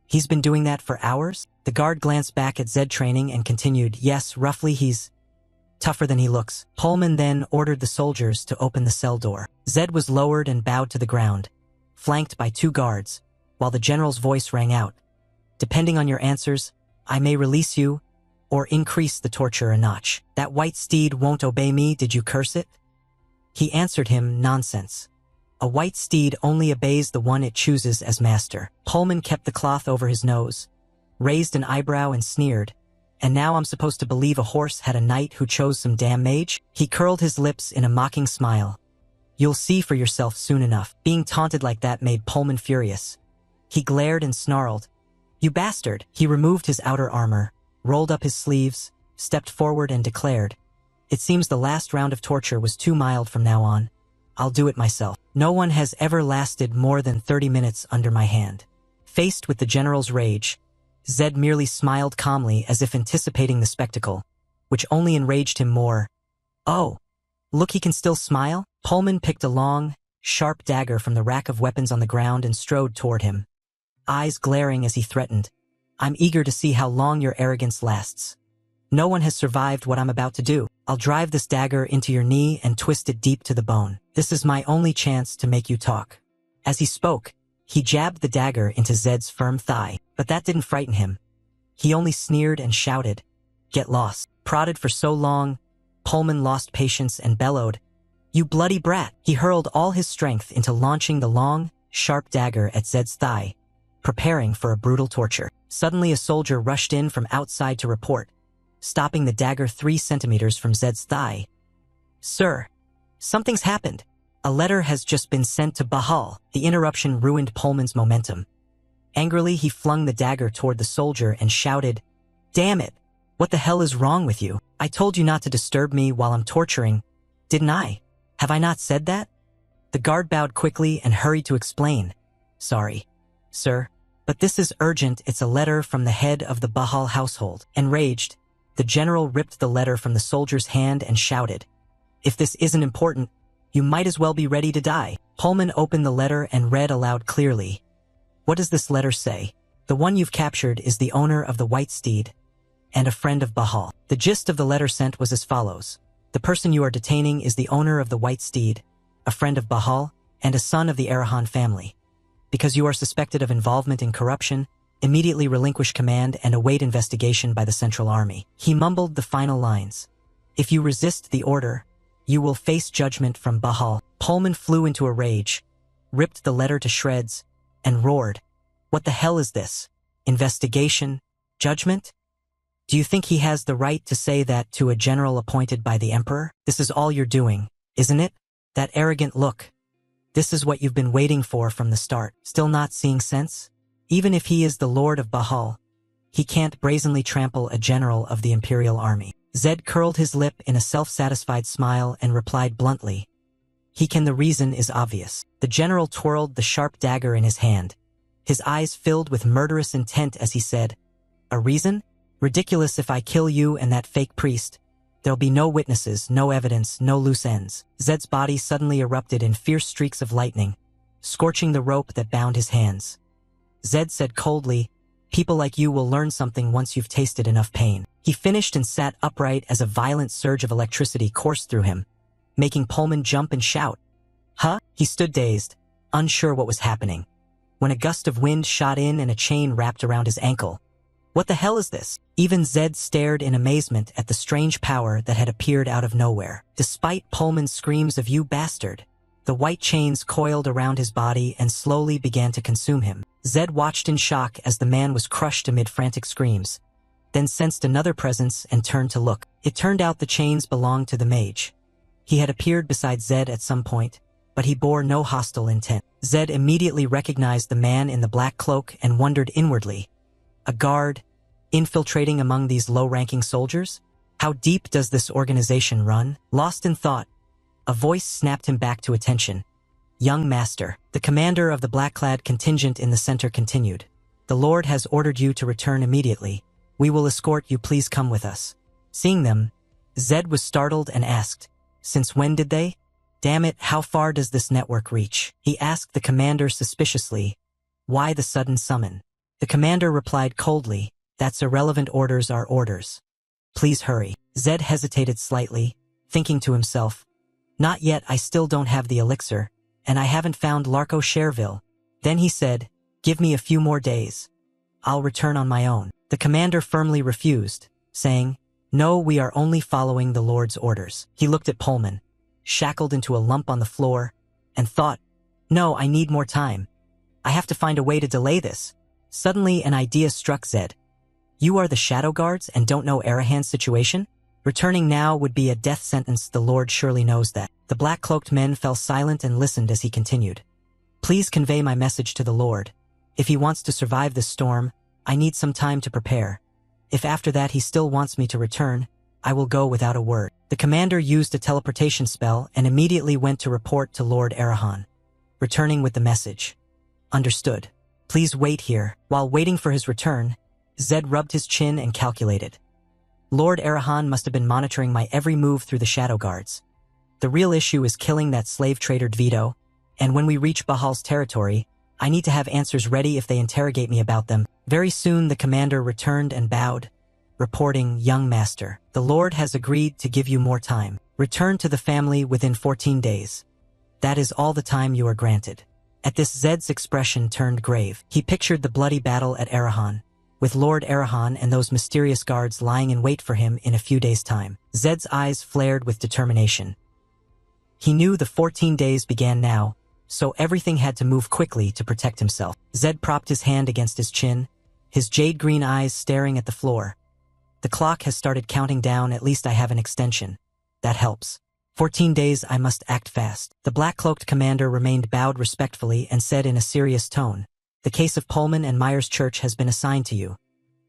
he's been doing that for hours? The guard glanced back at Zed training and continued, Yes, roughly he's tougher than he looks. Pullman then ordered the soldiers to open the cell door. Zed was lowered and bowed to the ground, flanked by 2 guards, while the general's voice rang out. Depending on your answers, I may release you or increase the torture a notch. That white steed won't obey me, did you curse it? He answered him, nonsense. A white steed only obeys the one it chooses as master. Pullman kept the cloth over his nose, raised an eyebrow and sneered. And now I'm supposed to believe a horse had a knight who chose some damn mage? He curled his lips in a mocking smile. You'll see for yourself soon enough. Being taunted like that made Pullman furious. He glared and snarled. You bastard! He removed his outer armor, rolled up his sleeves, stepped forward and declared, it seems the last round of torture was too mild from now on. I'll do it myself. No one has ever lasted more than 30 minutes under my hand. Faced with the general's rage, Zed merely smiled calmly as if anticipating the spectacle, which only enraged him more. Oh, look, he can still smile? Pullman picked a long, sharp dagger from the rack of weapons on the ground and strode toward him, eyes glaring as he threatened. I'm eager to see how long your arrogance lasts. No one has survived what I'm about to do. I'll drive this dagger into your knee and twist it deep to the bone. This is my only chance to make you talk. As he spoke, he jabbed the dagger into Zed's firm thigh, but that didn't frighten him. He only sneered and shouted, get lost. Prodded for so long, Pullman lost patience and bellowed, you bloody brat! He hurled all his strength into launching the long, sharp dagger at Zed's thigh, preparing for a brutal torture. Suddenly a soldier rushed in from outside to report, stopping the dagger 3 centimeters from Zed's thigh. Sir, something's happened. A letter has just been sent to Bahal. The interruption ruined Pullman's momentum. Angrily, he flung the dagger toward the soldier and shouted, damn it! What the hell is wrong with you? I told you not to disturb me while I'm torturing, didn't I? Have I not said that? The guard bowed quickly and hurried to explain. Sorry, sir, but this is urgent. It's a letter from the head of the Bahal household. Enraged, the general ripped the letter from the soldier's hand and shouted, if this isn't important, you might as well be ready to die. Pullman opened the letter and read aloud clearly. What does this letter say? The one you've captured is the owner of the white steed and a friend of Bahal. The gist of the letter sent was as follows. The person you are detaining is the owner of the white steed, a friend of Bahal, and a son of the Arahan family. Because you are suspected of involvement in corruption, immediately relinquish command and await investigation by the Central Army. He mumbled the final lines. If you resist the order, you will face judgment from Bahal. Pullman flew into a rage, ripped the letter to shreds, and roared, what the hell is this? Investigation? Judgment? Do you think he has the right to say that to a general appointed by the emperor? This is all you're doing, isn't it? That arrogant look. This is what you've been waiting for from the start. Still not seeing sense? Even if he is the lord of Bahal, he can't brazenly trample a general of the imperial army. Zed curled his lip in a self-satisfied smile and replied bluntly, he can. The reason is obvious. The general twirled the sharp dagger in his hand, his eyes filled with murderous intent as he said, a reason? Ridiculous. If I kill you and that fake priest, there'll be no witnesses, no evidence, no loose ends. Zed's body suddenly erupted in fierce streaks of lightning, scorching the rope that bound his hands. Zed said coldly, people like you will learn something once you've tasted enough pain. He finished and sat upright as a violent surge of electricity coursed through him, making Pullman jump and shout. Huh? He stood dazed, unsure what was happening, when a gust of wind shot in and a chain wrapped around his ankle. What the hell is this? Even Zed stared in amazement at the strange power that had appeared out of nowhere. Despite Pullman's screams of you bastard, the white chains coiled around his body and slowly began to consume him. Zed watched in shock as the man was crushed amid frantic screams, then sensed another presence and turned to look. It turned out the chains belonged to the mage. He had appeared beside Zed at some point, but he bore no hostile intent. Zed immediately recognized the man in the black cloak and wondered inwardly, a guard, infiltrating among these low-ranking soldiers? How deep does this organization run? Lost in thought, a voice snapped him back to attention. Young master, the commander of the black-clad contingent in the center continued. The Lord has ordered you to return immediately. We will escort you. Please come with us. Seeing them, Zed was startled and asked, since when did they? Damn it, how far does this network reach? He asked the commander suspiciously. Why the sudden summon? The commander replied coldly, that's irrelevant. Orders are orders. Please hurry. Zed hesitated slightly, thinking to himself, not yet. I still don't have the elixir, and I haven't found Larko Cherville. Then he said, "Give me a few more days. I'll return on my own." The commander firmly refused, saying, "No, we are only following the Lord's orders." He looked at Pullman, shackled into a lump on the floor, and thought, "No, I need more time. I have to find a way to delay this." Suddenly an idea struck Zed. "You are the Shadow Guards and don't know Arahan's situation? Returning now would be a death sentence. The Lord surely knows that." The black-cloaked men fell silent and listened as he continued. "Please convey my message to the Lord. If he wants to survive this storm, I need some time to prepare. If after that he still wants me to return, I will go without a word." The commander used a teleportation spell and immediately went to report to Lord Arahan, returning with the message. "Understood. Please wait here." While waiting for his return, Zed rubbed his chin and calculated. Lord Arahan must have been monitoring my every move through the Shadow Guards. The real issue is killing that slave trader Dvito, and when we reach Bahal's territory, I need to have answers ready if they interrogate me about them. Very soon the commander returned and bowed, reporting, "Young master, the Lord has agreed to give you more time. Return to the family within 14 days. That is all the time you are granted." At this, Zed's expression turned grave. He pictured the bloody battle at Arahan, with Lord Arahan and those mysterious guards lying in wait for him in a few days' time. Zed's eyes flared with determination. He knew the 14 days began now, so everything had to move quickly to protect himself. Zed propped his hand against his chin, his jade-green eyes staring at the floor. "The clock has started counting down. At least I have an extension. That helps. 14 days, I must act fast." The black-cloaked commander remained bowed respectfully and said in a serious tone, "The case of Pullman and Myers Church has been assigned to you.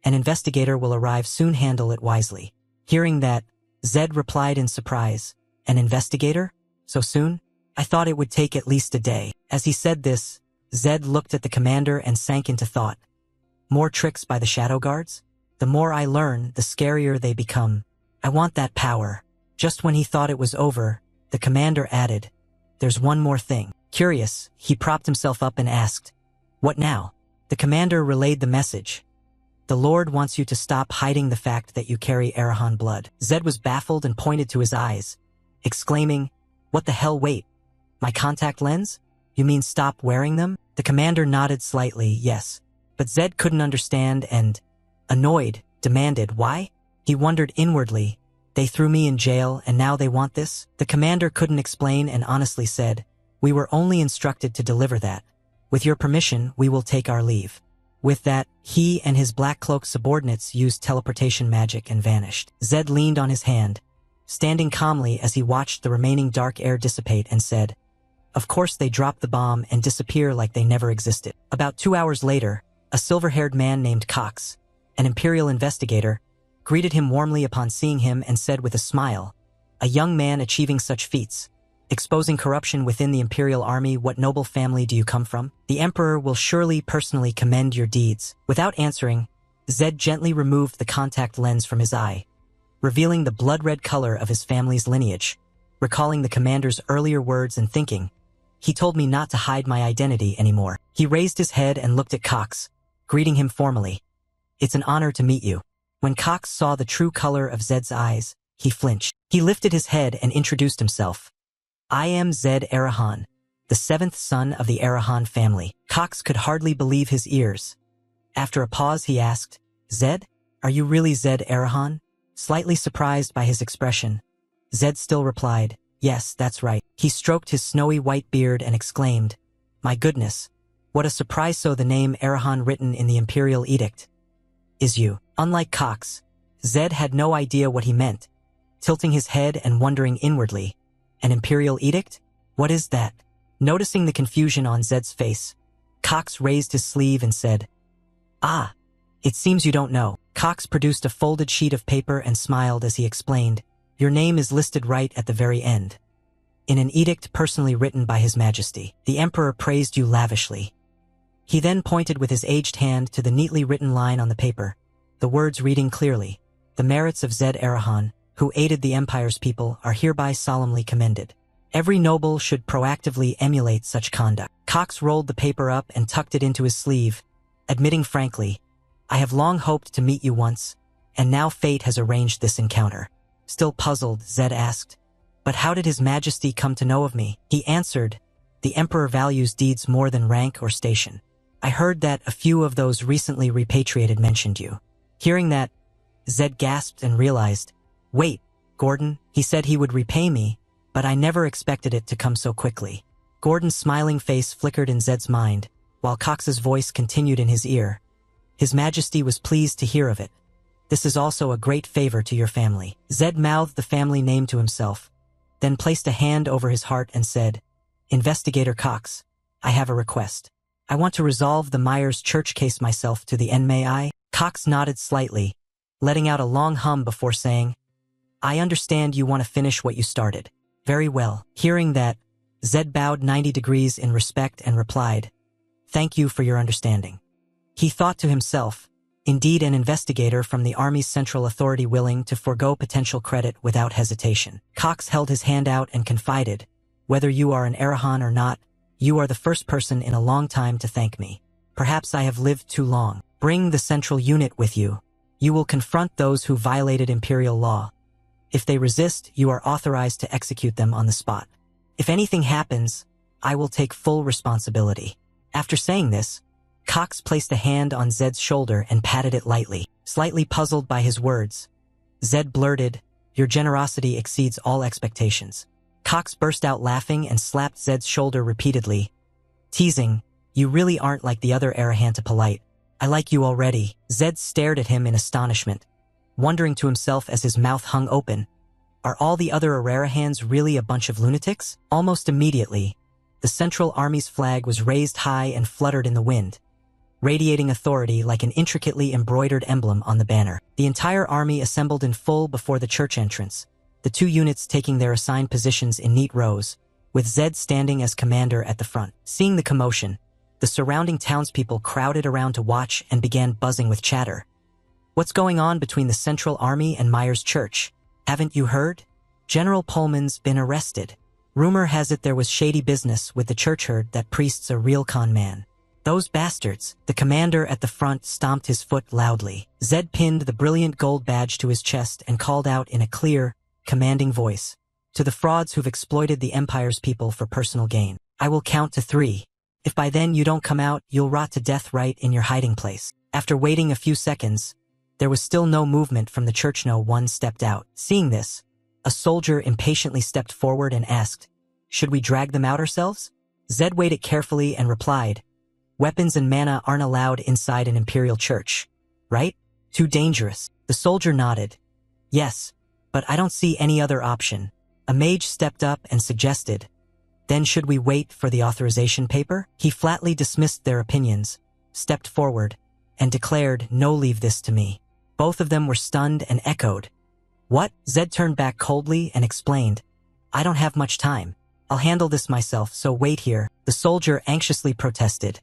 An investigator will arrive soon. Handle it wisely." Hearing that, Zed replied in surprise, "An investigator? So soon? I thought it would take at least a day." As he said this, Zed looked at the commander and sank into thought. More tricks by the Shadow Guards? The more I learn, the scarier they become. I want that power. Just when he thought it was over, the commander added, "There's one more thing." Curious, he propped himself up and asked, "What now?" The commander relayed the message. "The Lord wants you to stop hiding the fact that you carry Arahan blood." Zed was baffled and pointed to his eyes, exclaiming, "What the hell? Wait. My contact lens? You mean stop wearing them?" The commander nodded slightly, yes. But Zed couldn't understand and, annoyed, demanded, "Why?" He wondered inwardly, "They threw me in jail and now they want this?" The commander couldn't explain and honestly said, "We were only instructed to deliver that. With your permission, we will take our leave." With that, he and his black-cloaked subordinates used teleportation magic and vanished. Zed leaned on his hand, standing calmly as he watched the remaining dark air dissipate, and said, "Of course they dropped the bomb and disappear like they never existed." About 2 hours later, a silver-haired man named Cox, an Imperial investigator, greeted him warmly upon seeing him and said with a smile, "A young man achieving such feats, exposing corruption within the Imperial Army, what noble family do you come from? The Emperor will surely personally commend your deeds." Without answering, Zed gently removed the contact lens from his eye, revealing the blood-red color of his family's lineage. Recalling the commander's earlier words and thinking, "He told me not to hide my identity anymore." He raised his head and looked at Cox, greeting him formally. "It's an honor to meet you." When Cox saw the true color of Zed's eyes, he flinched. He lifted his head and introduced himself. "I am Zed Arahan, the 7th son of the Arahan family." Cox could hardly believe his ears. After a pause, he asked, "Zed? Are you really Zed Arahan?" Slightly surprised by his expression, Zed still replied, "Yes, that's right." He stroked his snowy white beard and exclaimed, "My goodness, what a surprise!" So the name Arahan written in the Imperial Edict is you. Unlike Cox, Zed had no idea what he meant, tilting his head and wondering inwardly, "An Imperial Edict? What is that?" Noticing the confusion on Zed's face, Cox raised his sleeve and said, "Ah, it seems you don't know." Cox produced a folded sheet of paper and smiled as he explained, "Your name is listed right at the very end. In an edict personally written by His Majesty. The Emperor praised you lavishly." He then pointed with his aged hand to the neatly written line on the paper, the words reading clearly, "The merits of Zed Arahan, who aided the Empire's people, are hereby solemnly commended. Every noble should proactively emulate such conduct." Cox rolled the paper up and tucked it into his sleeve, admitting frankly, "I have long hoped to meet you once, and now fate has arranged this encounter." Still puzzled, Zed asked, "But how did His Majesty come to know of me?" He answered, The Emperor values deeds more than rank or station. I heard that a few of those recently repatriated mentioned you. Hearing that, Zed gasped and realized, wait, Gordon, he said he would repay me, but I never expected it to come so quickly. Gordon's smiling face flickered in Zed's mind, while Cox's voice continued in his ear. His Majesty was pleased to hear of it. This is also a great favor to your family. Zed mouthed the family name to himself, then placed a hand over his heart and said, Investigator Cox, I have a request. I want to resolve the Myers Church case myself to the end. May I? Cox nodded slightly, letting out a long hum before saying, I understand you want to finish what you started. Very well. Hearing that, Zed bowed 90 degrees in respect and replied, Thank you for your understanding. He thought to himself, indeed an investigator from the Army's Central Authority willing to forego potential credit without hesitation. Cox held his hand out and confided, Whether you are an Arahan or not, you are the first person in a long time to thank me. Perhaps I have lived too long. Bring the Central Unit with you. You will confront those who violated Imperial law. If they resist, you are authorized to execute them on the spot. If anything happens, I will take full responsibility. After saying this, Cox placed a hand on Zed's shoulder and patted it lightly. Slightly puzzled by his words, Zed blurted, Your generosity exceeds all expectations. Cox burst out laughing and slapped Zed's shoulder repeatedly, teasing, You really aren't like the other Arahanta polite. I like you already. Zed stared at him in astonishment, wondering to himself as his mouth hung open, Are all the other Ararahans really a bunch of lunatics? Almost immediately, the Central Army's flag was raised high and fluttered in the wind, radiating authority like an intricately embroidered emblem on the banner. The entire army assembled in full before the church entrance, the two units taking their assigned positions in neat rows, with Zed standing as commander at the front. Seeing the commotion, the surrounding townspeople crowded around to watch and began buzzing with chatter. What's going on between the Central Army and Myers Church? Haven't you heard? General Pullman's been arrested. Rumor has it there was shady business with the church herd that priest's a real con man. Those bastards. The commander at the front stomped his foot loudly. Zed pinned the brilliant gold badge to his chest and called out in a clear, commanding voice, To the frauds who've exploited the Empire's people for personal gain, I will count to 3. If by then you don't come out, you'll rot to death right in your hiding place. After waiting a few seconds, there was still no movement from the church. No one stepped out. Seeing this, a soldier impatiently stepped forward and asked, Should we drag them out ourselves? Zed weighed it carefully and replied, Weapons and mana aren't allowed inside an Imperial church, right? Too dangerous. The soldier nodded. Yes, but I don't see any other option. A mage stepped up and suggested, Then should we wait for the authorization paper? He flatly dismissed their opinions, stepped forward, and declared, No, leave this to me. Both of them were stunned and echoed, What? Zed turned back coldly and explained, I don't have much time. I'll handle this myself, so wait here. The soldier anxiously protested.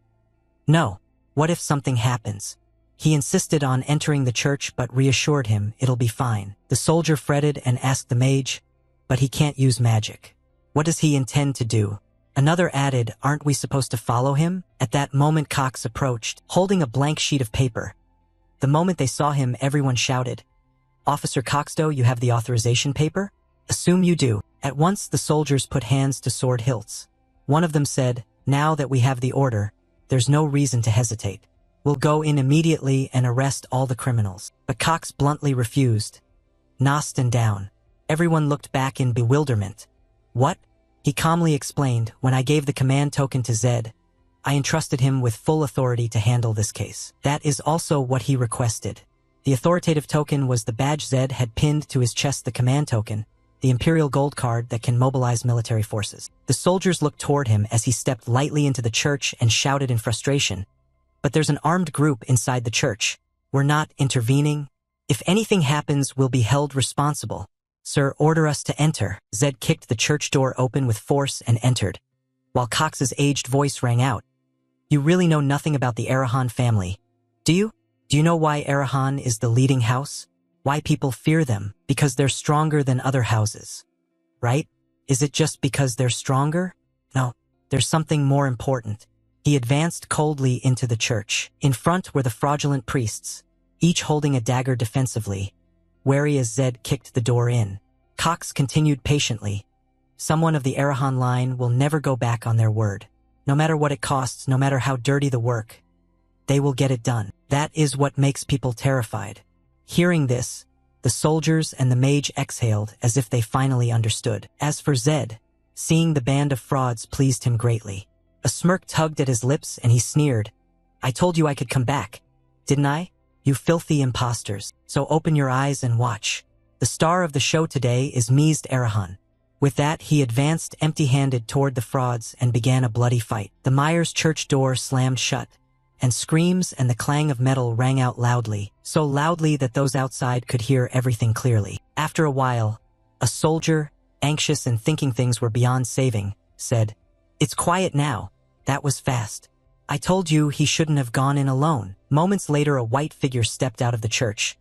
No, what if something happens? He insisted on entering the church but reassured him it'll be fine. The soldier fretted and asked the mage, But he can't use magic. What does he intend to do? Another added, Aren't we supposed to follow him? At that moment Cox approached, holding a blank sheet of paper. The moment they saw him, everyone shouted, Officer Coxdoe, you have the authorization paper? Assume you do. At once the soldiers put hands to sword hilts. One of them said, Now that we have the order, there's no reason to hesitate. We'll go in immediately and arrest all the criminals. But Cox bluntly refused. Nost and down. Everyone looked back in bewilderment. What? He calmly explained, When I gave the command token to Zed, I entrusted him with full authority to handle this case. That is also what he requested. The authoritative token was the badge Zed had pinned to his chest, the command token, the Imperial gold card that can mobilize military forces. The soldiers looked toward him as he stepped lightly into the church and shouted in frustration, But there's an armed group inside the church. We're not intervening. If anything happens, we'll be held responsible. Sir, order us to enter. Zed kicked the church door open with force and entered, while Cox's aged voice rang out. You really know nothing about the Arahan family, do you? Do you know why Arahan is the leading house? Why people fear them? Because they're stronger than other houses, right? Is it just because they're stronger? No, there's something more important. He advanced coldly into the church. In front were the fraudulent priests, each holding a dagger defensively, wary as Zed kicked the door in. Cox continued patiently, Someone of the Arahan line will never go back on their word. No matter what it costs, no matter how dirty the work, they will get it done. That is what makes people terrified. Hearing this, the soldiers and the mage exhaled as if they finally understood. As for Zed, seeing the band of frauds pleased him greatly. A smirk tugged at his lips and he sneered. I told you I could come back, didn't I? You filthy imposters. So open your eyes and watch. The star of the show today is Mized Arahan. With that, he advanced empty-handed toward the frauds and began a bloody fight. The Myers church door slammed shut, and screams and the clang of metal rang out loudly, so loudly that those outside could hear everything clearly. After a while, a soldier, anxious and thinking things were beyond saving, said, It's quiet now. That was fast. I told you he shouldn't have gone in alone. Moments later, a white figure stepped out of the church.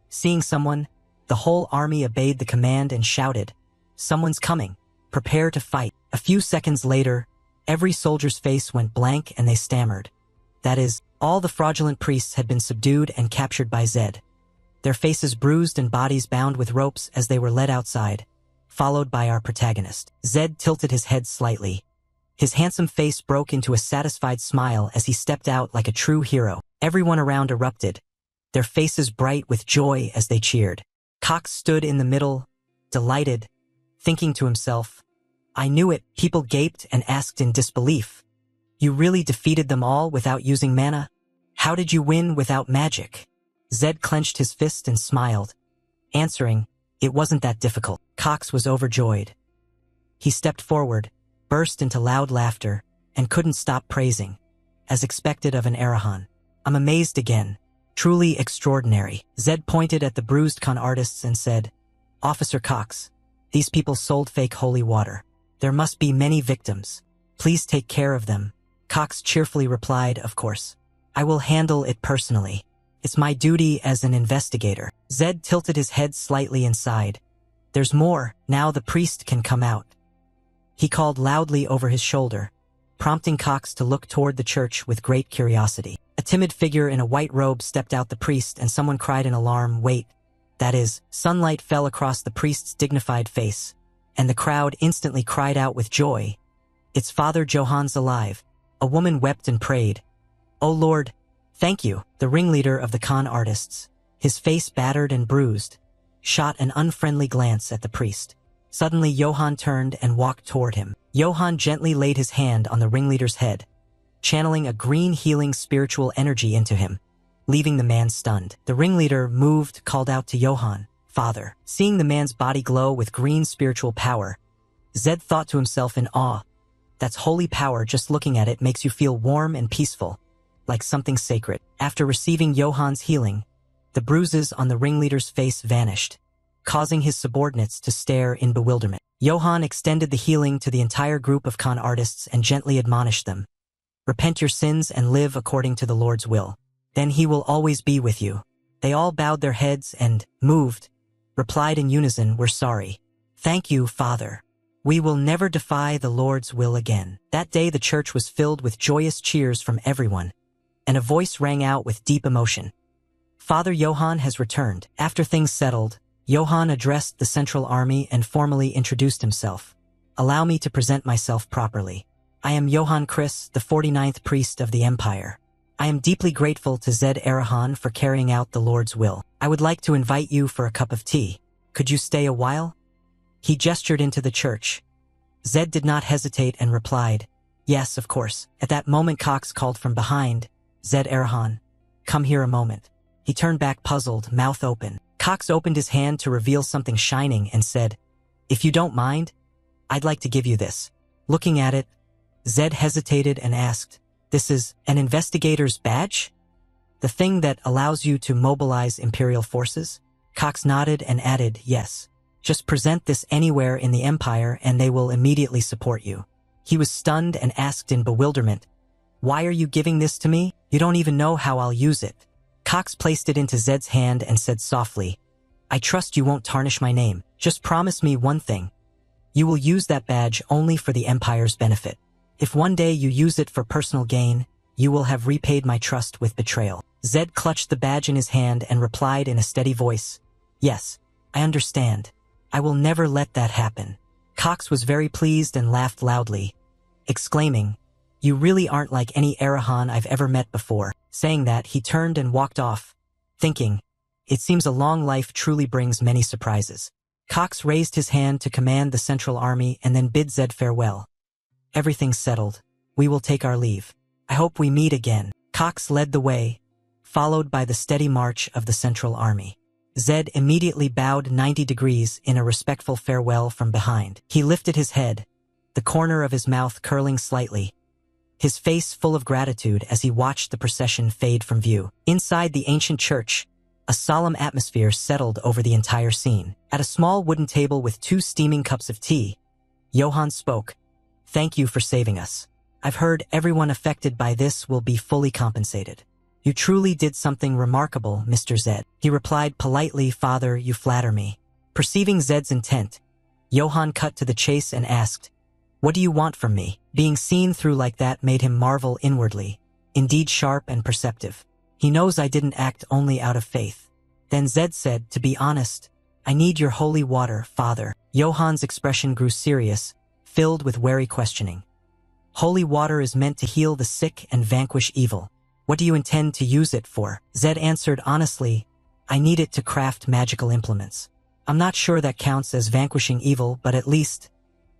Seeing someone, the whole army obeyed the command and shouted, Someone's coming. Prepare to fight. A few seconds later, every soldier's face went blank and they stammered. That is, all the fraudulent priests had been subdued and captured by Zed. Their faces bruised and bodies bound with ropes as they were led outside, followed by our protagonist. Zed tilted his head slightly. His handsome face broke into a satisfied smile as he stepped out like a true hero. Everyone around erupted, their faces bright with joy as they cheered. Cox stood in the middle, delighted, thinking to himself, I knew it. People gaped and asked in disbelief. You really defeated them all without using mana? How did you win without magic? Zed clenched his fist and smiled, answering, It wasn't that difficult. Cox was overjoyed. He stepped forward, burst into loud laughter, and couldn't stop praising, as expected of an Arahan. I'm amazed again. Truly extraordinary. Zed pointed at the bruised con artists and said, Officer Cox, these people sold fake holy water. There must be many victims. Please take care of them. Cox cheerfully replied, Of course. I will handle it personally. It's my duty as an investigator. Zed tilted his head slightly and sighed. There's more. Now the priest can come out. He called loudly over his shoulder, prompting Cox to look toward the church with great curiosity. A timid figure in a white robe stepped out the priest and someone cried in alarm, Wait. That is, sunlight fell across the priest's dignified face, and the crowd instantly cried out with joy. It's Father Johan's alive. A woman wept and prayed. Oh Lord, thank you. The ringleader of the con artists, his face battered and bruised, shot an unfriendly glance at the priest. Suddenly Johann turned and walked toward him. Johann gently laid his hand on the ringleader's head, channeling a green healing spiritual energy into him, leaving the man stunned. The ringleader, moved, called out to Johann, Father. Seeing the man's body glow with green spiritual power, Zed thought to himself in awe, That's holy power. Just looking at it makes you feel warm and peaceful, like something sacred. After receiving Johann's healing, the bruises on the ringleader's face vanished, causing his subordinates to stare in bewilderment. Johann extended the healing to the entire group of con artists and gently admonished them. Repent your sins and live according to the Lord's will. Then he will always be with you. They all bowed their heads and, moved, replied in unison, We're sorry. Thank you, Father. We will never defy the Lord's will again. That day the church was filled with joyous cheers from everyone, and a voice rang out with deep emotion. Father Johann has returned. After things settled, Johann addressed the central army and formally introduced himself. Allow me to present myself properly. I am Johann Chris, the 49th priest of the Empire. I am deeply grateful to Zed Arahan for carrying out the Lord's will. I would like to invite you for a cup of tea. Could you stay a while? He gestured into the church. Zed did not hesitate and replied, Yes, of course. At that moment Cox called from behind, Zed Arahan, come here a moment. He turned back puzzled, mouth open. Cox opened his hand to reveal something shining and said, If you don't mind, I'd like to give you this. Looking at it, Zed hesitated and asked, This is an investigator's badge? The thing that allows you to mobilize Imperial forces? Cox nodded and added, Yes. Just present this anywhere in the Empire and they will immediately support you. He was stunned and asked in bewilderment, Why are you giving this to me? You don't even know how I'll use it. Cox placed it into Zed's hand and said softly, I trust you won't tarnish my name. Just promise me one thing. You will use that badge only for the Empire's benefit. If one day you use it for personal gain, you will have repaid my trust with betrayal. Zed clutched the badge in his hand and replied in a steady voice, Yes, I understand. I will never let that happen. Cox was very pleased and laughed loudly, exclaiming, "You really aren't like any Arahan I've ever met before." Saying that, he turned and walked off, thinking, "It seems a long life truly brings many surprises." Cox raised his hand to command the Central Army and then bid Zed farewell. "Everything's settled. We will take our leave. I hope we meet again." Cox led the way, followed by the steady march of the Central Army. Zed immediately bowed 90 degrees in a respectful farewell from behind. He lifted his head, the corner of his mouth curling slightly, his face full of gratitude as he watched the procession fade from view. Inside the ancient church, a solemn atmosphere settled over the entire scene. At a small wooden table with 2 steaming cups of tea, Johann spoke. "Thank you for saving us. I've heard everyone affected by this will be fully compensated." "You truly did something remarkable, Mr. Zed." He replied politely, "Father, you flatter me." Perceiving Zed's intent, Johann cut to the chase and asked, "What do you want from me?" Being seen through like that made him marvel inwardly, indeed sharp and perceptive. "He knows I didn't act only out of faith." Then Zed said, "To be honest, I need your holy water, Father." Johann's expression grew serious, filled with wary questioning. "Holy water is meant to heal the sick and vanquish evil. What do you intend to use it for?" Zed answered honestly, "I need it to craft magical implements. I'm not sure that counts as vanquishing evil, but at least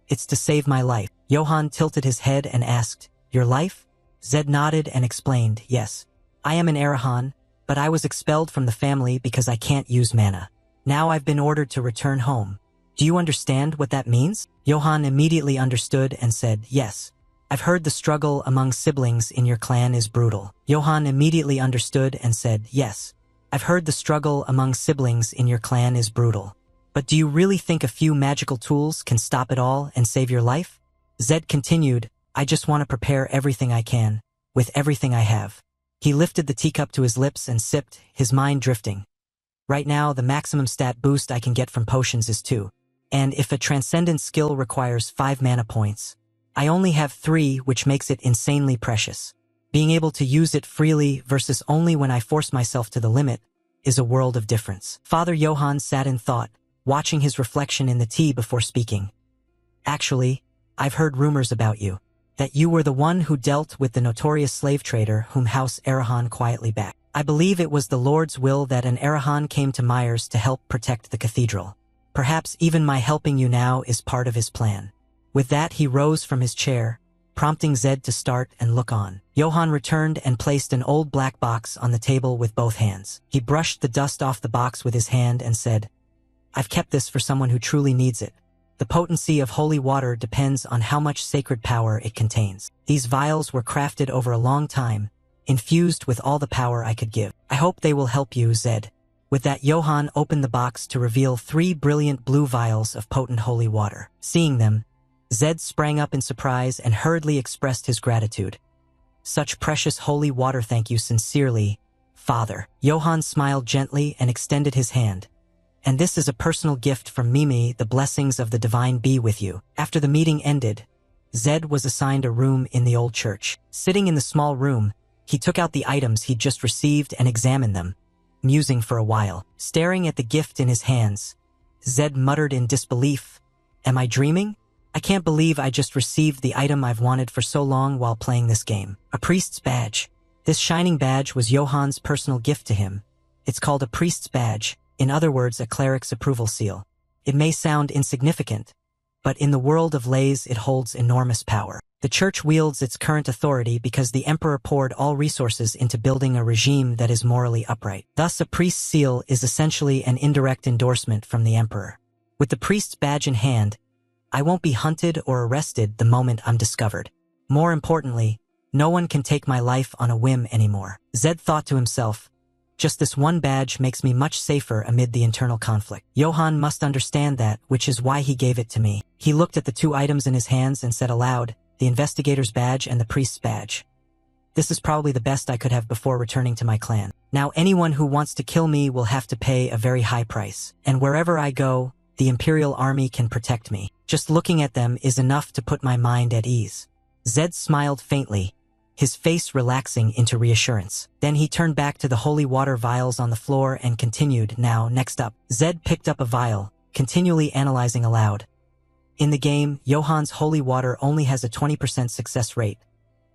it's to save my life." Johann tilted his head and asked, "Your life?" Zed nodded and explained, "Yes. I am an Arahan, but I was expelled from the family because I can't use mana. Now I've been ordered to return home. Do you understand what that means?" Johann immediately understood and said, "Yes. I've heard the struggle among siblings in your clan is brutal." Johann immediately understood and said, "Yes. I've heard the struggle among siblings in your clan is brutal. But do you really think a few magical tools can stop it all and save your life?" Zed continued, "I just want to prepare everything I can, with everything I have." He lifted the teacup to his lips and sipped, his mind drifting. "Right now, the maximum stat boost I can get from potions is 2. And if a transcendent skill requires 5 mana points, I only have 3, which makes it insanely precious. Being able to use it freely versus only when I force myself to the limit is a world of difference." Father Johann sat in thought, watching his reflection in the tea before speaking. "Actually, I've heard rumors about you, that you were the one who dealt with the notorious slave trader whom House Arahan quietly backed. I believe it was the Lord's will that an Arahan came to Myers to help protect the cathedral. Perhaps even my helping you now is part of his plan." With that, he rose from his chair, prompting Zed to start and look on. Johann returned and placed an old black box on the table with both hands. He brushed the dust off the box with his hand and said, "I've kept this for someone who truly needs it. The potency of holy water depends on how much sacred power it contains. These vials were crafted over a long time, infused with all the power I could give. I hope they will help you, Zed." With that, Johann opened the box to reveal 3 brilliant blue vials of potent holy water. Seeing them, Zed sprang up in surprise and hurriedly expressed his gratitude. "Such precious holy water, thank you sincerely, Father." Johann smiled gently and extended his hand. "And this is a personal gift from Mimi, the blessings of the divine be with you." After the meeting ended, Zed was assigned a room in the old church. Sitting in the small room, he took out the items he'd just received and examined them, musing for a while. Staring at the gift in his hands, Zed muttered in disbelief, "Am I dreaming? I can't believe I just received the item I've wanted for so long while playing this game. A priest's badge." This shining badge was Johann's personal gift to him. It's called a priest's badge, in other words, a cleric's approval seal. It may sound insignificant, but in the world of lays it holds enormous power. The church wields its current authority because the emperor poured all resources into building a regime that is morally upright. Thus, a priest's seal is essentially an indirect endorsement from the emperor. With the priest's badge in hand, I won't be hunted or arrested the moment I'm discovered. More importantly, no one can take my life on a whim anymore. Zed thought to himself, just this one badge makes me much safer amid the internal conflict. Johann must understand that, which is why he gave it to me. He looked at the 2 items in his hands and said aloud, "The investigator's badge and the priest's badge. This is probably the best I could have before returning to my clan. Now anyone who wants to kill me will have to pay a very high price. And wherever I go, the Imperial Army can protect me. Just looking at them is enough to put my mind at ease." Zed smiled faintly, his face relaxing into reassurance. Then he turned back to the holy water vials on the floor and continued, "Now, next up." Zed picked up a vial, continually analyzing aloud. In the game, Johan's holy water only has a 20% success rate.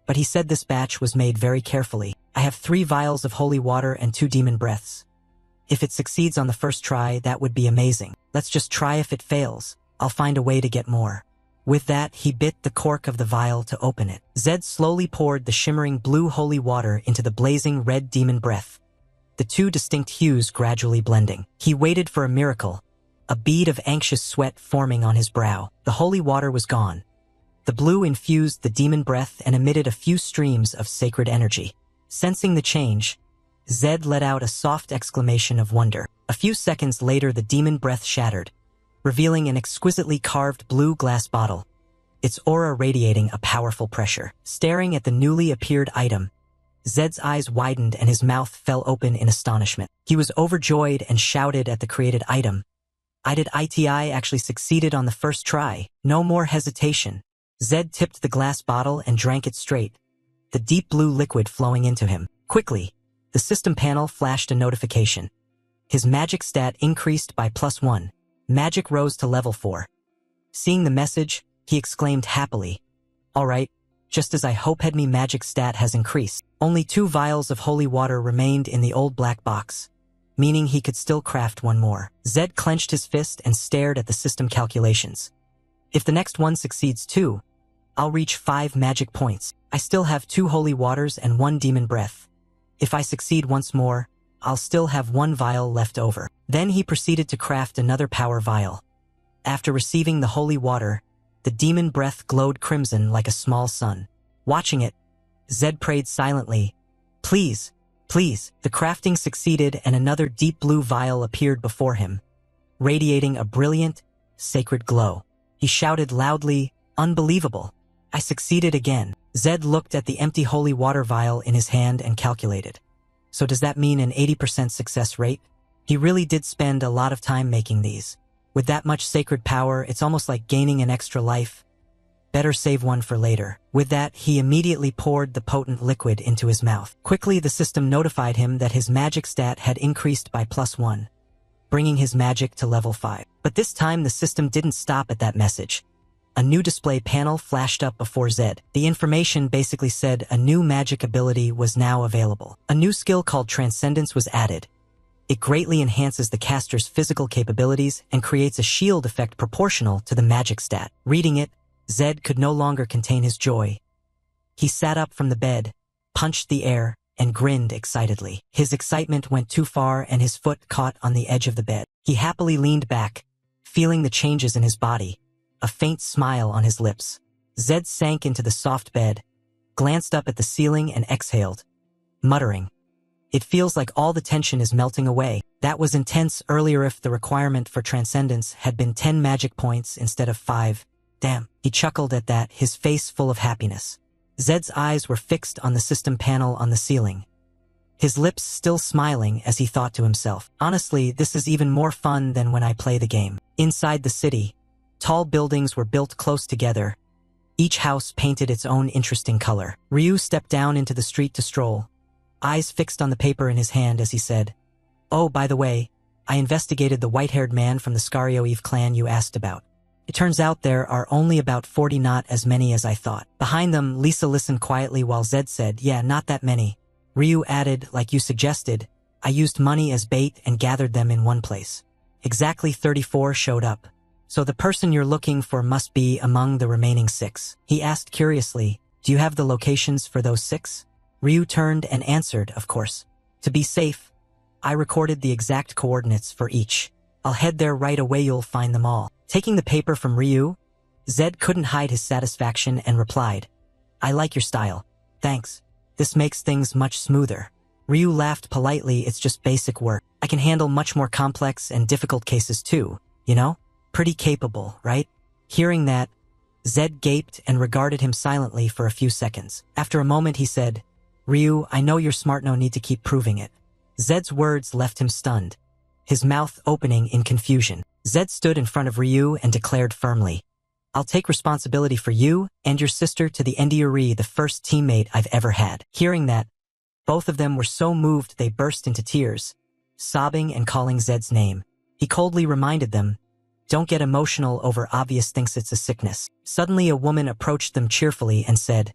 But he said this batch was made very carefully. I have 3 vials of holy water and 2 demon breaths. If it succeeds on the first try, that would be amazing. Let's just try. If it fails, I'll find a way to get more. With that, he bit the cork of the vial to open it. Zed slowly poured the shimmering blue holy water into the blazing red demon breath, the 2 distinct hues gradually blending. He waited for a miracle, a bead of anxious sweat forming on his brow. The holy water was gone. The blue infused the demon breath and emitted a few streams of sacred energy. Sensing the change, Zed let out a soft exclamation of wonder. A few seconds later, the demon breath shattered, revealing an exquisitely carved blue glass bottle, its aura radiating a powerful pressure. Staring at the newly appeared item, Zed's eyes widened and his mouth fell open in astonishment. He was overjoyed and shouted at the created item, "ITI actually succeeded on the first try. No more hesitation." Zed tipped the glass bottle and drank it straight, the deep blue liquid flowing into him. Quickly, the system panel flashed a notification. His magic stat increased by +1. Magic rose to level 4. Seeing the message, he exclaimed happily, "Alright, just as I hoped, me magic stat has increased." Only 2 vials of holy water remained in the old black box, meaning he could still craft 1 more. Zed clenched his fist and stared at the system calculations. If the next one succeeds too, I'll reach 5 magic points. I still have 2 holy waters and 1 demon breath. If I succeed once more, I'll still have 1 vial left over. Then he proceeded to craft another power vial. After receiving the holy water, the demon breath glowed crimson like a small sun. Watching it, Zed prayed silently, "Please, please." The crafting succeeded and another deep blue vial appeared before him, radiating a brilliant, sacred glow. He shouted loudly, "Unbelievable! I succeeded again." Zed looked at the empty holy water vial in his hand and calculated. So does that mean an 80% success rate? He really did spend a lot of time making these. With that much sacred power, it's almost like gaining an extra life. Better save one for later. With that, he immediately poured the potent liquid into his mouth. Quickly, the system notified him that his magic stat had increased by +1, bringing his magic to level 5. But this time, the system didn't stop at that message. A new display panel flashed up before Zed. The information basically said a new magic ability was now available. A new skill called Transcendence was added. It greatly enhances the caster's physical capabilities and creates a shield effect proportional to the magic stat. Reading it, Zed could no longer contain his joy. He sat up from the bed, punched the air, and grinned excitedly. His excitement went too far and his foot caught on the edge of the bed. He happily leaned back, feeling the changes in his body, a faint smile on his lips. Zed sank into the soft bed, glanced up at the ceiling and exhaled, muttering, "It feels like all the tension is melting away." That was intense. Earlier, if the requirement for Transcendence had been 10 magic points instead of 5. Damn. He chuckled at that, his face full of happiness. Zed's eyes were fixed on the system panel on the ceiling, his lips still smiling as he thought to himself, "Honestly, this is even more fun than when I play the game." Inside the city, tall buildings were built close together, each house painted its own interesting color. Ryu stepped down into the street to stroll, eyes fixed on the paper in his hand as he said, "Oh, by the way, I investigated the white-haired man from the Skarioeve clan you asked about. It turns out there are only about 40, not as many as I thought." Behind them, Lisa listened quietly while Zed said, "Yeah, not that many." Ryu added, "Like you suggested, I used money as bait and gathered them in one place. Exactly 34 showed up. So the person you're looking for must be among the remaining 6. He asked curiously, "Do you have the locations for those 6? Ryu turned and answered, "Of course. To be safe, I recorded the exact coordinates for each. I'll head there right away, you'll find them all." Taking the paper from Ryu, Zed couldn't hide his satisfaction and replied, "I like your style. Thanks. This makes things much smoother." Ryu laughed politely, "It's just basic work. I can handle much more complex and difficult cases too, you know? Pretty capable, right?" Hearing that, Zed gaped and regarded him silently for a few seconds. After a moment he said, "Ryu, I know you're smart, no need to keep proving it." Zed's words left him stunned, his mouth opening in confusion. Zed stood in front of Ryu and declared firmly, "I'll take responsibility for you and your sister to the Endiuri, the first teammate I've ever had." Hearing that, both of them were so moved they burst into tears, sobbing and calling Zed's name. He coldly reminded them, Don't get emotional over obvious thinks it's a sickness. Suddenly a woman approached them cheerfully and said,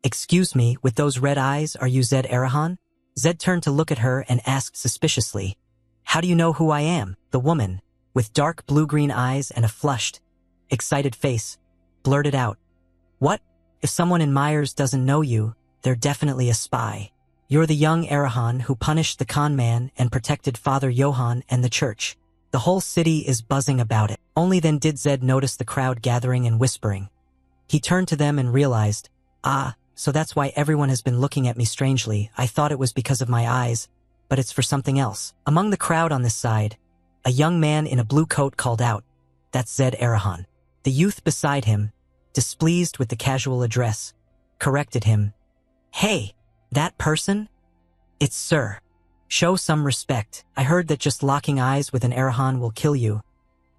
"Excuse me, with those red eyes, are you Zed Arahan?" Zed turned to look at her and asked suspiciously, "How do you know who I am?" The woman, with dark blue-green eyes and a flushed, excited face, blurted out, "What? If someone in Myers doesn't know you, they're definitely a spy. You're the young Arahan who punished the con man and protected Father Johann and the church. The whole city is buzzing about it." Only then did Zed notice the crowd gathering and whispering. He turned to them and realized, so that's why everyone has been looking at me strangely. I thought it was because of my eyes, but it's for something else. Among the crowd on this side, a young man in a blue coat called out, "That's Zed Arahan." The youth beside him, displeased with the casual address, corrected him, "Hey, that person? It's Sir. Show some respect. I heard that just locking eyes with an Arahan will kill you.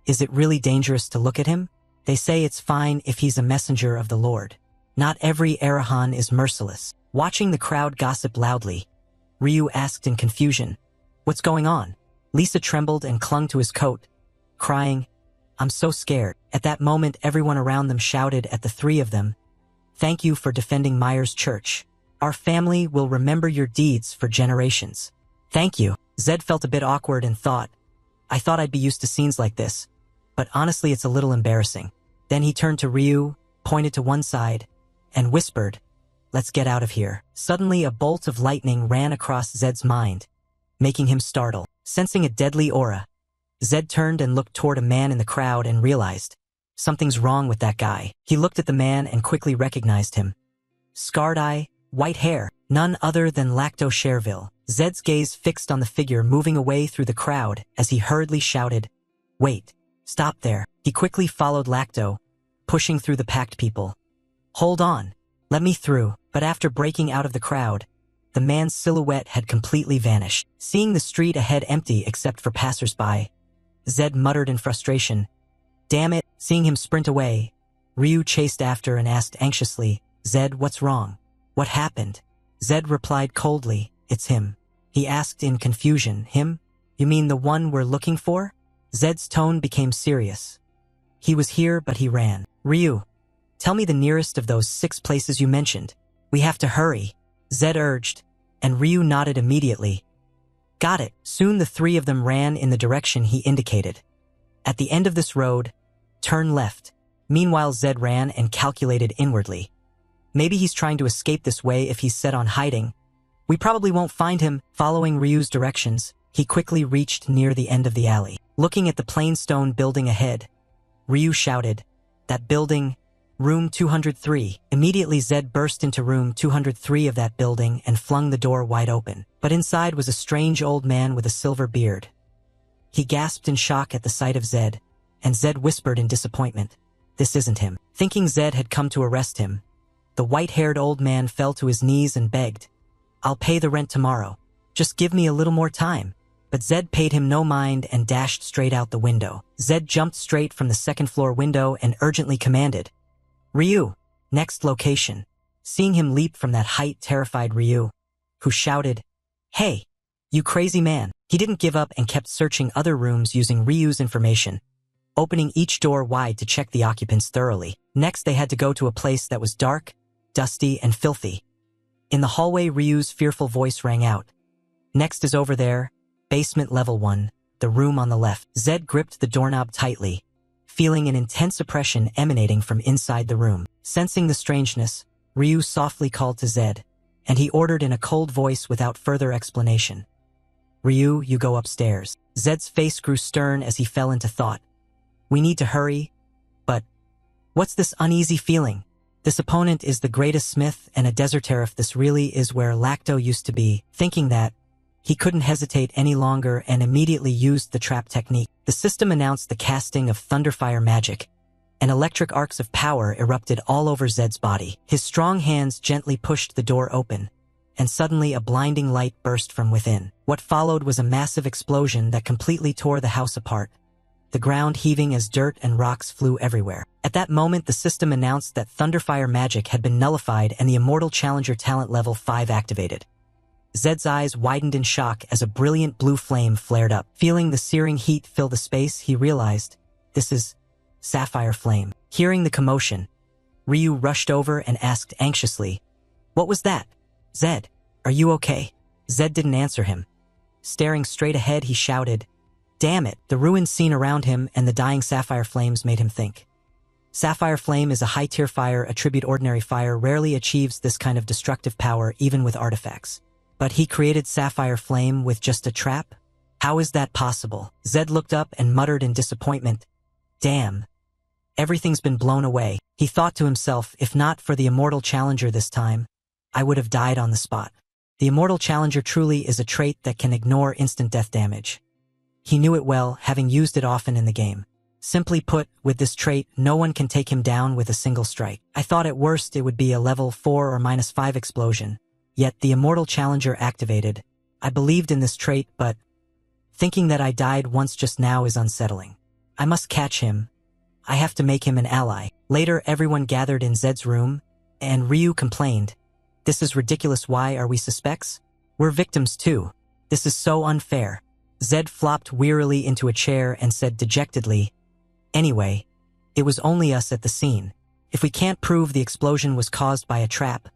Is it really dangerous to look at him? They say it's fine if he's a messenger of the Lord. Not every Arahan is merciless." Watching the crowd gossip loudly, Ryu asked in confusion, "What's going on?" Lisa trembled and clung to his coat, crying, "I'm so scared." At that moment, everyone around them shouted at the three of them, "Thank you for defending Myers Church. Our family will remember your deeds for generations." "Thank you." Zed felt a bit awkward and thought, "I thought I'd be used to scenes like this, but honestly it's a little embarrassing." Then he turned to Ryu, pointed to one side, and whispered, "Let's get out of here." Suddenly a bolt of lightning ran across Zed's mind, making him startle. Sensing a deadly aura, Zed turned and looked toward a man in the crowd and realized, something's wrong with that guy. He looked at the man and quickly recognized him. Scarred eye, white hair, none other than Lacto Cherville. Zed's gaze fixed on the figure moving away through the crowd as he hurriedly shouted, "Wait, stop there." He quickly followed Lacto, pushing through the packed people. "Hold on, let me through." But after breaking out of the crowd, the man's silhouette had completely vanished. Seeing the street ahead empty except for passers-by, Zed muttered in frustration, "Damn it." Seeing him sprint away, Ryu chased after and asked anxiously, "Zed, what's wrong? What happened?" Zed replied coldly, "It's him." He asked in confusion, "Him? You mean the one we're looking for?" Zed's tone became serious. "He was here, but he ran." "Ryu, tell me the nearest of those 6 places you mentioned. We have to hurry," Zed urged, and Ryu nodded immediately. "Got it." Soon the three of them ran in the direction he indicated. "At the end of this road, turn left." Meanwhile Zed ran and calculated inwardly. "Maybe he's trying to escape this way if he's set on hiding. We probably won't find him." Following Ryu's directions, he quickly reached near the end of the alley. Looking at the plain stone building ahead, Ryu shouted, "That building, room 203. Immediately Zed burst into room 203 of that building and flung the door wide open. But inside was a strange old man with a silver beard. He gasped in shock at the sight of Zed, and Zed whispered in disappointment, "This isn't him." Thinking Zed had come to arrest him, the white-haired old man fell to his knees and begged, "I'll pay the rent tomorrow. Just give me a little more time." But Zed paid him no mind and dashed straight out the window. Zed jumped straight from the second-floor window and urgently commanded, "Ryu, next location." Seeing him leap from that height terrified Ryu, who shouted, "Hey, you crazy man." He didn't give up and kept searching other rooms using Ryu's information, opening each door wide to check the occupants thoroughly. Next they had to go to a place that was dark, dusty, and filthy. In the hallway Ryu's fearful voice rang out, "Next is over there, basement level 1, the room on the left." Zed gripped the doorknob tightly, feeling an intense oppression emanating from inside the room. Sensing the strangeness, Ryu softly called to Zed, and he ordered in a cold voice without further explanation, "Ryu, you go upstairs." Zed's face grew stern as he fell into thought. "We need to hurry, but what's this uneasy feeling? This opponent is the greatest smith and a deserter if this really is where Lacto used to be." Thinking that, he couldn't hesitate any longer and immediately used the trap technique. The system announced the casting of thunderfire magic, and electric arcs of power erupted all over Zed's body. His strong hands gently pushed the door open, and suddenly a blinding light burst from within. What followed was a massive explosion that completely tore the house apart, the ground heaving as dirt and rocks flew everywhere. At that moment, the system announced that thunderfire magic had been nullified and the Immortal Challenger talent level 5 activated. Zed's eyes widened in shock as a brilliant blue flame flared up. Feeling the searing heat fill the space, he realized This is Sapphire Flame. Hearing the commotion, Ryu rushed over and asked anxiously, "What was that? Zed, are you okay?" Zed didn't answer him. Staring straight ahead, he shouted, "Damn it!" The ruined scene around him and the dying sapphire flames made him think. Sapphire Flame is a high-tier fire. Attribute ordinary fire rarely achieves this kind of destructive power even with artifacts. But he created Sapphire Flame with just a trap? How is that possible? Zed looked up and muttered in disappointment, "Damn. Everything's been blown away." He thought to himself, if not for the Immortal Challenger this time, I would have died on the spot. The Immortal Challenger truly is a trait that can ignore instant death damage. He knew it well, having used it often in the game. Simply put, with this trait, no one can take him down with a single strike. I thought at worst it would be a level 4 or -5 explosion. Yet the Immortal Challenger activated. I believed in this trait, but thinking that I died once just now is unsettling. I must catch him. I have to make him an ally. Later, everyone gathered in Zed's room, and Ryu complained, "This is ridiculous. Why are we suspects? We're victims too. This is so unfair." Zed flopped wearily into a chair and said dejectedly, "Anyway, it was only us at the scene. If we can't prove the explosion was caused by a trap,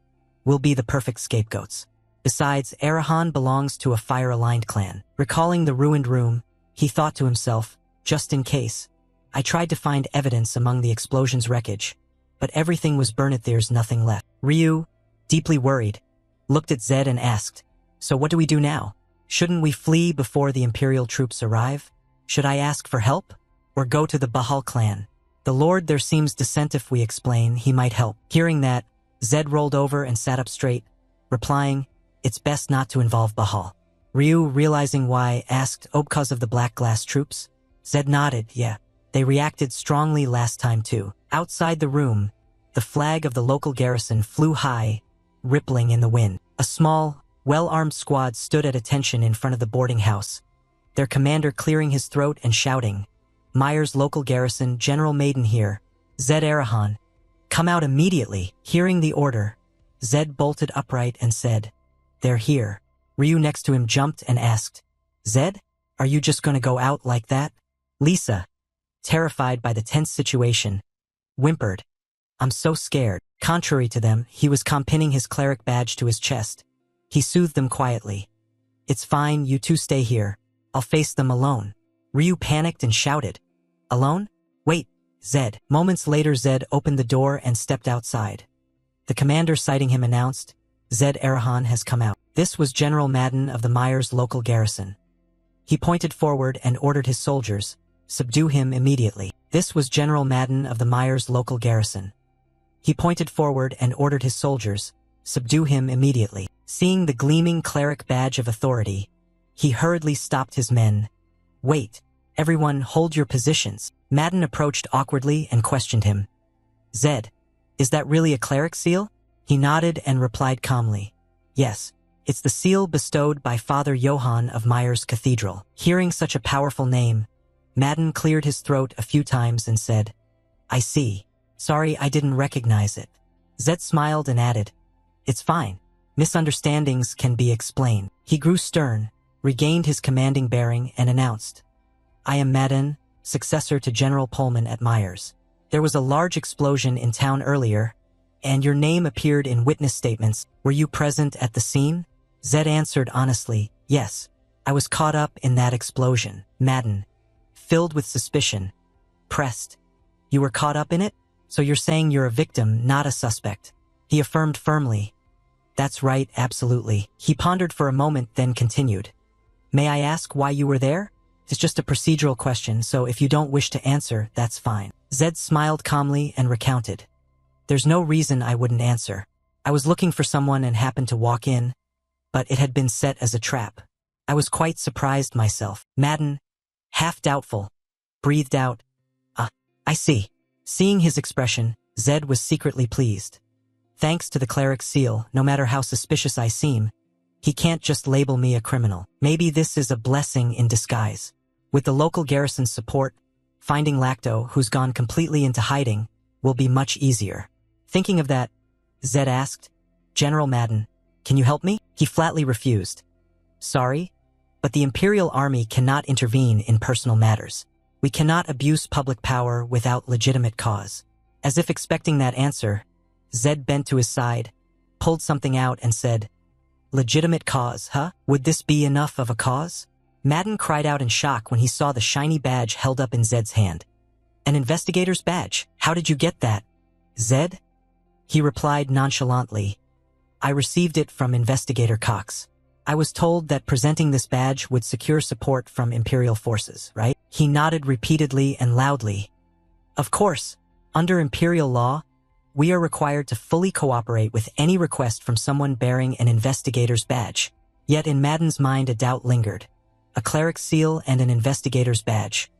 we'll be the perfect scapegoats. Besides, Arahan belongs to a fire-aligned clan." Recalling the ruined room, he thought to himself, just in case. I tried to find evidence among the explosion's wreckage, but everything was burnt. There's nothing left. Ryu, deeply worried, looked at Zed and asked, "So what do we do now? Shouldn't we flee before the Imperial troops arrive? Should I ask for help? Or go to the Bahal clan? The Lord there seems decent. If we explain, he might help." Hearing that, Zed rolled over and sat up straight, replying, "It's best not to involve Bahal." Ryu, realizing why, asked, "Oh, because of the Black Glass troops?" Zed nodded, "Yeah. They reacted strongly last time too." Outside the room, the flag of the local garrison flew high, rippling in the wind. A small, well-armed squad stood at attention in front of the boarding house, their commander clearing his throat and shouting, "Myers local garrison, General Maiden here. Zed Arahan. Come out immediately." Hearing the order, Zed bolted upright and said, "They're here." Ryu next to him jumped and asked, "Zed, are you just gonna go out like that?" Lisa, terrified by the tense situation, whimpered, "I'm so scared." Contrary to them, he was pinning his cleric badge to his chest. He soothed them quietly. "It's fine, you two stay here. I'll face them alone." Ryu panicked and shouted, "Alone? Wait, Zed." Moments later, Zed opened the door and stepped outside. The commander, sighting him, announced, "Zed Arahan has come out." This was General Madden of the Myers local garrison. He pointed forward and ordered his soldiers, "Subdue him immediately." This was General Madden of the Myers local garrison. He pointed forward and ordered his soldiers, "Subdue him immediately." Seeing the gleaming cleric badge of authority, he hurriedly stopped his men. "Wait, everyone hold your positions." Madden approached awkwardly and questioned him. "Zed, is that really a cleric seal?" He nodded and replied calmly, "Yes, it's the seal bestowed by Father Johann of Myers Cathedral." Hearing such a powerful name, Madden cleared his throat a few times and said, "I see. Sorry, I didn't recognize it." Zed smiled and added, "It's fine. Misunderstandings can be explained." He grew stern, regained his commanding bearing, and announced, "I am Madden, successor to General Pullman at Myers. There was a large explosion in town earlier, and your name appeared in witness statements. Were you present at the scene?" Zed answered honestly, "Yes. I was caught up in that explosion." Madden, filled with suspicion, pressed, "You were caught up in it? So you're saying you're a victim, not a suspect?" He affirmed firmly, "That's right, absolutely." He pondered for a moment, then continued, "May I ask why you were there? It's just a procedural question, so if you don't wish to answer, that's fine." Zed smiled calmly and recounted, "There's no reason I wouldn't answer. I was looking for someone and happened to walk in, but it had been set as a trap. I was quite surprised myself." Madden, half doubtful, breathed out, I see." Seeing his expression, Zed was secretly pleased. Thanks to the cleric's seal, no matter how suspicious I seem, he can't just label me a criminal. Maybe this is a blessing in disguise. With the local garrison's support, finding Lacto, who's gone completely into hiding, will be much easier. Thinking of that, Zed asked, "General Madden, can you help me?" He flatly refused. "Sorry, but the Imperial Army cannot intervene in personal matters. We cannot abuse public power without legitimate cause. As if expecting that answer, Zed bent to his side, pulled something out and said, "Legitimate cause, huh? Would this be enough of a cause?" Madden cried out in shock when he saw the shiny badge held up in Zed's hand. "An investigator's badge? How did you get that, Zed?" He replied nonchalantly, "I received it from Investigator Cox. I was told that presenting this badge would secure support from Imperial forces, right?" He nodded repeatedly and loudly. "Of course, under Imperial law, we are required to fully cooperate with any request from someone bearing an investigator's badge." Yet in Madden's mind a doubt lingered. A cleric's seal and an investigator's badge.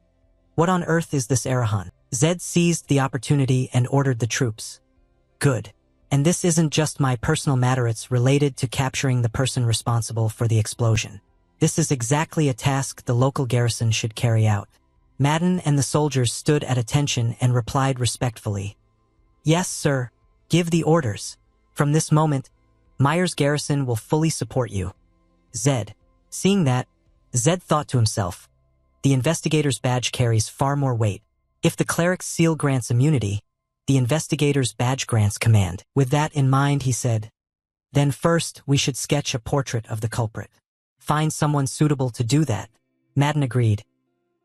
What on earth is this Arahan? Zed seized the opportunity and ordered the troops. "Good. And this isn't just my personal matter, it's related to capturing the person responsible for the explosion. This is exactly a task the local garrison should carry out." Madden and the soldiers stood at attention and replied respectfully, "Yes, sir. Give the orders. From this moment, Myers Garrison will fully support you." Zed. Seeing that, Zed thought to himself, the investigator's badge carries far more weight. If the cleric's seal grants immunity, the investigator's badge grants command. With that in mind, he said, "Then first we should sketch a portrait of the culprit." "Find someone suitable to do that." Madden agreed.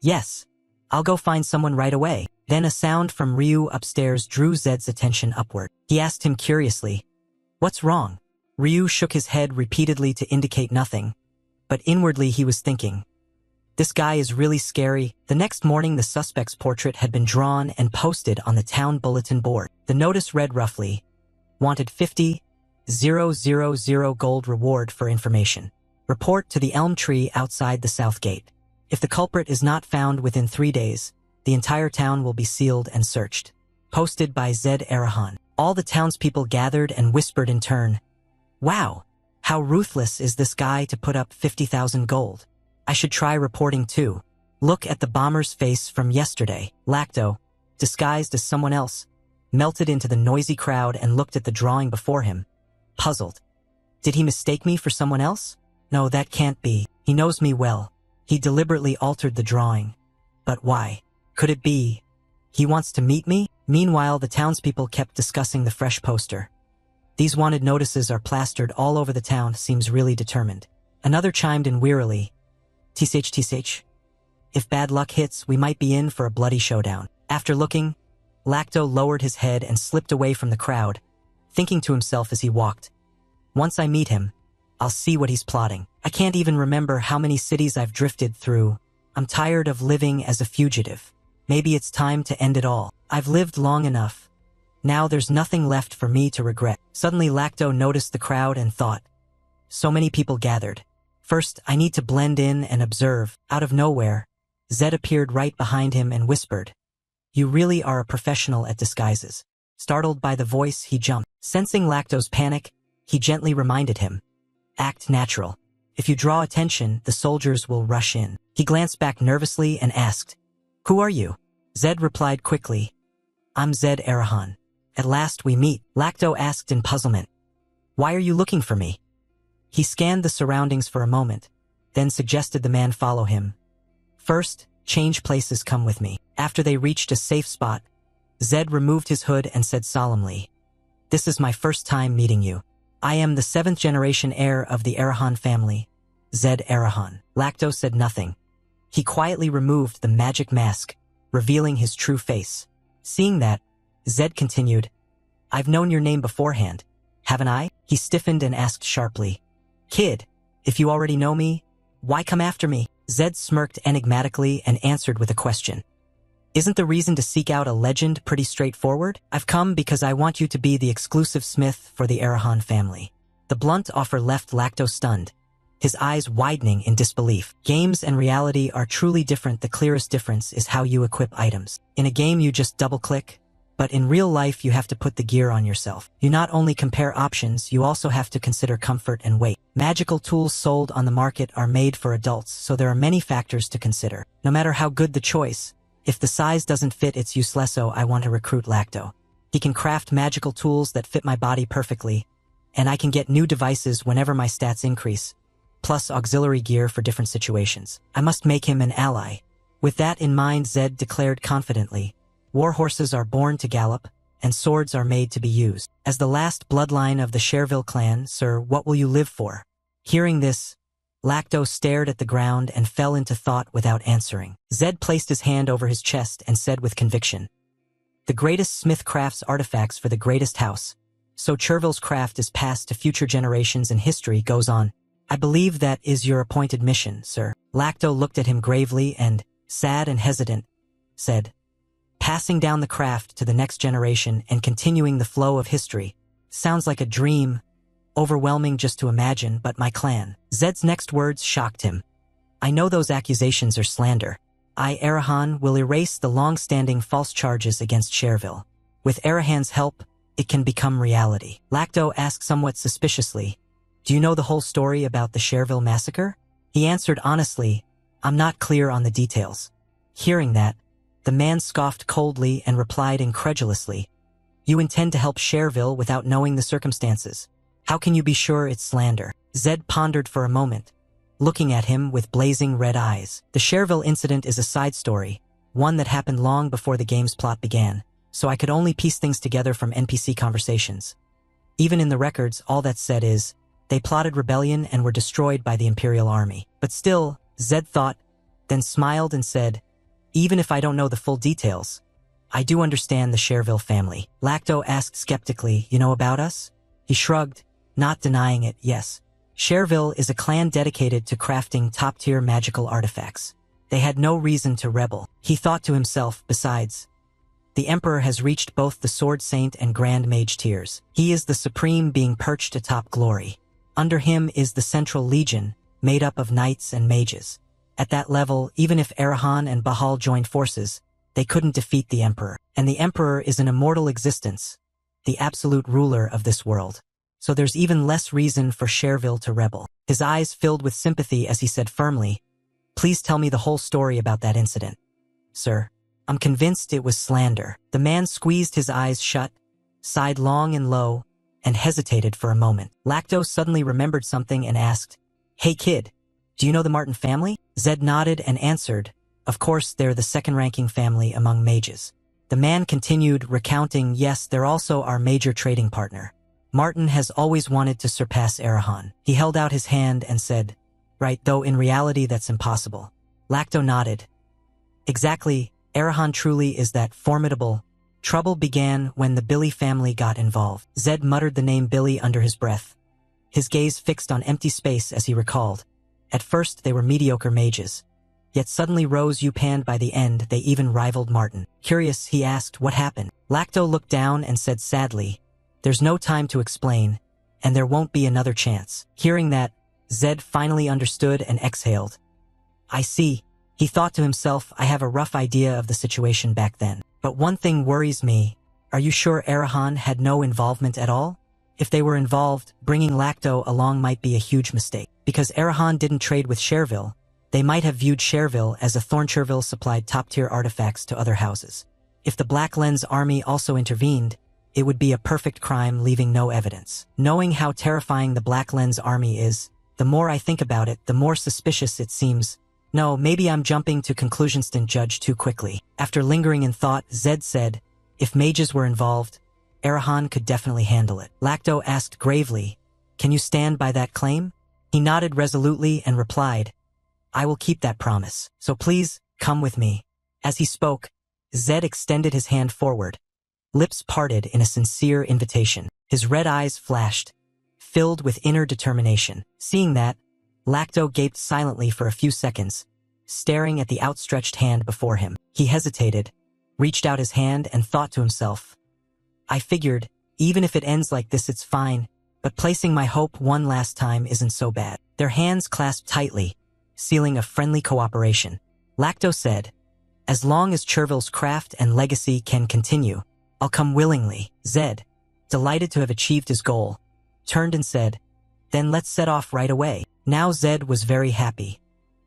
"Yes, I'll go find someone right away." Then a sound from Ryu upstairs drew Zed's attention upward. He asked him curiously, "What's wrong?" Ryu shook his head repeatedly to indicate nothing, but inwardly he was thinking, "This guy is really scary." The next morning the suspect's portrait had been drawn and posted on the town bulletin board. The notice read roughly, "Wanted 50,000 gold reward for information. Report to the elm tree outside the south gate. If the culprit is not found within 3 days, the entire town will be sealed and searched." Posted by Zed Arahan. All the townspeople gathered and whispered in turn, "Wow, how ruthless is this guy to put up 50,000 gold. I should try reporting too." Look at the bomber's face from yesterday. Lacto, disguised as someone else, melted into the noisy crowd and looked at the drawing before him, puzzled. Did he mistake me for someone else? No, that can't be. He knows me well. He deliberately altered the drawing. But why? Could it be he wants to meet me? Meanwhile, the townspeople kept discussing the fresh poster. "These wanted notices are plastered all over the town, seems really determined." Another chimed in wearily, "Tsh. If bad luck hits, we might be in for a bloody showdown." After looking, Lacto lowered his head and slipped away from the crowd, thinking to himself as he walked, "Once I meet him, I'll see what he's plotting. I can't even remember how many cities I've drifted through. I'm tired of living as a fugitive. Maybe it's time to end it all. I've lived long enough. Now there's nothing left for me to regret." Suddenly Lacto noticed the crowd and thought, so many people gathered. First, I need to blend in and observe. Out of nowhere, Zed appeared right behind him and whispered, "You really are a professional at disguises." Startled by the voice, he jumped. Sensing Lacto's panic, he gently reminded him, "Act natural. If you draw attention, the soldiers will rush in." He glanced back nervously and asked, "Who are you?" Zed replied quickly, "I'm Zed Arahan. At last we meet." Lacto asked in puzzlement, "Why are you looking for me?" He scanned the surroundings for a moment, then suggested the man follow him. "First, change places, come with me." After they reached a safe spot, Zed removed his hood and said solemnly, "This is my first time meeting you. I am the 7th generation heir of the Arahan family, Zed Arahan." Lacto said nothing. He quietly removed the magic mask, revealing his true face. Seeing that, Zed continued, "I've known your name beforehand, haven't I?" He stiffened and asked sharply, "Kid, if you already know me, why come after me?" Zed smirked enigmatically and answered with a question. "Isn't the reason to seek out a legend pretty straightforward? I've come because I want you to be the exclusive smith for the Arahan family." The blunt offer left Lacto stunned, his eyes widening in disbelief. Games and reality are truly different. The clearest difference is how you equip items. In a game you just double-click, but in real life you have to put the gear on yourself. You not only compare options, you also have to consider comfort and weight. Magical tools sold on the market are made for adults, so there are many factors to consider. No matter how good the choice, if the size doesn't fit, it's useless. So I want to recruit Lacto. He can craft magical tools that fit my body perfectly, and I can get new devices whenever my stats increase, plus auxiliary gear for different situations. I must make him an ally. With that in mind, Zed declared confidently, "War horses are born to gallop, and swords are made to be used. As the last bloodline of the Cherville clan, sir, what will you live for?" Hearing this, Lacto stared at the ground and fell into thought without answering. Zed placed his hand over his chest and said with conviction, "The greatest smith crafts artifacts for the greatest house. So Cherville's craft is passed to future generations and history goes on. I believe that is your appointed mission, sir." Lacto looked at him gravely and, sad and hesitant, said, "Passing down the craft to the next generation and continuing the flow of history. Sounds like a dream, overwhelming just to imagine, but my clan." Zed's next words shocked him. "I know those accusations are slander. I, Arahan, will erase the long-standing false charges against Cherville. With Arahan's help, it can become reality." Lacto asked somewhat suspiciously, "Do you know the whole story about the Cherville massacre?" He answered honestly, "I'm not clear on the details." Hearing that, the man scoffed coldly and replied incredulously, "You intend to help Cherville without knowing the circumstances. How can you be sure it's slander?" Zed pondered for a moment, looking at him with blazing red eyes. The Cherville incident is a side story, one that happened long before the game's plot began, so I could only piece things together from NPC conversations. Even in the records, all that's said is, they plotted rebellion and were destroyed by the Imperial Army. But still, Zed thought, then smiled and said, "Even if I don't know the full details, I do understand the Cherville family." Lacto asked skeptically, "You know about us?" He shrugged, not denying it, "Yes. Cherville is a clan dedicated to crafting top-tier magical artifacts. They had no reason to rebel." He thought to himself, "Besides, the Emperor has reached both the Sword Saint and Grand Mage tiers. He is the supreme being perched atop glory. Under him is the Central Legion, made up of knights and mages. At that level, even if Arahan and Bahal joined forces, they couldn't defeat the Emperor. And the Emperor is an immortal existence, the absolute ruler of this world. So there's even less reason for Cherville to rebel." His eyes filled with sympathy as he said firmly, "Please tell me the whole story about that incident, sir. I'm convinced it was slander." The man squeezed his eyes shut, sighed long and low, and hesitated for a moment. Lacto suddenly remembered something and asked, "Hey kid, do you know the Martin family?" Zed nodded and answered, "Of course, they're the second-ranking family among mages." The man continued, recounting, "Yes, they're also our major trading partner. Martin has always wanted to surpass Arahan." He held out his hand and said, "Right, though in reality that's impossible." Lacto nodded. "Exactly, Arahan truly is that formidable." Trouble began when the Billy family got involved. Zed muttered the name Billy under his breath, his gaze fixed on empty space as he recalled. At first they were mediocre mages, yet suddenly rose Upand. By the end they even rivaled Martin. Curious, he asked, "What happened?" Lacto looked down and said sadly, "There's no time to explain, and there won't be another chance." Hearing that, Zed finally understood and exhaled. "I see." He thought to himself, "I have a rough idea of the situation back then. But one thing worries me. Are you sure Arahan had no involvement at all? If they were involved, bringing Lacto along might be a huge mistake. Because Arahan didn't trade with Cherville, they might have viewed Cherville as a thorn. Cherville supplied top-tier artifacts to other houses. If the Black Lens army also intervened, it would be a perfect crime, leaving no evidence. Knowing how terrifying the Black Lens army is, the more I think about it, the more suspicious it seems. No, maybe I'm jumping to conclusions. Didn't judge too quickly." After lingering in thought, Zed said, "If mages were involved, Arahan could definitely handle it." Lacto asked gravely, "Can you stand by that claim?" He nodded resolutely and replied, "I will keep that promise. So please, come with me." As he spoke, Zed extended his hand forward, lips parted in a sincere invitation. His red eyes flashed, filled with inner determination. Seeing that, Lacto gaped silently for a few seconds, staring at the outstretched hand before him. He hesitated, reached out his hand and thought to himself, "I figured, even if it ends like this it's fine, but placing my hope one last time isn't so bad." Their hands clasped tightly, sealing a friendly cooperation. Lacto said, "As long as Cherville's craft and legacy can continue, I'll come willingly." Zed, delighted to have achieved his goal, turned and said, "Then let's set off right away." Now Zed was very happy.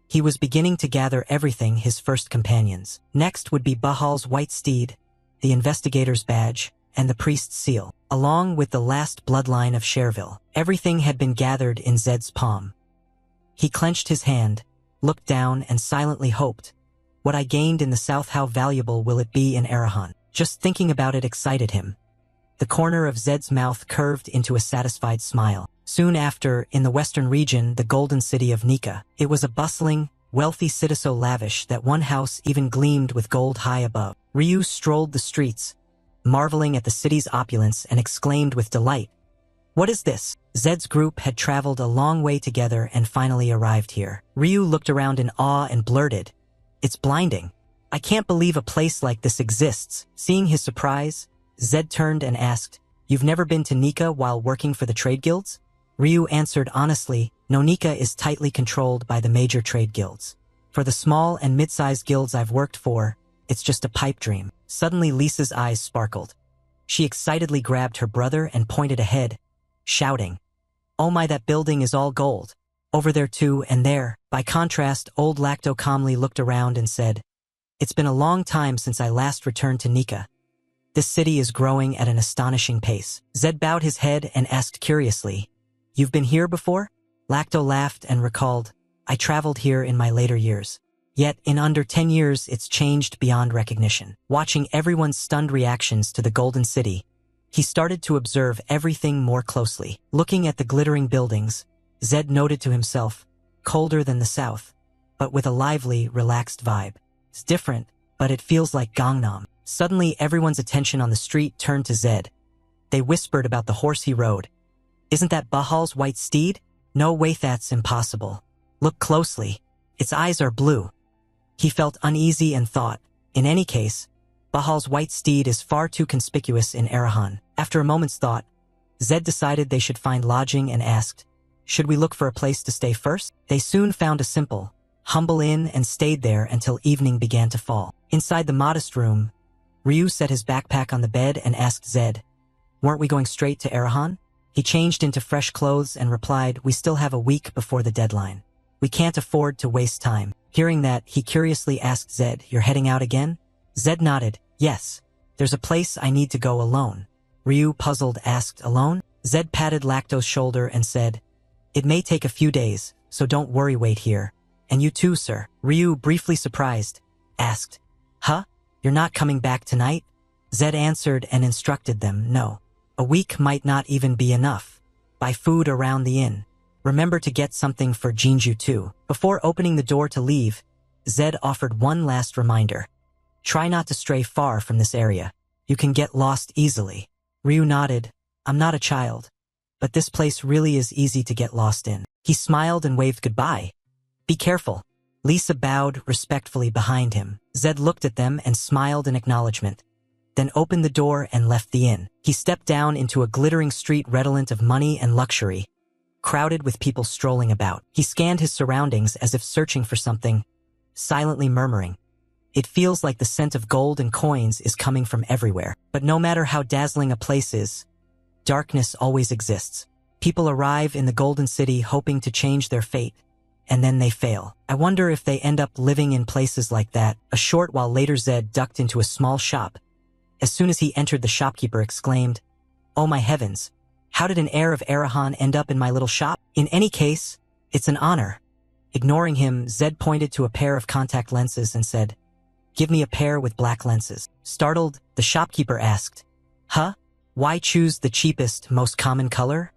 He was beginning to gather everything: his first companions. Next would be Bahal's white steed, the investigator's badge, and the priest's seal, along with the last bloodline of Cherville. Everything had been gathered in Zed's palm. He clenched his hand, looked down and silently hoped, What I gained in the south, how valuable will it be in Arahan? Just thinking about it excited him. The corner of Zed's mouth curved into a satisfied smile. Soon after, in the western region, the golden city of Nika. It was a bustling, wealthy city so lavish that one house even gleamed with gold high above. Ryu strolled the streets, marveling at the city's opulence, and exclaimed with delight, "What is this?" Zed's group had traveled a long way together and finally arrived here. Ryu looked around in awe and blurted, "It's blinding. I can't believe a place like this exists." Seeing his surprise, Zed turned and asked, "You've never been to Nika while working for the trade guilds?" Ryu answered honestly, "No, Nika is tightly controlled by the major trade guilds. For the small and mid-sized guilds I've worked for, it's just a pipe dream." Suddenly Lisa's eyes sparkled. She excitedly grabbed her brother and pointed ahead, shouting, "Oh my, that building is all gold. Over there too, and there." By contrast, old Lacto calmly looked around and said, "It's been a long time since I last returned to Nika. This city is growing at an astonishing pace." Zed bowed his head and asked curiously, "You've been here before?" Lacto laughed and recalled, "I traveled here in my later years. Yet, in under 10 years, it's changed beyond recognition." Watching everyone's stunned reactions to the Golden City, he started to observe everything more closely. Looking at the glittering buildings, Zed noted to himself, colder than the south, but with a lively, relaxed vibe. It's different, but it feels like Gangnam. Suddenly, everyone's attention on the street turned to Zed. They whispered about the horse he rode. "Isn't that Bahal's white steed?" "No way, that's impossible. Look closely. Its eyes are blue." He felt uneasy and thought, in any case, Bahal's white steed is far too conspicuous in Arahan. After a moment's thought, Zed decided they should find lodging and asked, "Should we look for a place to stay first?" They soon found a simple, humble inn and stayed there until evening began to fall. Inside the modest room, Ryu set his backpack on the bed and asked Zed, "Weren't we going straight to Arahan?" He changed into fresh clothes and replied, "We still have a week before the deadline. We can't afford to waste time." Hearing that, he curiously asked Zed, "You're heading out again?" Zed nodded, "Yes. There's a place I need to go alone." Ryu, puzzled, asked, "Alone?" Zed patted Lacto's shoulder and said, "It may take a few days, so don't worry, wait here. And you too, sir." Ryu, briefly surprised, asked, "Huh? You're not coming back tonight?" Zed answered and instructed them, "No. A week might not even be enough. Buy food around the inn. Remember to get something for Jinju too." Before opening the door to leave, Zed offered one last reminder. "Try not to stray far from this area. You can get lost easily." Ryu nodded, "I'm not a child, but this place really is easy to get lost in." He smiled and waved goodbye. "Be careful." Lisa bowed respectfully behind him. Zed looked at them and smiled in acknowledgement, then opened the door and left the inn. He stepped down into a glittering street redolent of money and luxury, crowded with people strolling about. He scanned his surroundings as if searching for something, silently murmuring, "It feels like the scent of gold and coins is coming from everywhere." But no matter how dazzling a place is, darkness always exists. People arrive in the Golden City hoping to change their fate, and then they fail. I wonder if they end up living in places like that. A short while later, Zed ducked into a small shop. As soon as he entered, the shopkeeper exclaimed, "Oh my heavens! How did an heir of Arahan end up in my little shop? In any case, it's an honor." Ignoring him, Zed pointed to a pair of contact lenses and said, "Give me a pair with black lenses." Startled, the shopkeeper asked, "Huh? Why choose the cheapest, most common color?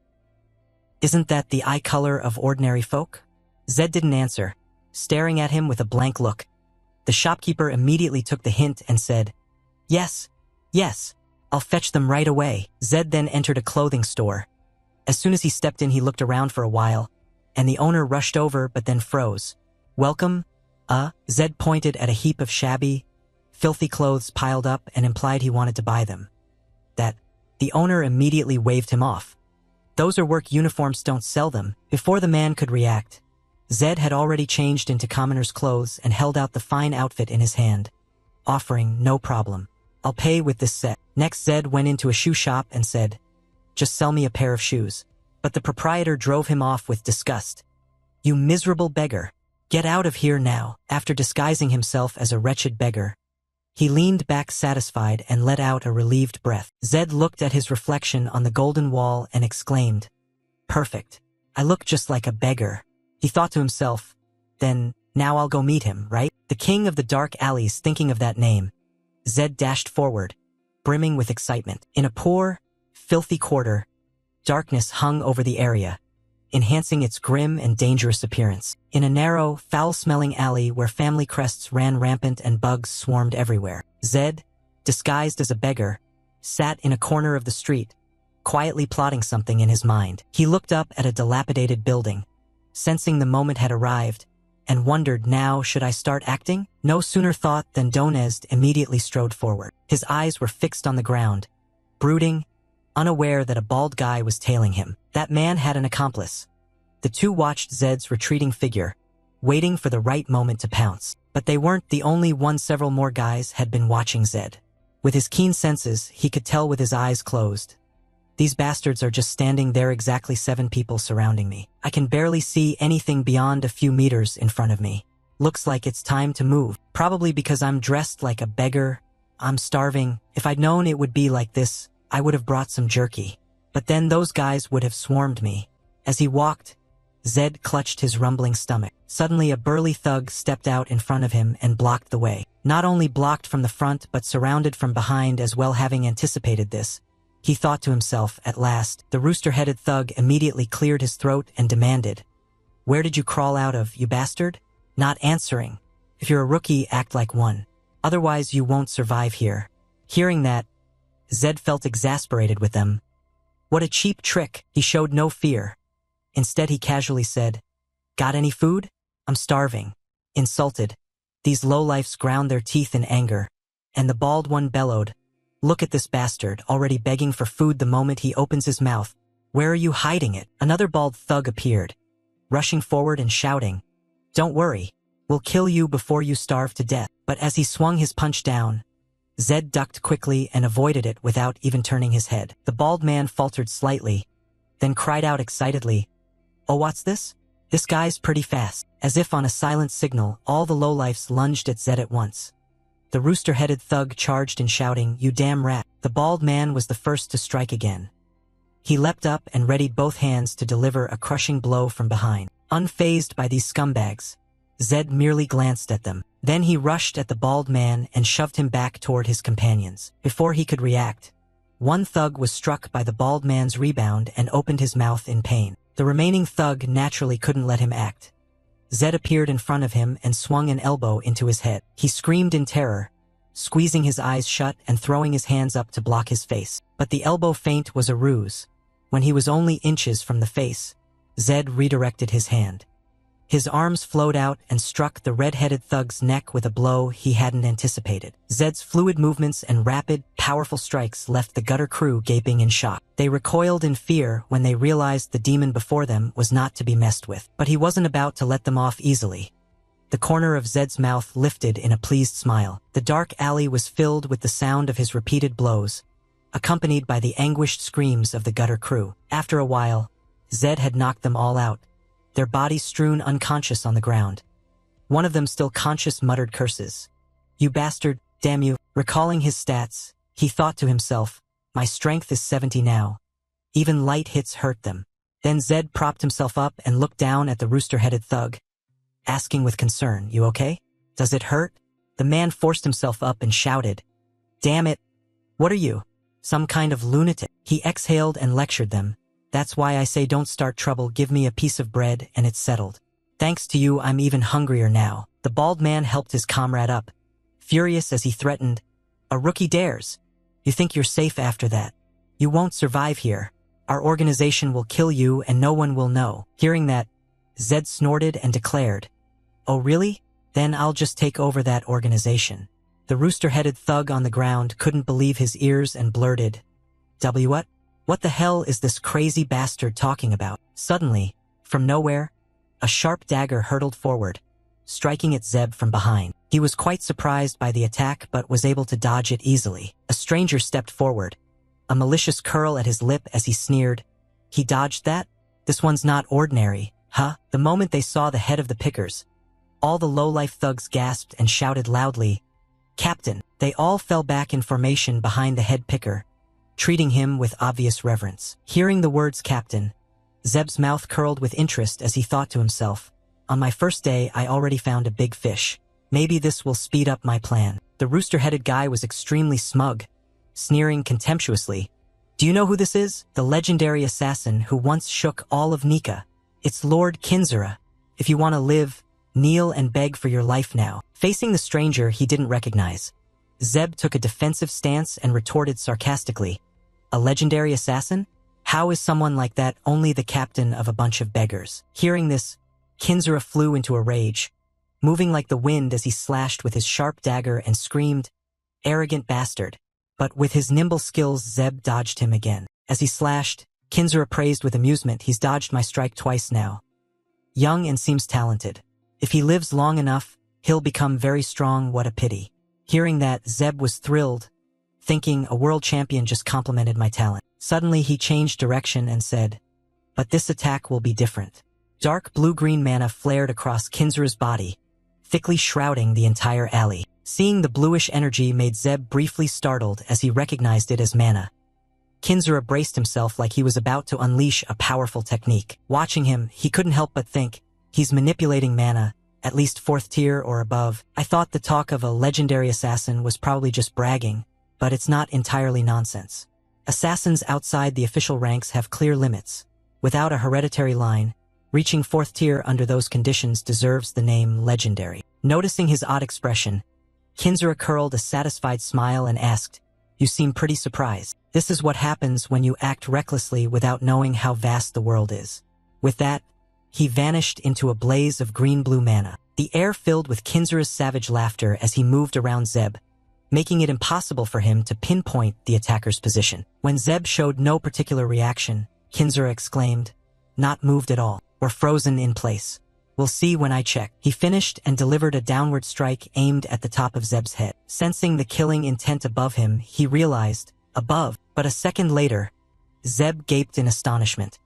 Isn't that the eye color of ordinary folk?" Zed didn't answer, staring at him with a blank look. The shopkeeper immediately took the hint and said, Yes, I'll fetch them right away." Zed then entered a clothing store. As soon as he stepped in, he looked around for a while, and the owner rushed over but then froze. "Welcome?" Zed pointed at a heap of shabby, filthy clothes piled up and implied he wanted to buy them. The owner immediately waved him off. "Those are work uniforms, don't sell them." Before the man could react, Zed had already changed into commoner's clothes and held out the fine outfit in his hand, offering, "No problem. I'll pay with this set." Next, Zed went into a shoe shop and said, "Just sell me a pair of shoes." But the proprietor drove him off with disgust. "You miserable beggar. Get out of here now." After disguising himself as a wretched beggar, he leaned back satisfied and let out a relieved breath. Zed looked at his reflection on the golden wall and exclaimed, "Perfect. I look just like a beggar." He thought to himself, then, Now I'll go meet him, right? The king of the dark alleys. Thinking of that name, Zed dashed forward, brimming with excitement. In a poor, filthy quarter, darkness hung over the area, enhancing its grim and dangerous appearance. In a narrow, foul-smelling alley where family crests ran rampant and bugs swarmed everywhere, Zed, disguised as a beggar, sat in a corner of the street, quietly plotting something in his mind. He looked up at a dilapidated building, sensing the moment had arrived, and wondered, now should I start acting? No sooner thought than Donezd immediately strode forward. His eyes were fixed on the ground, brooding, unaware that a bald guy was tailing him. That man had an accomplice. The two watched Zed's retreating figure, waiting for the right moment to pounce. But they weren't the only one. Several more guys had been watching Zed. With his keen senses, he could tell with his eyes closed. These bastards are just standing there, exactly 7 people surrounding me. I can barely see anything beyond a few meters in front of me. Looks like it's time to move. Probably because I'm dressed like a beggar. I'm starving. If I'd known it would be like this, I would have brought some jerky. But then those guys would have swarmed me. As he walked, Zed clutched his rumbling stomach. Suddenly a burly thug stepped out in front of him and blocked the way. Not only blocked from the front but surrounded from behind as well. Having anticipated this, he thought to himself, at last. The rooster-headed thug immediately cleared his throat and demanded, "Where did you crawl out of, you bastard?" Not answering. If you're a rookie, act like one. Otherwise you won't survive here. Hearing that, Zed felt exasperated with them. What a cheap trick. He showed no fear. Instead he casually said, "Got any food? I'm starving." Insulted, these lowlifes ground their teeth in anger, and the bald one bellowed, "Look at this bastard, already begging for food the moment he opens his mouth. Where are you hiding it?" Another bald thug appeared, rushing forward and shouting, "Don't worry, we'll kill you before you starve to death." But as he swung his punch down, Zed ducked quickly and avoided it without even turning his head. The bald man faltered slightly, then cried out excitedly, "Oh, what's this? This guy's pretty fast." As if on a silent signal, all the lowlifes lunged at Zed at once. The rooster-headed thug charged in, shouting, "You damn rat." The bald man was the first to strike again. He leapt up and readied both hands to deliver a crushing blow from behind. Unfazed by these scumbags, Zed merely glanced at them. Then he rushed at the bald man and shoved him back toward his companions. Before he could react, one thug was struck by the bald man's rebound and opened his mouth in pain. The remaining thug naturally couldn't let him act. Zed appeared in front of him and swung an elbow into his head. He screamed in terror, squeezing his eyes shut and throwing his hands up to block his face. But the elbow feint was a ruse. When he was only inches from the face, Zed redirected his hand. His arms flowed out and struck the red-headed thug's neck with a blow he hadn't anticipated. Zed's fluid movements and rapid, powerful strikes left the gutter crew gaping in shock. They recoiled in fear when they realized the demon before them was not to be messed with. But he wasn't about to let them off easily. The corner of Zed's mouth lifted in a pleased smile. The dark alley was filled with the sound of his repeated blows, accompanied by the anguished screams of the gutter crew. After a while, Zed had knocked them all out, their bodies strewn unconscious on the ground. One of them, still conscious, muttered curses. "You bastard, damn you." Recalling his stats, he thought to himself, "My strength is 70 now. Even light hits hurt them." Then Zed propped himself up and looked down at the rooster-headed thug, asking with concern, "You okay? Does it hurt?" The man forced himself up and shouted, "Damn it! What are you? Some kind of lunatic?" He exhaled and lectured them. "That's why I say don't start trouble. Give me a piece of bread and it's settled. Thanks to you, I'm even hungrier now." The bald man helped his comrade up, furious as he threatened, "A rookie dares. You think you're safe after that? You won't survive here. Our organization will kill you and no one will know." Hearing that, Zed snorted and declared, "Oh really? Then I'll just take over that organization." The rooster-headed thug on the ground couldn't believe his ears and blurted, What? What the hell is this crazy bastard talking about?" Suddenly, from nowhere, a sharp dagger hurtled forward, striking at Zeb from behind. He was quite surprised by the attack but was able to dodge it easily. A stranger stepped forward, a malicious curl at his lip as he sneered, "He dodged that? This one's not ordinary, huh?" The moment they saw the head of the pickers, all the lowlife thugs gasped and shouted loudly, "Captain!" They all fell back in formation behind the head picker, treating him with obvious reverence. Hearing the words captain, Zeb's mouth curled with interest as he thought to himself, On my first day, I already found a big fish. Maybe this will speed up my plan. The rooster-headed guy was extremely smug, sneering contemptuously. Do you know who this is? The legendary assassin who once shook all of Nika. It's Lord Kinzura. If you want to live, kneel and beg for your life now. Facing the stranger he didn't recognize, Zeb took a defensive stance and retorted sarcastically. A legendary assassin? How is someone like that only the captain of a bunch of beggars? Hearing this, Kinzura flew into a rage, moving like the wind as he slashed with his sharp dagger and screamed, "Arrogant bastard." But with his nimble skills, Zeb dodged him again. As he slashed, Kinzura praised with amusement, "He's dodged my strike twice now. Young and seems talented. If he lives long enough, he'll become very strong, what a pity." Hearing that, Zeb was thrilled, thinking a world champion just complimented my talent. Suddenly he changed direction and said, "But this attack will be different." Dark blue-green mana flared across Kinzura's body, thickly shrouding the entire alley. Seeing the bluish energy made Zeb briefly startled as he recognized it as mana. Kinzura braced himself like he was about to unleash a powerful technique. Watching him, he couldn't help but think, he's manipulating mana, at least 4th tier or above. I thought the talk of a legendary assassin was probably just bragging, but it's not entirely nonsense. Assassins outside the official ranks have clear limits. Without a hereditary line, reaching 4th tier under those conditions deserves the name legendary. Noticing his odd expression, Kinzura curled a satisfied smile and asked, "You seem pretty surprised. This is what happens when you act recklessly without knowing how vast the world is." With that, he vanished into a blaze of green-blue mana. The air filled with Kinzura's savage laughter as he moved around Zeb, making it impossible for him to pinpoint the attacker's position. When Zeb showed no particular reaction, Kinzura exclaimed, "Not moved at all, or frozen in place. We'll see when I check." He finished and delivered a downward strike aimed at the top of Zeb's head. Sensing the killing intent above him, he realized, above, but a second later, Zeb gaped in astonishment.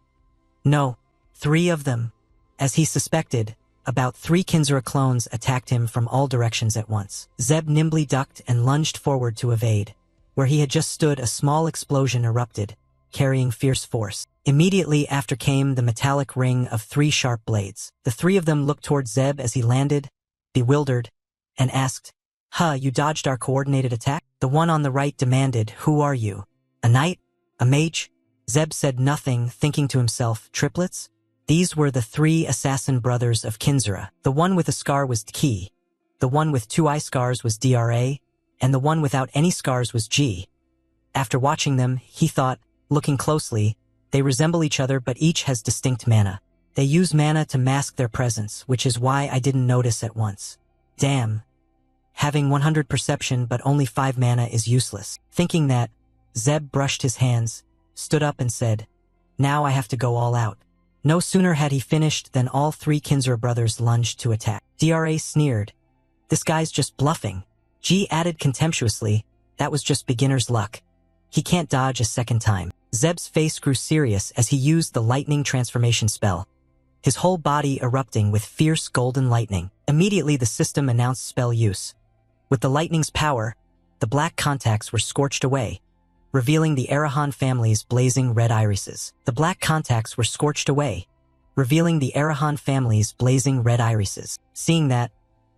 No, 3 of them. As he suspected, about 3 Kinzura clones attacked him from all directions at once. Zeb nimbly ducked and lunged forward to evade. Where he had just stood, a small explosion erupted, carrying fierce force. Immediately after came the metallic ring of 3 sharp blades. The 3 of them looked toward Zeb as he landed, bewildered, and asked, "Huh, you dodged our coordinated attack?" The one on the right demanded, "Who are you? A knight? A mage?" Zeb said nothing, thinking to himself, triplets? These were the 3 assassin brothers of Kinzura. The one with a scar was Ki, the one with 2 eye scars was Dra, and the one without any scars was G. After watching them, he thought, looking closely, they resemble each other but each has distinct mana. They use mana to mask their presence, which is why I didn't notice at once. Damn. Having 100 perception but only 5 mana is useless. Thinking that, Zeb brushed his hands, stood up and said, "Now I have to go all out." No sooner had he finished than all 3 Kinzura brothers lunged to attack. Dra sneered, "This guy's just bluffing." G added contemptuously, "That was just beginner's luck. He can't dodge a second time." Zeb's face grew serious as he used the lightning transformation spell, his whole body erupting with fierce golden lightning. Immediately the system announced spell use. With the lightning's power, the black contacts were scorched away, revealing the Arahan family's blazing red irises. The black contacts were scorched away, revealing the Arahan family's blazing red irises. Seeing that,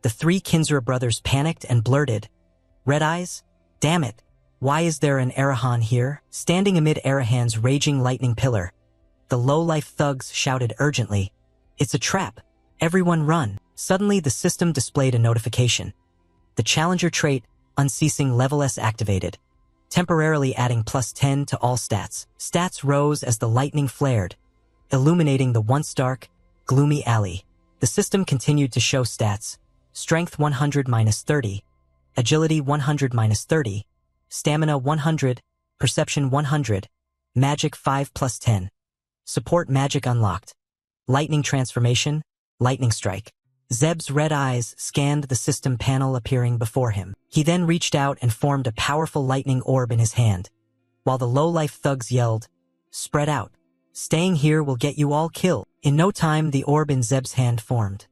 the 3 Kinzura brothers panicked and blurted, "Red eyes? Damn it! Why is there an Arahan here?" Standing amid Arahan's raging lightning pillar, the low-life thugs shouted urgently, "It's a trap! Everyone run!" Suddenly the system displayed a notification. The challenger trait, Unceasing Level S activated, temporarily adding +10 to all stats. Stats rose as the lightning flared, illuminating the once dark, gloomy alley. The system continued to show stats: Strength 100 -30, Agility 100 -30, Stamina 100, Perception 100, Magic 5 +10. Support Magic unlocked. Lightning Transformation, Lightning Strike. Zeb's red eyes scanned the system panel appearing before him. He then reached out and formed a powerful lightning orb in his hand, while the low-life thugs yelled, "Spread out. Staying here will get you all killed." In no time the orb in Zeb's hand formed.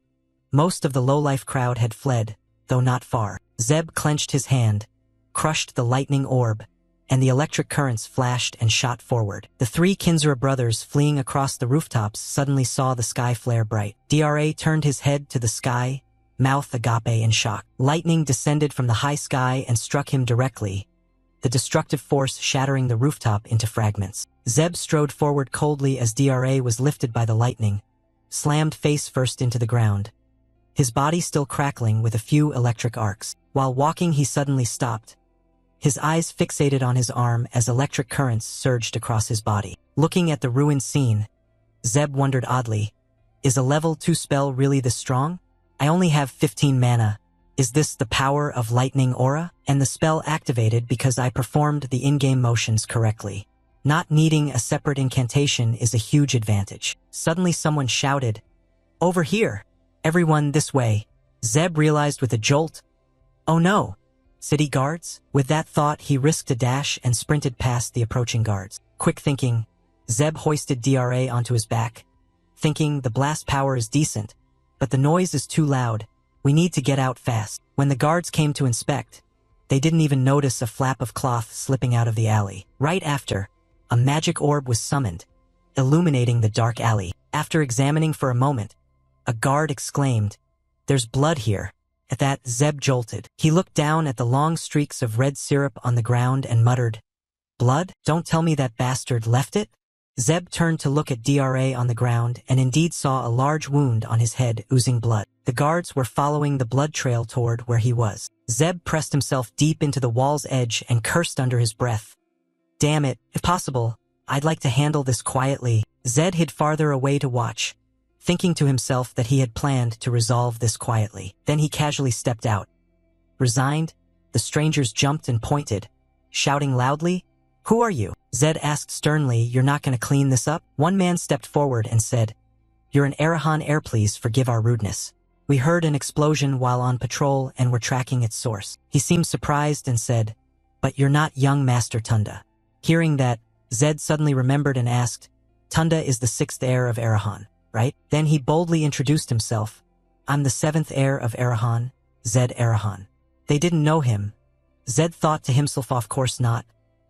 Most of the low-life crowd had fled, though not far. Zeb clenched his hand, crushed the lightning orb, and the electric currents flashed and shot forward. The three Kinzura brothers fleeing across the rooftops suddenly saw the sky flare bright. DRA turned his head to the sky, mouth agape in shock. Lightning descended from the high sky and struck him directly, the destructive force shattering the rooftop into fragments. Zeb strode forward coldly as DRA was lifted by the lightning, slammed face first into the ground, his body still crackling with a few electric arcs. While walking, he suddenly stopped, his eyes fixated on his arm as electric currents surged across his body. Looking at the ruined scene, Zeb wondered oddly, is a level 2 spell really this strong? I only have 15 mana. Is this the power of lightning aura? And the spell activated because I performed the in-game motions correctly. Not needing a separate incantation is a huge advantage. Suddenly someone shouted, "Over here! Everyone this way!" Zeb realized with a jolt, oh no! City guards? With that thought, he risked a dash and sprinted past the approaching guards. Quick thinking, Zeb hoisted DRA onto his back, thinking the blast power is decent, but the noise is too loud. We need to get out fast. When the guards came to inspect, they didn't even notice a flap of cloth slipping out of the alley. Right after, a magic orb was summoned, illuminating the dark alley. After examining for a moment, a guard exclaimed, "There's blood here." At that, Zeb jolted. He looked down at the long streaks of red syrup on the ground and muttered, "Blood? Don't tell me that bastard left it?" Zeb turned to look at DRA on the ground and indeed saw a large wound on his head oozing blood. The guards were following the blood trail toward where he was. Zeb pressed himself deep into the wall's edge and cursed under his breath. Damn it, if possible, I'd like to handle this quietly. Zed hid farther away to watch, thinking to himself that he had planned to resolve this quietly. Then he casually stepped out. Resigned, the strangers jumped and pointed, shouting loudly, "Who are you?" Zed asked sternly, "You're not going to clean this up?" One man stepped forward and said, "You're an Arahan heir, please forgive our rudeness. We heard an explosion while on patrol and were tracking its source." He seemed surprised and said, "But you're not young Master Tunda." Hearing that, Zed suddenly remembered and asked, "Tunda is the 6th heir of Arahan, right?" Then he boldly introduced himself. "I'm the 7th heir of Arahan, Zed Arahan." They didn't know him. Zed thought to himself, of course not.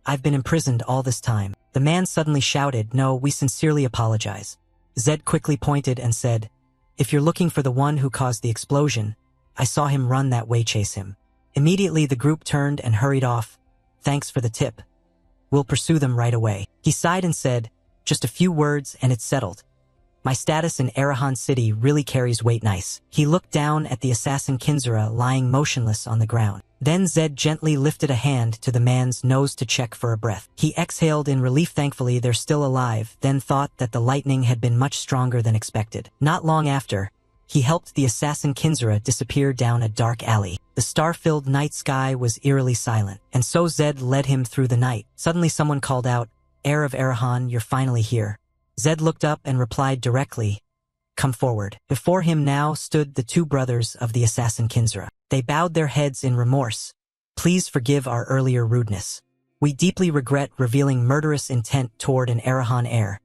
I've been imprisoned all this time. The man suddenly shouted, "No, we sincerely apologize." Zed quickly pointed and said, "If you're looking for the one who caused the explosion, I saw him run that way, chase him." Immediately the group turned and hurried off. "Thanks for the tip. We'll pursue them right away." He sighed and said, "Just a few words and it's settled. My status in Arahan City really carries weight nice." He looked down at the assassin Kinzura lying motionless on the ground. Then Zed gently lifted a hand to the man's nose to check for a breath. He exhaled in relief, thankfully they're still alive, then thought that the lightning had been much stronger than expected. Not long after, he helped the assassin Kinzura disappear down a dark alley. The star-filled night sky was eerily silent, and so Zed led him through the night. Suddenly someone called out, "Heir of Arahan, you're finally here." Zed looked up and replied directly, "Come forward." Before him now stood the two brothers of the assassin Kinzura. They bowed their heads in remorse. "Please forgive our earlier rudeness. We deeply regret revealing murderous intent toward an Arahan heir.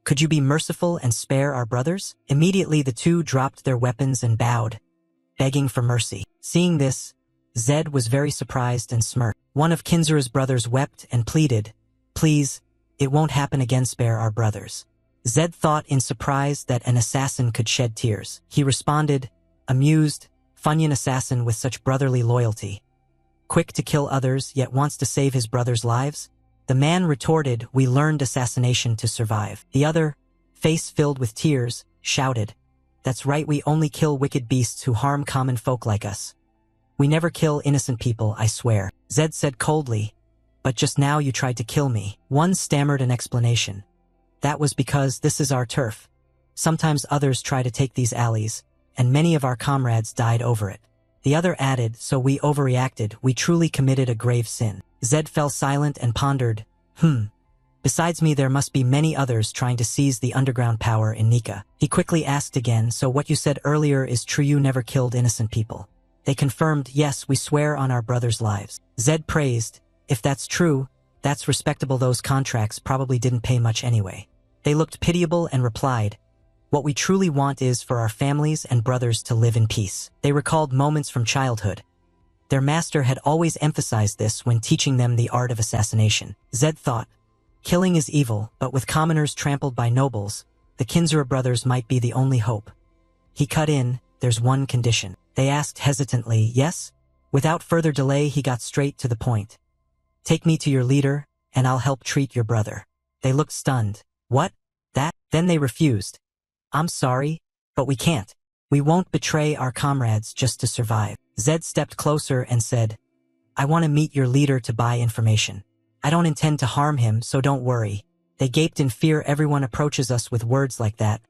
Could you be merciful and spare our brothers?" Immediately the two dropped their weapons and bowed, begging for mercy. Seeing this, Zed was very surprised and smirked. One of Kinzura's brothers wept and pleaded, "Please, it won't happen again, spare our brothers." Zed thought in surprise that an assassin could shed tears. He responded, amused, Funyun assassin with such brotherly loyalty. Quick to kill others, yet wants to save his brothers' lives? The man retorted, "We learned assassination to survive." The other, face filled with tears, shouted, "That's right, we only kill wicked beasts who harm common folk like us. We never kill innocent people, I swear." Zed said coldly, "But just now you tried to kill me." One stammered an explanation. "That was because this is our turf. Sometimes others try to take these alleys, and many of our comrades died over it." The other added, "So we overreacted, we truly committed a grave sin." Zed fell silent and pondered, Besides me there must be many others trying to seize the underground power in Nika." He quickly asked again, "So what you said earlier is true, you never killed innocent people?" They confirmed, "Yes, we swear on our brothers' lives." Zed praised, "If that's true, that's respectable, those contracts probably didn't pay much anyway." They looked pitiable and replied, "What we truly want is for our families and brothers to live in peace." They recalled moments from childhood. Their master had always emphasized this when teaching them the art of assassination. Zed thought, killing is evil, but with commoners trampled by nobles, the Kinzura brothers might be the only hope. He cut in, there's one condition. They asked hesitantly, yes? Without further delay, he got straight to the point. Take me to your leader, and I'll help treat your brother. They looked stunned. What? That? Then they refused. I'm sorry, but we can't. We won't betray our comrades just to survive. Zed stepped closer and said, I want to meet your leader to buy information. I don't intend to harm him, so don't worry. They gaped in fear. Everyone approaches us with words like that.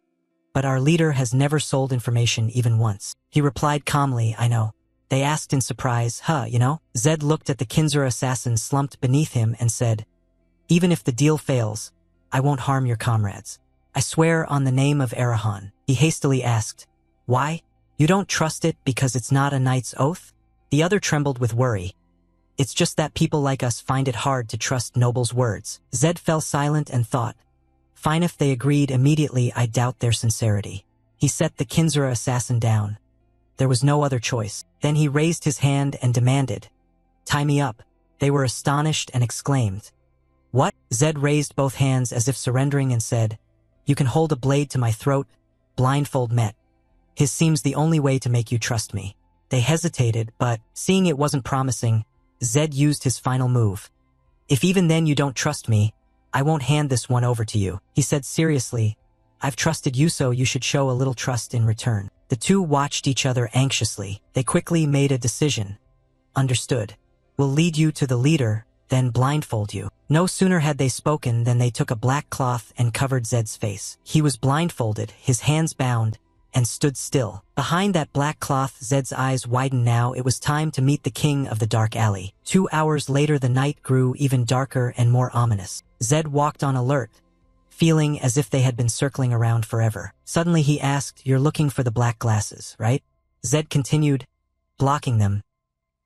But our leader has never sold information even once. He replied calmly, I know. They asked in surprise, you know? Zed looked at the Kinzura assassin slumped beneath him and said, even if the deal fails, I won't harm your comrades. I swear on the name of Arahan. He hastily asked, why? You don't trust it because it's not a knight's oath? The other trembled with worry. It's just that people like us find it hard to trust nobles' words. Zed fell silent and thought, fine, if they agreed immediately, I doubt their sincerity. He set the Kinzura assassin down. There was no other choice. Then he raised his hand and demanded, tie me up. They were astonished and exclaimed, what? Zed raised both hands as if surrendering and said, you can hold a blade to my throat. Blindfold met. His seems the only way to make you trust me. They hesitated, but, seeing it wasn't promising, Zed used his final move. If even then you don't trust me, I won't hand this one over to you. He said seriously, I've trusted you, so you should show a little trust in return. The two watched each other anxiously. They quickly made a decision. Understood. We'll lead you to the leader, then blindfold you. No sooner had they spoken than they took a black cloth and covered Zed's face. He was blindfolded, his hands bound, and stood still. Behind that black cloth, Zed's eyes widened. Now it was time to meet the king of the dark alley. 2 hours later, the night grew even darker and more ominous. Zed walked on alert, feeling as if they had been circling around forever. Suddenly he asked, you're looking for the black glasses, right? Zed continued, blocking them.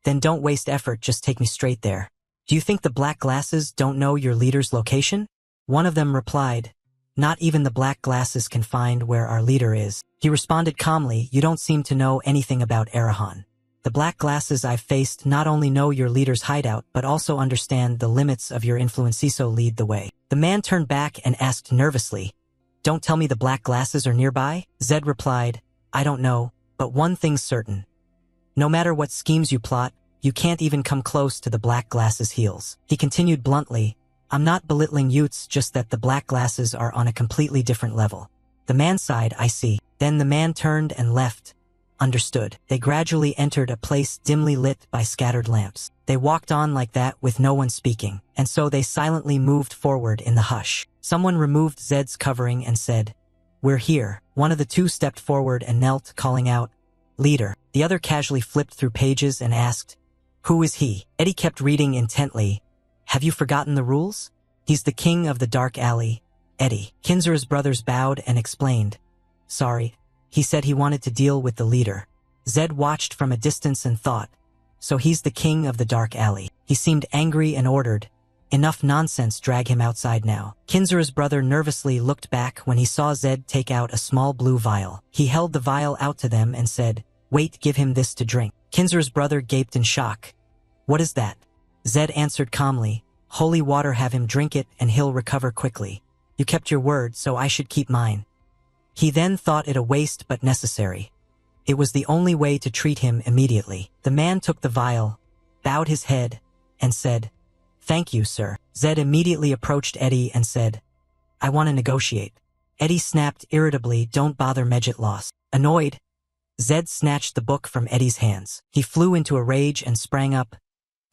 Then don't waste effort, just take me straight there. Do you think the black glasses don't know your leader's location? One of them replied, not even the black glasses can find where our leader is. He responded calmly, you don't seem to know anything about Arahan. The black glasses I've faced not only know your leader's hideout but also understand the limits of your influence, so lead the way. The man turned back and asked nervously, don't tell me the black glasses are nearby? Zed replied, I don't know, but one thing's certain. No matter what schemes you plot, you can't even come close to the black glasses' heels. He continued bluntly, I'm not belittling youths, just that the black glasses are on a completely different level. The man sighed, I see. Then the man turned and left. Understood. They gradually entered a place dimly lit by scattered lamps. They walked on like that with no one speaking, and so they silently moved forward in the hush. Someone removed Zed's covering and said, we're here. One of the two stepped forward and knelt, calling out, leader. The other casually flipped through pages and asked, who is he? Eddie kept reading intently. Have you forgotten the rules? He's the king of the dark alley, Eddie. Kinzura's brothers bowed and explained. Sorry. He said he wanted to deal with the leader. Zed watched from a distance and thought, so he's the king of the dark alley. He seemed angry and ordered, enough nonsense, drag him outside now. Kinzura's brother nervously looked back when he saw Zed take out a small blue vial. He held the vial out to them and said, wait, give him this to drink. Kinzura's brother gaped in shock. What is that? Zed answered calmly, holy water, have him drink it and he'll recover quickly. You kept your word, so I should keep mine. He then thought it a waste but necessary. It was the only way to treat him immediately. The man took the vial, bowed his head, and said, thank you, sir. Zed immediately approached Eddie and said, I want to negotiate. Eddie snapped irritably, don't bother, Mage lost. Annoyed, Zed snatched the book from Eddie's hands. He flew into a rage and sprang up.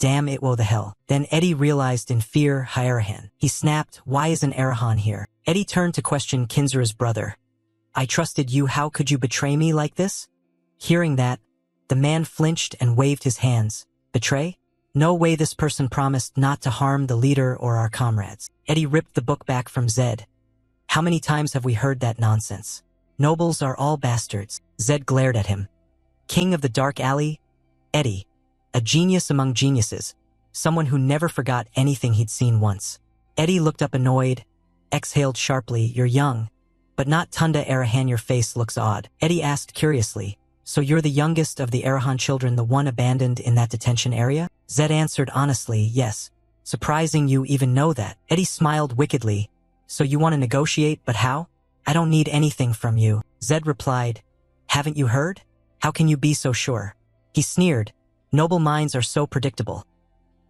Damn it, woe the hell. Then Eddie realized in fear, Arahan. He snapped, why isn't Arahan here? Eddie turned to question Kinzura's brother. I trusted you, how could you betray me like this? Hearing that, the man flinched and waved his hands. Betray? No way, this person promised not to harm the leader or our comrades. Eddie ripped the book back from Zed. How many times have we heard that nonsense? Nobles are all bastards. Zed glared at him. King of the dark alley? Eddie. A genius among geniuses. Someone who never forgot anything he'd seen once. Eddie looked up annoyed, exhaled sharply, you're young, but not Tunda Arahan, your face looks odd. Eddie asked curiously, So you're the youngest of the Arahan children, the one abandoned in that detention area? Zed answered honestly, yes. Surprising you even know that. Eddie smiled wickedly. So you want to negotiate, but how? I don't need anything from you. Zed replied, haven't you heard? How can you be so sure? He sneered, noble minds are so predictable.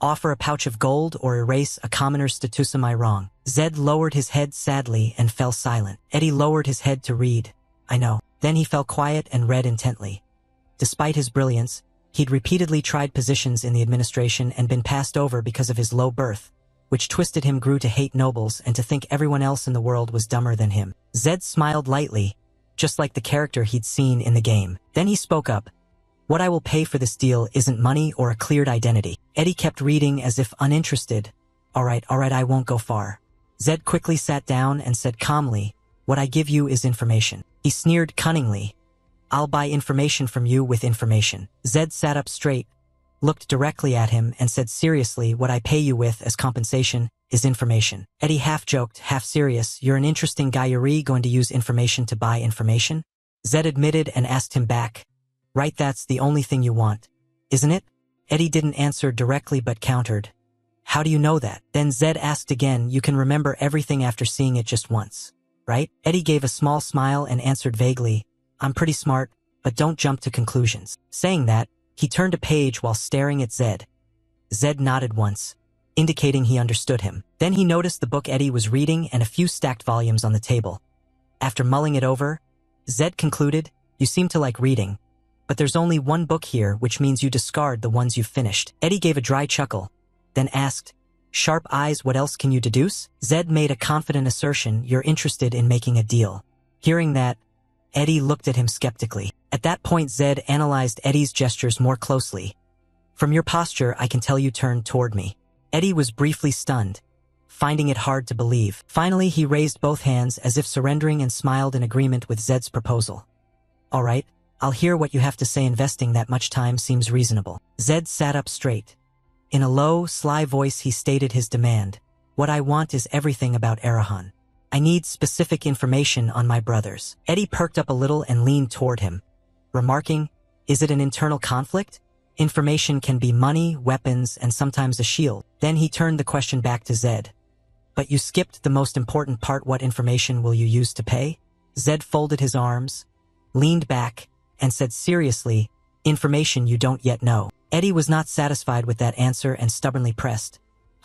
Offer a pouch of gold or erase a commoner's status, am I wrong? Zed lowered his head sadly and fell silent. Eddie lowered his head to read, I know. Then he fell quiet and read intently. Despite his brilliance, he'd repeatedly tried positions in the administration and been passed over because of his low birth, which twisted him grew to hate nobles and to think everyone else in the world was dumber than him. Zed smiled lightly, just like the character he'd seen in the game. Then he spoke up. What I will pay for this deal isn't money or a cleared identity. Eddie kept reading as if uninterested. All right, I won't go far. Zed quickly sat down and said calmly, what I give you is information. He sneered cunningly. I'll buy information from you with information. Zed sat up straight, looked directly at him and said seriously, what I pay you with as compensation is information. Eddie half joked, half serious, you're an interesting guy, you're going to use information to buy information? Zed admitted and asked him back, right, that's the only thing you want, isn't it? Eddie didn't answer directly but countered, how do you know that? Then Zed asked again, you can remember everything after seeing it just once, right? Eddie gave a small smile and answered vaguely, I'm pretty smart, but don't jump to conclusions. Saying that, he turned a page while staring at Zed. Zed nodded once, indicating he understood him. Then he noticed the book Eddie was reading and a few stacked volumes on the table. After mulling it over, Zed concluded, you seem to like reading, but there's only one book here, which means you discard the ones you've finished. Eddie gave a dry chuckle, then asked, sharp eyes, what else can you deduce? Zed made a confident assertion, you're interested in making a deal. Hearing that, Eddie looked at him skeptically. At that point, Zed analyzed Eddie's gestures more closely. From your posture, I can tell you turned toward me. Eddie was briefly stunned, finding it hard to believe. Finally, he raised both hands as if surrendering and smiled in agreement with Zed's proposal. All right, I'll hear what you have to say. Investing that much time seems reasonable. Zed sat up straight. In a low, sly voice, he stated his demand. What I want is everything about Arahan. I need specific information on my brothers. Eddie perked up a little and leaned toward him, remarking, is it an internal conflict? Information can be money, weapons, and sometimes a shield. Then he turned the question back to Zed. But you skipped the most important part, what information will you use to pay? Zed folded his arms, leaned back, and said seriously, information you don't yet know. Eddie was not satisfied with that answer and stubbornly pressed.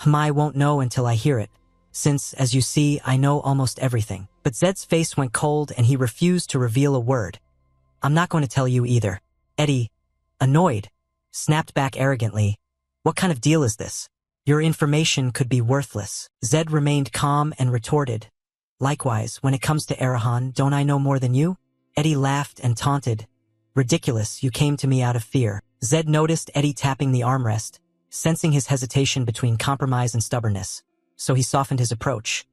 I won't know until I hear it, since, as you see, I know almost everything. But Zed's face went cold and he refused to reveal a word. I'm not going to tell you either. Eddie, annoyed, snapped back arrogantly. What kind of deal is this? Your information could be worthless. Zed remained calm and retorted. Likewise, when it comes to Arahan, don't I know more than you? Eddie laughed and taunted. Ridiculous, you came to me out of fear. Zed noticed Eddie tapping the armrest, sensing his hesitation between compromise and stubbornness. So he softened his approach.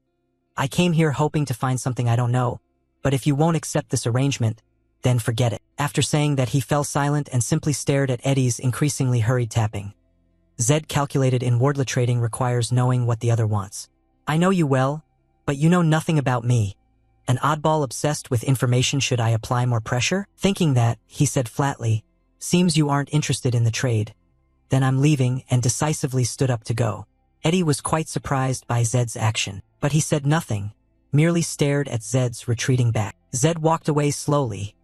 I came here hoping to find something I don't know, but if you won't accept this arrangement, then forget it. After saying that, he fell silent and simply stared at Eddie's increasingly hurried tapping. Zed calculated inwardly trading requires knowing what the other wants. I know you well, but you know nothing about me. An oddball obsessed with information, should I apply more pressure? Thinking that, he said flatly, seems you aren't interested in the trade. Then I'm leaving, and decisively stood up to go. Eddie was quite surprised by Zed's action, but he said nothing, merely stared at Zed's retreating back. Zed walked away slowly,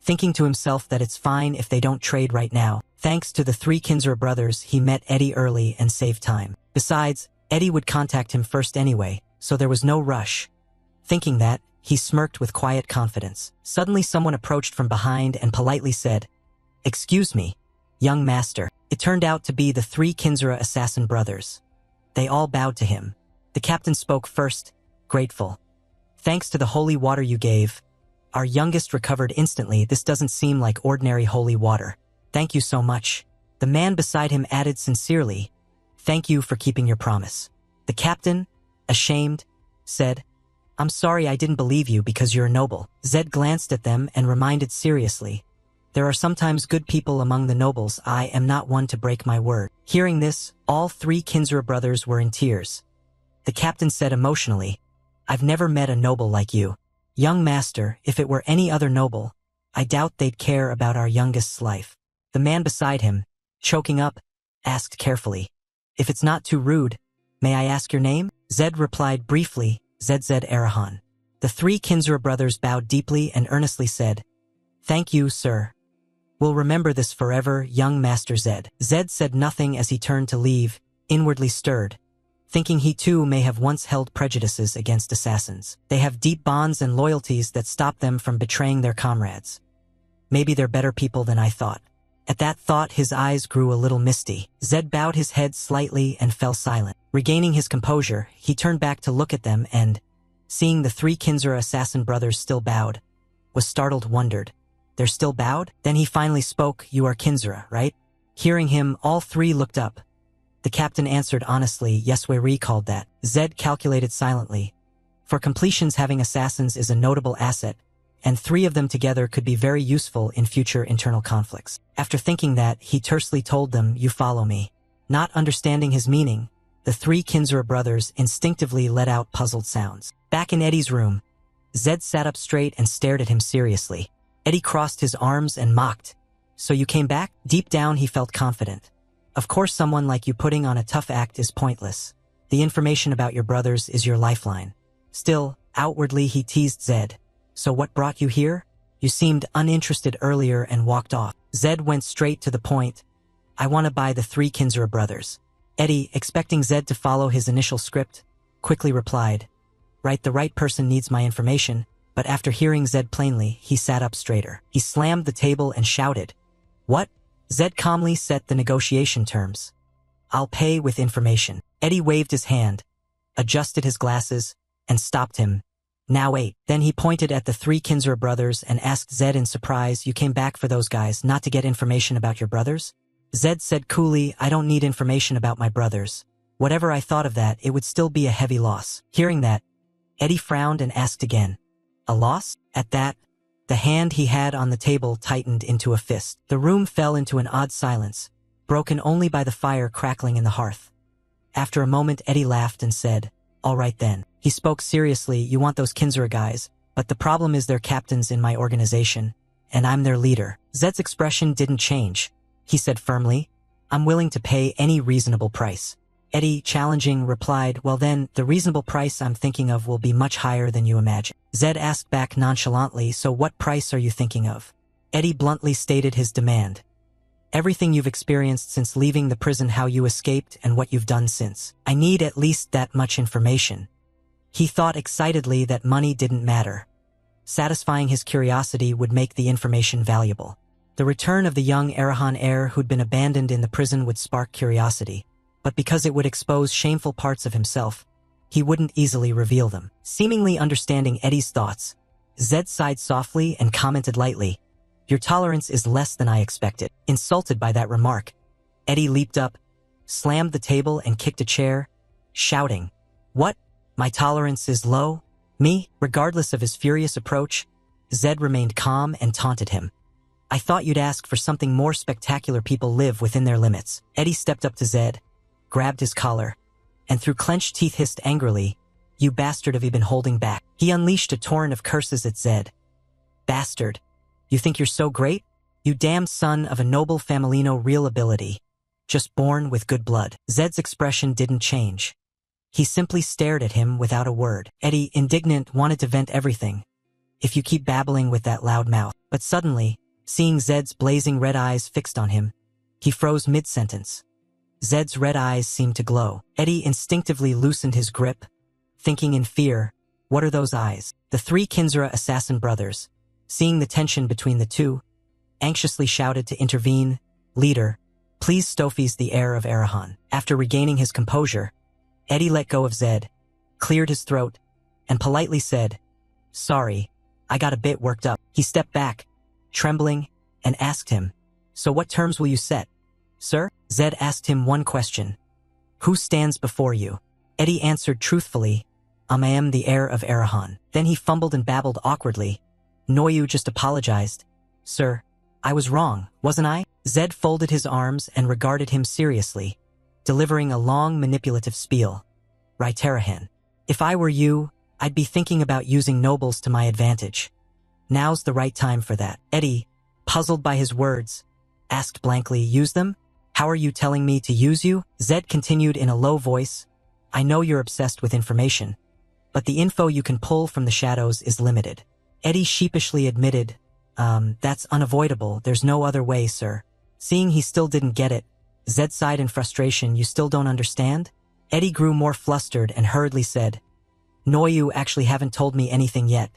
thinking to himself that it's fine if they don't trade right now. Thanks to the three Kinzer brothers, he met Eddie early and saved time. Besides, Eddie would contact him first anyway, so there was no rush. Thinking that, he smirked with quiet confidence. Suddenly someone approached from behind and politely said, "Excuse me, young master." It turned out to be the three Kinzera assassin brothers. They all bowed to him. The captain spoke first, grateful. "Thanks to the holy water you gave, our youngest recovered instantly. This doesn't seem like ordinary holy water. Thank you so much." The man beside him added sincerely, "Thank you for keeping your promise." The captain, ashamed, said, "I'm sorry I didn't believe you because you're a noble." Zed glanced at them and reminded seriously, "There are sometimes good people among the nobles. I am not one to break my word." Hearing this, all three Kinzera brothers were in tears. The captain said emotionally, "I've never met a noble like you. Young master, if it were any other noble, I doubt they'd care about our youngest's life. The man beside him, choking up, asked carefully, "If it's not too rude, may I ask your name?" Zed replied briefly, "ZZ Arahan." The three Kinzura brothers bowed deeply and earnestly said, "Thank you, sir. We'll remember this forever, young Master Zed." Zed said nothing as he turned to leave, inwardly stirred, thinking he too may have once held prejudices against assassins. They have deep bonds and loyalties that stop them from betraying their comrades. Maybe they're better people than I thought. At that thought, his eyes grew a little misty. Zed bowed his head slightly and fell silent. Regaining his composure, he turned back to look at them and, seeing the three Kinzura assassin brothers still bowed, was startled, wondered, "They're still bowed?" Then he finally spoke, "You are Kinzura, right?" Hearing him, all three looked up. The captain answered honestly, "Yes, we recalled that." Zed calculated silently. For completions, having assassins is a notable asset, and three of them together could be very useful in future internal conflicts. After thinking that, he tersely told them, "You follow me." Not understanding his meaning, the three Kinzura brothers instinctively let out puzzled sounds. Back in Eddie's room, Zed sat up straight and stared at him seriously. Eddie crossed his arms and mocked, "So you came back?" Deep down he felt confident. Of course, someone like you putting on a tough act is pointless. The information about your brothers is your lifeline. Still, outwardly he teased Zed. "So what brought you here? You seemed uninterested earlier and walked off." Zed went straight to the point. "I want to buy the three Kinzura brothers." Eddie, expecting Zed to follow his initial script, quickly replied, "Right, the right person needs my information." But after hearing Zed plainly, he sat up straighter. He slammed the table and shouted, "What?" Zed calmly set the negotiation terms. "I'll pay with information." Eddie waved his hand, adjusted his glasses, and stopped him. "Now wait." Then he pointed at the three Kinzura brothers and asked Zed in surprise, "You came back for those guys, not to get information about your brothers?" Zed said coolly, "I don't need information about my brothers. Whatever I thought of that, it would still be a heavy loss." Hearing that, Eddie frowned and asked again, "A loss?" At that, the hand he had on the table tightened into a fist. The room fell into an odd silence, broken only by the fire crackling in the hearth. After a moment, Eddie laughed and said, "All right then." He spoke seriously, "You want those Kinzura guys, but the problem is they're captains in my organization, and I'm their leader." Zed's expression didn't change. He said firmly, "I'm willing to pay any reasonable price." Eddie, challenging, replied, "Well then, the reasonable price I'm thinking of will be much higher than you imagine." Zed asked back nonchalantly, "So what price are you thinking of?" Eddie bluntly stated his demand. "Everything you've experienced since leaving the prison, how you escaped, and what you've done since. I need at least that much information." He thought excitedly that money didn't matter. Satisfying his curiosity would make the information valuable. The return of the young Arahan heir who'd been abandoned in the prison would spark curiosity, but because it would expose shameful parts of himself, he wouldn't easily reveal them. Seemingly understanding Eddie's thoughts, Zed sighed softly and commented lightly, "Your tolerance is less than I expected." Insulted by that remark, Eddie leaped up, slammed the table and kicked a chair, shouting, "What? My tolerance is low? Me?" Regardless of his furious approach, Zed remained calm and taunted him. "I thought you'd ask for something more spectacular. People live within their limits." Eddie stepped up to Zed, grabbed his collar, and through clenched teeth hissed angrily, "You bastard, have you been holding back?" He unleashed a torrent of curses at Zed. "Bastard, you think you're so great? You damned son of a noble familino, real ability. Just born with good blood." Zed's expression didn't change. He simply stared at him without a word. Eddie, indignant, wanted to vent everything. "If you keep babbling with that loud mouth." But suddenly, seeing Zed's blazing red eyes fixed on him, he froze mid-sentence. Zed's red eyes seemed to glow. Eddie instinctively loosened his grip, thinking in fear, "What are those eyes?" The three Kinzura assassin brothers, seeing the tension between the two, anxiously shouted to intervene, "Leader, please Stophies the heir of Arahan." After regaining his composure, Eddie let go of Zed, cleared his throat, and politely said, "Sorry, I got a bit worked up." He stepped back, trembling, and asked him, "So what terms will you set, sir?" Zed asked him one question. "Who stands before you?" Eddie answered truthfully, "I am the heir of Arahan." Then he fumbled and babbled awkwardly, "Noyu just apologized. Sir, I was wrong, wasn't I?" Zed folded his arms and regarded him seriously, delivering a long manipulative spiel. "Right, Tarahan. If I were you, I'd be thinking about using nobles to my advantage. Now's the right time for that. Eddie, puzzled by his words, asked blankly, use them? How are you telling me to use you? Zed continued in a low voice, I know you're obsessed with information, but the info you can pull from the shadows is limited. Eddie sheepishly admitted, that's unavoidable. There's no other way, sir. Seeing he still didn't get it, Zed sighed in frustration. You still don't understand? Eddie grew more flustered and hurriedly said, no, you actually haven't told me anything yet,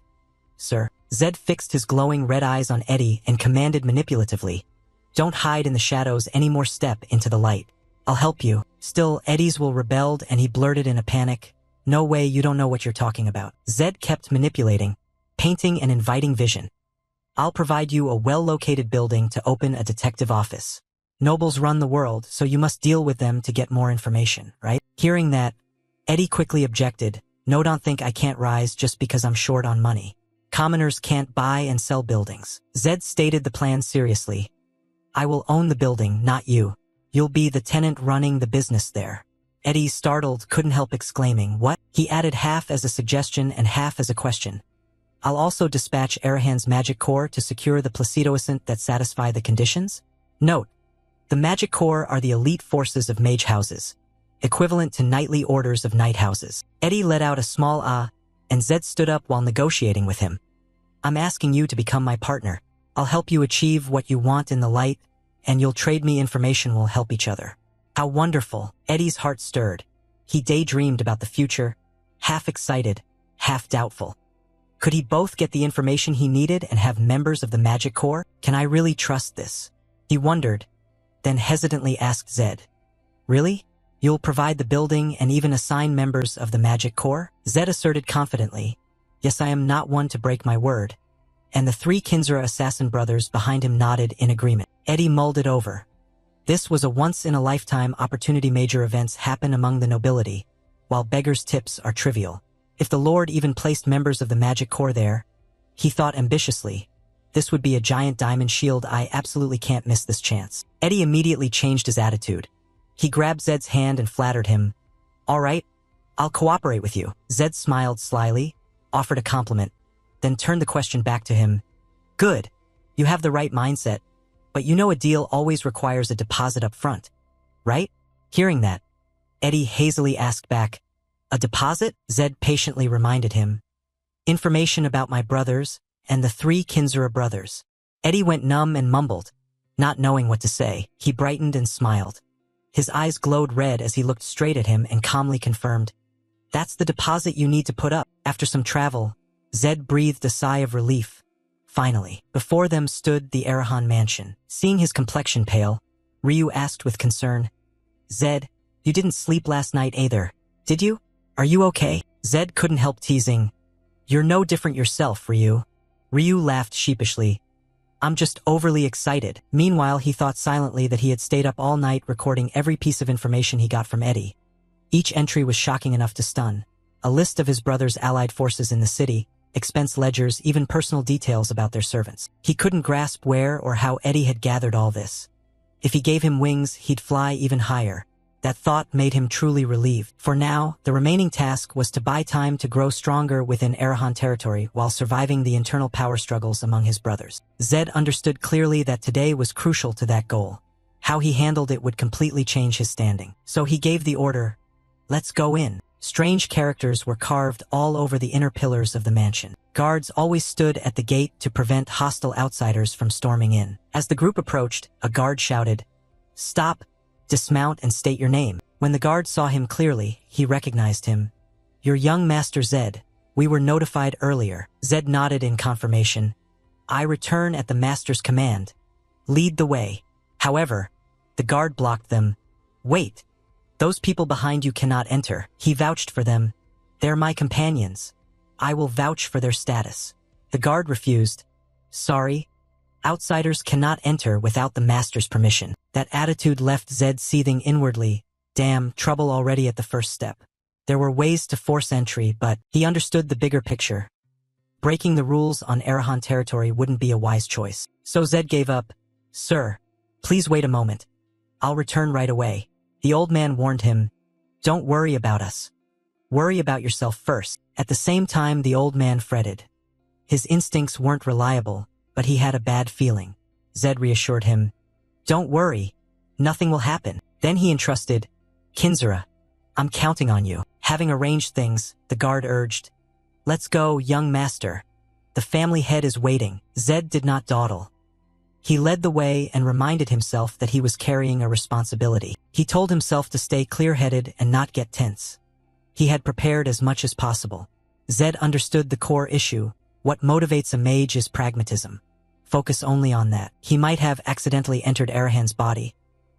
sir. Zed fixed his glowing red eyes on Eddie and commanded manipulatively, don't hide in the shadows any more, step into the light. I'll help you. Still, Eddie's will rebelled and he blurted in a panic, no way, you don't know what you're talking about. Zed kept manipulating, painting an inviting vision. I'll provide you a well-located building to open a detective office. Nobles run the world, so you must deal with them to get more information, right? Hearing that, Eddie quickly objected, no, don't think I can't rise just because I'm short on money. Commoners can't buy and sell buildings. Zed stated the plan seriously. I will own the building, not you. You'll be the tenant running the business there. Eddie, startled, couldn't help exclaiming, what? He added half as a suggestion and half as a question. I'll also dispatch Arahan's magic core to secure the Placidoicent that satisfy the conditions. Note, the magic core are the elite forces of mage houses, equivalent to knightly orders of knight houses. Eddie let out a small ah, and Zed stood up while negotiating with him. I'm asking you to become my partner. I'll help you achieve what you want in the light, and you'll trade me information. We'll help each other. How wonderful. Eddie's heart stirred. He daydreamed about the future, half excited, half doubtful. Could he both get the information he needed and have members of the magic core? Can I really trust this? He wondered, then hesitantly asked Zed, really? You'll provide the building and even assign members of the magic core? Zed asserted confidently, yes, I am not one to break my word. And the three Kinzura assassin brothers behind him nodded in agreement. Eddie mulled it over. This was a once-in-a-lifetime opportunity. Major events happen among the nobility, while beggars' tips are trivial. If the Lord even placed members of the magic core there, he thought ambitiously, this would be a giant diamond shield. I absolutely can't miss this chance. Eddie immediately changed his attitude. He grabbed Zed's hand and flattered him. All right, I'll cooperate with you. Zed smiled slyly, offered a compliment, then turned the question back to him. Good, you have the right mindset, but you know a deal always requires a deposit up front, right? Hearing that, Eddie hazily asked back, a deposit? Zed patiently reminded him. Information about my brothers and the three Kinzura brothers. Eddie went numb and mumbled, not knowing what to say. He brightened and smiled. His eyes glowed red as he looked straight at him and calmly confirmed, that's the deposit you need to put up. After some travel, Zed breathed a sigh of relief. Finally, before them stood the Arahan mansion. Seeing his complexion pale, Ryu asked with concern, Zed, you didn't sleep last night either, did you? Are you okay? Zed couldn't help teasing, you're no different yourself, Ryu. Ryu laughed sheepishly. I'm just overly excited. Meanwhile, he thought silently that he had stayed up all night recording every piece of information he got from Eddie. Each entry was shocking enough to stun. A list of his brother's allied forces in the city, expense ledgers, even personal details about their servants. He couldn't grasp where or how Eddie had gathered all this. If he gave him wings, he'd fly even higher. That thought made him truly relieved. For now, the remaining task was to buy time to grow stronger within Arahan territory while surviving the internal power struggles among his brothers. Zed understood clearly that today was crucial to that goal. How he handled it would completely change his standing. So he gave the order, let's go in. Strange characters were carved all over the inner pillars of the mansion. Guards always stood at the gate to prevent hostile outsiders from storming in. As the group approached, a guard shouted, stop, dismount and state your name. When the guard saw him clearly, he recognized him. Your young master Zed. We were notified earlier. Zed nodded in confirmation. I return at the master's command. Lead the way. However, the guard blocked them. Wait. Those people behind you cannot enter. He vouched for them. They're my companions. I will vouch for their status. The guard refused. Sorry. Outsiders cannot enter without the master's permission. That attitude left Zed seething inwardly. Damn, trouble already at the first step. There were ways to force entry, but he understood the bigger picture. Breaking the rules on Arahan territory wouldn't be a wise choice. So Zed gave up. Sir, please wait a moment. I'll return right away. The old man warned him, don't worry about us. Worry about yourself first. At the same time, the old man fretted. His instincts weren't reliable, but he had a bad feeling. Zed reassured him, "Don't worry, nothing will happen." Then he entrusted, "Kinzura, I'm counting on you." Having arranged things, the guard urged, "Let's go, young master. The family head is waiting." Zed did not dawdle. He led the way and reminded himself that he was carrying a responsibility. He told himself to stay clear-headed and not get tense. He had prepared as much as possible. Zed understood the core issue. What motivates a mage is pragmatism. Focus only on that. He might have accidentally entered Arahan's body,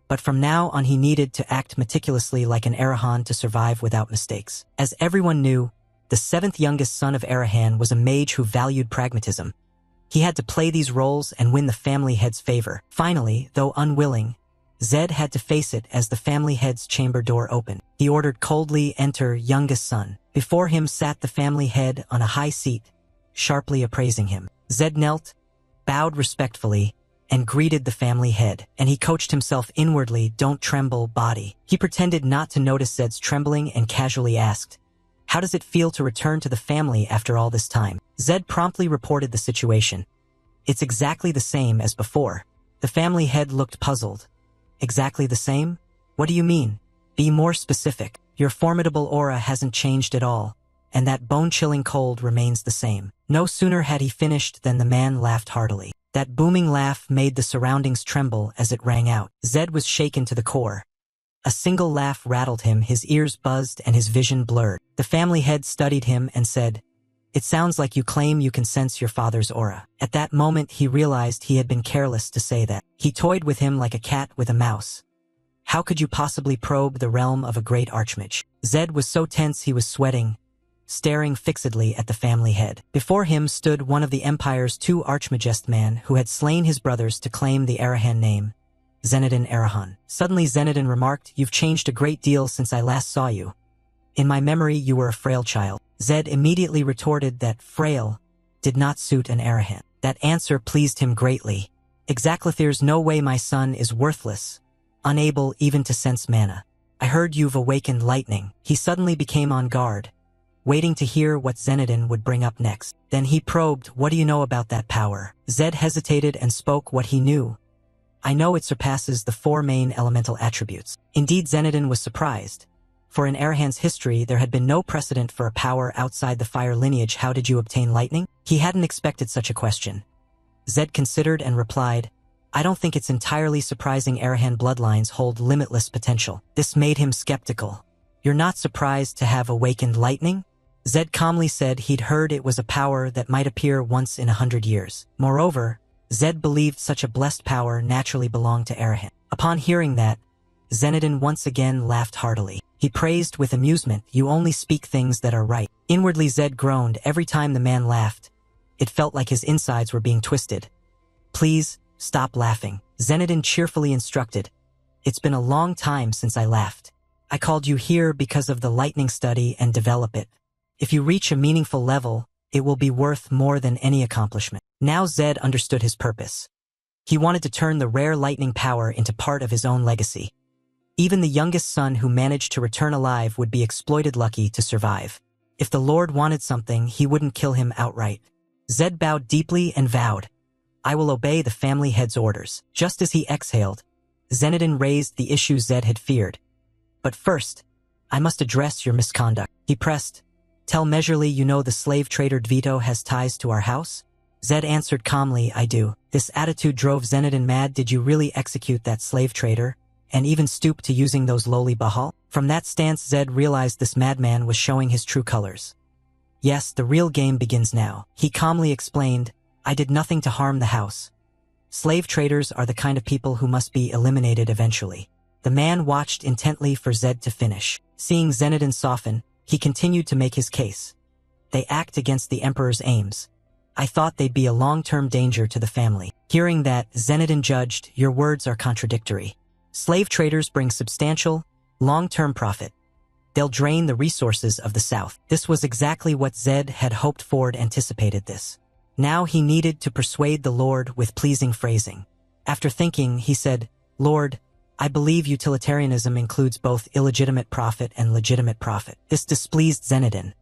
but from now on he needed to act meticulously like an Arahan to survive without mistakes. As everyone knew, the seventh youngest son of Arahan was a mage who valued pragmatism. He had to play these roles and win the family head's favor. Finally, though unwilling, Zed had to face it as the family head's chamber door opened. He ordered coldly, "Enter, youngest son." Before him sat the family head on a high seat, sharply appraising him. Zed knelt, bowed respectfully, and greeted the family head, and he coached himself inwardly, "Don't tremble, body." He pretended not to notice Zed's trembling and casually asked, "How does it feel to return to the family after all this time?" Zed promptly reported the situation. "It's exactly the same as before." The family head looked puzzled. "Exactly the same? What do you mean? Be more specific." "Your formidable aura hasn't changed at all, and that bone-chilling cold remains the same." No sooner had he finished than the man laughed heartily. That booming laugh made the surroundings tremble as it rang out. Zed was shaken to the core. A single laugh rattled him, his ears buzzed and his vision blurred. The family head studied him and said, "It sounds like you claim you can sense your father's aura." At that moment he realized he had been careless to say that. He toyed with him like a cat with a mouse. How could you possibly probe the realm of a great archmage? Zed was so tense he was sweating, staring fixedly at the family head. Before him stood one of the Empire's two archmagest men who had slain his brothers to claim the Arahan name, Zenedin Arahan. Suddenly Zenedin remarked, "You've changed a great deal since I last saw you. In my memory you were a frail child." Zed immediately retorted that frail did not suit an Arahan. That answer pleased him greatly. "Exactly, there's no way my son is worthless, unable even to sense mana. I heard you've awakened lightning." He suddenly became on guard, waiting to hear what Zenedin would bring up next. Then he probed, "What do you know about that power?" Zed hesitated and spoke what he knew. "I know it surpasses the four main elemental attributes." Indeed, Zenedin was surprised. For in Arahan's history, there had been no precedent for a power outside the fire lineage. "How did you obtain lightning?" He hadn't expected such a question. Zed considered and replied, "I don't think it's entirely surprising. Arahan bloodlines hold limitless potential." This made him skeptical. "You're not surprised to have awakened lightning?" Zed calmly said he'd heard it was a power that might appear once in 100 years. Moreover, Zed believed such a blessed power naturally belonged to Arahan. Upon hearing that, Zenedin once again laughed heartily. He praised with amusement, "You only speak things that are right." Inwardly Zed groaned every time the man laughed. It felt like his insides were being twisted. "Please, stop laughing," Zenedin cheerfully instructed. "It's been a long time since I laughed. I called you here because of the lightning study and develop it. If you reach a meaningful level, it will be worth more than any accomplishment." Now Zed understood his purpose. He wanted to turn the rare lightning power into part of his own legacy. Even the youngest son who managed to return alive would be exploited lucky to survive. If the Lord wanted something, he wouldn't kill him outright. Zed bowed deeply and vowed, "I will obey the family head's orders." Just as he exhaled, Zenedin raised the issue Zed had feared. "But first, I must address your misconduct." He pressed, "Tell Measurely you know the slave trader Dvito has ties to our house?" Zed answered calmly, "I do." This attitude drove Zenedin mad. "Did you really execute that slave trader, and even stoop to using those lowly Bahal?" From that stance Zed realized this madman was showing his true colors. "Yes, the real game begins now." He calmly explained, "I did nothing to harm the house. Slave traders are the kind of people who must be eliminated eventually." The man watched intently for Zed to finish. Seeing Zenedin soften, he continued to make his case. "They act against the Emperor's aims. I thought they'd be a long-term danger to the family." Hearing that, Zenedin judged, "Your words are contradictory. Slave traders bring substantial, long-term profit. They'll drain the resources of the South." This was exactly what Zed had hoped for and anticipated this. Now he needed to persuade the Lord with pleasing phrasing. After thinking, he said, "Lord, I believe utilitarianism includes both illegitimate profit and legitimate profit." This displeased Zenedin.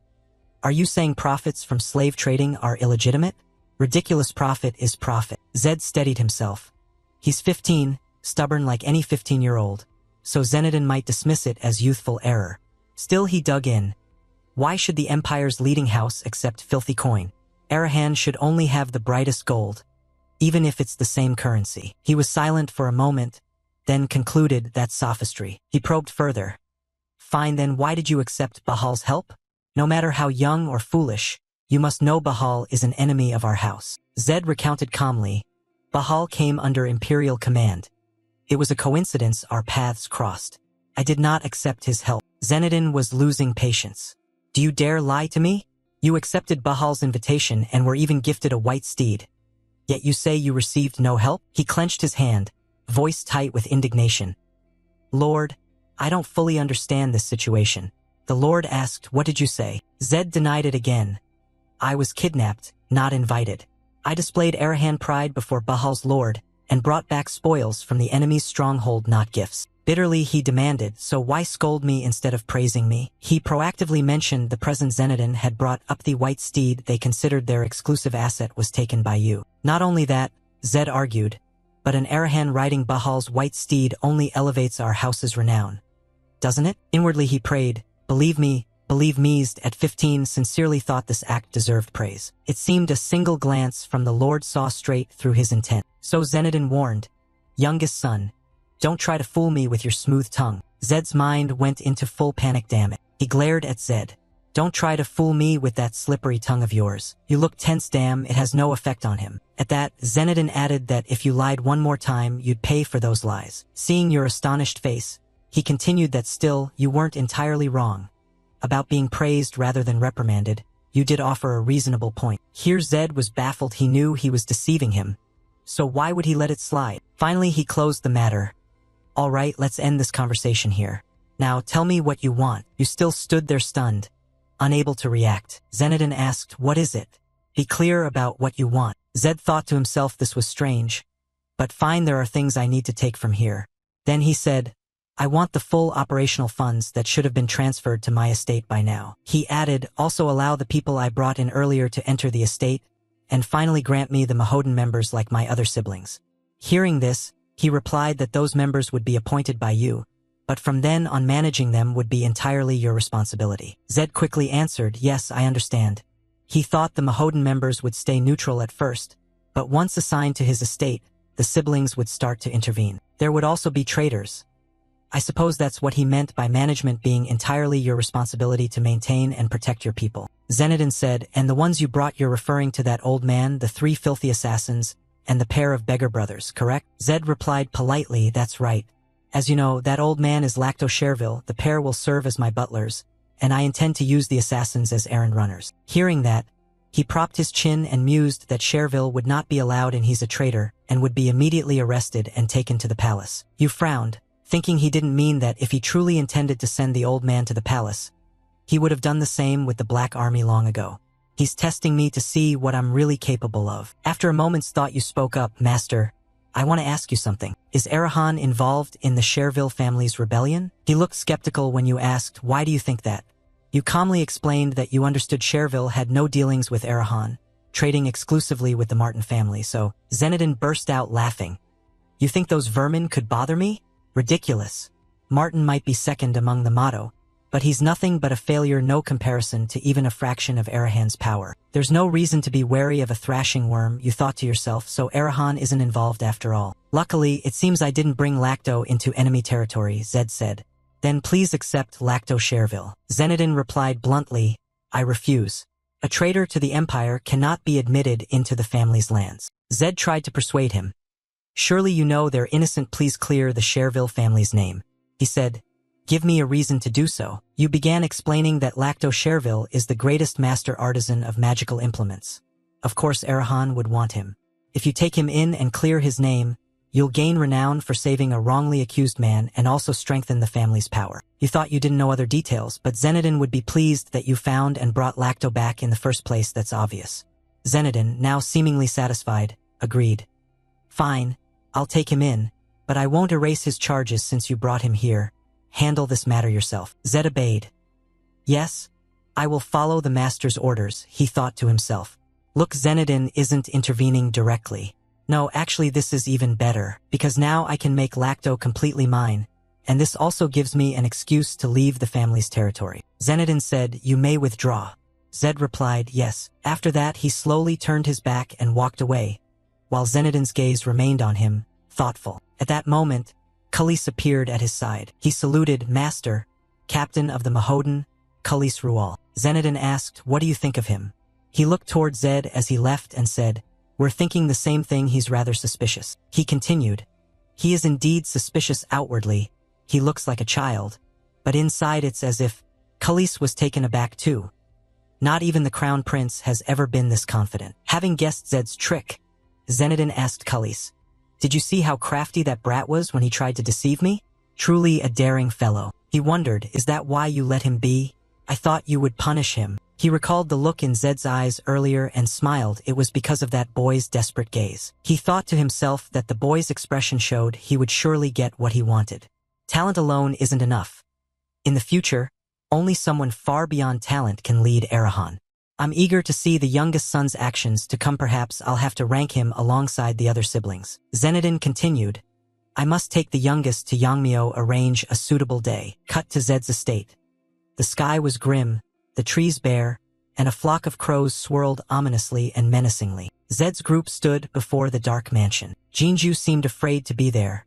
Are you saying profits from slave trading are illegitimate? Ridiculous profit is profit. Zed steadied himself. He's 15, stubborn like any 15-year-old, so Zenodin might dismiss it as youthful error. Still he dug in. Why should the Empire's leading house accept filthy coin? Arahan should only have the brightest gold, even if it's the same currency. He was silent for a moment, then concluded that's sophistry. He probed further. Fine, then why did you accept Bahal's help? No matter how young or foolish, you must know Bahal is an enemy of our house. Zed recounted calmly. Bahal came under Imperial command. It was a coincidence our paths crossed. I did not accept his help. Zenodin was losing patience. Do you dare lie to me? You accepted Bahal's invitation and were even gifted a white steed. Yet you say you received no help? He clenched his hand, voice tight with indignation. Lord, I don't fully understand this situation. The Lord asked, what did you say? Zed denied it again. I was kidnapped, not invited. I displayed Arahan pride before Bahal's Lord and brought back spoils from the enemy's stronghold, not gifts. Bitterly he demanded, so why scold me instead of praising me? He proactively mentioned the present Zenodin had brought up the white steed they considered their exclusive asset was taken by you. Not only that, Zed argued, but an Arahan riding Bahal's white steed only elevates our house's renown. Doesn't it? Inwardly he prayed, believe me, at 15 sincerely thought this act deserved praise. It seemed a single glance from the Lord saw straight through his intent. So Zenodin warned, youngest son, don't try to fool me with your smooth tongue. Zed's mind went into full panic. Damn it. He glared at Zed. Don't try to fool me with that slippery tongue of yours. You look tense. Damn, it has no effect on him. At that, Zenodin added that if you lied one more time, you'd pay for those lies. Seeing your astonished face, he continued that still, you weren't entirely wrong. About being praised rather than reprimanded, you did offer a reasonable point. Here Zed was baffled. He knew he was deceiving him. So why would he let it slide? Finally, he closed the matter. All right, let's end this conversation here. Now, tell me what you want. You still stood there stunned, unable to react. Zenodin asked, what is it? Be clear about what you want. Zed thought to himself this was strange. But fine, there are things I need to take from here. Then he said, I want the full operational funds that should have been transferred to my estate by now. He added, also allow the people I brought in earlier to enter the estate, and finally grant me the Mahodan members like my other siblings. Hearing this, he replied that those members would be appointed by you, but from then on managing them would be entirely your responsibility. Zed quickly answered, yes, I understand. He thought the Mahodan members would stay neutral at first, but once assigned to his estate, the siblings would start to intervene. There would also be traitors. I suppose that's what he meant by management being entirely your responsibility to maintain and protect your people. Zenodin said, and the ones you brought, you're referring to that old man, the 3 filthy assassins, and the pair of beggar brothers, correct? Zed replied politely, that's right. As you know, that old man is Lacto Sherville, the pair will serve as my butlers, and I intend to use the assassins as errand runners. Hearing that, he propped his chin and mused that Sherville would not be allowed and he's a traitor, and would be immediately arrested and taken to the palace. You frowned, thinking he didn't mean that if he truly intended to send the old man to the palace, he would have done the same with the Black Army long ago. He's testing me to see what I'm really capable of. After a moment's thought you spoke up, Master. I want to ask you something. Is Arahan involved in the Sherville family's rebellion? He looked skeptical when you asked, why do you think that? You calmly explained that you understood Sherville had no dealings with Arahan, trading exclusively with the Martin family, so Zenodin burst out laughing. You think those vermin could bother me? Ridiculous. Martin might be second among the motto, but he's nothing but a failure, no comparison to even a fraction of Arahan's power. There's no reason to be wary of a thrashing worm, you thought to yourself, so Arahan isn't involved after all. Luckily, it seems I didn't bring Lacto into enemy territory, Zed said. Then please accept Lacto Sherville. Zenodin replied bluntly, I refuse. A traitor to the Empire cannot be admitted into the family's lands. Zed tried to persuade him. Surely you know they're innocent, please clear the Sherville family's name. He said, give me a reason to do so. You began explaining that Lacto Sherville is the greatest master artisan of magical implements. Of course Arahan would want him. If you take him in and clear his name, you'll gain renown for saving a wrongly accused man and also strengthen the family's power. You thought you didn't know other details, but Zenodin would be pleased that you found and brought Lacto back in the first place, that's obvious. Zenodin, now seemingly satisfied, agreed. Fine, I'll take him in, but I won't erase his charges since you brought him here. Handle this matter yourself. Zed obeyed. Yes, I will follow the master's orders, he thought to himself. Look, Zenodin isn't intervening directly. No, actually this is even better, because now I can make Lacto completely mine, and this also gives me an excuse to leave the family's territory. Zenodin said, you may withdraw. Zed replied, yes. After that, he slowly turned his back and walked away, while Zenodin's gaze remained on him, thoughtful. At that moment, Khalees appeared at his side. He saluted, Master, Captain of the Mahoden, Khalees Rual. Zenodin asked, what do you think of him? He looked toward Zed as he left and said, we're thinking the same thing, he's rather suspicious. He continued, he is indeed suspicious outwardly, he looks like a child, but inside it's as if Khalees was taken aback too. Not even the Crown Prince has ever been this confident. Having guessed Zed's trick, Zenodin asked Khalees, did you see how crafty that brat was when he tried to deceive me? Truly a daring fellow. He wondered, is that why you let him be? I thought you would punish him. He recalled the look in Zed's eyes earlier and smiled. It was because of that boy's desperate gaze. He thought to himself that the boy's expression showed he would surely get what he wanted. Talent alone isn't enough. In the future, only someone far beyond talent can lead Arahan. I'm eager to see the youngest son's actions to come. Perhaps I'll have to rank him alongside the other siblings. Zenodin continued, I must take the youngest to Yangmyo, arrange a suitable day. Cut to Zed's estate. The sky was grim, the trees bare, and a flock of crows swirled ominously and menacingly. Zed's group stood before the dark mansion. Jinju seemed afraid to be there.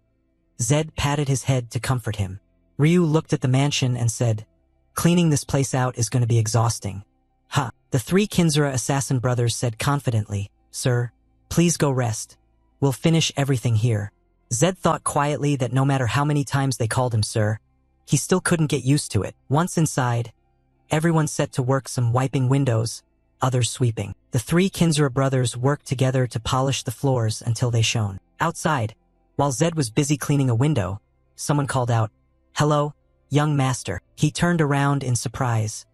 Zed patted his head to comfort him. Ryu looked at the mansion and said, cleaning this place out is going to be exhausting. Ha! The three Kinzura assassin brothers said confidently, Sir, please go rest. We'll finish everything here. Zed thought quietly that no matter how many times they called him sir, he still couldn't get used to it. Once inside, everyone set to work, some wiping windows, others sweeping. The three Kinzura brothers worked together to polish the floors until they shone. Outside, while Zed was busy cleaning a window, someone called out, Hello, young master. He turned around in surprise.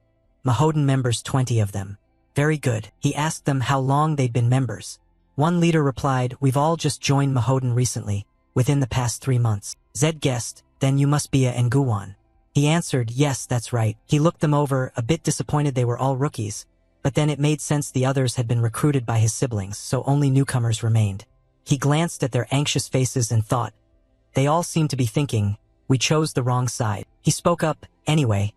Mahoden members, 20 of them. Very good. He asked them how long they'd been members. One leader replied, we've all just joined Mahoden recently, within the past 3 months. Zed guessed, then you must be a Nguwan. He answered, yes, that's right. He looked them over, a bit disappointed they were all rookies, but then it made sense the others had been recruited by his siblings, so only newcomers remained. He glanced at their anxious faces and thought, they all seemed to be thinking, we chose the wrong side. He spoke up, anyway,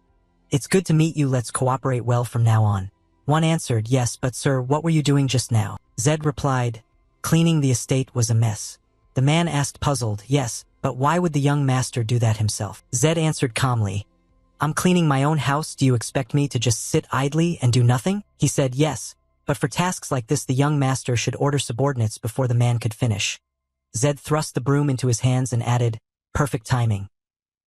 it's good to meet you, let's cooperate well from now on. One answered, yes, but sir, what were you doing just now? Zed replied, cleaning the estate was a mess. The man asked, puzzled, yes, but why would the young master do that himself? Zed answered calmly, I'm cleaning my own house, do you expect me to just sit idly and do nothing? He said, yes, but for tasks like this the young master should order subordinates before the man could finish. Zed thrust the broom into his hands and added, perfect timing.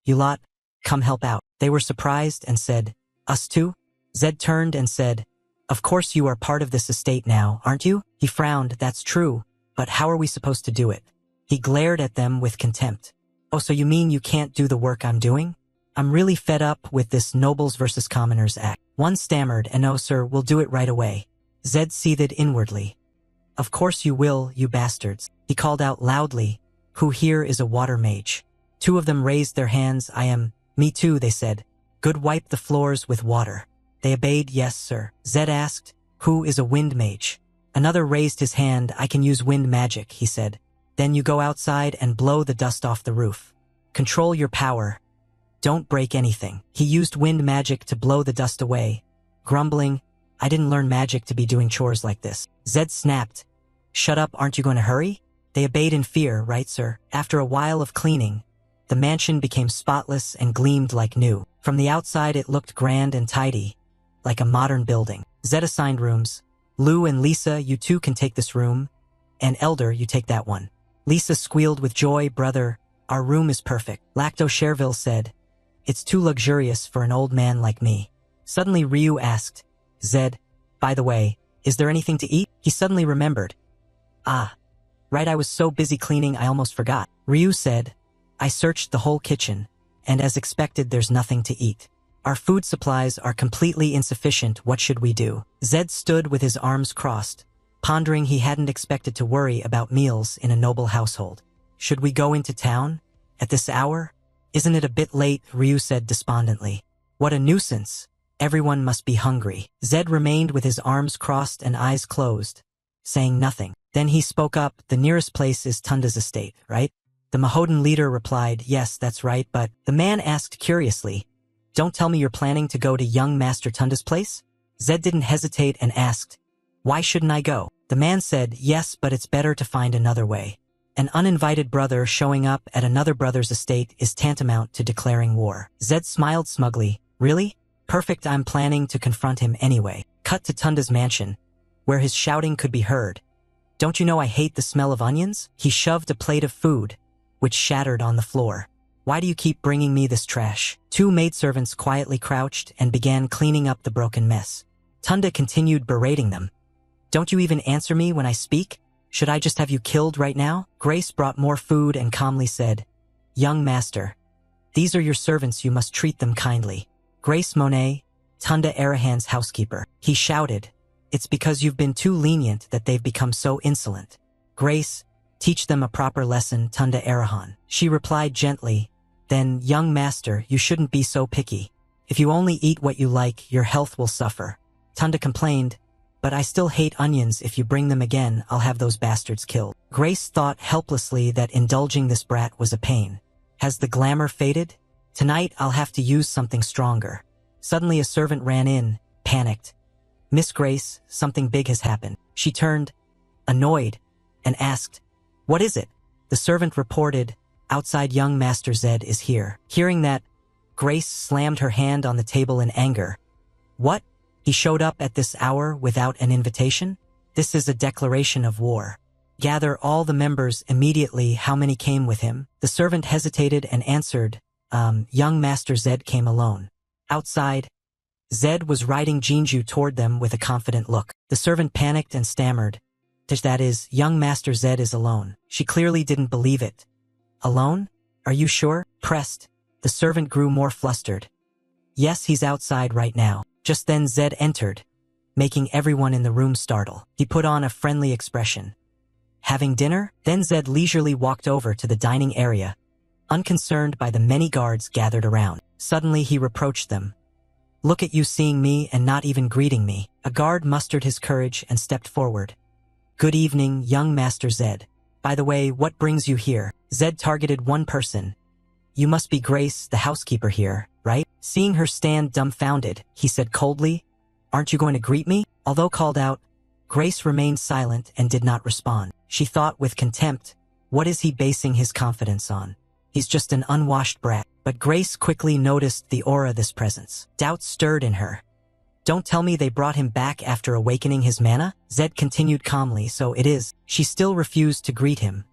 You lot, come help out. They were surprised and said, us too? Zed turned and said, of course you are part of this estate now, aren't you? He frowned, that's true, but how are we supposed to do it? He glared at them with contempt. Oh, so you mean you can't do the work I'm doing? I'm really fed up with this nobles versus commoners act. One stammered, and no sir, we'll do it right away. Zed seethed inwardly. Of course you will, you bastards. He called out loudly, who here is a water mage? 2 of them raised their hands. I am. Me too, they said. Good, wipe the floors with water. They obeyed, yes sir. Zed asked, who is a wind mage? Another raised his hand. I can use wind magic, he said. Then you go outside and blow the dust off the roof. Control your power. Don't break anything. He used wind magic to blow the dust away, grumbling, I didn't learn magic to be doing chores like this. Zed snapped, shut up, aren't you going to hurry? They obeyed in fear, right sir? After a while of cleaning, the mansion became spotless and gleamed like new. From the outside it looked grand and tidy, like a modern building. Zed assigned rooms. Lou and Lisa, you two can take this room, and Elder, you take that one. Lisa squealed with joy, brother, our room is perfect. Lacto Cherville said, it's too luxurious for an old man like me. Suddenly Ryu asked, Zed, by the way, is there anything to eat? He suddenly remembered. Ah, right, I was so busy cleaning I almost forgot. Ryu said, I searched the whole kitchen, and as expected there's nothing to eat. Our food supplies are completely insufficient, what should we do? Zed stood with his arms crossed, pondering. He hadn't expected to worry about meals in a noble household. Should we go into town? At this hour? Isn't it a bit late? Ryu said despondently. What a nuisance. Everyone must be hungry. Zed remained with his arms crossed and eyes closed, saying nothing. Then he spoke up, the nearest place is Tunda's estate, right? The Mahodan leader replied, yes, that's right, but the man asked curiously, don't tell me you're planning to go to young Master Tunda's place? Zed didn't hesitate and asked, why shouldn't I go? The man said, yes, but it's better to find another way. An uninvited brother showing up at another brother's estate is tantamount to declaring war. Zed smiled smugly, really? Perfect, I'm planning to confront him anyway. Cut to Tunda's mansion, where his shouting could be heard. Don't you know I hate the smell of onions? He shoved a plate of food, which shattered on the floor. Why do you keep bringing me this trash? Two maidservants quietly crouched and began cleaning up the broken mess. Tunda continued berating them. Don't you even answer me when I speak? Should I just have you killed right now? Grace brought more food and calmly said, young master, these are your servants, you must treat them kindly. Grace Monet, Tunda Arahan's housekeeper. He shouted, it's because you've been too lenient that they've become so insolent. Grace, teach them a proper lesson, Tunda Arahan. She replied gently, then, young master, you shouldn't be so picky. If you only eat what you like, your health will suffer. Tunda complained, but I still hate onions. If you bring them again, I'll have those bastards killed. Grace thought helplessly that indulging this brat was a pain. Has the glamour faded? Tonight I'll have to use something stronger. Suddenly a servant ran in, panicked. Miss Grace, something big has happened. She turned, annoyed, and asked, what is it? The servant reported, outside young Master Zed is here. Hearing that, Grace slammed her hand on the table in anger. What? He showed up at this hour without an invitation? This is a declaration of war. Gather all the members immediately. How many came with him? The servant hesitated and answered, young Master Zed came alone. Outside, Zed was riding Jinju toward them with a confident look. The servant panicked and stammered, that is, young Master Zed is alone. She clearly didn't believe it. Alone? Are you sure? Pressed, the servant grew more flustered. Yes, he's outside right now. Just then Zed entered, making everyone in the room startle. He put on a friendly expression. Having dinner? Then Zed leisurely walked over to the dining area, unconcerned by the many guards gathered around. Suddenly he reproached them. Look at you seeing me and not even greeting me. A guard mustered his courage and stepped forward. Good evening, young Master Zed. By the way, what brings you here? Zed targeted one person. You must be Grace, the housekeeper here, right? Seeing her stand dumbfounded, he said coldly, aren't you going to greet me? Although called out, Grace remained silent and did not respond. She thought with contempt, what is he basing his confidence on? He's just an unwashed brat. But Grace quickly noticed the aura this presence. Doubt stirred in her. Don't tell me they brought him back after awakening his mana? Zed continued calmly, so it is. She still refused to greet him.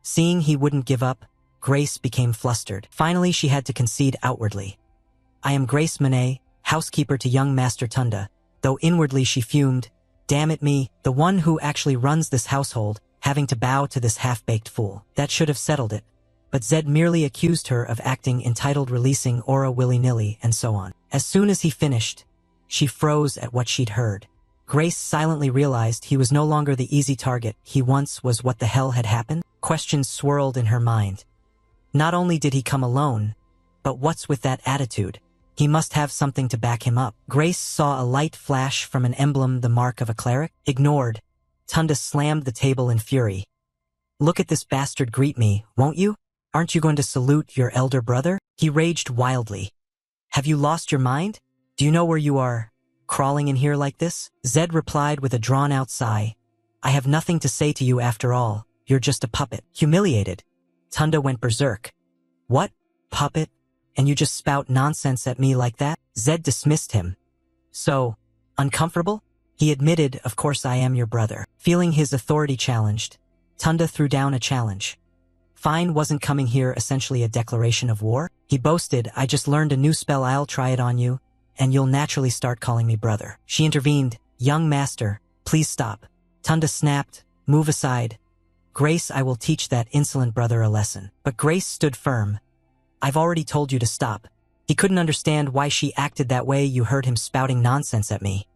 Seeing he wouldn't give up, Grace became flustered. Finally, she had to concede outwardly. I am Grace Monet, housekeeper to young Master Tunda, though inwardly she fumed, damn it me, the one who actually runs this household, having to bow to this half-baked fool. That should have settled it. But Zed merely accused her of acting entitled, releasing aura willy-nilly, and so on. As soon as he finished, she froze at what she'd heard. Grace silently realized he was no longer the easy target he once was. What the hell had happened? Questions swirled in her mind. Not only did he come alone, but what's with that attitude? He must have something to back him up. Grace saw a light flash from an emblem, the mark of a cleric. Ignored, Tunda slammed the table in fury. Look at this bastard, greet me, won't you? Aren't you going to salute your elder brother? He raged wildly. Have you lost your mind? Do you know where you are, crawling in here like this? Zed replied with a drawn-out sigh. I have nothing to say to you after all. You're just a puppet. Humiliated, Tunda went berserk. What? Puppet? And you just spout nonsense at me like that? Zed dismissed him. So, uncomfortable? He admitted, of course I am your brother. Feeling his authority challenged, Tunda threw down a challenge. Fine, wasn't coming here essentially a declaration of war? He boasted, I just learned a new spell, I'll try it on you, and you'll naturally start calling me brother. She intervened, young master, please stop. Tunda snapped, move aside. Grace, I will teach that insolent brother a lesson. But Grace stood firm. I've already told you to stop. He couldn't understand why she acted that way. You heard him spouting nonsense at me.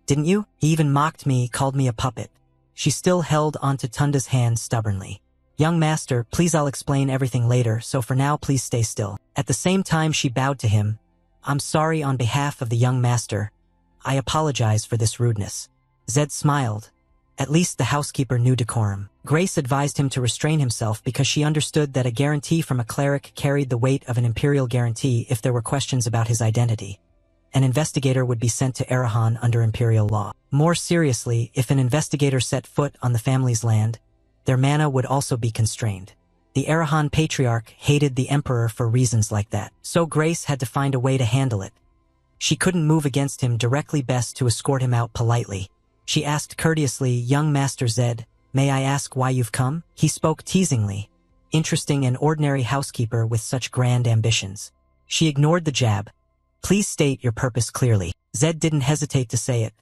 Didn't you? He even mocked me, called me a puppet. She still held onto Tunda's hand stubbornly. Young master, please, I'll explain everything later, so for now please stay still. At the same time she bowed to him, I'm sorry on behalf of the young master. I apologize for this rudeness. Zed smiled. At least the housekeeper knew decorum. Grace advised him to restrain himself because she understood that a guarantee from a cleric carried the weight of an imperial guarantee if there were questions about his identity. An investigator would be sent to Arahan under imperial law. More seriously, if an investigator set foot on the family's land, their mana would also be constrained. The Arahan patriarch hated the emperor for reasons like that, so Grace had to find a way to handle it. She couldn't move against him directly, best to escort him out politely. She asked courteously, "Young Master Zed, may I ask why you've come?" He spoke teasingly, interesting an ordinary housekeeper with such grand ambitions. She ignored the jab. "Please state your purpose clearly." Zed didn't hesitate to say it.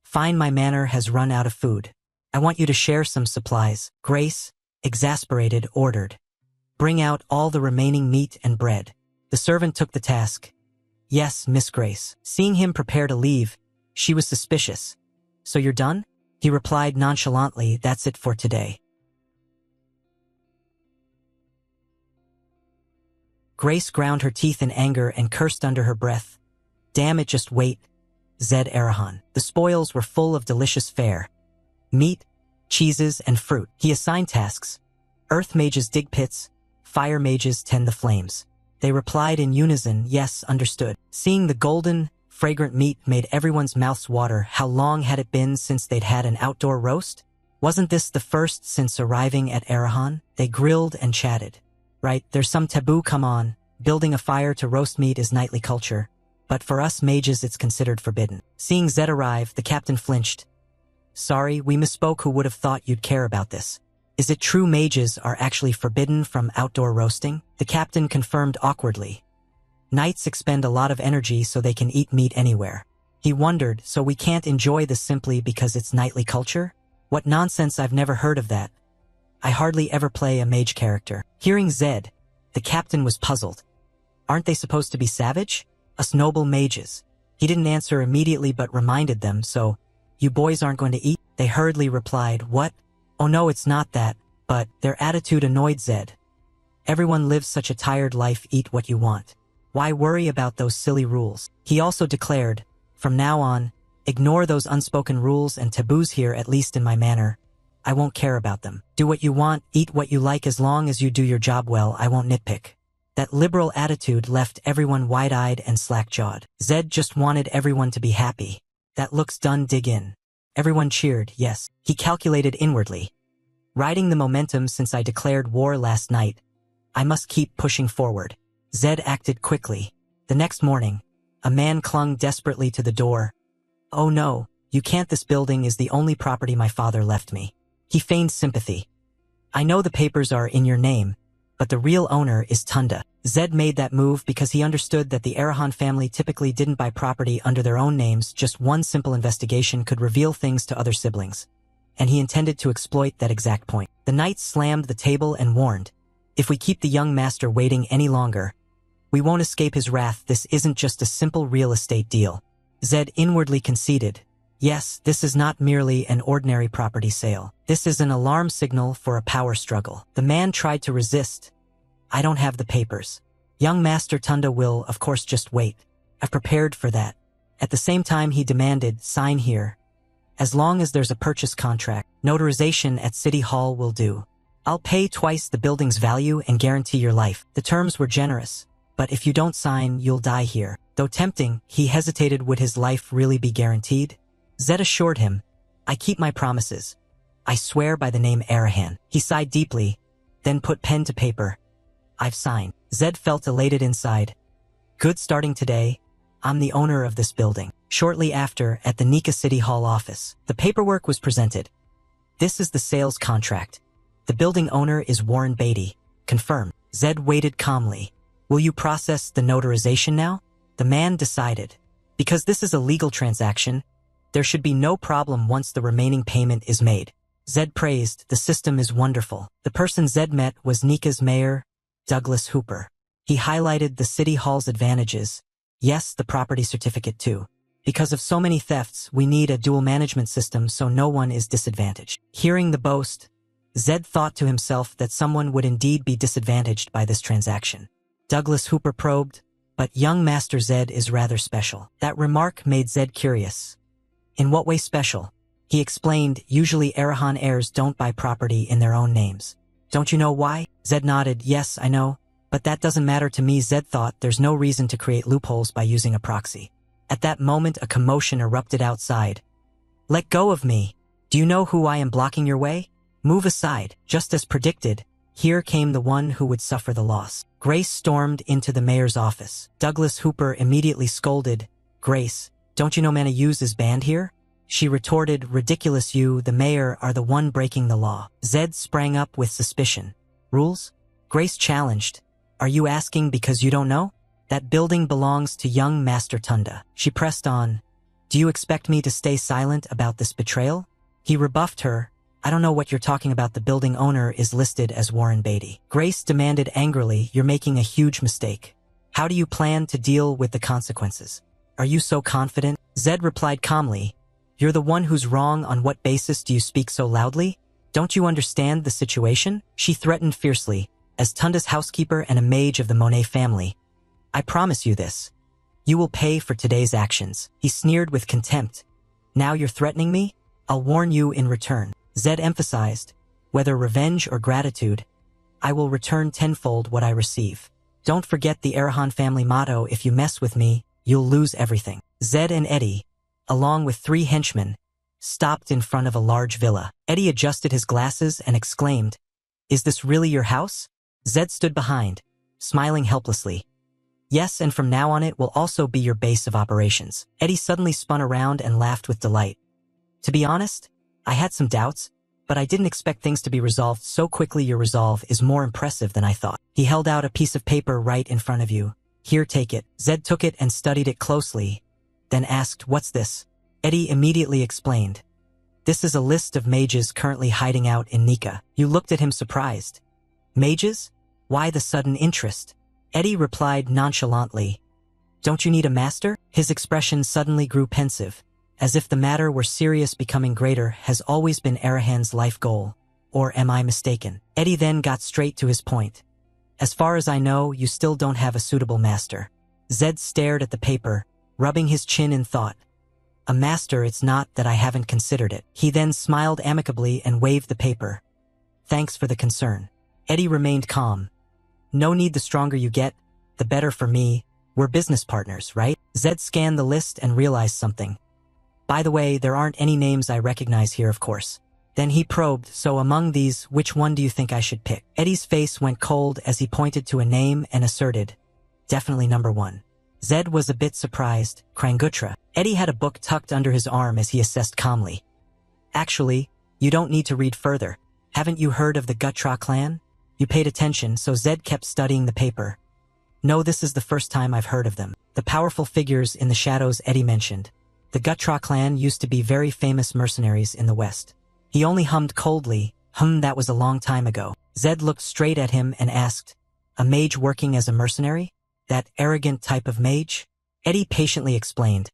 "Fine, my manor has run out of food. I want you to share some supplies." Grace, exasperated, ordered, "Bring out all the remaining meat and bread." The servant took the task. "Yes, Miss Grace." Seeing him prepare to leave, she was suspicious. "So you're done?" He replied nonchalantly, "That's it for today." Grace ground her teeth in anger and cursed under her breath. "Damn it, just wait." Zed Arahan. The spoils were full of delicious fare. Meat, cheeses, and fruit. He assigned tasks. Earth mages dig pits, fire mages tend the flames. They replied in unison, "Yes, understood." Seeing the golden, fragrant meat made everyone's mouths water. How long had it been since they'd had an outdoor roast? Wasn't this the first since arriving at Arahan? They grilled and chatted. "Right, there's some taboo, come on. Building a fire to roast meat is knightly culture. But for us mages it's considered forbidden." Seeing Zed arrive, the captain flinched. "Sorry, we misspoke. Who would have thought you'd care about this? Is it true mages are actually forbidden from outdoor roasting?" The captain confirmed awkwardly. "Knights expend a lot of energy so they can eat meat anywhere." He wondered, so we can't enjoy this simply because it's knightly culture? What nonsense, I've never heard of that. I hardly ever play a mage character. Hearing Zed, the captain was puzzled. Aren't they supposed to be savage? Us noble mages. He didn't answer immediately but reminded them, "So, you boys aren't going to eat?" They hurriedly replied, "What? Oh no, it's not that," but their attitude annoyed Zed. Everyone lives such a tired life, eat what you want. Why worry about those silly rules? He also declared, "From now on, ignore those unspoken rules and taboos here, at least in my manor. I won't care about them. Do what you want, eat what you like, as long as you do your job well, I won't nitpick." That liberal attitude left everyone wide-eyed and slack-jawed. Zed just wanted everyone to be happy. "That looks done, dig in." Everyone cheered, yes. He calculated inwardly. "Riding the momentum since I declared war last night, I must keep pushing forward." Zed acted quickly. The next morning, a man clung desperately to the door. "Oh no, you can't. This building is the only property my father left me." He feigned sympathy. "I know the papers are in your name, but the real owner is Tunda." Zed made that move because he understood that the Arahan family typically didn't buy property under their own names. Just one simple investigation could reveal things to other siblings, and he intended to exploit that exact point. The knight slammed the table and warned, "If we keep the young master waiting any longer, we won't escape his wrath. This isn't just a simple real estate deal." Zed inwardly conceded, "Yes, this is not merely an ordinary property sale. This is an alarm signal for a power struggle." The man tried to resist. "I don't have the papers. Young Master Tunda will, of course, just wait. I've prepared for that." At the same time he demanded, "Sign here. As long as there's a purchase contract, notarization at City Hall will do. I'll pay twice the building's value and guarantee your life." The terms were generous, but if you don't sign, you'll die here. Though tempting, he hesitated. Would his life really be guaranteed? Zed assured him, "I keep my promises. I swear by the name Arahan." He sighed deeply, then put pen to paper. "I've signed." Zed felt elated inside. "Good, starting today, I'm the owner of this building." Shortly after, at the Nika City Hall office, the paperwork was presented. "This is the sales contract. The building owner is Warren Beatty. Confirmed." Zed waited calmly. "Will you process the notarization now?" The man decided. Because this is a legal transaction, there should be no problem once the remaining payment is made. Zed praised, "The system is wonderful." The person Zed met was Nika's mayor, Douglas Hooper. He highlighted the city hall's advantages. Yes, the property certificate too. Because of so many thefts, we need a dual management system so no one is disadvantaged. Hearing the boast, Zed thought to himself that someone would indeed be disadvantaged by this transaction. Douglas Hooper probed, But young Master Zed is rather special. That remark made Zed curious. In what way special? He explained, usually Arahan heirs don't buy property in their own names. Don't you know why? Zed nodded, yes, I know. But that doesn't matter to me. Zed thought there's no reason to create loopholes by using a proxy. At that moment, a commotion erupted outside. Let go of me. Do you know who I am blocking your way? Move aside. Just as predicted, here came the one who would suffer the loss. Grace stormed into the mayor's office. Douglas Hooper immediately scolded, Grace, don't you know Manhua is banned here? She retorted, ridiculous, you, the mayor, are the one breaking the law. Zed sprang up with suspicion. Rules? Grace challenged. Are you asking because you don't know? That building belongs to young Master Tunda. She pressed on. Do you expect me to stay silent about this betrayal? He rebuffed her. I don't know what you're talking about. The building owner is listed as Warren Beatty. Grace demanded angrily, you're making a huge mistake. How do you plan to deal with the consequences? Are you so confident? Zed replied calmly. You're the one who's wrong. On what basis do you speak so loudly? Don't you understand the situation? She threatened fiercely, as Tunda's housekeeper and a mage of the Monet family. I promise you this. You will pay for today's actions. He sneered with contempt. Now you're threatening me? I'll warn you in return. Zed emphasized, whether revenge or gratitude, I will return tenfold what I receive. Don't forget the Arahan family motto, if you mess with me, you'll lose everything. Zed and Eddie, along with 3 henchmen, stopped in front of a large villa. Eddie adjusted his glasses and exclaimed, Is this really your house? Zed stood behind, smiling helplessly. Yes, and from now on it will also be your base of operations. Eddie suddenly spun around and laughed with delight. To be honest, I had some doubts, but I didn't expect things to be resolved so quickly. Your resolve is more impressive than I thought. He held out a piece of paper right in front of you. Here, take it. Zed took it and studied it closely, then asked, What's this? Eddie immediately explained. This is a list of mages currently hiding out in Nika. You looked at him surprised. Mages? Why the sudden interest? Eddie replied nonchalantly. Don't you need a master? His expression suddenly grew pensive, as if the matter were serious. Becoming greater has always been Arahan's life goal. Or am I mistaken? Eddie then got straight to his point. As far as I know, you still don't have a suitable master. Zed stared at the paper, rubbing his chin in thought. A master? It's not that I haven't considered it. He then smiled amicably and waved the paper. Thanks for the concern. Eddie remained calm. No need. The stronger you get, the better for me. We're business partners, right? Zed scanned the list and realized something. By the way, there aren't any names I recognize here, of course. Then he probed, so among these, which one do you think I should pick? Eddie's face went cold as he pointed to a name and asserted, definitely number 1. Zed was a bit surprised. Krangutra. Eddie had a book tucked under his arm as he assessed calmly. Actually, you don't need to read further. Haven't you heard of the Gutra clan? You paid attention, so Zed kept studying the paper. No, this is the first time I've heard of them. The powerful figures in the shadows Eddie mentioned. The Gutra clan used to be very famous mercenaries in the West. He only hummed coldly. That was a long time ago. Zed looked straight at him and asked, A mage working as a mercenary? That arrogant type of mage? Eddie patiently explained.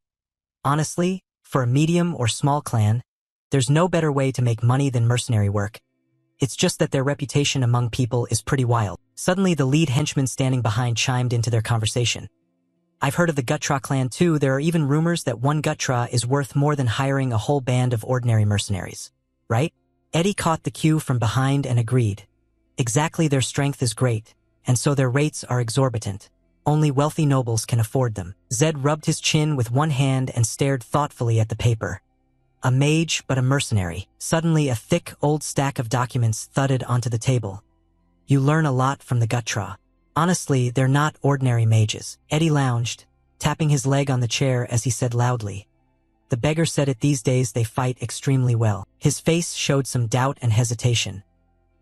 Honestly, for a medium or small clan, there's no better way to make money than mercenary work. It's just that their reputation among people is pretty wild. Suddenly the lead henchman standing behind chimed into their conversation. I've heard of the Gutra clan too. There are even rumors that one Gutra is worth more than hiring a whole band of ordinary mercenaries. Right? Eddie caught the cue from behind and agreed. Exactly, their strength is great, and so their rates are exorbitant. Only wealthy nobles can afford them. Zed rubbed his chin with one hand and stared thoughtfully at the paper. A mage, but a mercenary. Suddenly a thick, old stack of documents thudded onto the table. You learn a lot from the Gutra. Honestly, they're not ordinary mages. Eddie lounged, tapping his leg on the chair as he said loudly. The beggar said it, these days they fight extremely well. His face showed some doubt and hesitation.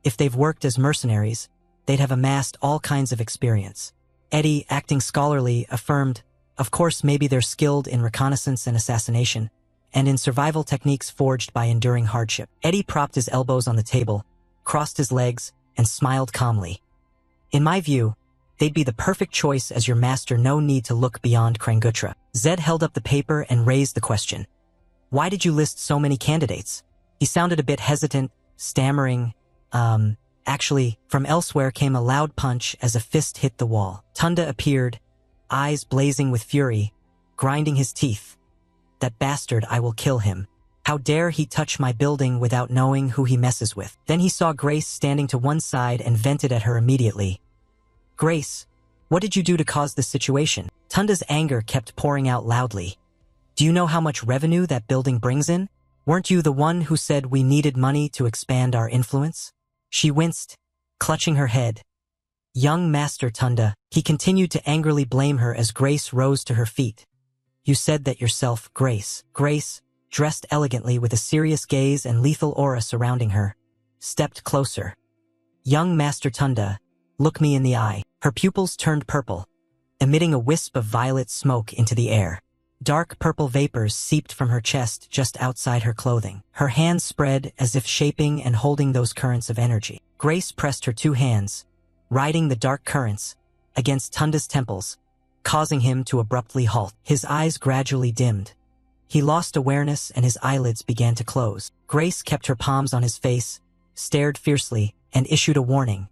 If they've worked as mercenaries, they'd have amassed all kinds of experience. Eddie, acting scholarly, affirmed, of course maybe they're skilled in reconnaissance and assassination, and in survival techniques forged by enduring hardship. Eddie propped his elbows on the table, crossed his legs, and smiled calmly. In my view, they'd be the perfect choice as your master. No need to look beyond Krangutra. Zed held up the paper and raised the question. Why did you list so many candidates? He sounded a bit hesitant, stammering, Actually, from elsewhere came a loud punch as a fist hit the wall. Tunda appeared, eyes blazing with fury, grinding his teeth. That bastard, I will kill him. How dare he touch my building without knowing who he messes with. Then he saw Grace standing to one side and vented at her immediately. Grace, what did you do to cause this situation? Tunda's anger kept pouring out loudly. Do you know how much revenue that building brings in? Weren't you the one who said we needed money to expand our influence? She winced, clutching her head. Young Master Tunda, he continued to angrily blame her as Grace rose to her feet. You said that yourself, Grace. Grace, dressed elegantly with a serious gaze and lethal aura surrounding her, stepped closer. Young Master Tunda, look me in the eye. Her pupils turned purple, emitting a wisp of violet smoke into the air. Dark purple vapors seeped from her chest just outside her clothing. Her hands spread as if shaping and holding those currents of energy. Grace pressed her two hands, riding the dark currents, against Tunda's temples, causing him to abruptly halt. His eyes gradually dimmed. He lost awareness and his eyelids began to close. Grace kept her palms on his face, stared fiercely, and issued a warning.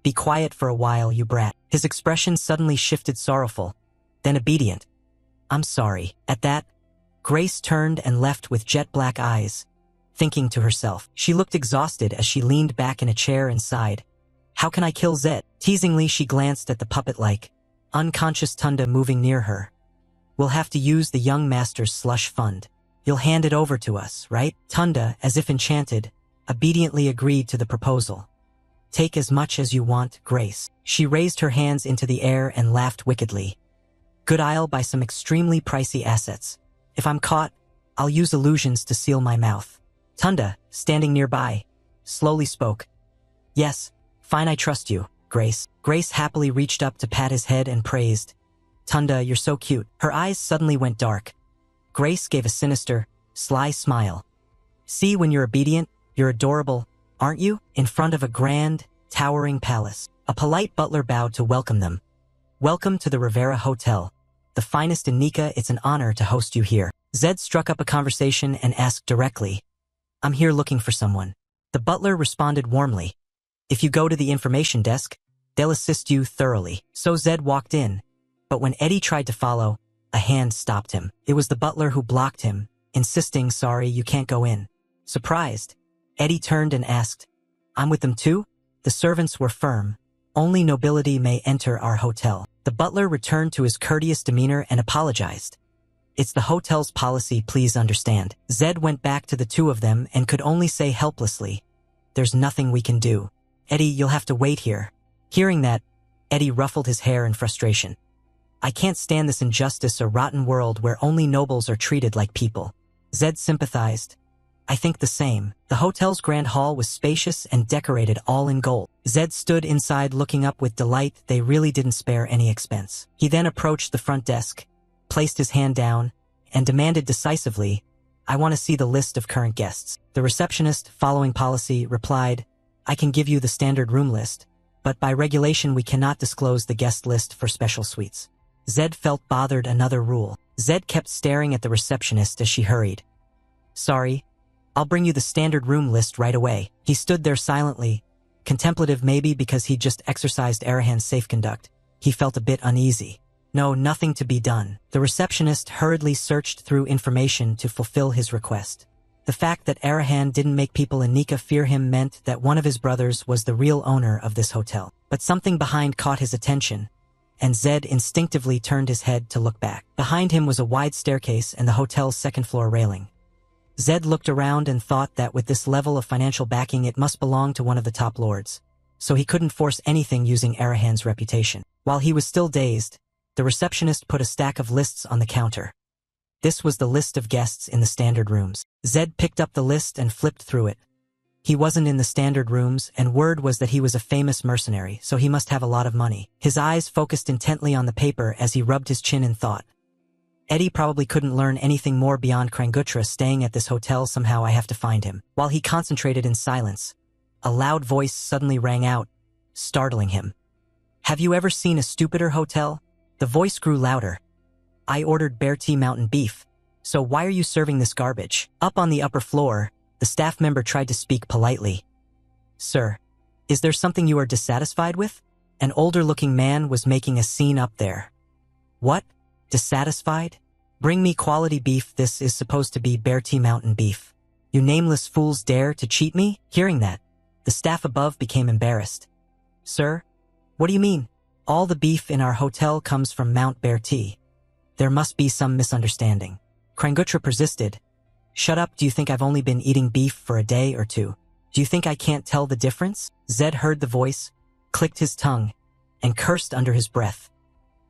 Be quiet for a while, you brat. His expression suddenly shifted sorrowful, then obedient. I'm sorry. At that, Grace turned and left with jet-black eyes, thinking to herself. She looked exhausted as she leaned back in a chair and sighed. How can I kill Zed? Teasingly, she glanced at the puppet-like, unconscious Tunda moving near her. We'll have to use the young master's slush fund. You'll hand it over to us, right? Tunda, as if enchanted, obediently agreed to the proposal. Take as much as you want, Grace. She raised her hands into the air and laughed wickedly. Good, I'll buy some extremely pricey assets. If I'm caught, I'll use illusions to seal my mouth. Tunda, standing nearby, slowly spoke. Yes, fine, I trust you, Grace. Grace happily reached up to pat his head and praised. Tunda, you're so cute. Her eyes suddenly went dark. Grace gave a sinister, sly smile. See, when you're obedient, you're adorable, aren't you? In front of a grand, towering palace. A polite butler bowed to welcome them. Welcome to the Rivera Hotel. The finest in Nika, it's an honor to host you here. Zed struck up a conversation and asked directly. I'm here looking for someone. The butler responded warmly. If you go to the information desk, they'll assist you thoroughly. So Zed walked in. But when Eddie tried to follow, a hand stopped him. It was the butler who blocked him, insisting, sorry, you can't go in. Surprised, Eddie turned and asked, I'm with them too? The servants were firm. Only nobility may enter our hotel. The butler returned to his courteous demeanor and apologized. It's the hotel's policy, please understand. Zed went back to the two of them and could only say helplessly, there's nothing we can do. Eddie, you'll have to wait here. Hearing that, Eddie ruffled his hair in frustration. I can't stand this injustice or rotten world where only nobles are treated like people. Zed sympathized. I think the same. The hotel's grand hall was spacious and decorated all in gold. Zed stood inside looking up with delight. They really didn't spare any expense. He then approached the front desk, placed his hand down, and demanded decisively, I want to see the list of current guests. The receptionist, following policy, replied, I can give you the standard room list, but by regulation we cannot disclose the guest list for special suites. Zed felt bothered. Another rule. Zed kept staring at the receptionist as she hurried. Sorry, I'll bring you the standard room list right away. He stood there silently, contemplative, maybe because he'd just exercised Arahan's safe conduct. He felt a bit uneasy. No, nothing to be done. The receptionist hurriedly searched through information to fulfill his request. The fact that Arahan didn't make people in Nika fear him meant that one of his brothers was the real owner of this hotel. But something behind caught his attention, and Zed instinctively turned his head to look back. Behind him was a wide staircase and the hotel's second-floor railing. Zed looked around and thought that with this level of financial backing it must belong to one of the top lords, so he couldn't force anything using Arahan's reputation. While he was still dazed, the receptionist put a stack of lists on the counter. This was the list of guests in the standard rooms. Zed picked up the list and flipped through it. He wasn't in the standard rooms, and word was that he was a famous mercenary, so he must have a lot of money. His eyes focused intently on the paper as he rubbed his chin in thought. Eddie probably couldn't learn anything more beyond Krangutra staying at this hotel. Somehow I have to find him. While he concentrated in silence, a loud voice suddenly rang out, startling him. Have you ever seen a stupider hotel? The voice grew louder. I ordered bear tea mountain beef, so why are you serving this garbage? Up on the upper floor, the staff member tried to speak politely. Sir, is there something you are dissatisfied with? An older-looking man was making a scene up there. What? Dissatisfied? Bring me quality beef. This is supposed to be Bear Tea Mountain beef. You nameless fools dare to cheat me? Hearing that, the staff above became embarrassed. Sir? What do you mean? All the beef in our hotel comes from Mount Bear Tea. There must be some misunderstanding. Krangutra persisted. Shut up, do you think I've only been eating beef for a day or two? Do you think I can't tell the difference? Zed heard the voice, clicked his tongue, and cursed under his breath.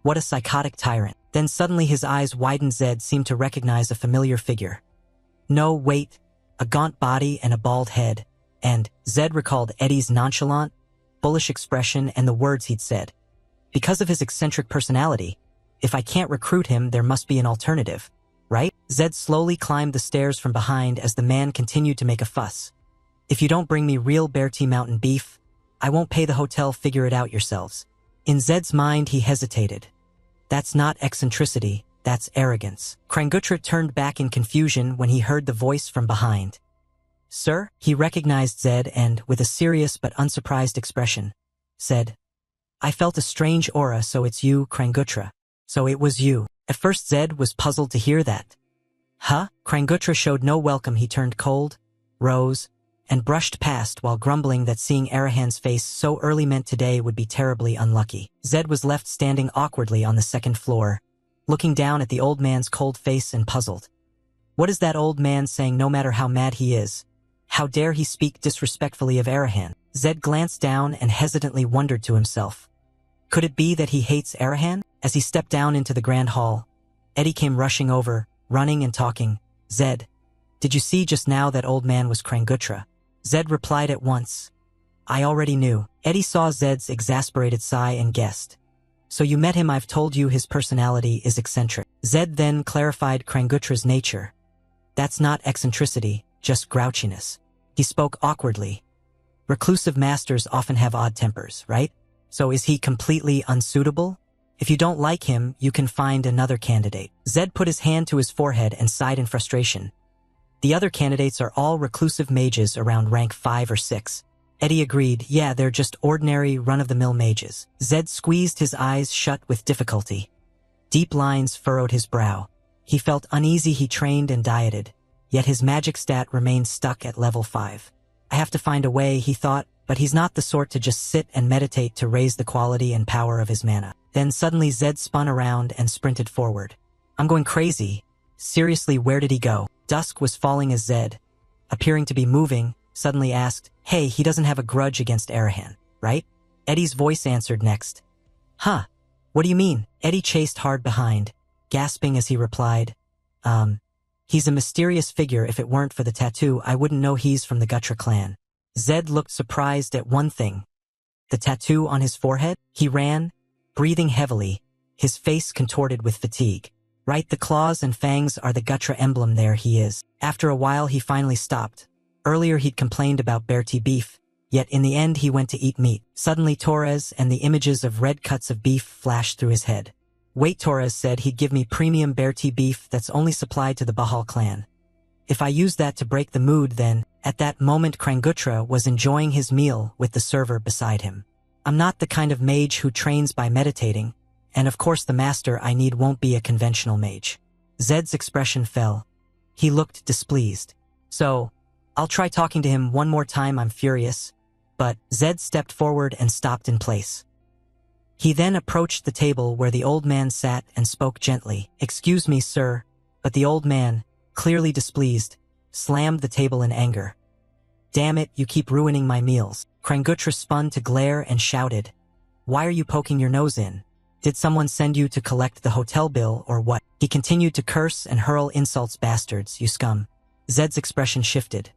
What a psychotic tyrant. Then suddenly his eyes widened. Zed seemed to recognize a familiar figure. No, wait, a gaunt body and a bald head. And Zed recalled Eddie's nonchalant, bullish expression and the words he'd said. Because of his eccentric personality, if I can't recruit him, there must be an alternative, right? Zed slowly climbed the stairs from behind as the man continued to make a fuss. If you don't bring me real Bear Tea Mountain beef, I won't pay the hotel. Figure it out yourselves. In Zed's mind, he hesitated. That's not eccentricity, that's arrogance. Krangutra turned back in confusion when he heard the voice from behind. Sir? He recognized Zed and, with a serious but unsurprised expression, said, I felt a strange aura. So it's you, Krangutra. So it was you. At first Zed was puzzled to hear that. Huh? Krangutra showed no welcome. He turned cold, rose, and brushed past while grumbling that seeing Arahan's face so early meant today would be terribly unlucky. Zed was left standing awkwardly on the second floor, looking down at the old man's cold face and puzzled. What is that old man saying? No matter how mad he is, how dare he speak disrespectfully of Arahan? Zed glanced down and hesitantly wondered to himself. Could it be that he hates Arahan? As he stepped down into the grand hall, Eddie came rushing over, running and talking. Zed, did you see just now that old man was Krangutra? Zed replied at once. I already knew. Eddie saw Zed's exasperated sigh and guessed. So you met him. I've told you his personality is eccentric. Zed then clarified Krangutra's nature. That's not eccentricity, just grouchiness. He spoke awkwardly. Reclusive masters often have odd tempers, right? So is he completely unsuitable? If you don't like him, you can find another candidate. Zed put his hand to his forehead and sighed in frustration. The other candidates are all reclusive mages around rank 5 or 6. Eddie agreed, yeah, they're just ordinary run-of-the-mill mages. Zed squeezed his eyes shut with difficulty. Deep lines furrowed his brow. He felt uneasy. He trained and dieted, yet his magic stat remained stuck at level 5. I have to find a way, he thought, but he's not the sort to just sit and meditate to raise the quality and power of his mana. Then suddenly Zed spun around and sprinted forward. I'm going crazy. Seriously, where did he go? Dusk was falling as Zed, appearing to be moving, suddenly asked, Hey, he doesn't have a grudge against Arahan, right? Eddie's voice answered next. Huh? What do you mean? Eddie chased hard behind, gasping as he replied, he's a mysterious figure. If it weren't for the tattoo, I wouldn't know he's from the Gutra clan. Zed looked surprised at one thing. The tattoo on his forehead? He ran, breathing heavily, his face contorted with fatigue. Right, the claws and fangs are the Gutra emblem. There he is. After a while he finally stopped. Earlier he'd complained about Bear Tea beef, yet in the end he went to eat meat. Suddenly Torres and the images of red cuts of beef flashed through his head. Wait, Torres said he'd give me premium Bear Tea beef that's only supplied to the Bahal clan. If I use that to break the mood, then, at that moment Krangutra was enjoying his meal with the server beside him. I'm not the kind of mage who trains by meditating, and of course the master I need won't be a conventional mage. Zed's expression fell. He looked displeased. So, I'll try talking to him one more time. I'm furious. But Zed stepped forward and stopped in place. He then approached the table where the old man sat and spoke gently. Excuse me, sir, but the old man, clearly displeased, slammed the table in anger. Damn it, you keep ruining my meals. Krangutra spun to glare and shouted. Why are you poking your nose in? Did someone send you to collect the hotel bill or what? He continued to curse and hurl insults. Bastards, you scum. Zed's expression shifted.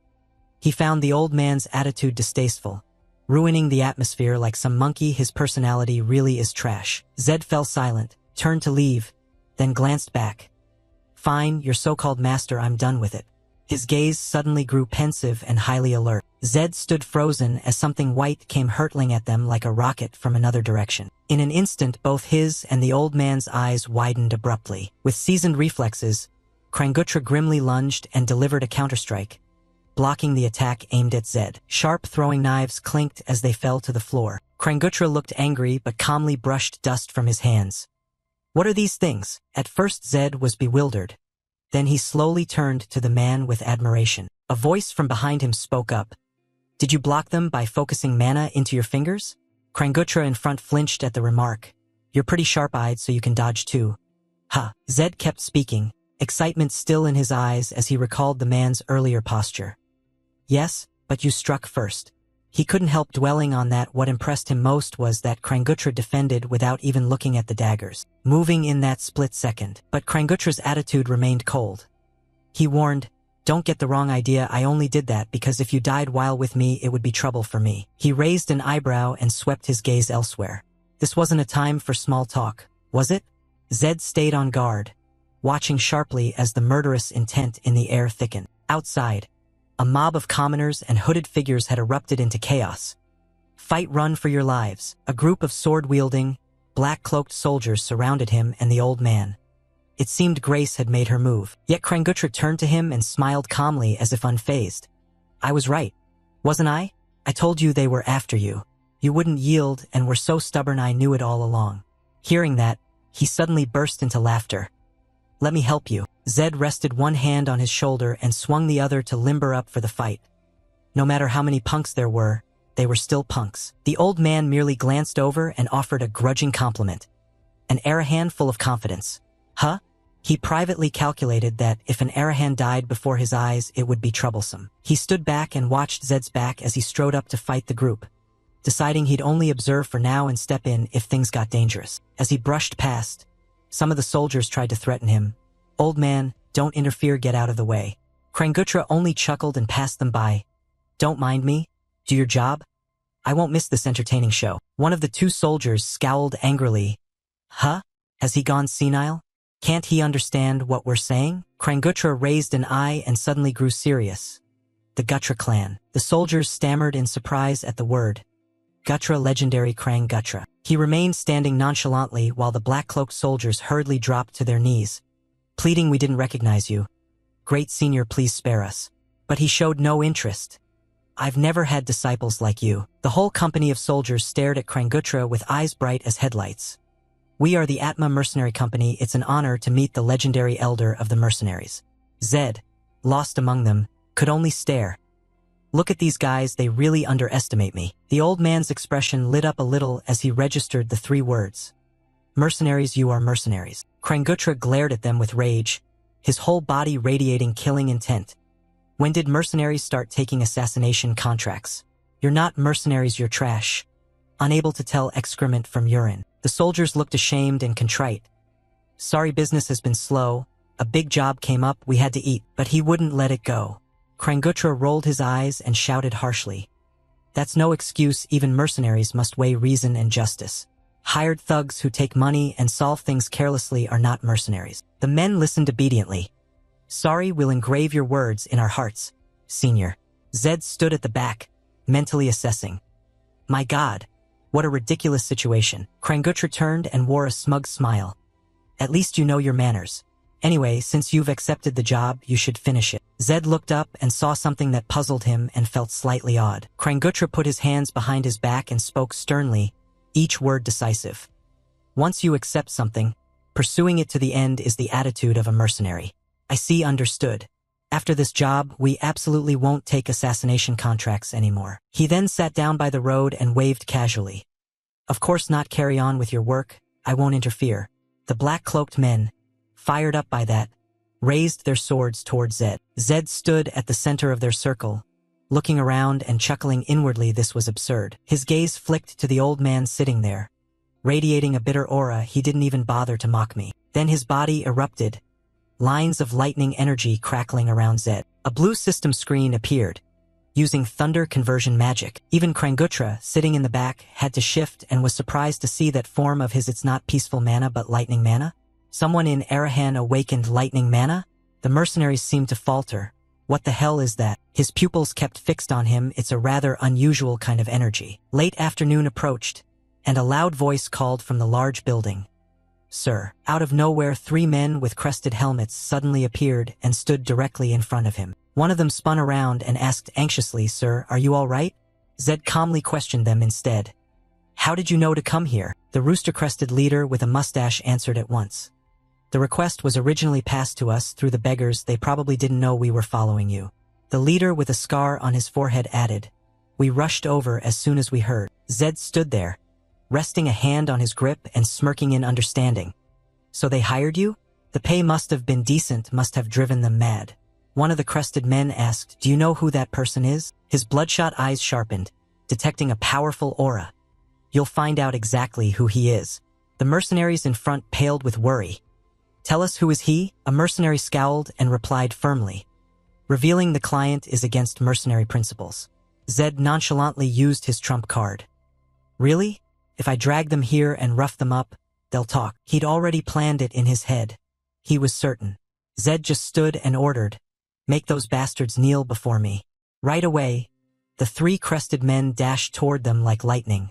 He found the old man's attitude distasteful. Ruining the atmosphere like some monkey. His personality really is trash. Zed fell silent, turned to leave, then glanced back. Fine, your so-called master, I'm done with it. His gaze suddenly grew pensive and highly alert. Zed stood frozen as something white came hurtling at them like a rocket from another direction. In an instant, both his and the old man's eyes widened abruptly. With seasoned reflexes, Krangutra grimly lunged and delivered a counterstrike, blocking the attack aimed at Zed. Sharp throwing knives clinked as they fell to the floor. Krangutra looked angry but calmly brushed dust from his hands. What are these things? At first Zed was bewildered. Then he slowly turned to the man with admiration. A voice from behind him spoke up. Did you block them by focusing mana into your fingers? Krangutra in front flinched at the remark. You're pretty sharp-eyed, so you can dodge too. Ha! Zed kept speaking, excitement still in his eyes as he recalled the man's earlier posture. Yes, but you struck first. He couldn't help dwelling on that. What impressed him most was that Krangutra defended without even looking at the daggers, moving in that split second. But Krangutra's attitude remained cold. He warned, don't get the wrong idea, I only did that because if you died while with me it would be trouble for me. He raised an eyebrow and swept his gaze elsewhere. This wasn't a time for small talk, was it? Zed stayed on guard, watching sharply as the murderous intent in the air thickened. Outside, a mob of commoners and hooded figures had erupted into chaos. Fight, run for your lives. A group of sword-wielding, black-cloaked soldiers surrounded him and the old man. It seemed Grace had made her move, yet Krangutra turned to him and smiled calmly as if unfazed. I was right, wasn't I? I told you they were after you. You wouldn't yield and were so stubborn, I knew it all along. Hearing that, he suddenly burst into laughter. Let me help you. Zed rested one hand on his shoulder and swung the other to limber up for the fight. No matter how many punks there were, they were still punks. The old man merely glanced over and offered a grudging compliment. An Arahan full of confidence. Huh? He privately calculated that if an Arahan died before his eyes, it would be troublesome. He stood back and watched Zed's back as he strode up to fight the group, deciding he'd only observe for now and step in if things got dangerous. As he brushed past, some of the soldiers tried to threaten him. Old man, don't interfere, get out of the way. Krangutra only chuckled and passed them by. Don't mind me. Do your job. I won't miss this entertaining show. One of the two soldiers scowled angrily. Huh? Has he gone senile? Can't he understand what we're saying? Krangutra raised an eye and suddenly grew serious. The Gutra clan. The soldiers stammered in surprise at the word. Gutra, legendary Krangutra. He remained standing nonchalantly while the black-cloaked soldiers hurriedly dropped to their knees, pleading, we didn't recognize you. Great senior, please spare us. But he showed no interest. I've never had disciples like you. The whole company of soldiers stared at Krangutra with eyes bright as headlights. We are the Atma Mercenary Company. It's an honor to meet the legendary elder of the mercenaries. Zed, lost among them, could only stare. Look at these guys, they really underestimate me. The old man's expression lit up a little as he registered the three words. Mercenaries, you are mercenaries. Krangutra glared at them with rage, his whole body radiating killing intent. When did mercenaries start taking assassination contracts? You're not mercenaries, you're trash. Unable to tell excrement from urine. The soldiers looked ashamed and contrite. Sorry, business has been slow. A big job came up, we had to eat. But he wouldn't let it go. Krangutra rolled his eyes and shouted harshly. That's no excuse, even mercenaries must weigh reason and justice. Hired thugs who take money and solve things carelessly are not mercenaries. The men listened obediently. Sorry, we'll engrave your words in our hearts, senior. Zed stood at the back, mentally assessing. My God, what a ridiculous situation. Krangutra turned and wore a smug smile. At least you know your manners. Anyway, since you've accepted the job, you should finish it. Zed looked up and saw something that puzzled him and felt slightly odd. Krangutra put his hands behind his back and spoke sternly, each word decisive. Once you accept something, pursuing it to the end is the attitude of a mercenary. I see, understood. After this job, we absolutely won't take assassination contracts anymore. He then sat down by the road and waved casually. Of course not, carry on with your work, I won't interfere. The black-cloaked men, fired up by that, raised their swords toward Zed. Zed stood at the center of their circle, looking around and chuckling inwardly. This was absurd. His gaze flicked to the old man sitting there. Radiating a bitter aura, he didn't even bother to mock me. Then his body erupted, lines of lightning energy crackling around Zed. A blue system screen appeared, using thunder conversion magic. Even Krangutra, sitting in the back, had to shift and was surprised to see that form of his. It's not peaceful mana but lightning mana? Someone in Arahan awakened lightning mana? The mercenaries seemed to falter. What the hell is that? His pupils kept fixed on him. It's a rather unusual kind of energy. Late afternoon approached, and a loud voice called from the large building. Sir. Out of nowhere, three men with crested helmets suddenly appeared and stood directly in front of him. One of them spun around and asked anxiously, Sir, are you all right? Zed calmly questioned them instead. How did you know to come here? The rooster-crested leader with a mustache answered at once. The request was originally passed to us through the beggars. They probably didn't know we were following you. The leader with a scar on his forehead added. We rushed over as soon as we heard. Zed stood there, resting a hand on his grip and smirking in understanding. So they hired you? The pay must have been decent, must have driven them mad. One of the crested men asked, do you know who that person is? His bloodshot eyes sharpened, detecting a powerful aura. You'll find out exactly who he is. The mercenaries in front paled with worry. Tell us, who is he? A mercenary scowled and replied firmly. Revealing the client is against mercenary principles. Zed nonchalantly used his trump card. Really? If I drag them here and rough them up, they'll talk. He'd already planned it in his head. He was certain. Zed just stood and ordered, make those bastards kneel before me. Right away, the three crested men dashed toward them like lightning.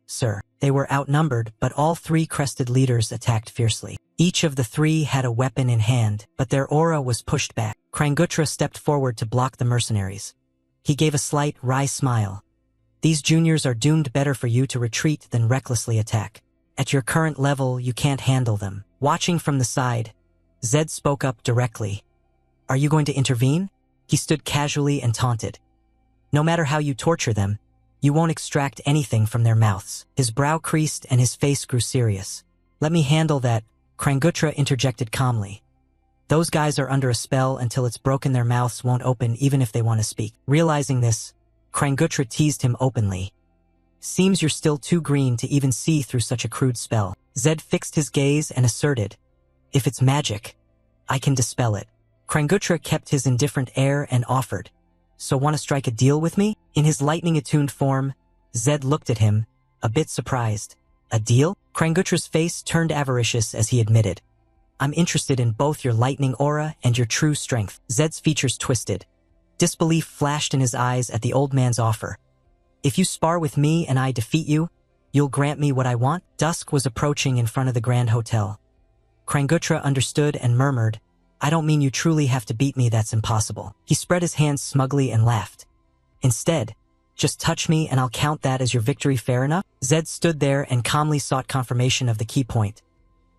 Sir, they were outnumbered, but all three crested leaders attacked fiercely. Each of the three had a weapon in hand, but their aura was pushed back. Krangutra stepped forward to block the mercenaries. He gave a slight, wry smile. These juniors are doomed. Better for you to retreat than recklessly attack. At your current level, you can't handle them. Watching from the side, Zed spoke up directly. Are you going to intervene? He stood casually and taunted. No matter how you torture them, you won't extract anything from their mouths. His brow creased and his face grew serious. Let me handle that, Krangutra interjected calmly. Those guys are under a spell until it's broken. Their mouths won't open even if they want to speak. Realizing this, Krangutra teased him openly. Seems you're still too green to even see through such a crude spell. Zed fixed his gaze and asserted, if it's magic, I can dispel it. Krangutra kept his indifferent air and offered, so want to strike a deal with me? In his lightning-attuned form, Zed looked at him, a bit surprised. A deal? Krangutra's face turned avaricious as he admitted. I'm interested in both your lightning aura and your true strength. Zed's features twisted. Disbelief flashed in his eyes at the old man's offer. If you spar with me and I defeat you, you'll grant me what I want? Dusk was approaching in front of the Grand Hotel. Krangutra understood and murmured, I don't mean you truly have to beat me, that's impossible. He spread his hands smugly and laughed. Instead, just touch me and I'll count that as your victory. Fair enough? Zed stood there and calmly sought confirmation of the key point.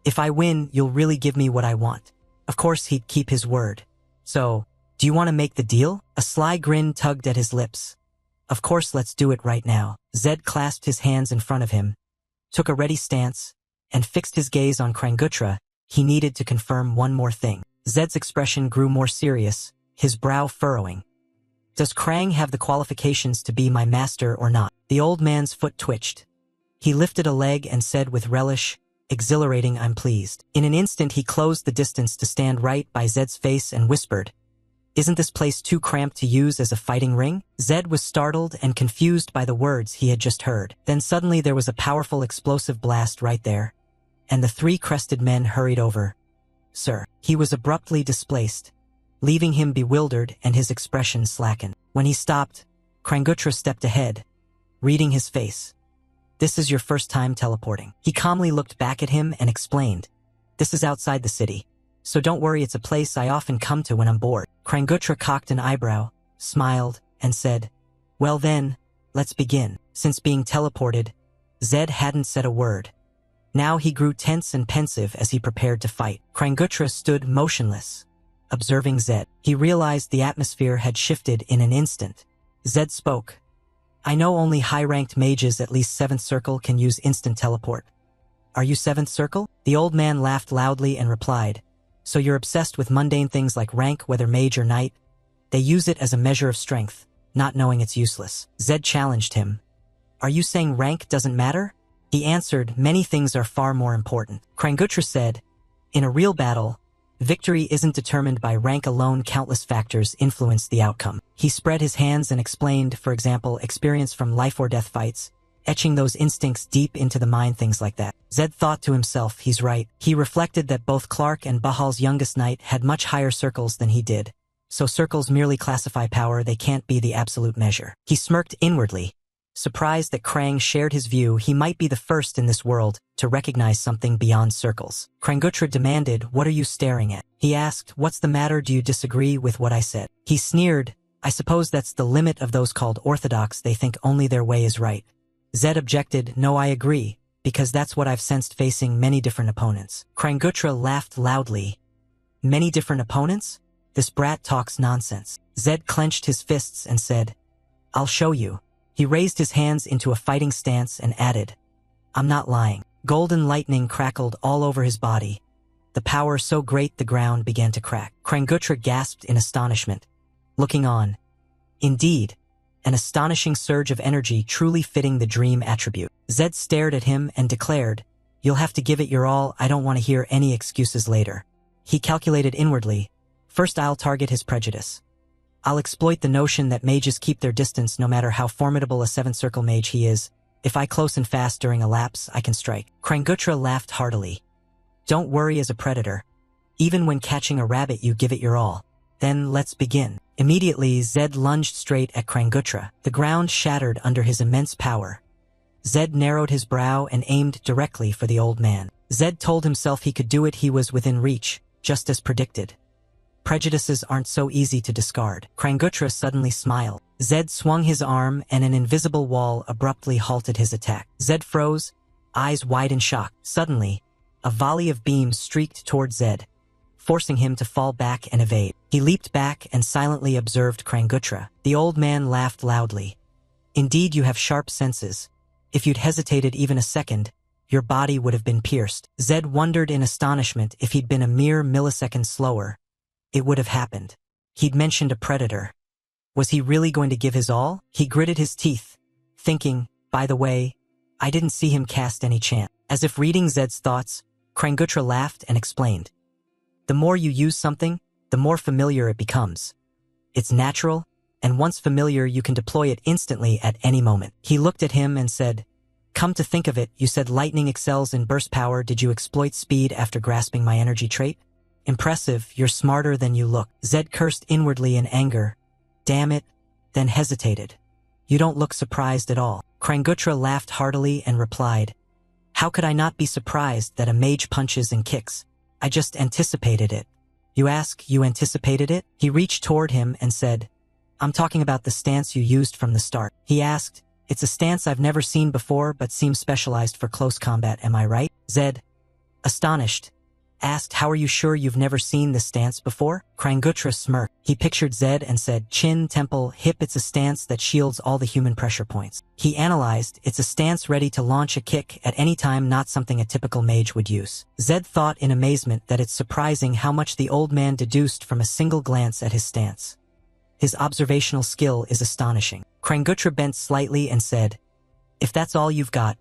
If I win, you'll really give me what I want. Of course he'd keep his word. So, do you want to make the deal? A sly grin tugged at his lips. Of course, let's do it right now. Zed clasped his hands in front of him, took a ready stance, and fixed his gaze on Krangutra. He needed to confirm one more thing. Zed's expression grew more serious, his brow furrowing. Does Krang have the qualifications to be my master or not? The old man's foot twitched. He lifted a leg and said with relish, exhilarating, I'm pleased. In an instant he closed the distance to stand right by Zed's face and whispered, isn't this place too cramped to use as a fighting ring? Zed was startled and confused by the words he had just heard. Then suddenly there was a powerful explosive blast right there, and the three crested men hurried over. Sir, he was abruptly displaced, leaving him bewildered and his expression slackened. When he stopped, Krangutra stepped ahead, reading his face. This is your first time teleporting. He calmly looked back at him and explained, this is outside the city, so don't worry, it's a place I often come to when I'm bored. Krangutra cocked an eyebrow, smiled, and said, well then, let's begin. Since being teleported, Zed hadn't said a word. Now he grew tense and pensive as he prepared to fight. Krangutra stood motionless, observing Zed. He realized the atmosphere had shifted in an instant. Zed spoke. I know only high-ranked mages at least 7th circle can use instant teleport. Are you 7th circle? The old man laughed loudly and replied, so you're obsessed with mundane things like rank, whether mage or knight? They use it as a measure of strength, not knowing it's useless. Zed challenged him. Are you saying rank doesn't matter? He answered, many things are far more important. Krangutra said, in a real battle, victory isn't determined by rank alone. Countless factors influence the outcome. He spread his hands and explained, for example, experience from life or death fights, etching those instincts deep into the mind, things like that. Zed thought to himself, he's right. He reflected that both Clark and Bahal's youngest knight had much higher circles than he did. So circles merely classify power, they can't be the absolute measure. He smirked inwardly, surprised that Krang shared his view. He might be the first in this world to recognize something beyond circles. Krangutra demanded, what are you staring at? He asked, what's the matter? Do you disagree with what I said? He sneered, I suppose that's the limit of those called orthodox. They think only their way is right. Zed objected, no, I agree, because that's what I've sensed facing many different opponents. Kranggutra laughed loudly. Many different opponents? This brat talks nonsense. Zed clenched his fists and said, I'll show you. He raised his hands into a fighting stance and added, I'm not lying. Golden lightning crackled all over his body. The power so great the ground began to crack. Kranggutra gasped in astonishment, looking on. Indeed, an astonishing surge of energy truly fitting the dream attribute. Zed stared at him and declared, You'll have to give it your all, I don't want to hear any excuses later. He calculated inwardly, first I'll target his prejudice. I'll exploit the notion that mages keep their distance no matter how formidable a seven-circle mage he is. If I close and fast during a lapse, I can strike. Kranggutra laughed heartily. Don't worry as a predator. Even when catching a rabbit you give it your all. Then let's begin. Immediately, Zed lunged straight at Kranggutra. The ground shattered under his immense power. Zed narrowed his brow and aimed directly for the old man. Zed told himself he could do it, he was within reach, just as predicted. Prejudices aren't so easy to discard. Kranggutra suddenly smiled. Zed swung his arm and an invisible wall abruptly halted his attack. Zed froze, eyes wide in shock. Suddenly, a volley of beams streaked toward Zed, forcing him to fall back and evade. He leaped back and silently observed Kranggutra. The old man laughed loudly. Indeed, you have sharp senses. If you'd hesitated even a second, your body would have been pierced. Zed wondered in astonishment if he'd been a mere millisecond slower. It would have happened. He'd mentioned a predator. Was he really going to give his all? He gritted his teeth, thinking, by the way, I didn't see him cast any chant. As if reading Zed's thoughts, Kranggutra laughed and explained. The more you use something, the more familiar it becomes. It's natural, and once familiar you can deploy it instantly at any moment. He looked at him and said, Come to think of it, you said lightning excels in burst power. Did you exploit speed after grasping my energy trait? Impressive, you're smarter than you look. Zed cursed inwardly in anger. Damn it, then hesitated. You don't look surprised at all. Kranggutra laughed heartily and replied, How could I not be surprised that a mage punches and kicks? I just anticipated it. You ask, you anticipated it? He reached toward him and said, I'm talking about the stance you used from the start. He asked, It's a stance I've never seen before but seems specialized for close combat, am I right? Zed, astonished, asked, How are you sure you've never seen this stance before? Kranggutra smirked. He pictured Zed and said, Chin, temple, hip, it's a stance that shields all the human pressure points. He analyzed, it's a stance ready to launch a kick at any time, not something a typical mage would use. Zed thought in amazement that it's surprising how much the old man deduced from a single glance at his stance. His observational skill is astonishing. Kranggutra bent slightly and said, If that's all you've got,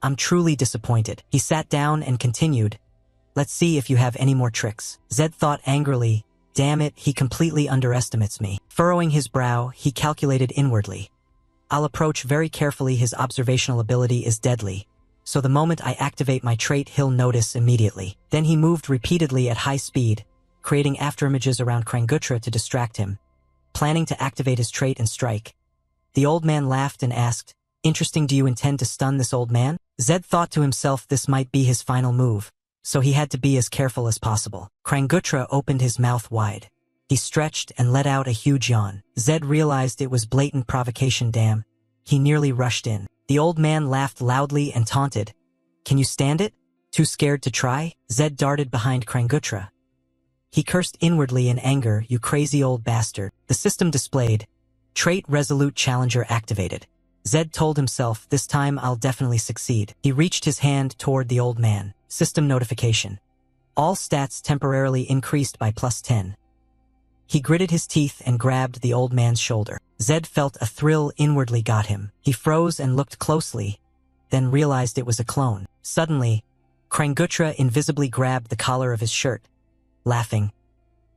I'm truly disappointed. He sat down and continued, Let's see if you have any more tricks. Zed thought angrily, Damn it, he completely underestimates me. Furrowing his brow, he calculated inwardly. I'll approach very carefully, his observational ability is deadly, so the moment I activate my trait he'll notice immediately. Then he moved repeatedly at high speed, creating afterimages around Kranggutra to distract him, planning to activate his trait and strike. The old man laughed and asked, Interesting, do you intend to stun this old man? Zed thought to himself this might be his final move, so he had to be as careful as possible. Kranggutra opened his mouth wide. He stretched and let out a huge yawn. Zed realized it was blatant provocation. Damn. He nearly rushed in. The old man laughed loudly and taunted. Can you stand it? Too scared to try? Zed darted behind Kranggutra. He cursed inwardly in anger, You crazy old bastard. The system displayed, Trait Resolute Challenger activated. Zed told himself, This time I'll definitely succeed. He reached his hand toward the old man. System notification. All stats temporarily increased by +10. He gritted his teeth and grabbed the old man's shoulder. Zed felt a thrill inwardly got him. He froze and looked closely, then realized it was a clone. Suddenly, Kranggutra invisibly grabbed the collar of his shirt, laughing.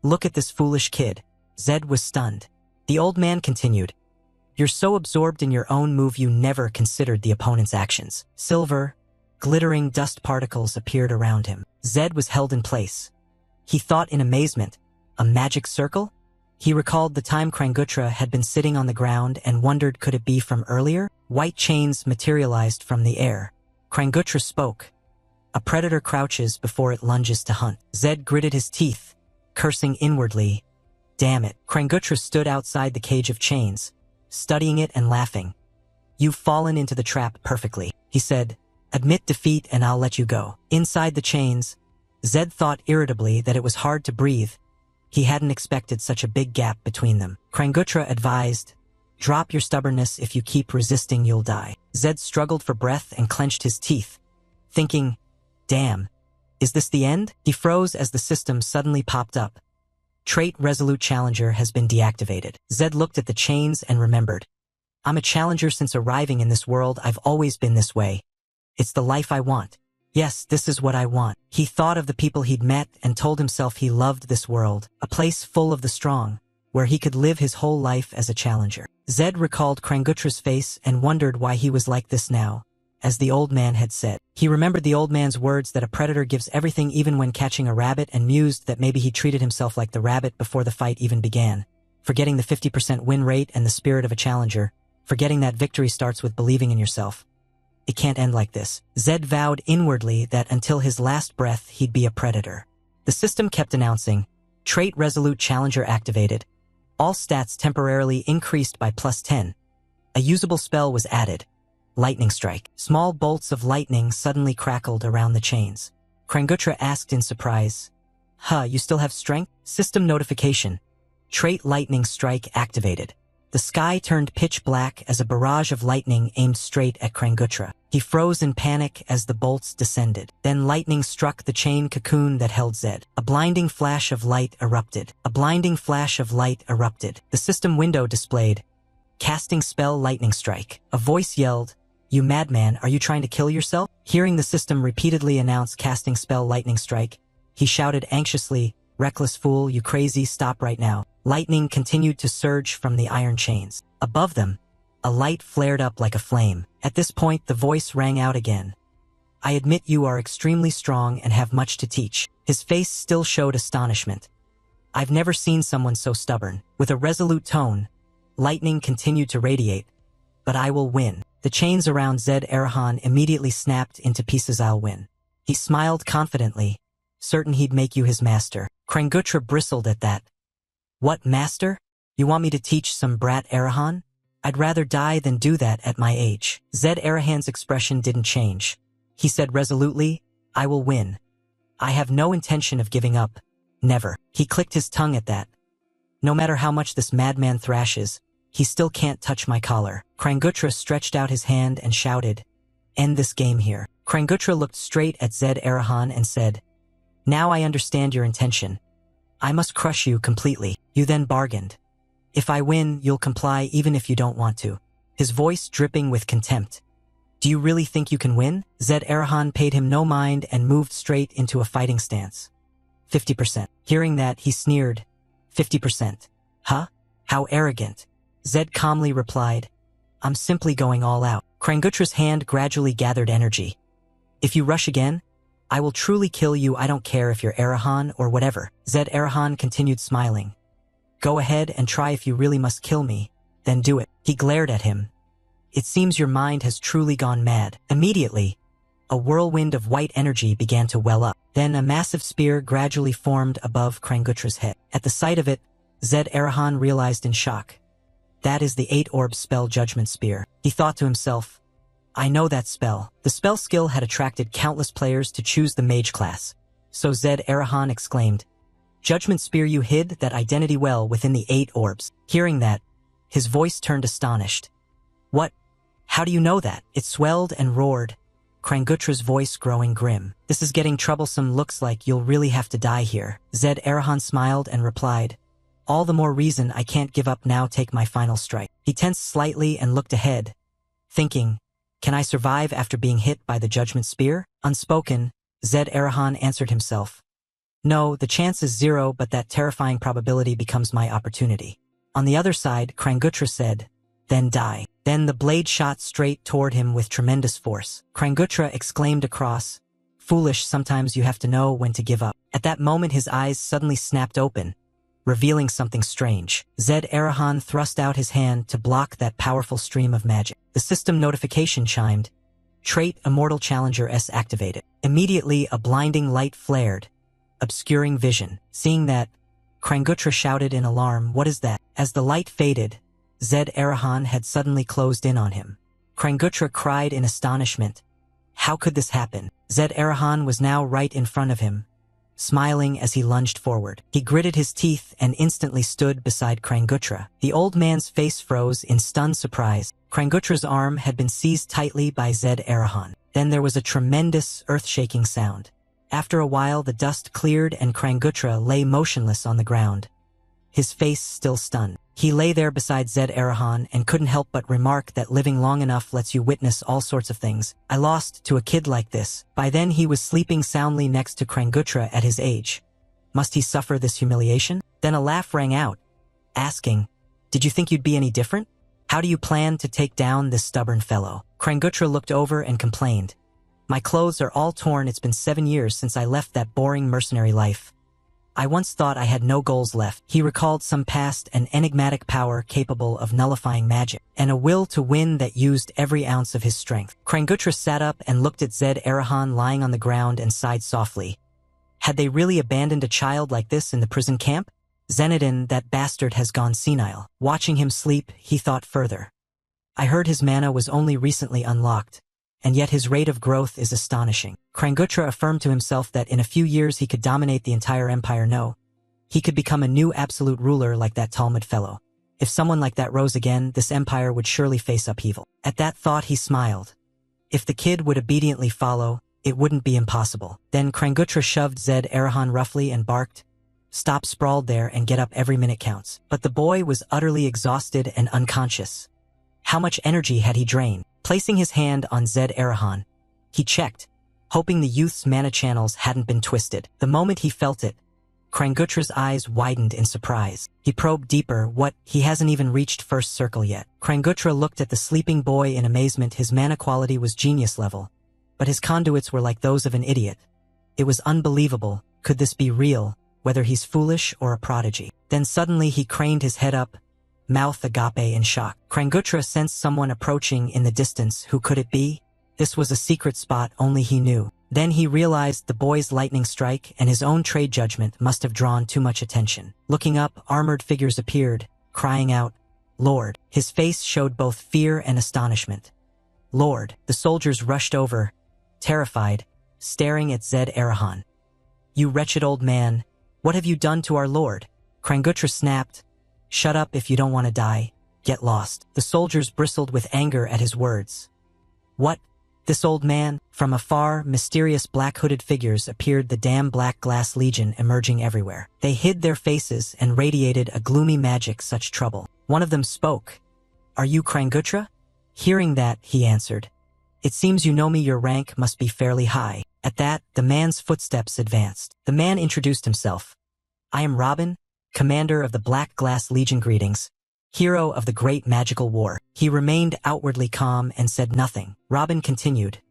Look at this foolish kid. Zed was stunned. The old man continued, You're so absorbed in your own move you never considered the opponent's actions. Silver, glittering dust particles appeared around him. Zed was held in place. He thought in amazement, a magic circle? He recalled the time Kranggutra had been sitting on the ground and wondered could it be from earlier? White chains materialized from the air. Kranggutra spoke. A predator crouches before it lunges to hunt. Zed gritted his teeth, cursing inwardly. Damn it. Kranggutra stood outside the cage of chains, studying it and laughing. "You've fallen into the trap perfectly," he said. "Admit defeat and I'll let you go." Inside the chains, Zed thought irritably that it was hard to breathe. He hadn't expected such a big gap between them. Krangutra advised, "Drop your stubbornness. If you keep resisting, you'll die." Zed struggled for breath and clenched his teeth, thinking, "Damn, is this the end?" He froze as the system suddenly popped up. Trait Resolute Challenger has been deactivated. Zed looked at the chains and remembered. "I'm a challenger since arriving in this world. I've always been this way. It's the life I want. Yes, this is what I want." He thought of the people he'd met and told himself he loved this world, a place full of the strong, where he could live his whole life as a challenger. Zed recalled Krangutra's face and wondered why he was like this now, as the old man had said. He remembered the old man's words that a predator gives everything even when catching a rabbit, and mused that maybe he treated himself like the rabbit before the fight even began, forgetting the 50% win rate and the spirit of a challenger, forgetting that victory starts with believing in yourself. It can't end like this. Zed vowed inwardly that until his last breath he'd be a predator. The system kept announcing, "Trait Resolute Challenger activated. All stats temporarily increased by +10. A usable spell was added. Lightning Strike." Small bolts of lightning suddenly crackled around the chains. Krangutra asked in surprise, You still have strength?" System notification. Trait Lightning Strike activated. The sky turned pitch black as a barrage of lightning aimed straight at Krangutra. He froze in panic as the bolts descended. Then lightning struck the chain cocoon that held Zed. A blinding flash of light erupted. A blinding flash of light erupted. The system window displayed, "Casting spell Lightning Strike." A voice yelled, "You madman, are you trying to kill yourself?" Hearing the system repeatedly announce "Casting spell Lightning Strike," he shouted anxiously, "Reckless fool, you crazy, stop right now." Lightning continued to surge from the iron chains. Above them, a light flared up like a flame. At this point, the voice rang out again. "I admit you are extremely strong and have much to teach." His face still showed astonishment. "I've never seen someone so stubborn." With a resolute tone, lightning continued to radiate. "But I will win." The chains around Zed Arahan immediately snapped into pieces. "I'll win." He smiled confidently, certain he'd make you his master. Krangutra bristled at that. "What, master? You want me to teach some brat Arahan? I'd rather die than do that at my age." Zed Arahan's expression didn't change. He said resolutely, "I will win. I have no intention of giving up. Never." He clicked his tongue at that. "No matter how much this madman thrashes, he still can't touch my collar." Krangutra stretched out his hand and shouted, "End this game here." Krangutra looked straight at Zed Arahan and said, "Now I understand your intention. I must crush you completely." You then bargained. "If I win, you'll comply even if you don't want to." His voice dripping with contempt. "Do you really think you can win?" Zed Arahan paid him no mind and moved straight into a fighting stance. 50%. Hearing that, he sneered. 50%. Huh? How arrogant. Zed calmly replied, "I'm simply going all out." Krangutra's hand gradually gathered energy. "If you rush again, I will truly kill you. I don't care if you're Arahan or whatever." Zed Arahan continued smiling. "Go ahead and try. If you really must kill me, then do it." He glared at him. "It seems your mind has truly gone mad." Immediately, a whirlwind of white energy began to well up. Then a massive spear gradually formed above Krangutra's head. At the sight of it, Zed Arahan realized in shock. "That is the 8-orb spell Judgment Spear." He thought to himself, "I know that spell." The spell skill had attracted countless players to choose the Mage class. So Zed Arahan exclaimed, "Judgment Spear, you hid that identity well within the 8 orbs." Hearing that, his voice turned astonished. "What? How do you know that?" It swelled and roared, Krangutra's voice growing grim. "This is getting troublesome. Looks like you'll really have to die here." Zed Arahan smiled and replied, "All the more reason I can't give up now. Take my final strike." He tensed slightly and looked ahead, thinking, "Can I survive after being hit by the Judgment Spear?" Unspoken, Zed Arahan answered himself, "No, the chance is 0, but that terrifying probability becomes my opportunity." On the other side, Krangutra said, "Then die." Then the blade shot straight toward him with tremendous force. Krangutra exclaimed across, "Foolish, sometimes you have to know when to give up." At that moment his eyes suddenly snapped open, revealing something strange. Zed Arahan thrust out his hand to block that powerful stream of magic. The system notification chimed. Trait Immortal Challenger S activated. Immediately a blinding light flared, obscuring vision. Seeing that, Krangutra shouted in alarm, "What is that?" As the light faded, Zed Arahan had suddenly closed in on him. Kranguttra cried in astonishment. How could this happen? Zed Arahan was now right in front of him, smiling as he lunged forward. He gritted his teeth and instantly stood beside Kranguttra. The old man's face froze in stunned surprise. Krangutra's arm had been seized tightly by Zed Arahan. Then there was a tremendous, earth-shaking sound. After a while, the dust cleared and Krangutra lay motionless on the ground, his face still stunned. He lay there beside Zed Arahan and couldn't help but remark that living long enough lets you witness all sorts of things. I lost to a kid like this. By then he was sleeping soundly next to Krangutra at his age. Must he suffer this humiliation? Then a laugh rang out, asking, "Did you think you'd be any different? How do you plan to take down this stubborn fellow?" Krangutra looked over and complained, "My clothes are all torn. It's been 7 years since I left that boring mercenary life. I once thought I had no goals left." He recalled some past and enigmatic power capable of nullifying magic, and a will to win that used every ounce of his strength. Krangutra sat up and looked at Zed Arahan lying on the ground and sighed softly. Had they really abandoned a child like this in the prison camp? Zenodin, that bastard, has gone senile. Watching him sleep, he thought further. I heard his mana was only recently unlocked, and yet his rate of growth is astonishing. Krangutra affirmed to himself that in a few years he could dominate the entire empire. No, he could become a new absolute ruler like that Talmud fellow. If someone like that rose again, this empire would surely face upheaval. At that thought he smiled. If the kid would obediently follow, it wouldn't be impossible. Then Krangutra shoved Zed Arahan roughly and barked, "Stop sprawled there and get up, every minute counts." But the boy was utterly exhausted and unconscious. How much energy had he drained? Placing his hand on Zed Arahan, he checked, hoping the youth's mana channels hadn't been twisted. The moment he felt it, Krangutra's eyes widened in surprise. He probed deeper. What? He hasn't even reached first circle yet. Krangutra looked at the sleeping boy in amazement. His mana quality was genius level, but his conduits were like those of an idiot. It was unbelievable. Could this be real, whether he's foolish or a prodigy? Then suddenly he craned his head up, mouth agape in shock. Krangutra sensed someone approaching in the distance. Who could it be? This was a secret spot only he knew. Then he realized the boy's lightning strike and his own trade judgment must have drawn too much attention. Looking up, armored figures appeared, crying out, "Lord!" His face showed both fear and astonishment. "Lord!" The soldiers rushed over, terrified, staring at Zed Arahan. "You wretched old man, what have you done to our lord?" Krangutra snapped, "Shut up if you don't want to die. Get lost." The soldiers bristled with anger at his words. "What? This old man?" From afar, mysterious black-hooded figures appeared, the damn Black Glass Legion emerging everywhere. They hid their faces and radiated a gloomy magic. Such trouble. One of them spoke. "Are you Krangutra?" Hearing that, he answered, "It seems you know me. Your rank must be fairly high." At that, the man's footsteps advanced. The man introduced himself. "I am Robin, commander of the Black Glass Legion. Greetings, hero of the great magical war." He remained outwardly calm and said nothing. Robin continued,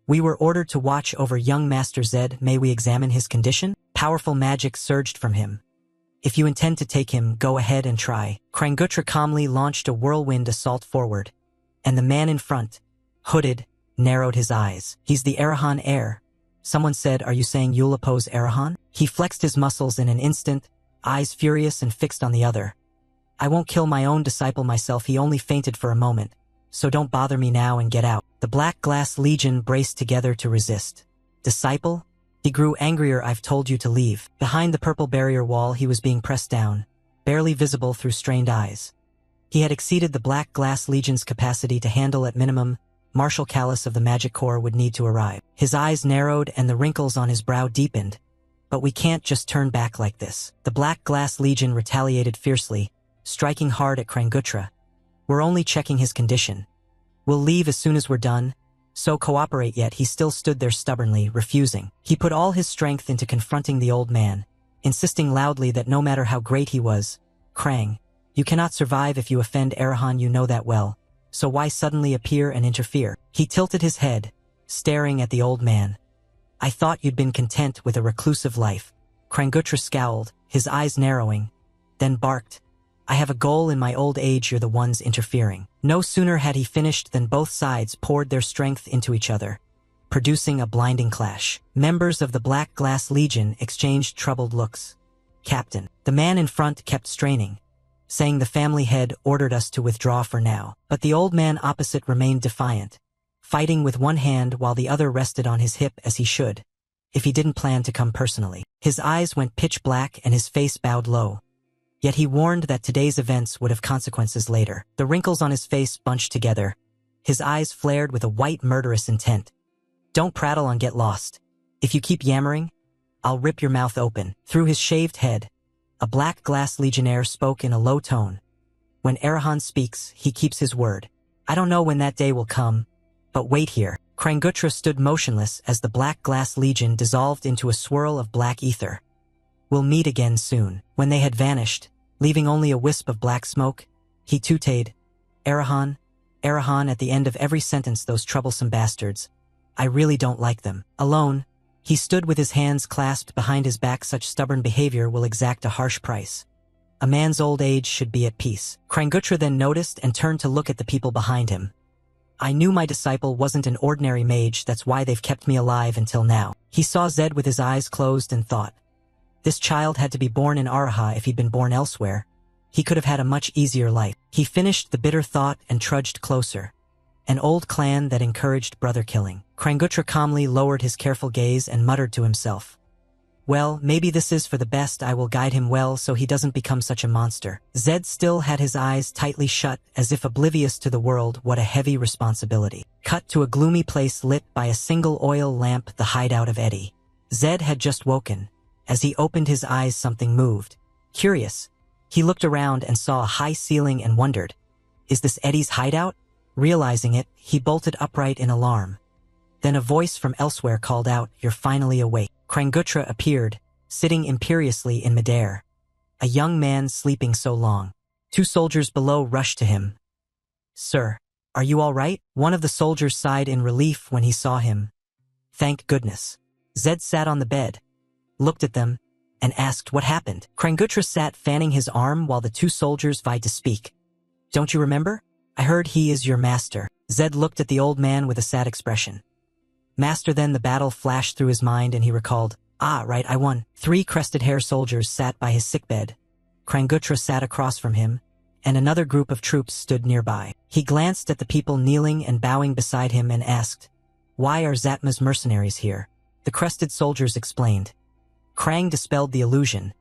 "We were ordered to watch over young Master Zed. May we examine his condition?" Powerful magic surged from him. "If you intend to take him, go ahead and try." Krangutra calmly launched a whirlwind assault forward, and the man in front, hooded, narrowed his eyes. "He's the Arahan heir." Someone said, "Are you saying you'll oppose Arahan?" He flexed his muscles in an instant, eyes furious and fixed on the other. "I won't kill my own disciple myself. He only fainted for a moment, so don't bother me now and get out." The Black Glass Legion braced together to resist. "Disciple?" He grew angrier. "I've told you to leave." Behind the purple barrier wall he was being pressed down, barely visible through strained eyes. He had exceeded the Black Glass Legion's capacity to handle. At minimum, Marshal Callus of the Magic Corps would need to arrive. His eyes narrowed and the wrinkles on his brow deepened. "But we can't just turn back like this." The Black Glass Legion retaliated fiercely, striking hard at Krangutra. "We're only checking his condition. We'll leave as soon as we're done, so cooperate." Yet he still stood there stubbornly, refusing. He put all his strength into confronting the old man, insisting loudly that no matter how great he was, "Krang, you cannot survive if you offend Arahan. You know that well, so why suddenly appear and interfere?" He tilted his head, staring at the old man. "I thought you'd been content with a reclusive life." Krangutra scowled, his eyes narrowing, then barked, "I have a goal in my old age. You're the ones interfering." No sooner had he finished than both sides poured their strength into each other, producing a blinding clash. Members of the Black Glass Legion exchanged troubled looks. "Captain." The man in front kept straining, saying the family head ordered us to withdraw for now. But the old man opposite remained defiant, fighting with one hand while the other rested on his hip as he should, if he didn't plan to come personally. His eyes went pitch black and his face bowed low. Yet he warned that today's events would have consequences later. The wrinkles on his face bunched together. His eyes flared with a white murderous intent. Don't prattle on get lost. If you keep yammering, I'll rip your mouth open. Through his shaved head, a black glass legionnaire spoke in a low tone. When Arahan speaks, he keeps his word. I don't know when that day will come, but wait here. Krangutra stood motionless as the black glass legion dissolved into a swirl of black ether. We'll meet again soon. When they had vanished, leaving only a wisp of black smoke, he tutayed, Arahan, Arahan at the end of every sentence, those troublesome bastards. I really don't like them. Alone, he stood with his hands clasped behind his back. Such stubborn behavior will exact a harsh price. A man's old age should be at peace. Krangutra then noticed and turned to look at the people behind him. I knew my disciple wasn't an ordinary mage, that's why they've kept me alive until now. He saw Zed with his eyes closed and thought, this child had to be born in Araha. If he'd been born elsewhere, he could have had a much easier life. He finished the bitter thought and trudged closer. An old clan that encouraged brother killing. Krangutra calmly lowered his careful gaze and muttered to himself, well, maybe this is for the best. I will guide him well so he doesn't become such a monster. Zed still had his eyes tightly shut, as if oblivious to the world. What a heavy responsibility. Cut to a gloomy place lit by a single oil lamp, the hideout of Eddie. Zed had just woken. As he opened his eyes, something moved. Curious, he looked around and saw a high ceiling and wondered, is this Eddie's hideout? Realizing it, he bolted upright in alarm. Then a voice from elsewhere called out, you're finally awake. Krangutra appeared, sitting imperiously in midair. A young man sleeping so long. Two soldiers below rushed to him. Sir, are you all right? One of the soldiers sighed in relief when he saw him. Thank goodness. Zed sat on the bed, looked at them, and asked what happened. Krangutra sat fanning his arm while the two soldiers vied to speak. Don't you remember? I heard he is your master. Zed looked at the old man with a sad expression. Master, then the battle flashed through his mind and he recalled, ah, right, I won. 3 crested hair soldiers sat by his sickbed. Krangutra sat across from him, and another group of troops stood nearby. He glanced at the people kneeling and bowing beside him and asked, why are Zatma's mercenaries here? The crested soldiers explained. Krang dispelled the illusion.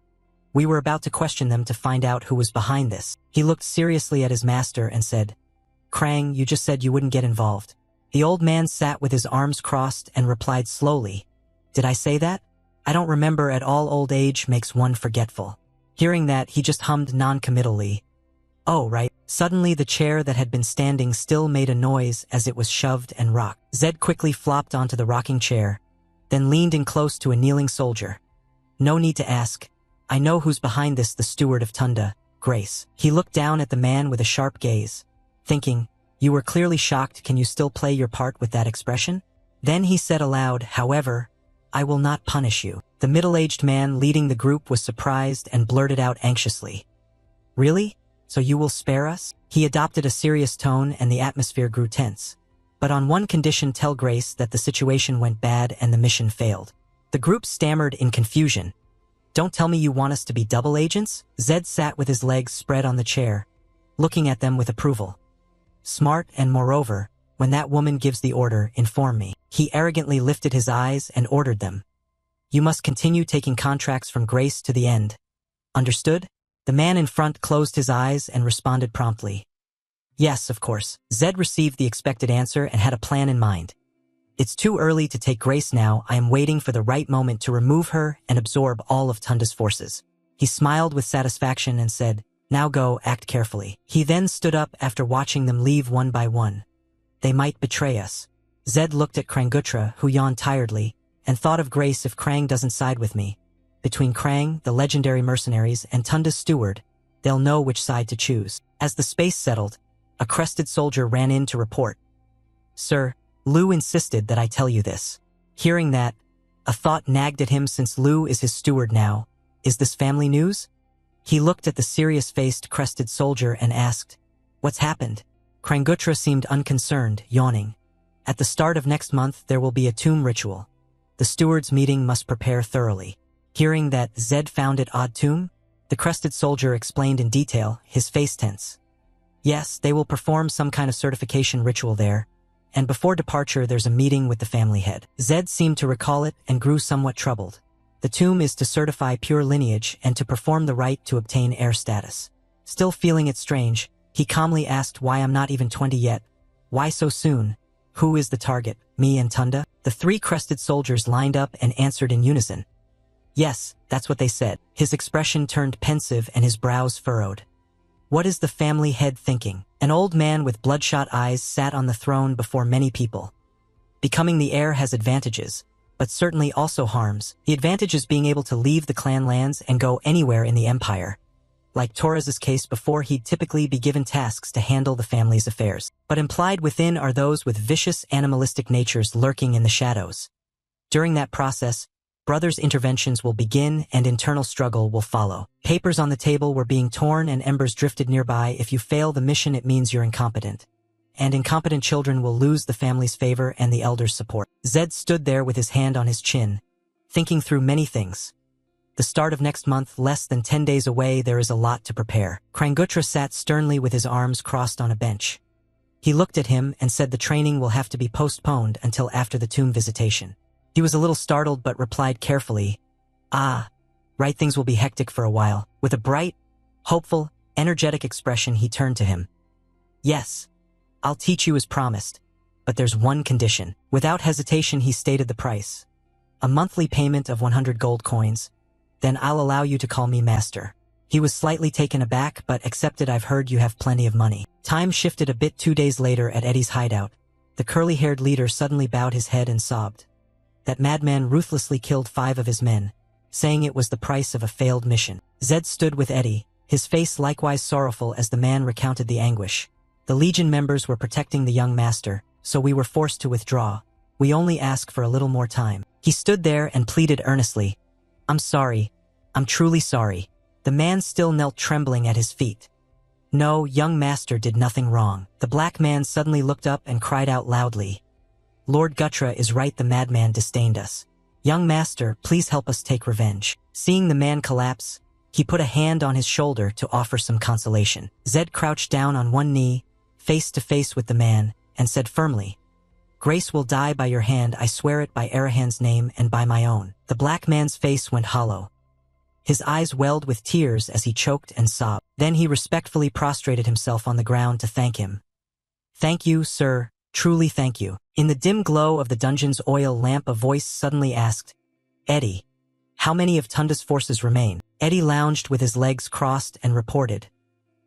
We were about to question them to find out who was behind this. He looked seriously at his master and said, Krang, you just said you wouldn't get involved. The old man sat with his arms crossed and replied slowly, did I say that? I don't remember at all. Old age makes one forgetful. Hearing that, he just hummed non-committally. Oh, right. Suddenly the chair that had been standing still made a noise as it was shoved and rocked. Zed quickly flopped onto the rocking chair, then leaned in close to a kneeling soldier. No need to ask. I know who's behind this, the steward of Tunda, Grace. He looked down at the man with a sharp gaze, thinking, you were clearly shocked. Can you still play your part with that expression? Then he said aloud, however, I will not punish you. The middle-aged man leading the group was surprised and blurted out anxiously. Really? So you will spare us? He adopted a serious tone and the atmosphere grew tense. But on one condition, tell Grace that the situation went bad and the mission failed. The group stammered in confusion. Don't tell me you want us to be double agents? Zed sat with his legs spread on the chair, looking at them with approval. Smart, and moreover, when that woman gives the order, inform me. He arrogantly lifted his eyes and ordered them. You must continue taking contracts from Grace to the end. Understood? The man in front closed his eyes and responded promptly. Yes, of course. Zed received the expected answer and had a plan in mind. It's too early to take Grace now. I am waiting for the right moment to remove her and absorb all of Tunda's forces. He smiled with satisfaction and said, now go, act carefully. He then stood up after watching them leave one by one. They might betray us. Zed looked at Krangutra, who yawned tiredly, and thought of Grace. If Krang doesn't side with me, between Krang, the legendary mercenaries, and Tunda's steward, they'll know which side to choose. As the space settled, a crested soldier ran in to report. Sir, Lu insisted that I tell you this. Hearing that, a thought nagged at him. Since Lu is his steward now, is this family news? He looked at the serious-faced crested soldier and asked, what's happened? Krangutra seemed unconcerned, yawning. At the start of next month there will be a tomb ritual. The stewards' meeting must prepare thoroughly. Hearing that, Zed found it odd. Tomb? The crested soldier explained in detail, his face tense. Yes, they will perform some kind of certification ritual there, and before departure there's a meeting with the family head. Zed seemed to recall it and grew somewhat troubled. The tomb is to certify pure lineage and to perform the rite to obtain heir status. Still feeling it strange, he calmly asked why I'm not even 20 yet. Why so soon? Who is the target, me and Tunda? The three crested soldiers lined up and answered in unison. Yes, that's what they said. His expression turned pensive and his brows furrowed. What is the family head thinking? An old man with bloodshot eyes sat on the throne before many people. Becoming the heir has advantages, but certainly also harms. The advantage is being able to leave the clan lands and go anywhere in the empire. Like Torres's case before, he'd typically be given tasks to handle the family's affairs. But implied within are those with vicious animalistic natures lurking in the shadows. During that process, brothers' interventions will begin and internal struggle will follow. Papers on the table were being torn and embers drifted nearby. If you fail the mission, it means you're incompetent. And incompetent children will lose the family's favor and the elders' support. Zed stood there with his hand on his chin, thinking through many things. The start of next month, less than 10 days away, there is a lot to prepare. Krangutra sat sternly with his arms crossed on a bench. He looked at him and said the training will have to be postponed until after the tomb visitation. He was a little startled but replied carefully, right, things will be hectic for a while. With a bright, hopeful, energetic expression he turned to him. Yes, I'll teach you as promised, but there's one condition. Without hesitation he stated the price. A monthly payment of 100 gold coins. Then I'll allow you to call me master. He was slightly taken aback but accepted. I've heard you have plenty of money. Time shifted a bit. 2 days later at Eddie's hideout. The curly-haired leader suddenly bowed his head and sobbed. That madman ruthlessly killed 5 of his men, saying it was the price of a failed mission. Zed stood with Eddie, his face likewise sorrowful as the man recounted the anguish. The Legion members were protecting the young master, so we were forced to withdraw. We only ask for a little more time. He stood there and pleaded earnestly. I'm sorry. I'm truly sorry. The man still knelt trembling at his feet. No, young master did nothing wrong. The black man suddenly looked up and cried out loudly. Lord Gutra is right, the madman disdained us. Young master, please help us take revenge. Seeing the man collapse, he put a hand on his shoulder to offer some consolation. Zed crouched down on one knee, face to face with the man, and said firmly, Grace will die by your hand, I swear it by Arahan's name and by my own. The black man's face went hollow. His eyes welled with tears as he choked and sobbed. Then he respectfully prostrated himself on the ground to thank him. Thank you, sir, truly thank you. In the dim glow of the dungeon's oil lamp a voice suddenly asked, Eddie, how many of Tunda's forces remain? Eddie lounged with his legs crossed and reported.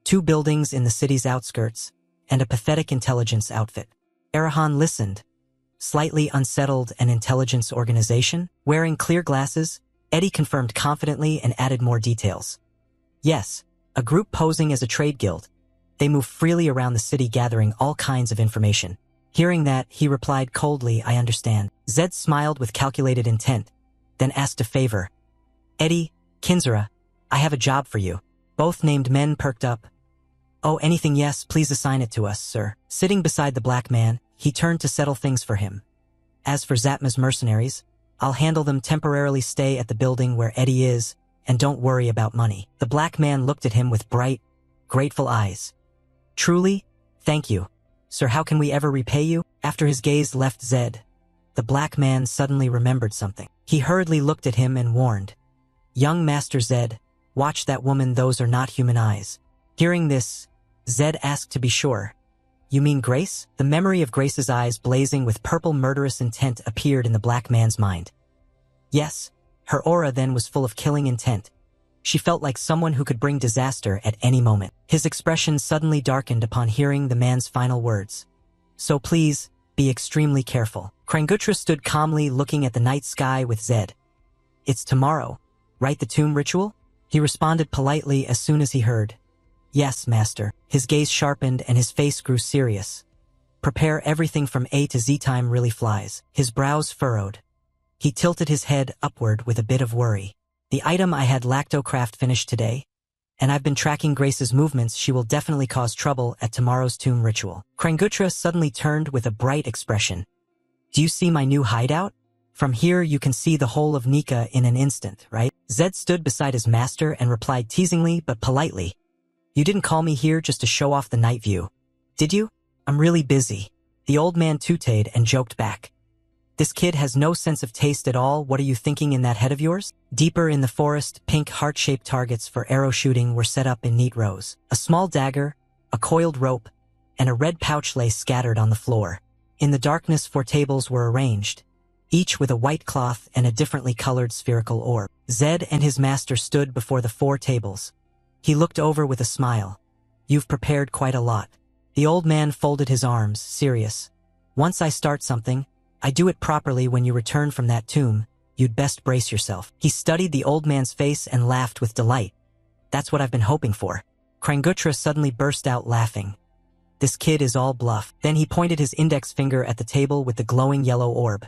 2 buildings in the city's outskirts, and a pathetic intelligence outfit. Arahan listened. Slightly unsettled. An intelligence organization? Wearing clear glasses, Eddie confirmed confidently and added more details. Yes, a group posing as a trade guild. They move freely around the city gathering all kinds of information. Hearing that, he replied coldly, I understand. Zed smiled with calculated intent, then asked a favor. Eddie, Kinzara, I have a job for you. Both named men perked up. Oh, anything, yes, please assign it to us, sir. Sitting beside the black man, he turned to settle things for him. As for Zatma's mercenaries, I'll handle them temporarily. Stay at the building where Eddie is, and don't worry about money. The black man looked at him with bright, grateful eyes. Truly? Thank you. Sir, how can we ever repay you? After his gaze left Zed, the black man suddenly remembered something. He hurriedly looked at him and warned. Young Master Zed, watch that woman, those are not human eyes. Hearing this, Zed asked to be sure. You mean Grace? The memory of Grace's eyes blazing with purple murderous intent appeared in the black man's mind. Yes, her aura then was full of killing intent. She felt like someone who could bring disaster at any moment. His expression suddenly darkened upon hearing the man's final words. So please, be extremely careful. Krangutra stood calmly looking at the night sky with Zed. It's tomorrow, right, the tomb ritual? He responded politely as soon as he heard. Yes, master. His gaze sharpened and his face grew serious. Prepare everything from A to Z, time really flies. His brows furrowed. He tilted his head upward with a bit of worry. The item I had lactocraft finished today, and I've been tracking Grace's movements. She will definitely cause trouble at tomorrow's tomb ritual. Krangutra suddenly turned with a bright expression. Do you see my new hideout? From here you can see the whole of Nika in an instant, right? Zed stood beside his master and replied teasingly but politely. You didn't call me here just to show off the night view, did you? I'm really busy. The old man tooted and joked back. This kid has no sense of taste at all. What are you thinking in that head of yours? Deeper in the forest, pink heart-shaped targets for arrow shooting were set up in neat rows. A small dagger, a coiled rope, and a red pouch lay scattered on the floor. In the darkness, 4 tables were arranged, each with a white cloth and a differently colored spherical orb. Zed and his master stood before the 4 tables. He looked over with a smile. You've prepared quite a lot. The old man folded his arms, serious. Once I start something, I do it properly. When you return from that tomb, you'd best brace yourself. He studied the old man's face and laughed with delight. That's what I've been hoping for. Krangutra suddenly burst out laughing. This kid is all bluff. Then he pointed his index finger at the table with the glowing yellow orb.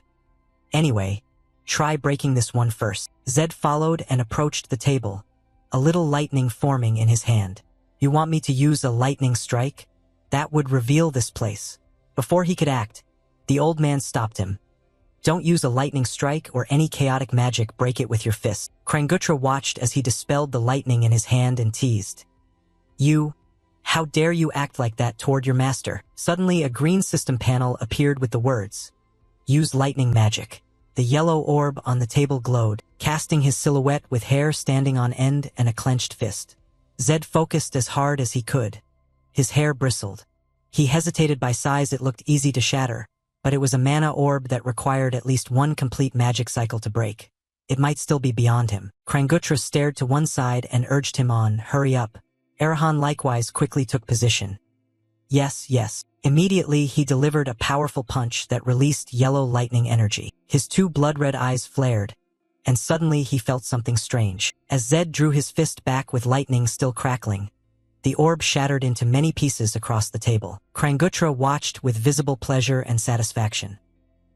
Anyway, try breaking this one first. Zed followed and approached the table, a little lightning forming in his hand. You want me to use a lightning strike? That would reveal this place. Before he could act, the old man stopped him. Don't use a lightning strike or any chaotic magic. Break it with your fist. Krangutra watched as he dispelled the lightning in his hand and teased. How dare you act like that toward your master? Suddenly a green system panel appeared with the words, use lightning magic. The yellow orb on the table glowed, casting his silhouette with hair standing on end and a clenched fist. Zed focused as hard as he could. His hair bristled. He hesitated. By size it looked easy to shatter, but it was a mana orb that required at least 1 complete magic cycle to break. It might still be beyond him. Krangutra stared to one side and urged him on, hurry up. Arahan likewise quickly took position. Yes. Immediately he delivered a powerful punch that released yellow lightning energy. His 2 blood-red eyes flared, and suddenly he felt something strange. As Zed drew his fist back with lightning still crackling, the orb shattered into many pieces across the table. Krangutra watched with visible pleasure and satisfaction.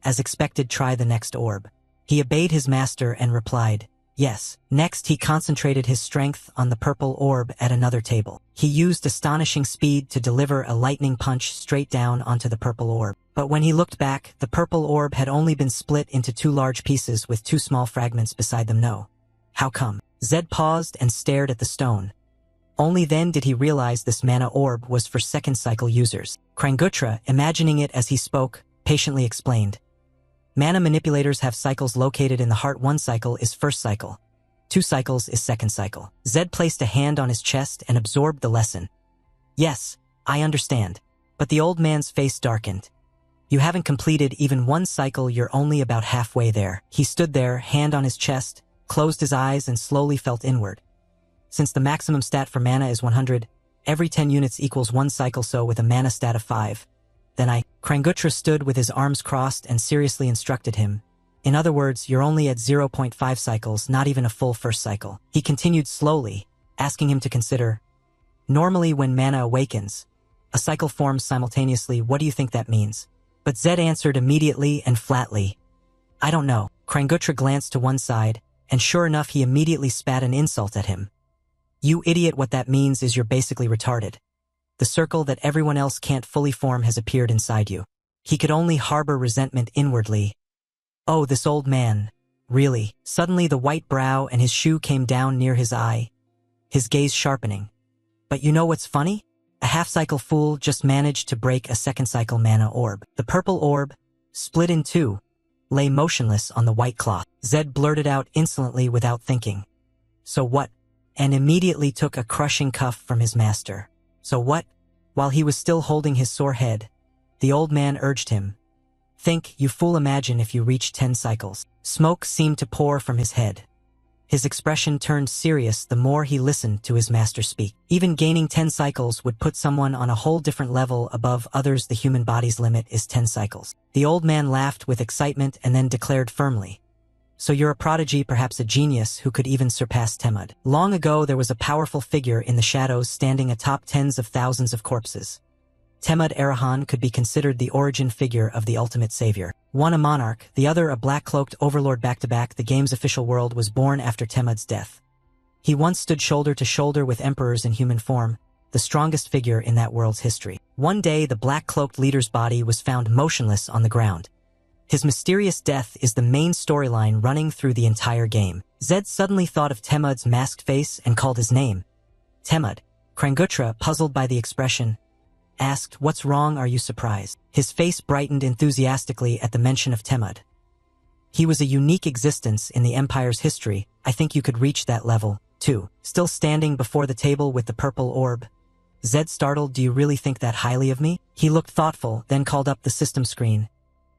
As expected, try the next orb. He obeyed his master and replied, yes. Next he concentrated his strength on the purple orb at another table. He used astonishing speed to deliver a lightning punch straight down onto the purple orb. But when he looked back, the purple orb had only been split into 2 large pieces with 2 small fragments beside them. No. How come? Zed paused and stared at the stone. Only then did he realize this mana orb was for second cycle users. Krangutra, imagining it as he spoke, patiently explained. Mana manipulators have cycles located in the heart. 1 cycle is first cycle. 2 cycles is second cycle. Zed placed a hand on his chest and absorbed the lesson. Yes, I understand. But the old man's face darkened. You haven't completed even 1 cycle. You're only about halfway there. He stood there, hand on his chest, closed his eyes and slowly felt inward. Since the maximum stat for mana is 100, every 10 units equals 1 cycle, so with a mana stat of 5. Then Krangutra stood with his arms crossed and seriously instructed him. In other words, you're only at 0.5 cycles, not even a full first cycle. He continued slowly, asking him to consider. Normally when mana awakens, a cycle forms simultaneously. What do you think that means? But Zed answered immediately and flatly. I don't know. Krangutra glanced to one side, and sure enough he immediately spat an insult at him. You idiot, what that means is you're basically retarded. The circle that everyone else can't fully form has appeared inside you. He could only harbor resentment inwardly. Oh, this old man. Really? Suddenly the white brow and his shoe came down near his eye, his gaze sharpening. But you know what's funny? A half-cycle fool just managed to break a second-cycle mana orb. The purple orb, split in 2, lay motionless on the white cloth. Zed blurted out insolently without thinking. So what? And immediately took a crushing cuff from his master. So what? While he was still holding his sore head, the old man urged him. Think, you fool, imagine if you reached 10 cycles. Smoke seemed to pour from his head. His expression turned serious the more he listened to his master speak. Even gaining 10 cycles would put someone on a whole different level above others. The human body's limit is 10 cycles. The old man laughed with excitement and then declared firmly. So you're a prodigy, perhaps a genius, who could even surpass Temud. Long ago there was a powerful figure in the shadows standing atop tens of thousands of corpses. Temud Arahan could be considered the origin figure of the ultimate savior. One a monarch, the other a black-cloaked overlord. Back-to-back, the game's official world was born after Temud's death. He once stood shoulder to shoulder with emperors in human form, the strongest figure in that world's history. One day the black-cloaked leader's body was found motionless on the ground. His mysterious death is the main storyline running through the entire game. Zed suddenly thought of Temud's masked face and called his name. Temud. Krangutra, puzzled by the expression, asked, "What's wrong, are you surprised?" His face brightened enthusiastically at the mention of Temud. He was a unique existence in the Empire's history. I think you could reach that level, too. Still standing before the table with the purple orb. Zed startled, "Do you really think that highly of me?" He looked thoughtful, then called up the system screen.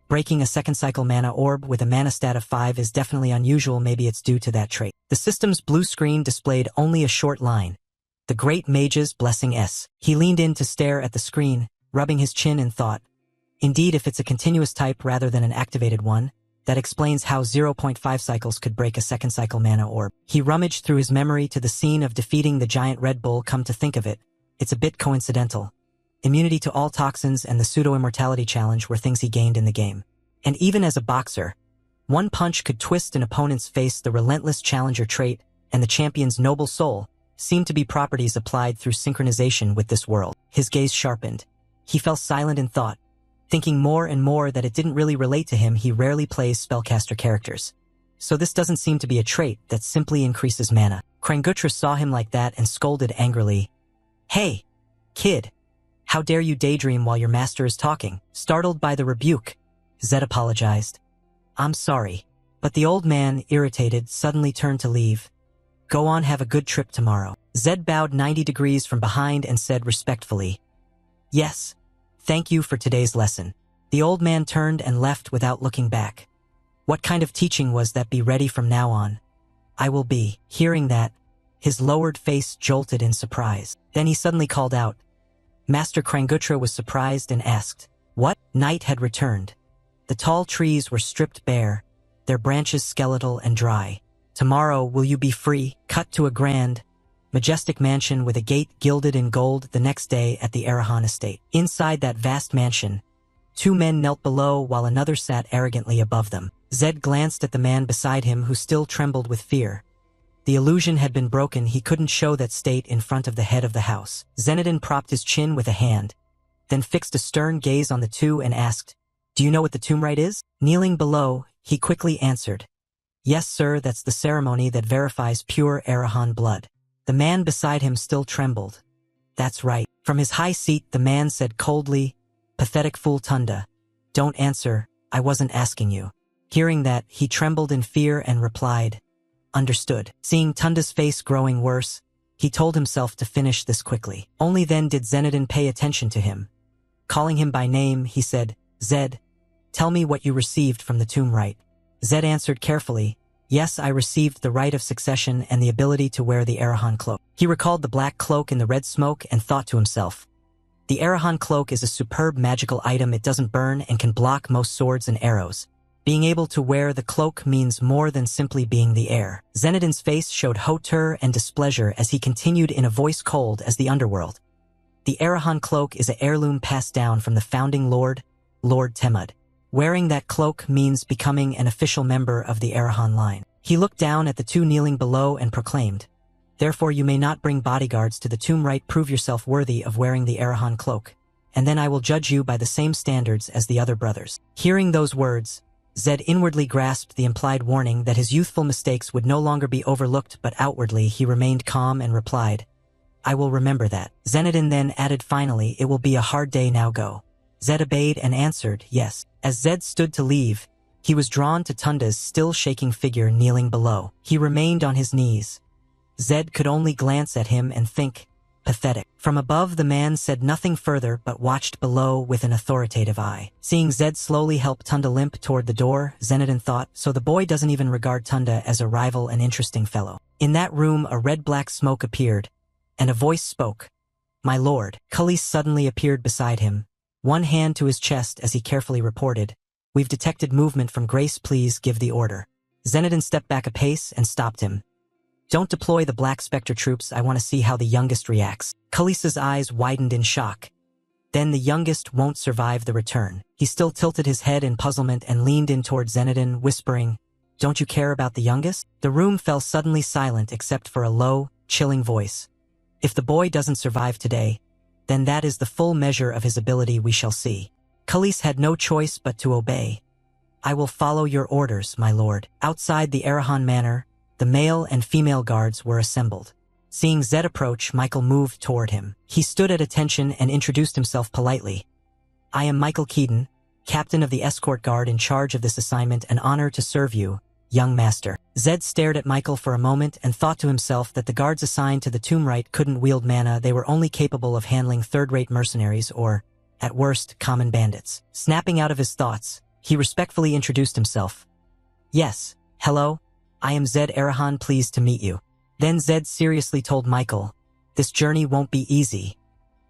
Breaking a second cycle mana orb with a mana stat of 5 is definitely unusual, maybe it's due to that trait. The system's blue screen displayed only a short line. The Great Mage's Blessing S. He leaned in to stare at the screen, rubbing his chin and thought, indeed, if it's a continuous type rather than an activated one, that explains how 0.5 cycles could break a second cycle mana orb. He rummaged through his memory to the scene of defeating the giant Red Bull. Come to think of it, it's a bit coincidental. Immunity to all toxins and the pseudo-immortality challenge were things he gained in the game. And even as a boxer, one punch could twist an opponent's face. The relentless challenger trait and the champion's noble soul seemed to be properties applied through synchronization with this world. His gaze sharpened. He fell silent in thought, thinking more and more that it didn't really relate to him. He rarely plays spellcaster characters. So this doesn't seem to be a trait that simply increases mana. Krangutra saw him like that and scolded angrily. "Hey, kid! How dare you daydream while your master is talking?" Startled by the rebuke, Zed apologized. "I'm sorry." But the old man, irritated, suddenly turned to leave. "Go on, have a good trip tomorrow." Zed bowed 90 degrees from behind and said respectfully, "Yes, thank you for today's lesson." The old man turned and left without looking back. What kind of teaching was that? Be ready from now on. I will be. Hearing that, his lowered face jolted in surprise. Then he suddenly called out. Master Krangutra was surprised and asked, "What?" Night had returned. The tall trees were stripped bare, their branches skeletal and dry. "Tomorrow will you be free?" Cut to a grand, majestic mansion with a gate gilded in gold. The next day at the Arahan estate. Inside that vast mansion, two men knelt below while another sat arrogantly above them. Zed glanced at the man beside him, who still trembled with fear. The illusion had been broken. He couldn't show that state in front of the head of the house. Zenodin propped his chin with a hand, then fixed a stern gaze on the two and asked, "Do you know what the tomb rite is?" Kneeling below, he quickly answered, "Yes, sir, that's the ceremony that verifies pure Arahan blood." The man beside him still trembled. "That's right." From his high seat, the man said coldly, "Pathetic fool Tunda. Don't answer, I wasn't asking you." Hearing that, he trembled in fear and replied, "Understood." Seeing Tunda's face growing worse, he told himself to finish this quickly. Only then did Zenodin pay attention to him. Calling him by name, he said, "Zed, tell me what you received from the tomb rite." Zed answered carefully, "Yes, I received the right of succession and the ability to wear the Arahan cloak." He recalled the black cloak in the red smoke and thought to himself, "The Arahan cloak is a superb magical item. It doesn't burn and can block most swords and arrows. Being able to wear the cloak means more than simply being the heir." Zenodin's face showed hauteur and displeasure as he continued in a voice cold as the underworld. "The Arahan cloak is an heirloom passed down from the founding lord, Lord Temud. Wearing that cloak means becoming an official member of the Arahan line." He looked down at the two kneeling below and proclaimed, "Therefore you may not bring bodyguards to the tomb rite. Prove yourself worthy of wearing the Arahan cloak, and then I will judge you by the same standards as the other brothers." Hearing those words, Zed inwardly grasped the implied warning that his youthful mistakes would no longer be overlooked, but outwardly he remained calm and replied, "I will remember that." Zenodin then added finally, "It will be a hard day, now go." Zed obeyed and answered, "Yes." As Zed stood to leave, he was drawn to Tunda's still shaking figure kneeling below. He remained on his knees. Zed could only glance at him and think, pathetic. From above, the man said nothing further but watched below with an authoritative eye. Seeing Zed slowly help Tunda limp toward the door, Zenodin thought, so the boy doesn't even regard Tunda as a rival and interesting fellow. In that room, a red-black smoke appeared, and a voice spoke. "My lord." Khalees suddenly appeared beside him, one hand to his chest as he carefully reported, "We've detected movement from Grace. Please give the order." Zenodin stepped back a pace and stopped him. "Don't deploy the Black Spectre troops. I want to see how the youngest reacts." Khalees's eyes widened in shock. "Then the youngest won't survive the return." He still tilted his head in puzzlement and leaned in toward Zenodin, whispering, "Don't you care about the youngest?" The room fell suddenly silent except for a low, chilling voice. "If the boy doesn't survive today, then that is the full measure of his ability we shall see." Khalees had no choice but to obey. I will follow your orders, my lord. Outside the Arahan manor, the male and female guards were assembled. Seeing Zed approach, Michael moved toward him. He stood at attention and introduced himself politely. I am Michael Keaton, captain of the escort guard in charge of this assignment, and honor to serve you, young master. Zed stared at Michael for a moment and thought to himself that the guards assigned to the tomb rite couldn't wield mana. They were only capable of handling third-rate mercenaries or, at worst, common bandits. Snapping out of his thoughts, he respectfully introduced himself. Yes, hello, I am Zed Arahan, pleased to meet you. Then Zed seriously told Michael, this journey won't be easy.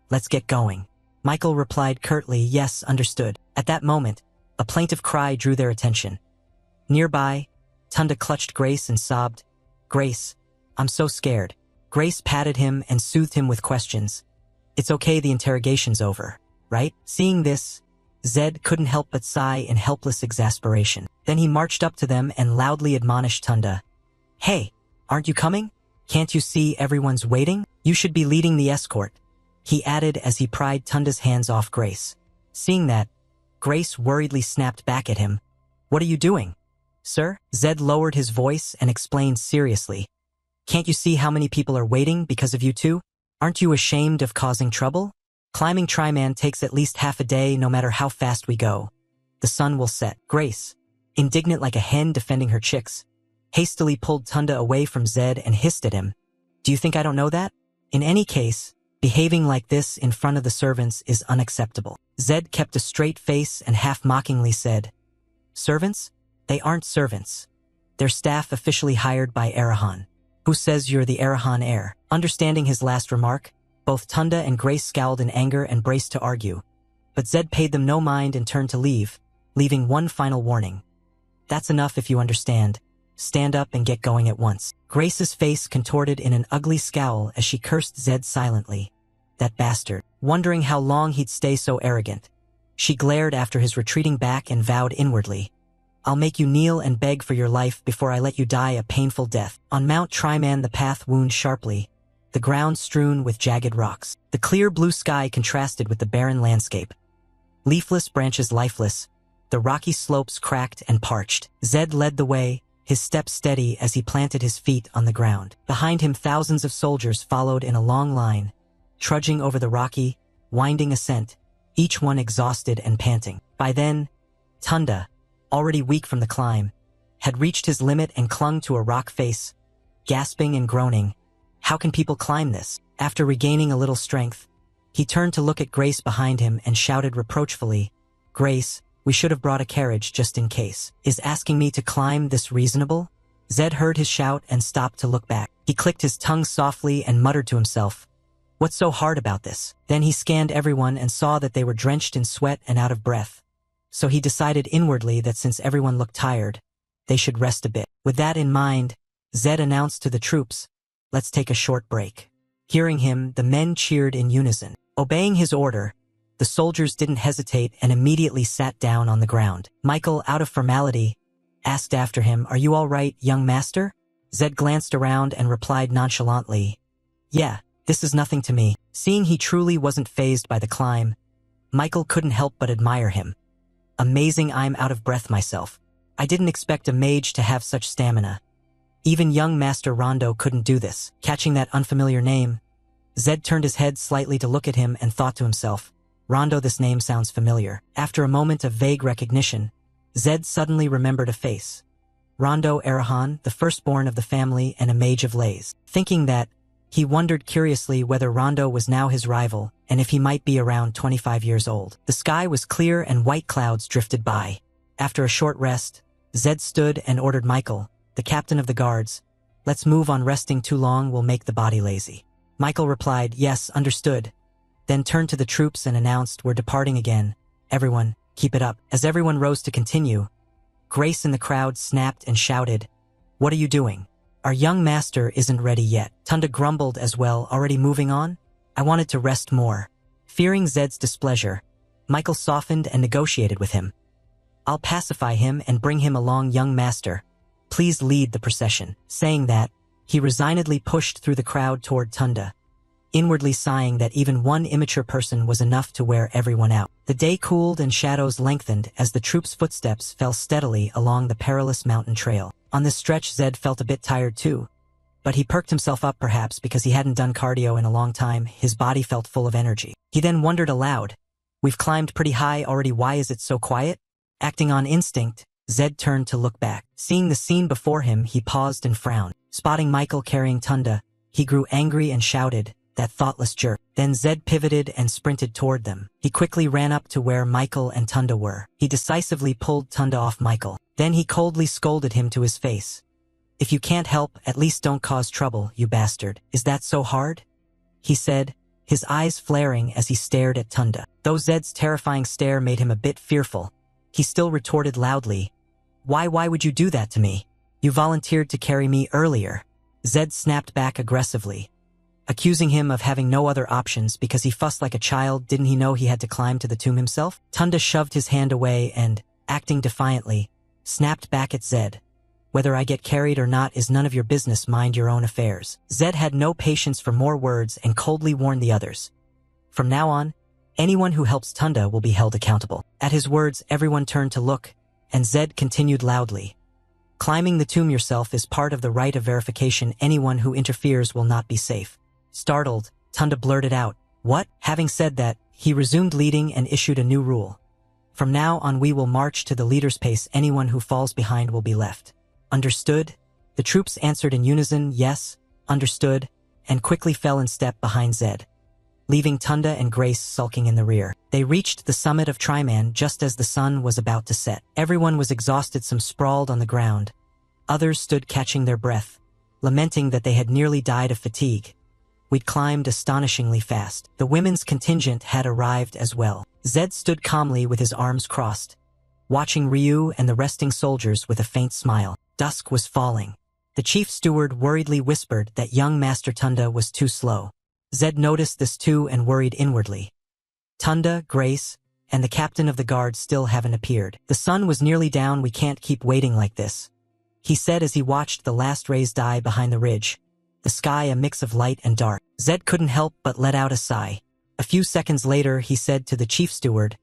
Let's get going. Michael replied curtly, yes, understood. At that moment, a plaintive cry drew their attention. Nearby, Tunda clutched Grace and sobbed, Grace, I'm so scared. Grace patted him and soothed him with questions. It's okay, the interrogation's over, right? Seeing this, Zed couldn't help but sigh in helpless exasperation. Then he marched up to them and loudly admonished Tunda. Hey, aren't you coming? Can't you see everyone's waiting? You should be leading the escort, he added as he pried Tunda's hands off Grace. Seeing that, Grace worriedly snapped back at him. What are you doing? Sir? Zed lowered his voice and explained seriously. Can't you see how many people are waiting because of you two? Aren't you ashamed of causing trouble? Climbing Triman takes at least half a day no matter how fast we go. The sun will set. Grace, indignant like a hen defending her chicks, hastily pulled Tunda away from Zed and hissed at him. Do you think I don't know that? In any case, behaving like this in front of the servants is unacceptable. Zed kept a straight face and half-mockingly said, Servants? They aren't servants. They're staff officially hired by Arahan. Who says you're the Arahan heir? Understanding his last remark, both Tunda and Grace scowled in anger and braced to argue. But Zed paid them no mind and turned to leave, leaving one final warning. That's enough if you understand. Stand up and get going at once. Grace's face contorted in an ugly scowl as she cursed Zed silently. That bastard. Wondering how long he'd stay so arrogant, she glared after his retreating back and vowed inwardly, I'll make you kneel and beg for your life before I let you die a painful death. On Mount Triman the path wound sharply, the ground strewn with jagged rocks. The clear blue sky contrasted with the barren landscape. Leafless branches lifeless, the rocky slopes cracked and parched. Zed led the way, his steps steady as he planted his feet on the ground. Behind him thousands of soldiers followed in a long line, trudging over the rocky, winding ascent, each one exhausted and panting. By then, Tunda, already weak from the climb, had reached his limit and clung to a rock face, gasping and groaning. How can people climb this? After regaining a little strength, he turned to look at Grace behind him and shouted reproachfully, Grace, we should have brought a carriage just in case. Is asking me to climb this reasonable? Zed heard his shout and stopped to look back. He clicked his tongue softly and muttered to himself, what's so hard about this? Then he scanned everyone and saw that they were drenched in sweat and out of breath. So he decided inwardly that since everyone looked tired, they should rest a bit. With that in mind, Zed announced to the troops, let's take a short break. Hearing him, the men cheered in unison. Obeying his order, the soldiers didn't hesitate and immediately sat down on the ground. Michael, out of formality, asked after him, are you all right, young master? Zed glanced around and replied nonchalantly, yeah, this is nothing to me. Seeing he truly wasn't fazed by the climb, Michael couldn't help but admire him. Amazing, I'm out of breath myself. I didn't expect a mage to have such stamina. Even young Master Rondo couldn't do this. Catching that unfamiliar name, Zed turned his head slightly to look at him and thought to himself, Rondo, this name sounds familiar. After a moment of vague recognition, Zed suddenly remembered a face. Rondo Arahan, the firstborn of the family and a mage of Lays. Thinking that, he wondered curiously whether Rondo was now his rival and if he might be around 25 years old. The sky was clear and white clouds drifted by. After a short rest, Zed stood and ordered Michael, the captain of the guards, let's move on, resting too long will make the body lazy. Michael replied, yes, understood. Then turned to the troops and announced, we're departing again. Everyone, keep it up. As everyone rose to continue, Grace in the crowd snapped and shouted, what are you doing? Our young master isn't ready yet. Tunda grumbled as well, already moving on? I wanted to rest more. Fearing Zed's displeasure, Michael softened and negotiated with him. I'll pacify him and bring him along, young master. Please lead the procession. Saying that, he resignedly pushed through the crowd toward Tunda. inwardly sighing that even one immature person was enough to wear everyone out. The day cooled and shadows lengthened as the troops' footsteps fell steadily along the perilous mountain trail. On this stretch, Zed felt a bit tired too. But he perked himself up, perhaps because he hadn't done cardio in a long time. His body felt full of energy. He then wondered aloud, "We've climbed pretty high already, why is it so quiet?" Acting on instinct, Zed turned to look back. Seeing the scene before him, he paused and frowned. Spotting Michael carrying Tunda, he grew angry and shouted, "That thoughtless jerk." Then Zed pivoted and sprinted toward them. He quickly ran up to where Michael and Tunda were. He decisively pulled Tunda off Michael. Then he coldly scolded him to his face. "If you can't help, at least don't cause trouble, you bastard. Is that so hard?" he said, his eyes flaring as he stared at Tunda. Though Zed's terrifying stare made him a bit fearful, he still retorted loudly, Why would you do that to me? You volunteered to carry me earlier." Zed snapped back aggressively, accusing him of having no other options because he fussed like a child. Didn't he know he had to climb to the tomb himself? Tunda shoved his hand away and, acting defiantly, snapped back at Zed. "Whether I get carried or not is none of your business, mind your own affairs." Zed had no patience for more words and coldly warned the others. "From now on, anyone who helps Tunda will be held accountable." At his words, everyone turned to look, and Zed continued loudly, "Climbing the tomb yourself is part of the rite of verification. Anyone who interferes will not be safe." Startled, Tunda blurted out, "What?" Having said that, he resumed leading and issued a new rule. "From now on we will march to the leader's pace. Anyone who falls behind will be left." "Understood?" The troops answered in unison, "Yes, understood," and quickly fell in step behind Zed, leaving Tunda and Grace sulking in the rear. They reached the summit of Triman just as the sun was about to set. Everyone was exhausted. Some sprawled on the ground. Others stood catching their breath, lamenting that they had nearly died of fatigue. We'd climbed astonishingly fast. The women's contingent had arrived as well. Zed stood calmly with his arms crossed, watching Ryu and the resting soldiers with a faint smile. Dusk was falling. The chief steward worriedly whispered that young Master Tunda was too slow. Zed noticed this too and worried inwardly. Tunda, Grace, and the captain of the guard still haven't appeared. "The sun was nearly down. We can't keep waiting like this," he said as he watched the last rays die behind the ridge, the sky a mix of light and dark. Zed couldn't help but let out a sigh. A few seconds later, he said to the chief steward,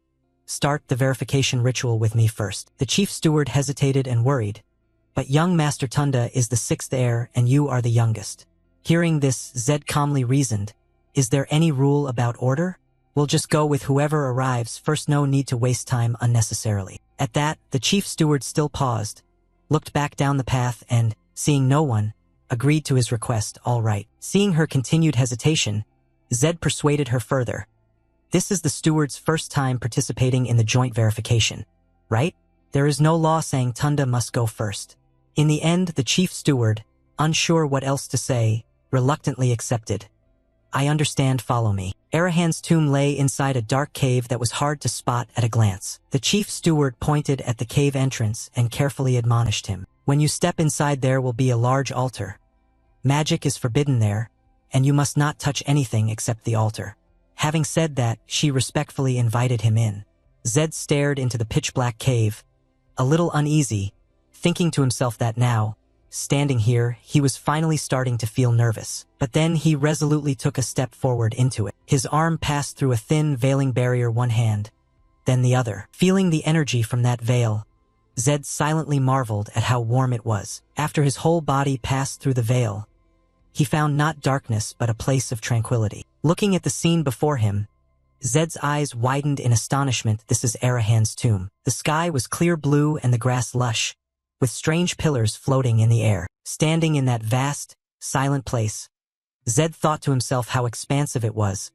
"Start the verification ritual with me first." The chief steward hesitated and worried, "But young Master Tunda is the sixth heir and you are the youngest." Hearing this, Zed calmly reasoned, "Is there any rule about order? We'll just go with whoever arrives first. No need to waste time unnecessarily." At that, the chief steward still paused, looked back down the path and, seeing no one, agreed to his request. "All right." Seeing her continued hesitation, Zed persuaded her further. "This is the steward's first time participating in the joint verification, right? There is no law saying Tunda must go first." In the end, the chief steward, unsure what else to say, reluctantly accepted. "I understand, follow me." Arahan's tomb lay inside a dark cave that was hard to spot at a glance. The chief steward pointed at the cave entrance and carefully admonished him. "When you step inside, there will be a large altar. Magic is forbidden there, and you must not touch anything except the altar." Having said that, she respectfully invited him in. Zed stared into the pitch-black cave, a little uneasy, thinking to himself that now, standing here, he was finally starting to feel nervous. But then he resolutely took a step forward into it. His arm passed through a thin veiling barrier, one hand, then the other. Feeling the energy from that veil, Zed silently marveled at how warm it was. After his whole body passed through the veil, he found not darkness but a place of tranquility. Looking at the scene before him, Zed's eyes widened in astonishment. This is Arahan's tomb. The sky was clear blue and the grass lush, with strange pillars floating in the air. Standing in that vast, silent place, Zed thought to himself how expansive it was,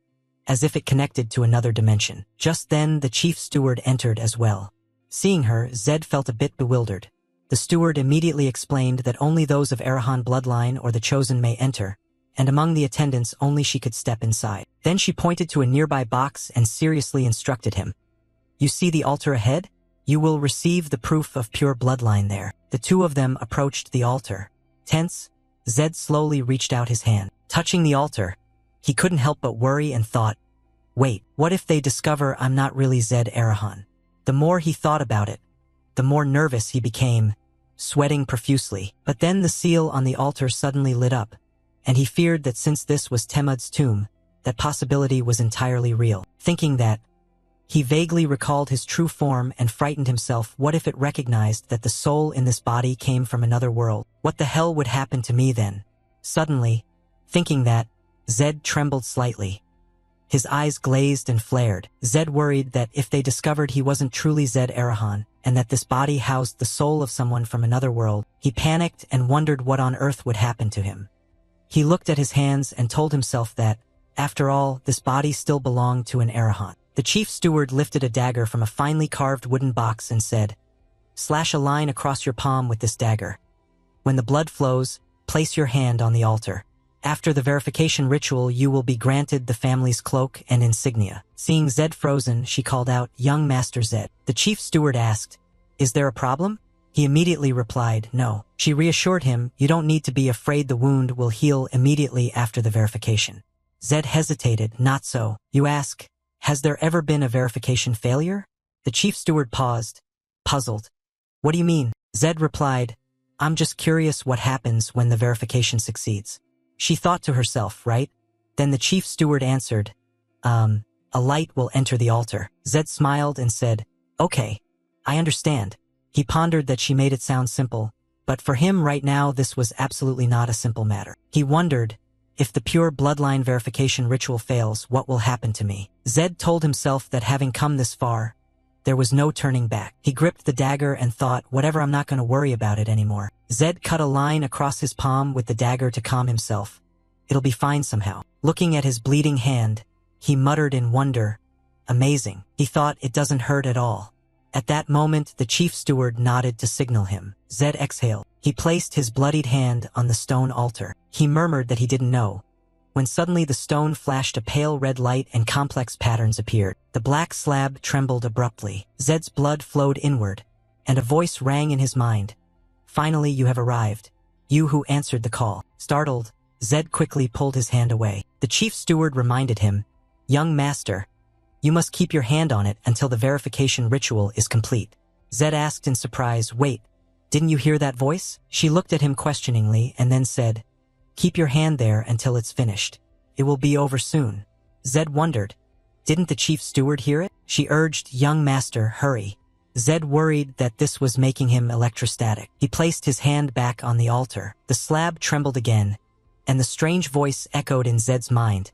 as if it connected to another dimension. Just then, the chief steward entered as well. Seeing her, Zed felt a bit bewildered. The steward immediately explained that only those of Arahan bloodline or the chosen may enter, and among the attendants only she could step inside. Then she pointed to a nearby box and seriously instructed him. "You see the altar ahead? You will receive the proof of pure bloodline there." The two of them approached the altar. Tense, Zed slowly reached out his hand. Touching the altar, he couldn't help but worry and thought, "Wait, what if they discover I'm not really Zed Arahan?" The more he thought about it, the more nervous he became, sweating profusely. But then the seal on the altar suddenly lit up, and he feared that since this was Temud's tomb, that possibility was entirely real. Thinking that, he vaguely recalled his true form and frightened himself. What if it recognized that the soul in this body came from another world? What the hell would happen to me then? Suddenly, thinking that, Zed trembled slightly. His eyes glazed and flared. Zed worried that if they discovered he wasn't truly Zed Arahan, and that this body housed the soul of someone from another world, he panicked and wondered what on earth would happen to him. He looked at his hands and told himself that, after all, this body still belonged to an Arahan. The chief steward lifted a dagger from a finely carved wooden box and said, "Slash a line across your palm with this dagger. When the blood flows, place your hand on the altar. After the verification ritual, you will be granted the family's cloak and insignia." Seeing Zed frozen, she called out, "Young Master Zed." The chief steward asked, "Is there a problem?" He immediately replied, "No." She reassured him, "You don't need to be afraid, the wound will heal immediately after the verification." Zed hesitated, "Not so. You ask, has there ever been a verification failure?" The chief steward paused, puzzled. "What do you mean?" Zed replied, "I'm just curious what happens when the verification succeeds." She thought to herself, "Right?" Then the chief steward answered, A light will enter the altar." Zed smiled and said, "Okay, I understand." He pondered that she made it sound simple, but for him right now this was absolutely not a simple matter. He wondered, if the pure bloodline verification ritual fails, what will happen to me? Zed told himself that having come this far, there was no turning back. He gripped the dagger and thought, whatever, I'm not going to worry about it anymore. Zed cut a line across his palm with the dagger to calm himself. It'll be fine somehow. Looking at his bleeding hand, he muttered in wonder, "Amazing." He thought, it doesn't hurt at all. At that moment, the chief steward nodded to signal him. Zed exhaled. He placed his bloodied hand on the stone altar. He murmured that he didn't know, when suddenly the stone flashed a pale red light and complex patterns appeared. The black slab trembled abruptly. Zed's blood flowed inward, and a voice rang in his mind. "Finally you have arrived. You who answered the call." Startled, Zed quickly pulled his hand away. The chief steward reminded him, "Young master, you must keep your hand on it until the verification ritual is complete." Zed asked in surprise, "Wait, didn't you hear that voice?" She looked at him questioningly and then said, "Keep your hand there until it's finished. It will be over soon." Zed wondered, didn't the chief steward hear it? She urged, "Young master, hurry." Zed worried that this was making him electrostatic. He placed his hand back on the altar. The slab trembled again, and the strange voice echoed in Zed's mind,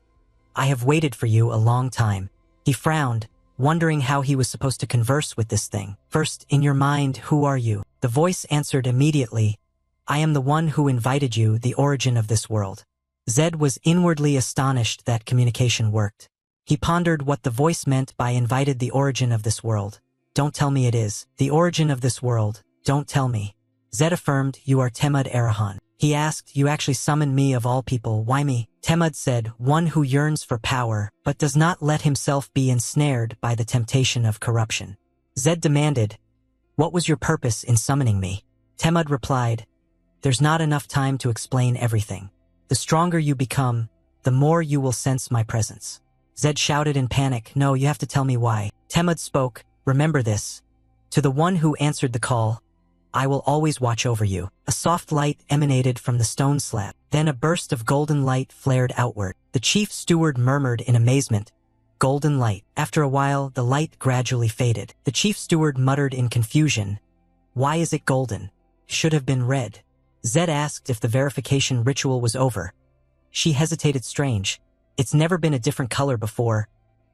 "I have waited for you a long time." He frowned, wondering how he was supposed to converse with this thing. "First, in your mind, who are you?" The voice answered immediately, "I am the one who invited you, the origin of this world." Zed was inwardly astonished that communication worked. He pondered what the voice meant by invited the origin of this world. "Don't tell me it is the origin of this world. Don't tell me." Zed affirmed, "You are Temud Arahan." He asked, "You actually summoned me of all people, why me?" Temud said, "One who yearns for power, but does not let himself be ensnared by the temptation of corruption." Zed demanded, "What was your purpose in summoning me?" Temud replied, "There's not enough time to explain everything. The stronger you become, the more you will sense my presence." Zed shouted in panic, "No, you have to tell me why." Temud spoke, "Remember this. To the one who answered the call, I will always watch over you." A soft light emanated from the stone slab. Then a burst of golden light flared outward. The chief steward murmured in amazement, "Golden light." After a while, the light gradually faded. The chief steward muttered in confusion, "Why is it golden? Should have been red." Zed asked if the verification ritual was over. She hesitated, strange. It's never been a different color before.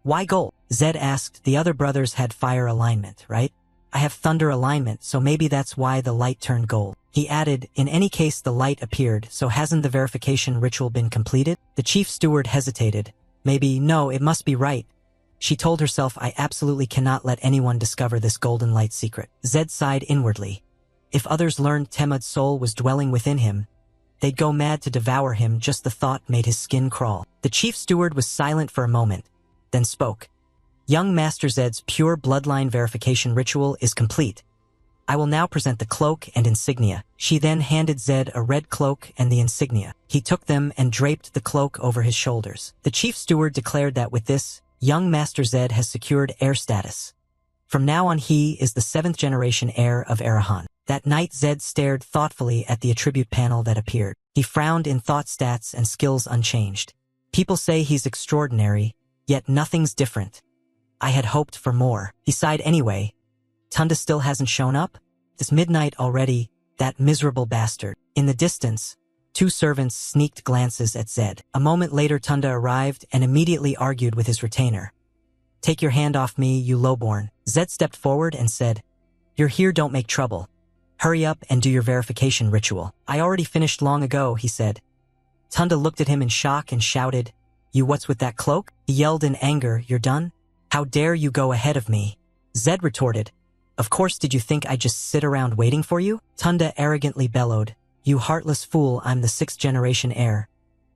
"Why gold?" Zed asked. "The other brothers had fire alignment, right? I have thunder alignment, so maybe that's why the light turned gold." He added, "In any case the light appeared, so hasn't the verification ritual been completed?" The chief steward hesitated. "Maybe, no, it must be right." She told herself, "I absolutely cannot let anyone discover this golden light secret." Zed sighed inwardly. If others learned Temud's soul was dwelling within him, they'd go mad to devour him. Just the thought made his skin crawl. The chief steward was silent for a moment, then spoke. "Young Master Zed's pure bloodline verification ritual is complete. I will now present the cloak and insignia." She then handed Zed a red cloak and the insignia. He took them and draped the cloak over his shoulders. The chief steward declared that with this, young Master Zed has secured heir status. From now on he is the 7th generation heir of Arahan. That night Zed stared thoughtfully at the attribute panel that appeared. He frowned in thought, stats and skills unchanged. People say he's extraordinary, yet nothing's different. I had hoped for more. He sighed anyway. Tunda still hasn't shown up? It's midnight already, that miserable bastard. In the distance, two servants sneaked glances at Zed. A moment later Tunda arrived and immediately argued with his retainer. Take your hand off me, you lowborn. Zed stepped forward and said, You're here, don't make trouble. Hurry up and do your verification ritual. I already finished long ago, he said. Tunda looked at him in shock and shouted, You what's with that cloak? He yelled in anger, You're done? How dare you go ahead of me? Zed retorted, Of course, did you think I'd just sit around waiting for you? Tunda arrogantly bellowed, You heartless fool, I'm the 6th generation heir.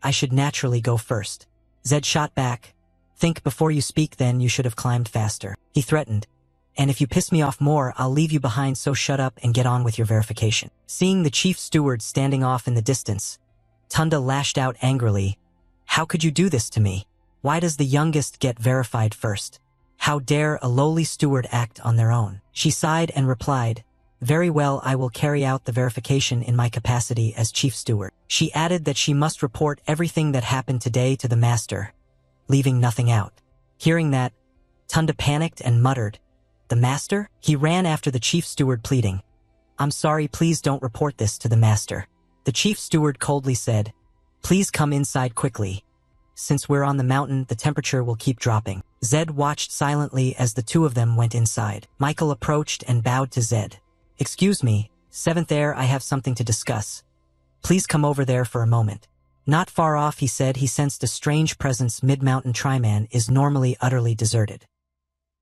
I should naturally go first. Zed shot back, Think before you speak, then you should have climbed faster. He threatened, And if you piss me off more, I'll leave you behind, so shut up and get on with your verification. Seeing the chief steward standing off in the distance, Tunda lashed out angrily, How could you do this to me? Why does the youngest get verified first? How dare a lowly steward act on their own? She sighed and replied, Very well, I will carry out the verification in my capacity as chief steward. She added that she must report everything that happened today to the master, leaving nothing out. Hearing that, Tunda panicked and muttered, The master? He ran after the chief steward pleading, I'm sorry, please don't report this to the master. The chief steward coldly said, Please come inside quickly. Since we're on the mountain, the temperature will keep dropping. Zed watched silently as the two of them went inside. Michael approached and bowed to Zed. Excuse me, 7th heir, I have something to discuss. Please come over there for a moment. Not far off, he said, he sensed a strange presence. Mid-mountain Triman is normally utterly deserted.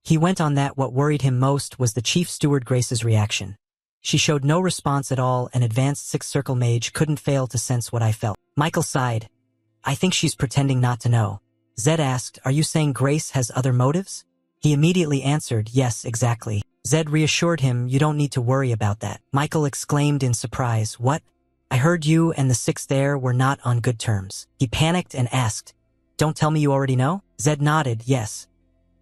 He went on that. What worried him most was the chief steward Grace's reaction. She showed no response at all. An advanced 6th circle mage couldn't fail to sense what I felt. Michael sighed. I think she's pretending not to know. Zed asked, Are you saying Grace has other motives? He immediately answered, Yes, exactly. Zed reassured him, You don't need to worry about that. Michael exclaimed in surprise, What? I heard you and the 6th heir were not on good terms. He panicked and asked, Don't tell me you already know? Zed nodded, Yes.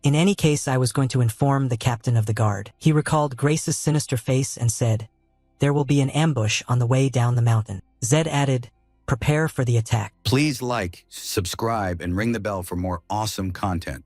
In any case, I was going to inform the captain of the guard. He recalled Grace's sinister face and said, There will be an ambush on the way down the mountain. Zed added, Prepare for the attack. Please like, subscribe, and ring the bell for more awesome content.